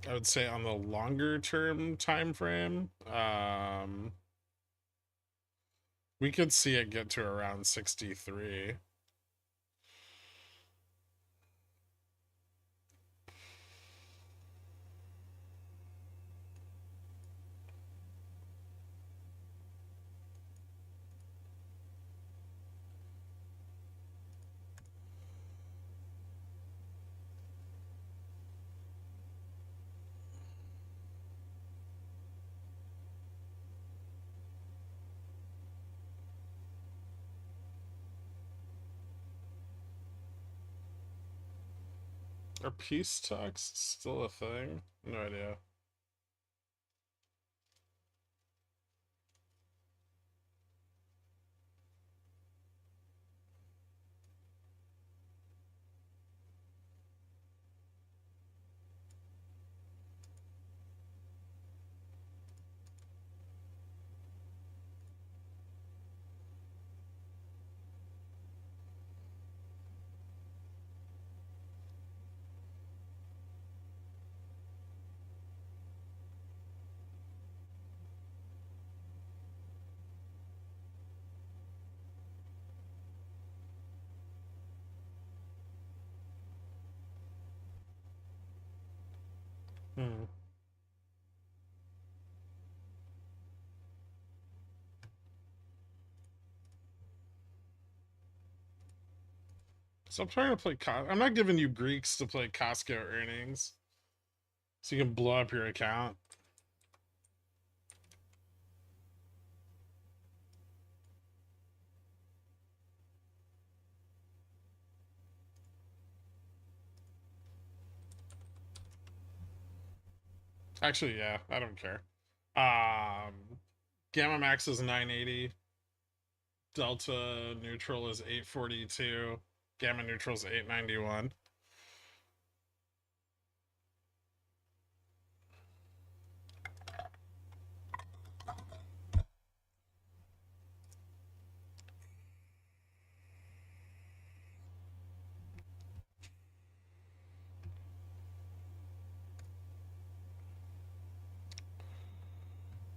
I would say on the longer term time frame, we could see it get to around 63. Are peace talks still a thing? No idea. So I'm trying to play I'm not giving you Greeks to play Costco earnings. So you can blow up your account. Actually, yeah, I don't care. Gamma max is 980. Delta neutral is 842. Gamma neutral is 891.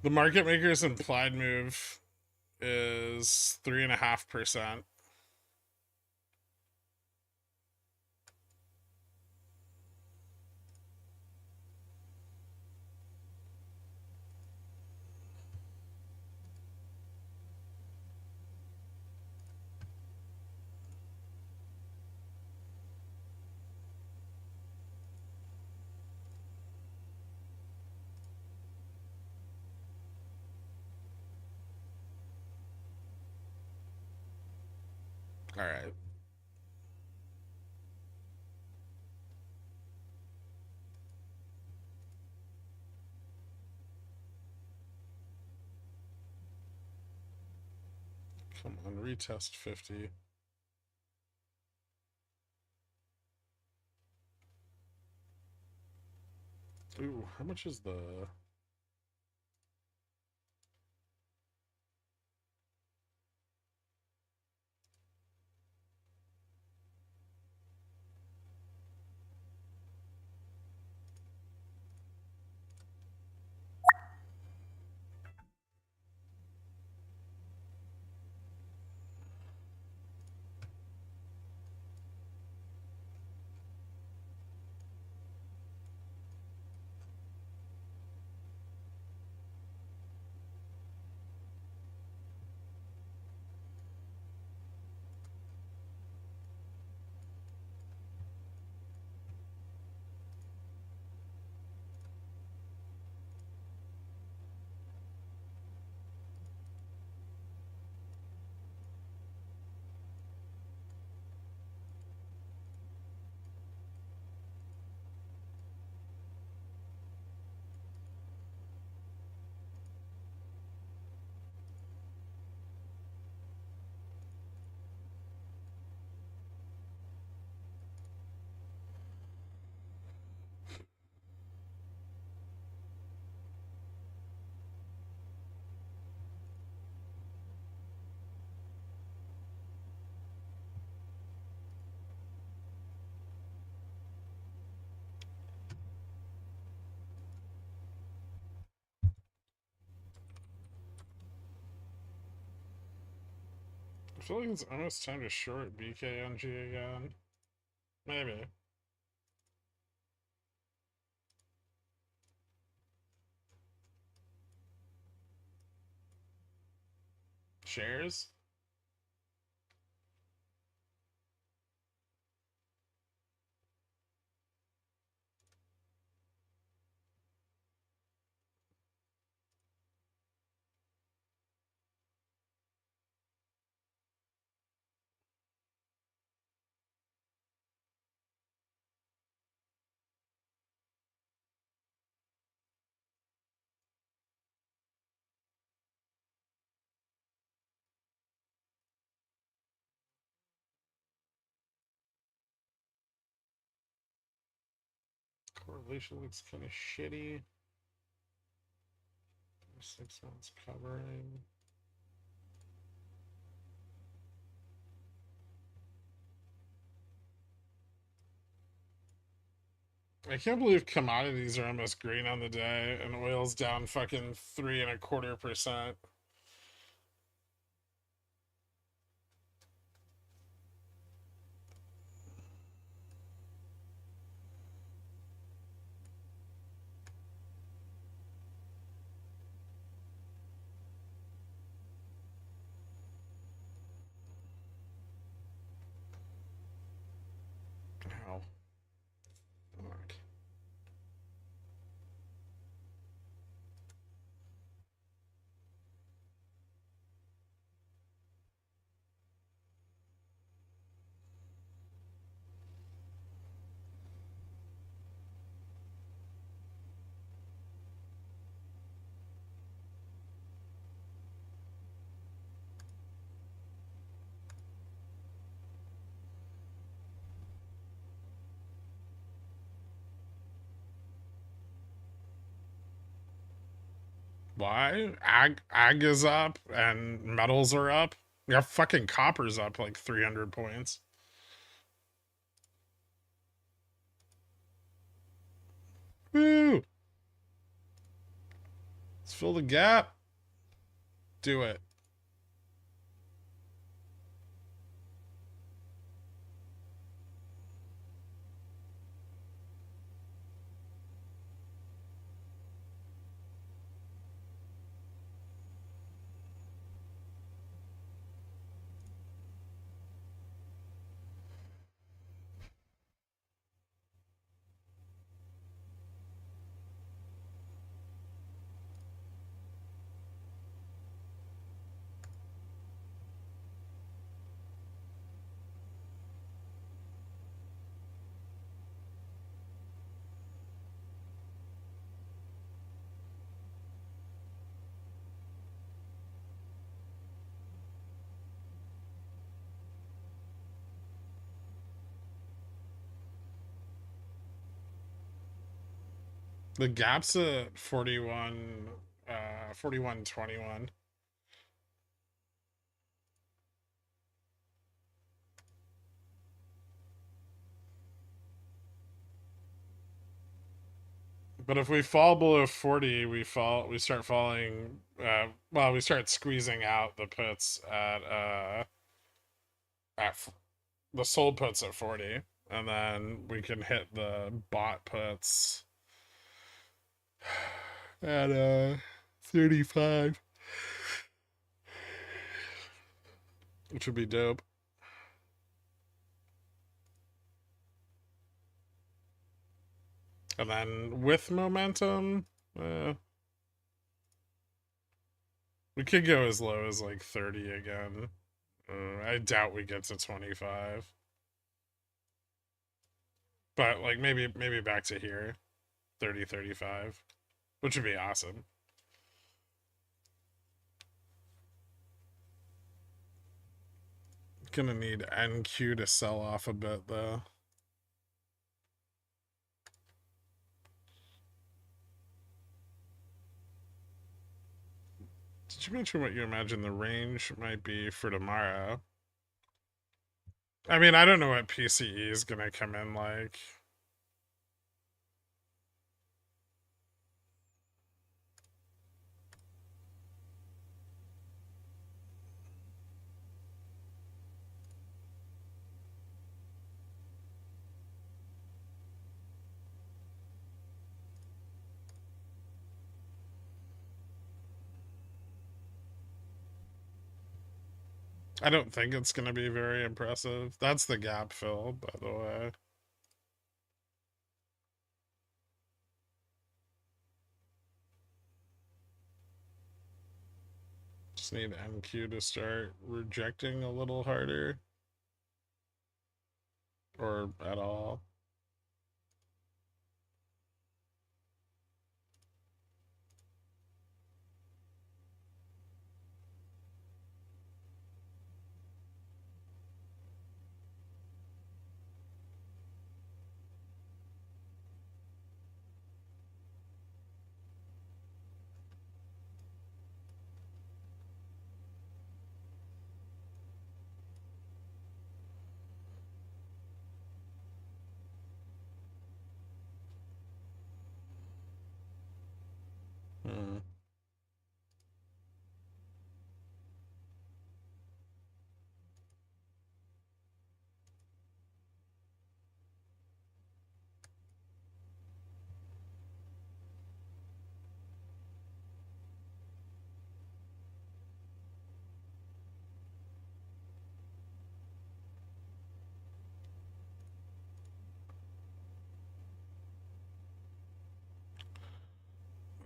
The market maker's implied move is 3.5%. All right. Come on, retest 50. Ooh, how much is the... I feel like it's almost time to short BKNG again. Maybe. Shares? Correlation looks kind of shitty. 6 months covering. I can't believe commodities are almost green on the day and oil's down fucking 3.25%. Ow. Fuck. Why? Ag is up and metals are up. We have fucking copper's up like 300 points. Woo! Let's fill the gap. Do it. The gap's at 41.21. But if we fall below 40, we start falling, well, we start squeezing out the puts at the sold puts at 40, and then we can hit the bought puts at 35, which would be dope. And then with momentum, we could go as low as like 30 again. I doubt we get to 25. But like maybe back to here, 30, 35, which would be awesome. Gonna need NQ to sell off a bit though. Did you mention what you imagine the range might be for tomorrow? I mean, I don't know what PCE is gonna come in like. I don't think it's going to be very impressive. That's the gap fill, by the way. Just need NQ to start rejecting a little harder. Or at all.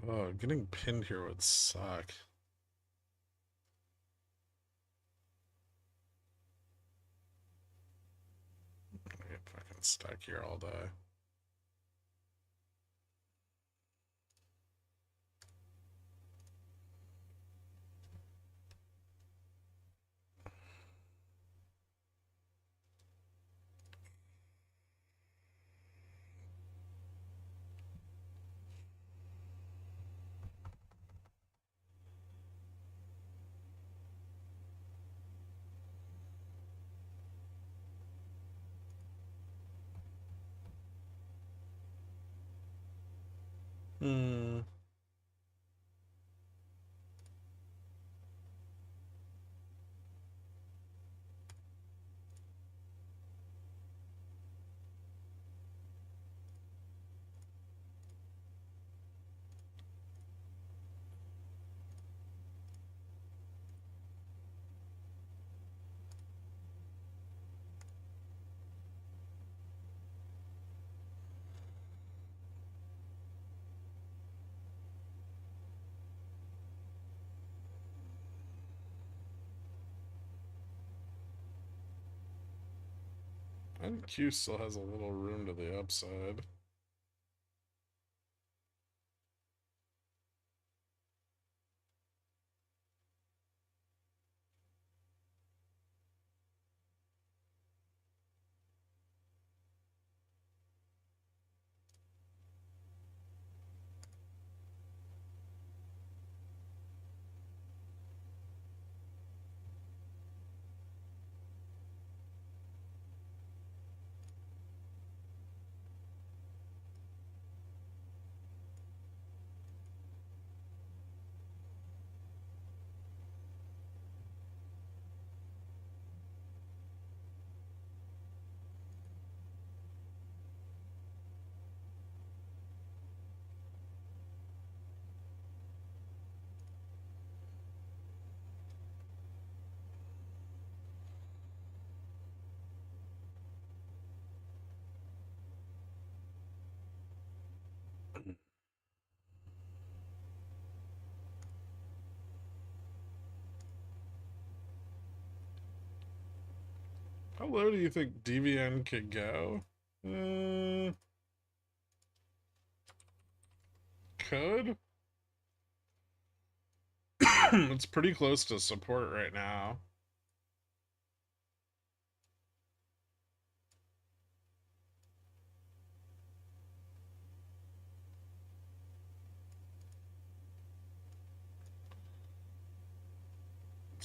Oh, getting pinned here would suck. I get fucking stuck here all day. And Q still has a little room to the upside. How low do you think DVN could go? Could? It's pretty close to support right now.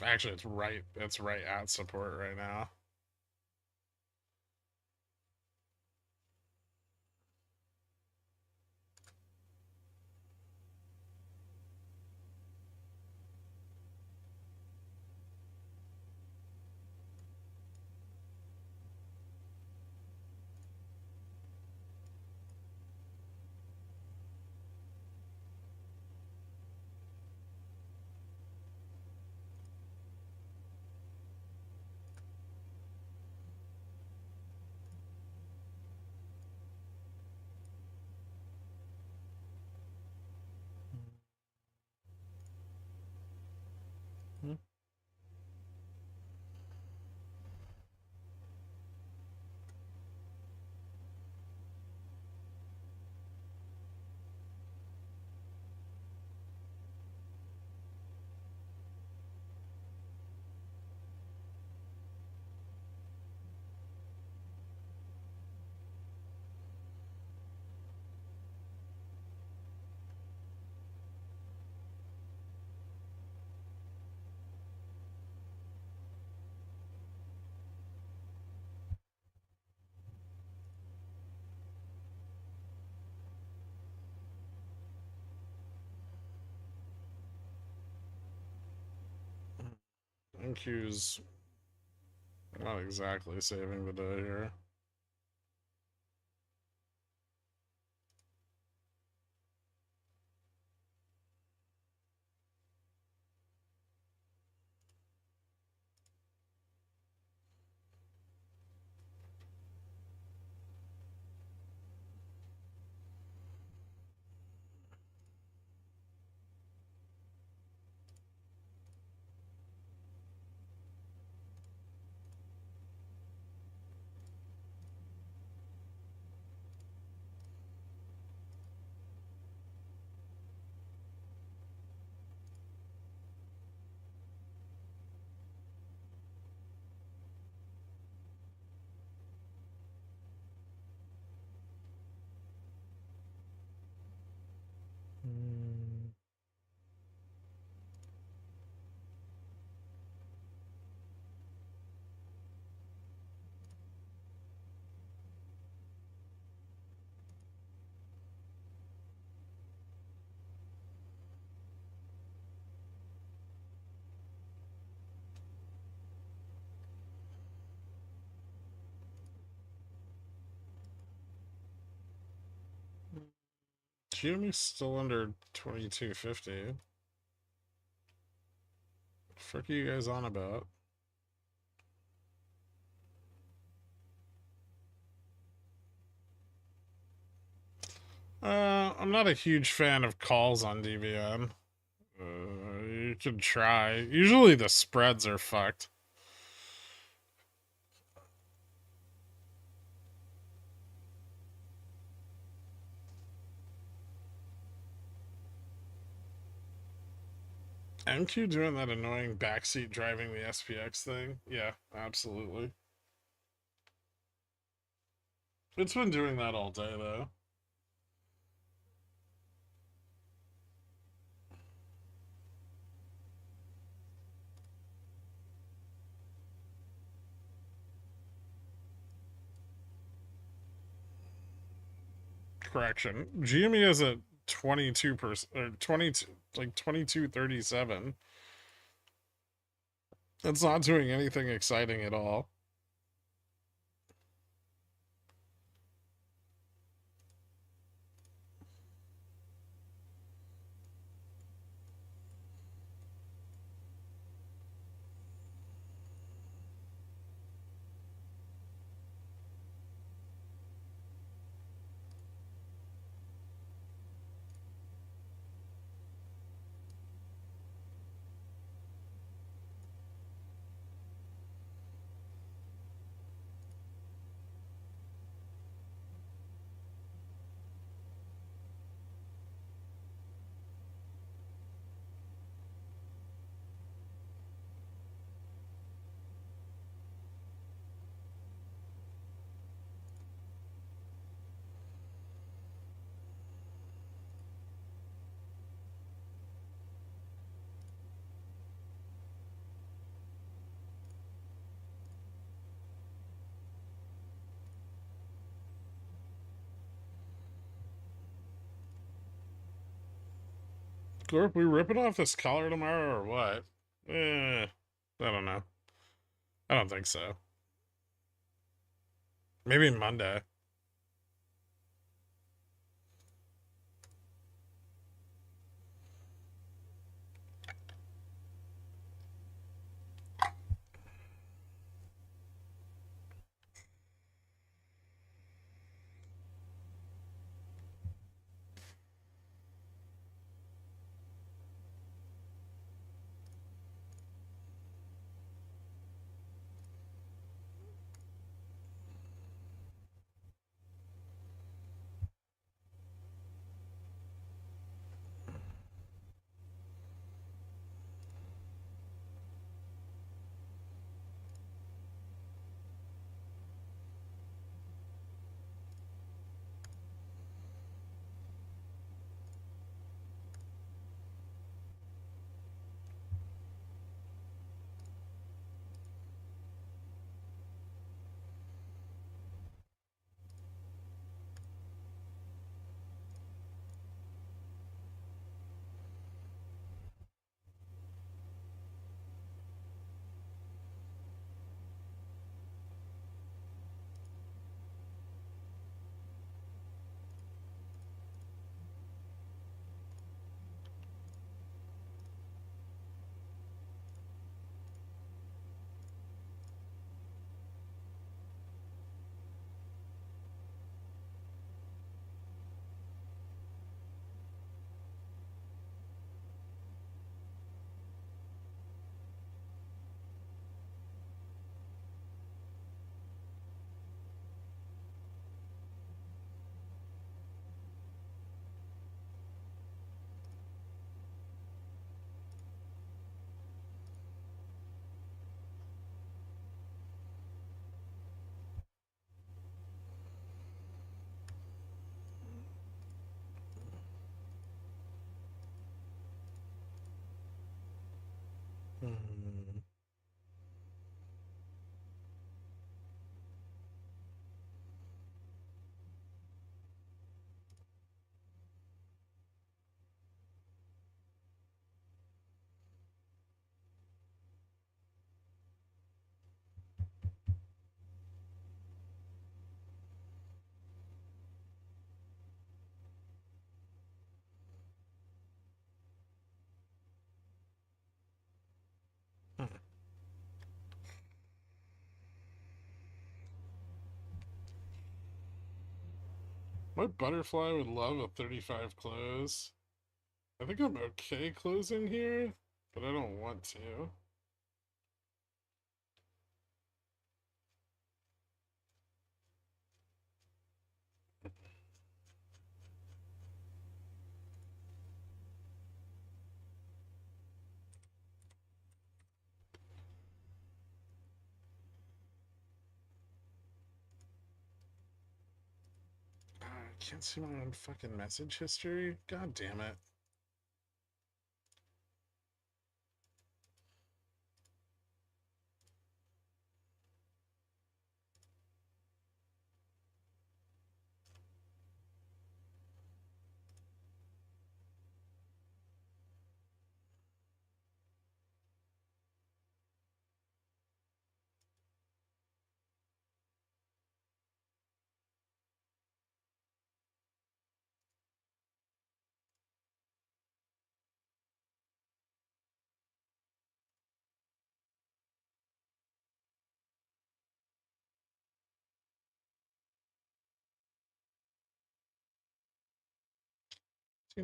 Actually, it's right at support right now. NQ's not exactly saving the day here. GME's still under 2250. Frick are you guys on about? I'm not a huge fan of calls on DVN. You could try. Usually the spreads are fucked. MQ doing that annoying backseat driving the SPX thing? Yeah, absolutely. It's been doing that all day, though. Correction. GME is at 22%, or 22, like 22.37. It's not doing anything exciting at all. Gorp, we ripping off this collar tomorrow or what? I don't know. I don't think so. Maybe Monday. My butterfly would love a 35 close. I think I'm okay closing here, but I don't want to. can't see my own fucking message history? God damn it.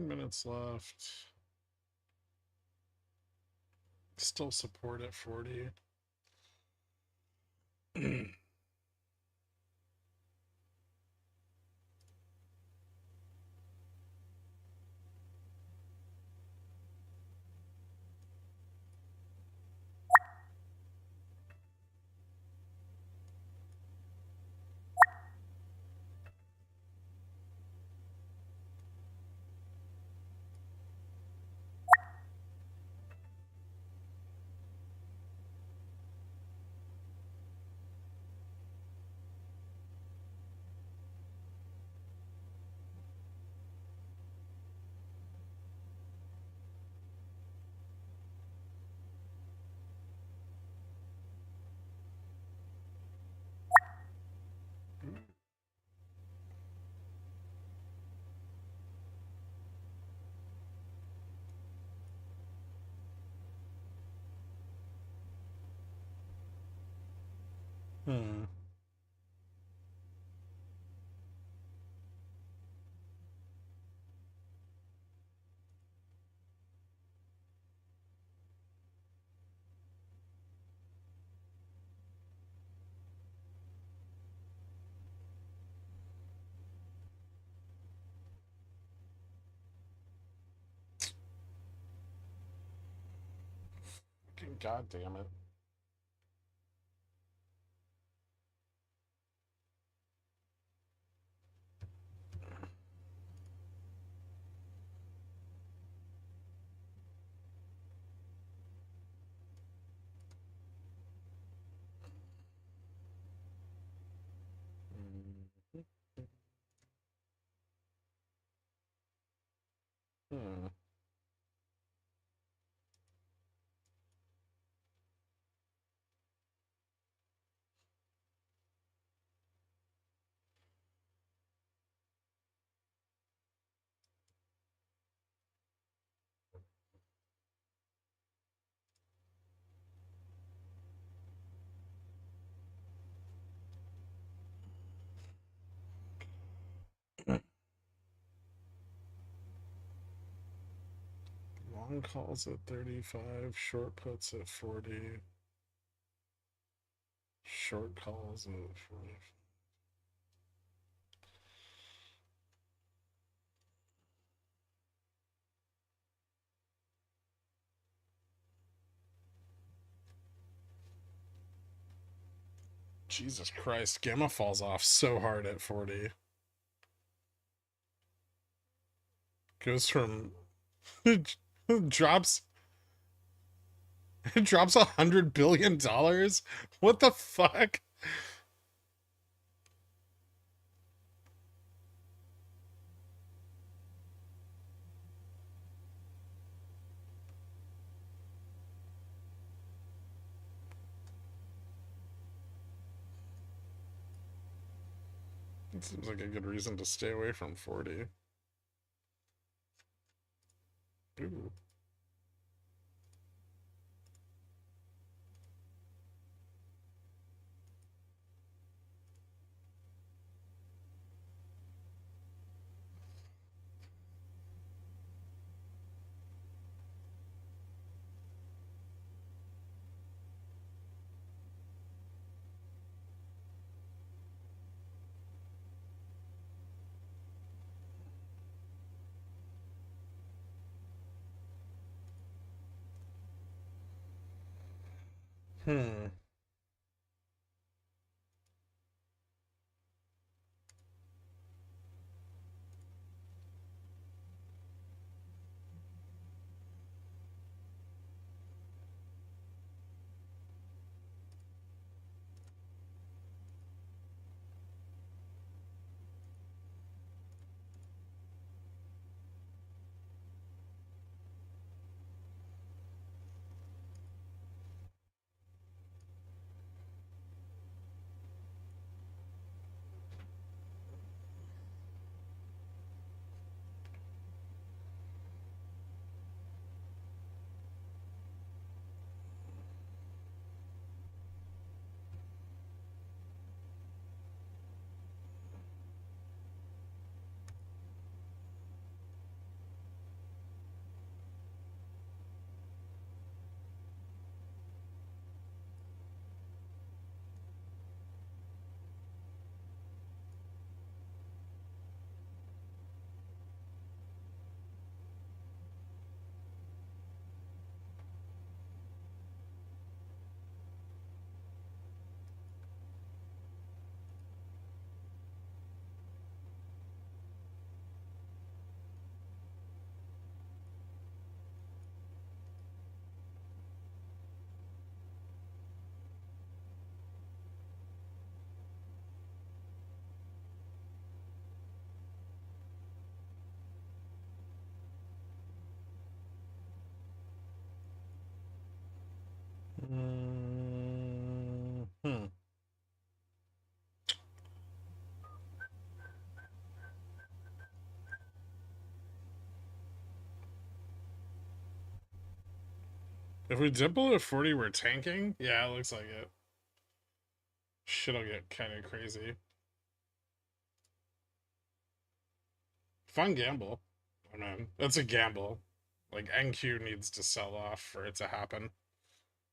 Minutes left. Still support at 40. Hmm. God damn it. Hmm. Long calls at 35, short puts at 40. Short calls at 40. Jesus Christ, Gamma falls off so hard at 40. Goes from drops $100 billion. What the fuck? It seems like a good reason to stay away from 40. Ooh. Hmm. If we dip below 40, we're tanking? Yeah, it looks like it. Shit'll get kind of crazy. Fun gamble. I mean, it's a gamble. Like, NQ needs to sell off for it to happen.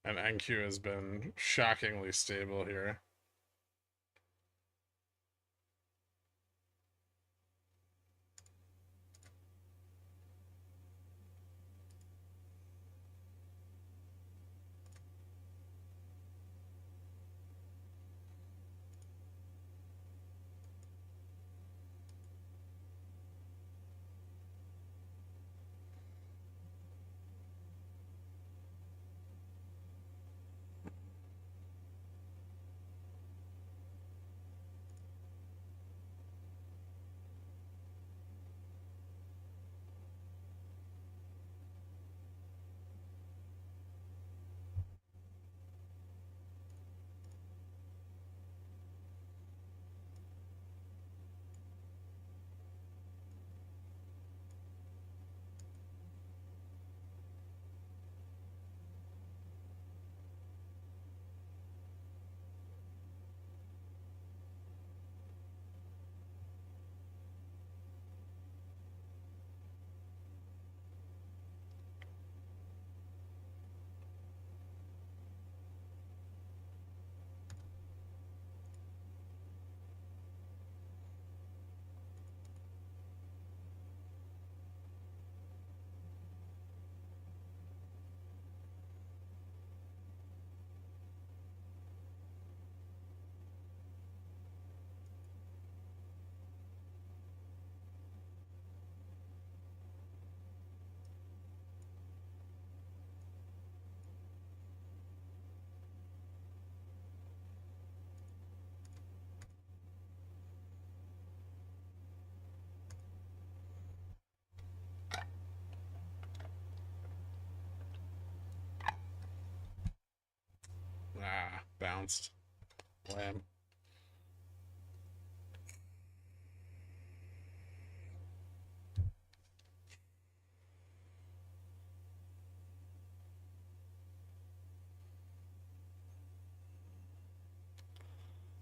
And NQ has been shockingly stable here. Ah, bounced. Wham.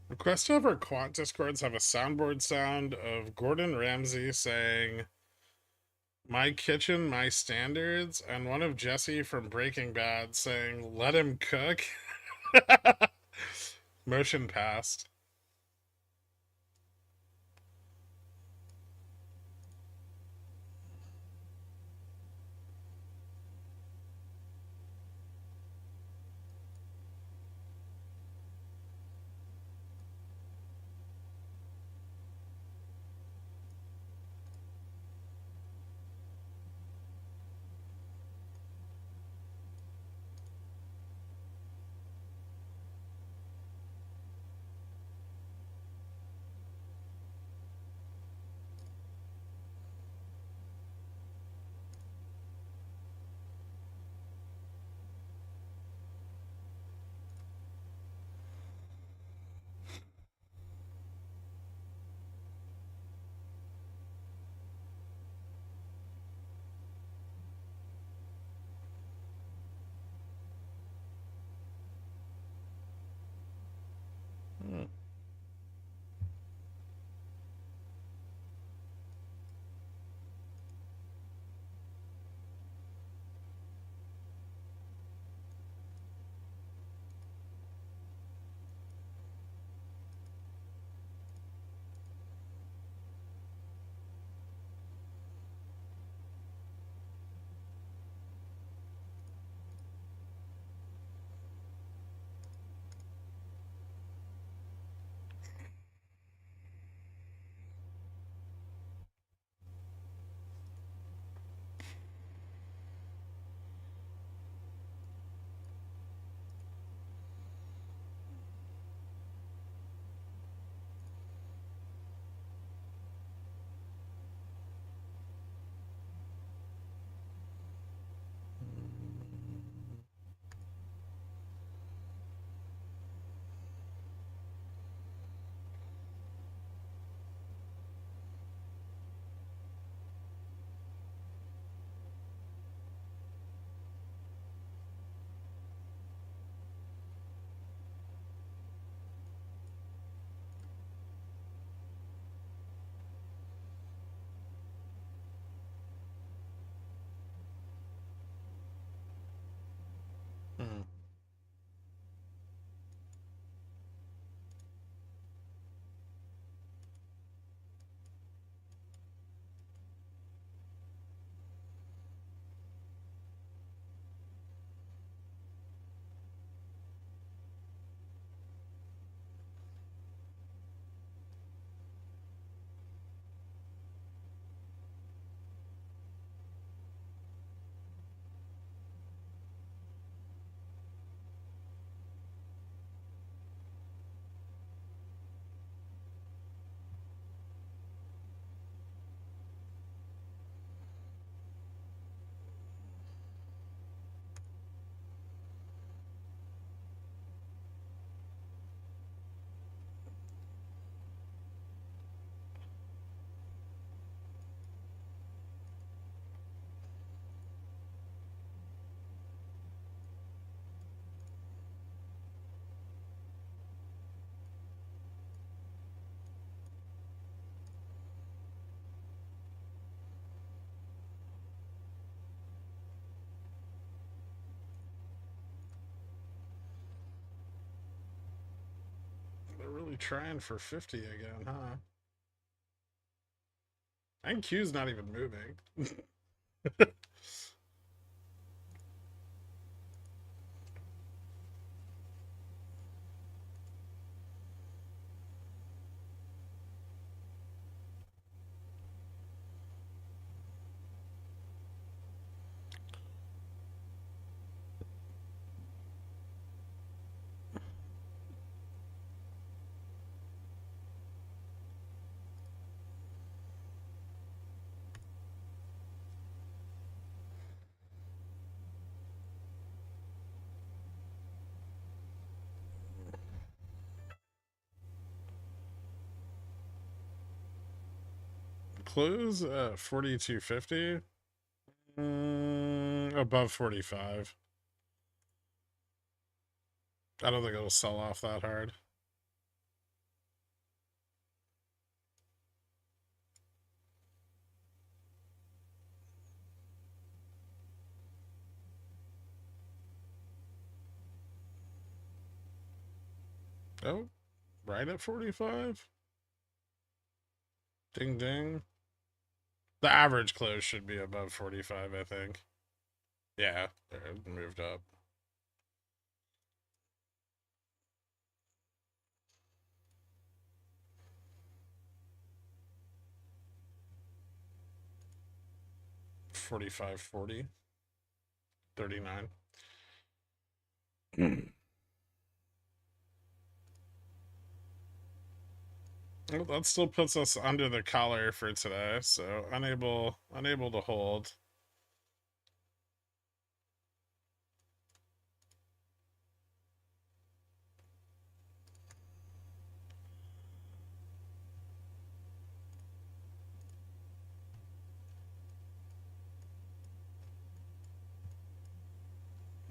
Request to have our quant discords have a soundboard sound of Gordon Ramsay saying, "My kitchen, my standards," and one of Jesse from Breaking Bad saying, "Let him cook." Motion passed. They're really trying for 50 again, huh? And Q's not even moving. Close at 42.50. Above 45. I don't think it'll sell off that hard. Oh, right at 45. Ding ding. The average close should be above 45, I think. Yeah, it moved up. $45.40. 39. Well, that still puts us under the collar for today, so unable to hold.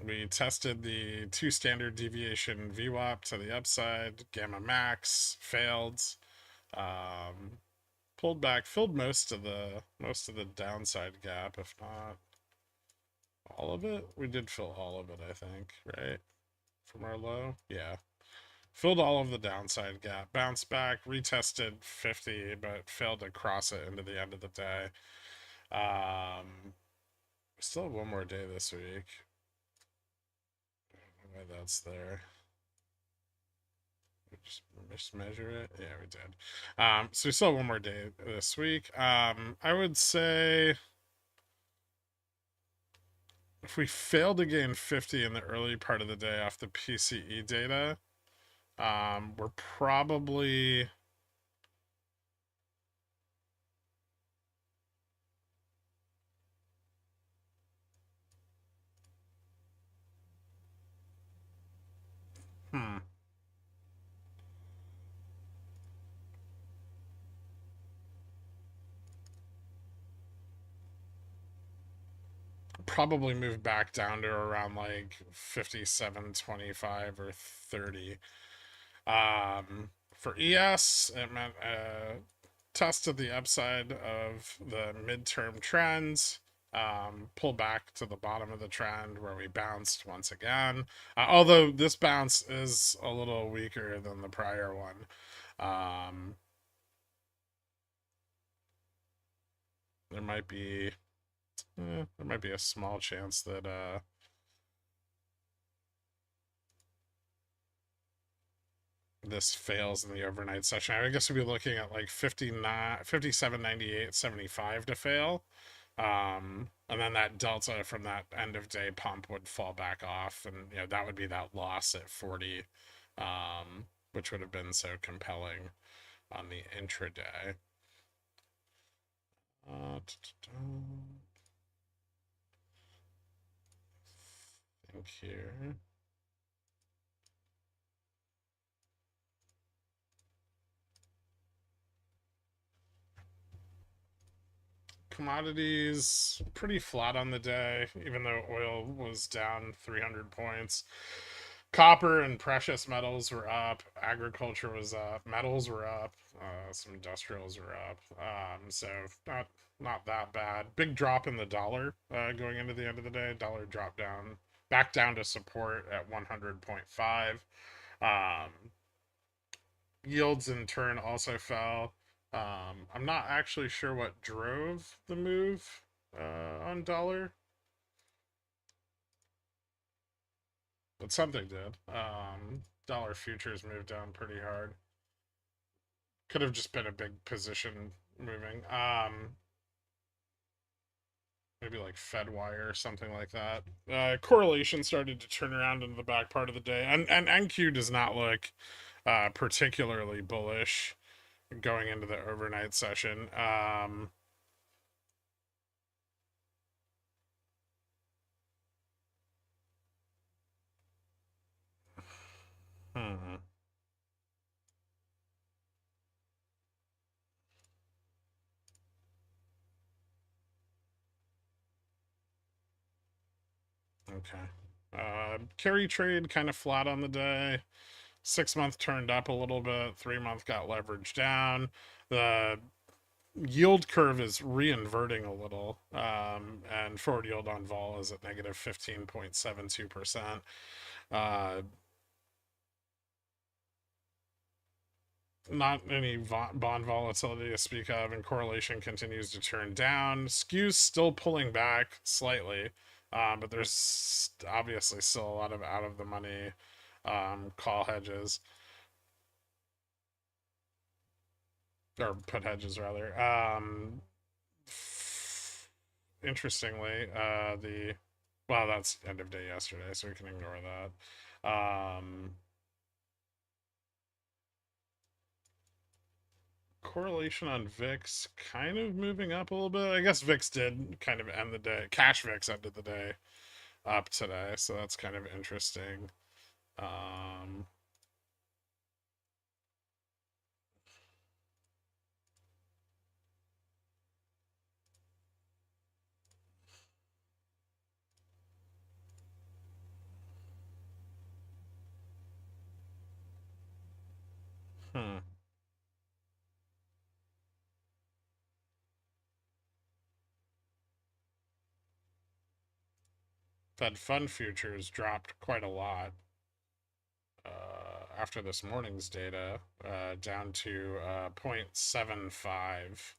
We tested the 2 standard deviation VWAP to the upside, gamma max, failed. Pulled back, filled most of the downside gap, if not all of it. We did fill all of it, I think, right? From our low? Yeah. Filled all of the downside gap. Bounced back, retested 50, but failed to cross it into the end of the day. We still have one more day this week. I don't know why that's there. Just measure it. Yeah, we did. So we still have one more day this week. I would say if we fail to gain 50 in the early part of the day off the PCE data, we're probably probably move back down to around like 57.25 or 30. For ES, it meant test of the upside of the midterm trends, pull back to the bottom of the trend where we bounced once again. Although this bounce is a little weaker than the prior one. There might be a small chance that this fails in the overnight session. I guess we'd be looking at like 57.98.75 to fail. And then that delta from that end of day pump would fall back off, and that would be that loss at 40, which would have been so compelling on the intraday. Think here. Commodities pretty flat on the day, even though oil was down 300 points. Copper and precious metals were up. Agriculture was up. Metals were up. Some industrials were up. So not that bad. Big drop in the dollar going into the end of the day. Dollar dropped down, back down to support at 100.5. Yields in turn also fell. I'm not actually sure what drove the move on dollar, but something did. Dollar futures moved down pretty hard. Could have just been a big position moving. Maybe like Fedwire or something like that. Correlation started to turn around into the back part of the day, and NQ does not look particularly bullish going into the overnight session. Okay. Carry trade kind of flat on the day. 6-month turned up a little bit. 3-month got leveraged down. The yield curve is reinverting a little, and forward yield on vol is at negative 15.72%. Not any bond volatility to speak of, and correlation continues to turn down. Skew's still pulling back slightly, but there's obviously still a lot of out of the money call hedges, or put hedges rather. Interestingly, well, that's end of day yesterday, so we can ignore that. Correlation on VIX kind of moving up a little bit. I guess VIX did kind of end the day. Cash VIX ended the day up today, so that's kind of interesting. Fed fund futures dropped quite a lot after this morning's data, down to 0.75.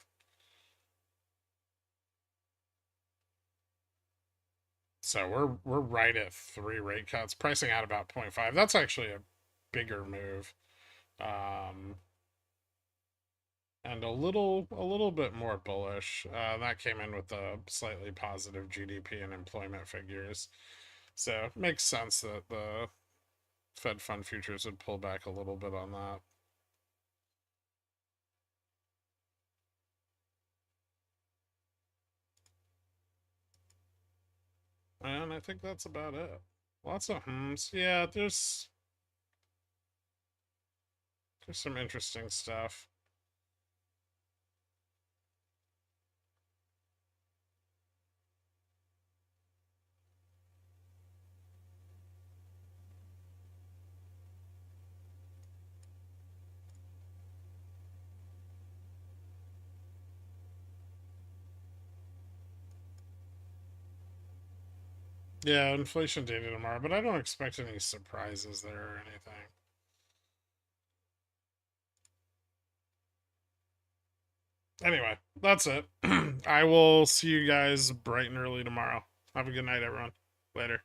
So we're right at 3 rate cuts, pricing out about 0.5. That's actually a bigger move, and a little bit more bullish. That came in with the slightly positive GDP and employment figures, so it makes sense that the Fed fund futures would pull back a little bit on that. And I think that's about it. Lots of hums. Yeah, there's some interesting stuff. Yeah, inflation data tomorrow, but I don't expect any surprises there or anything. Anyway, that's it. I will see you guys bright and early tomorrow. Have a good night, everyone. Later.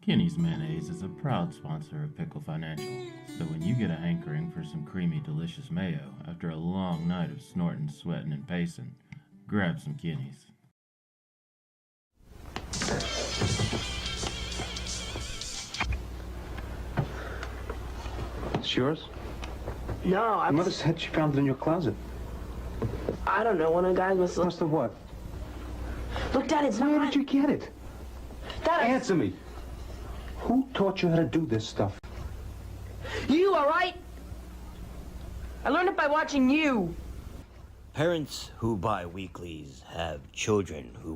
Kinney's Mayonnaise is a proud sponsor of Pickle Financial, so when you get a hankering for some creamy, delicious mayo after a long night of snorting, sweating, and pacing, grab some Kinney's. It's yours? No, Your mother said she found it in your closet. I don't know. One of the guys must have what? Look, Dad, it's not. Where did you get it? Dad, answer me. Who taught you how to do this stuff? You, all right? I learned it by watching you. Parents who buy weeklies have children who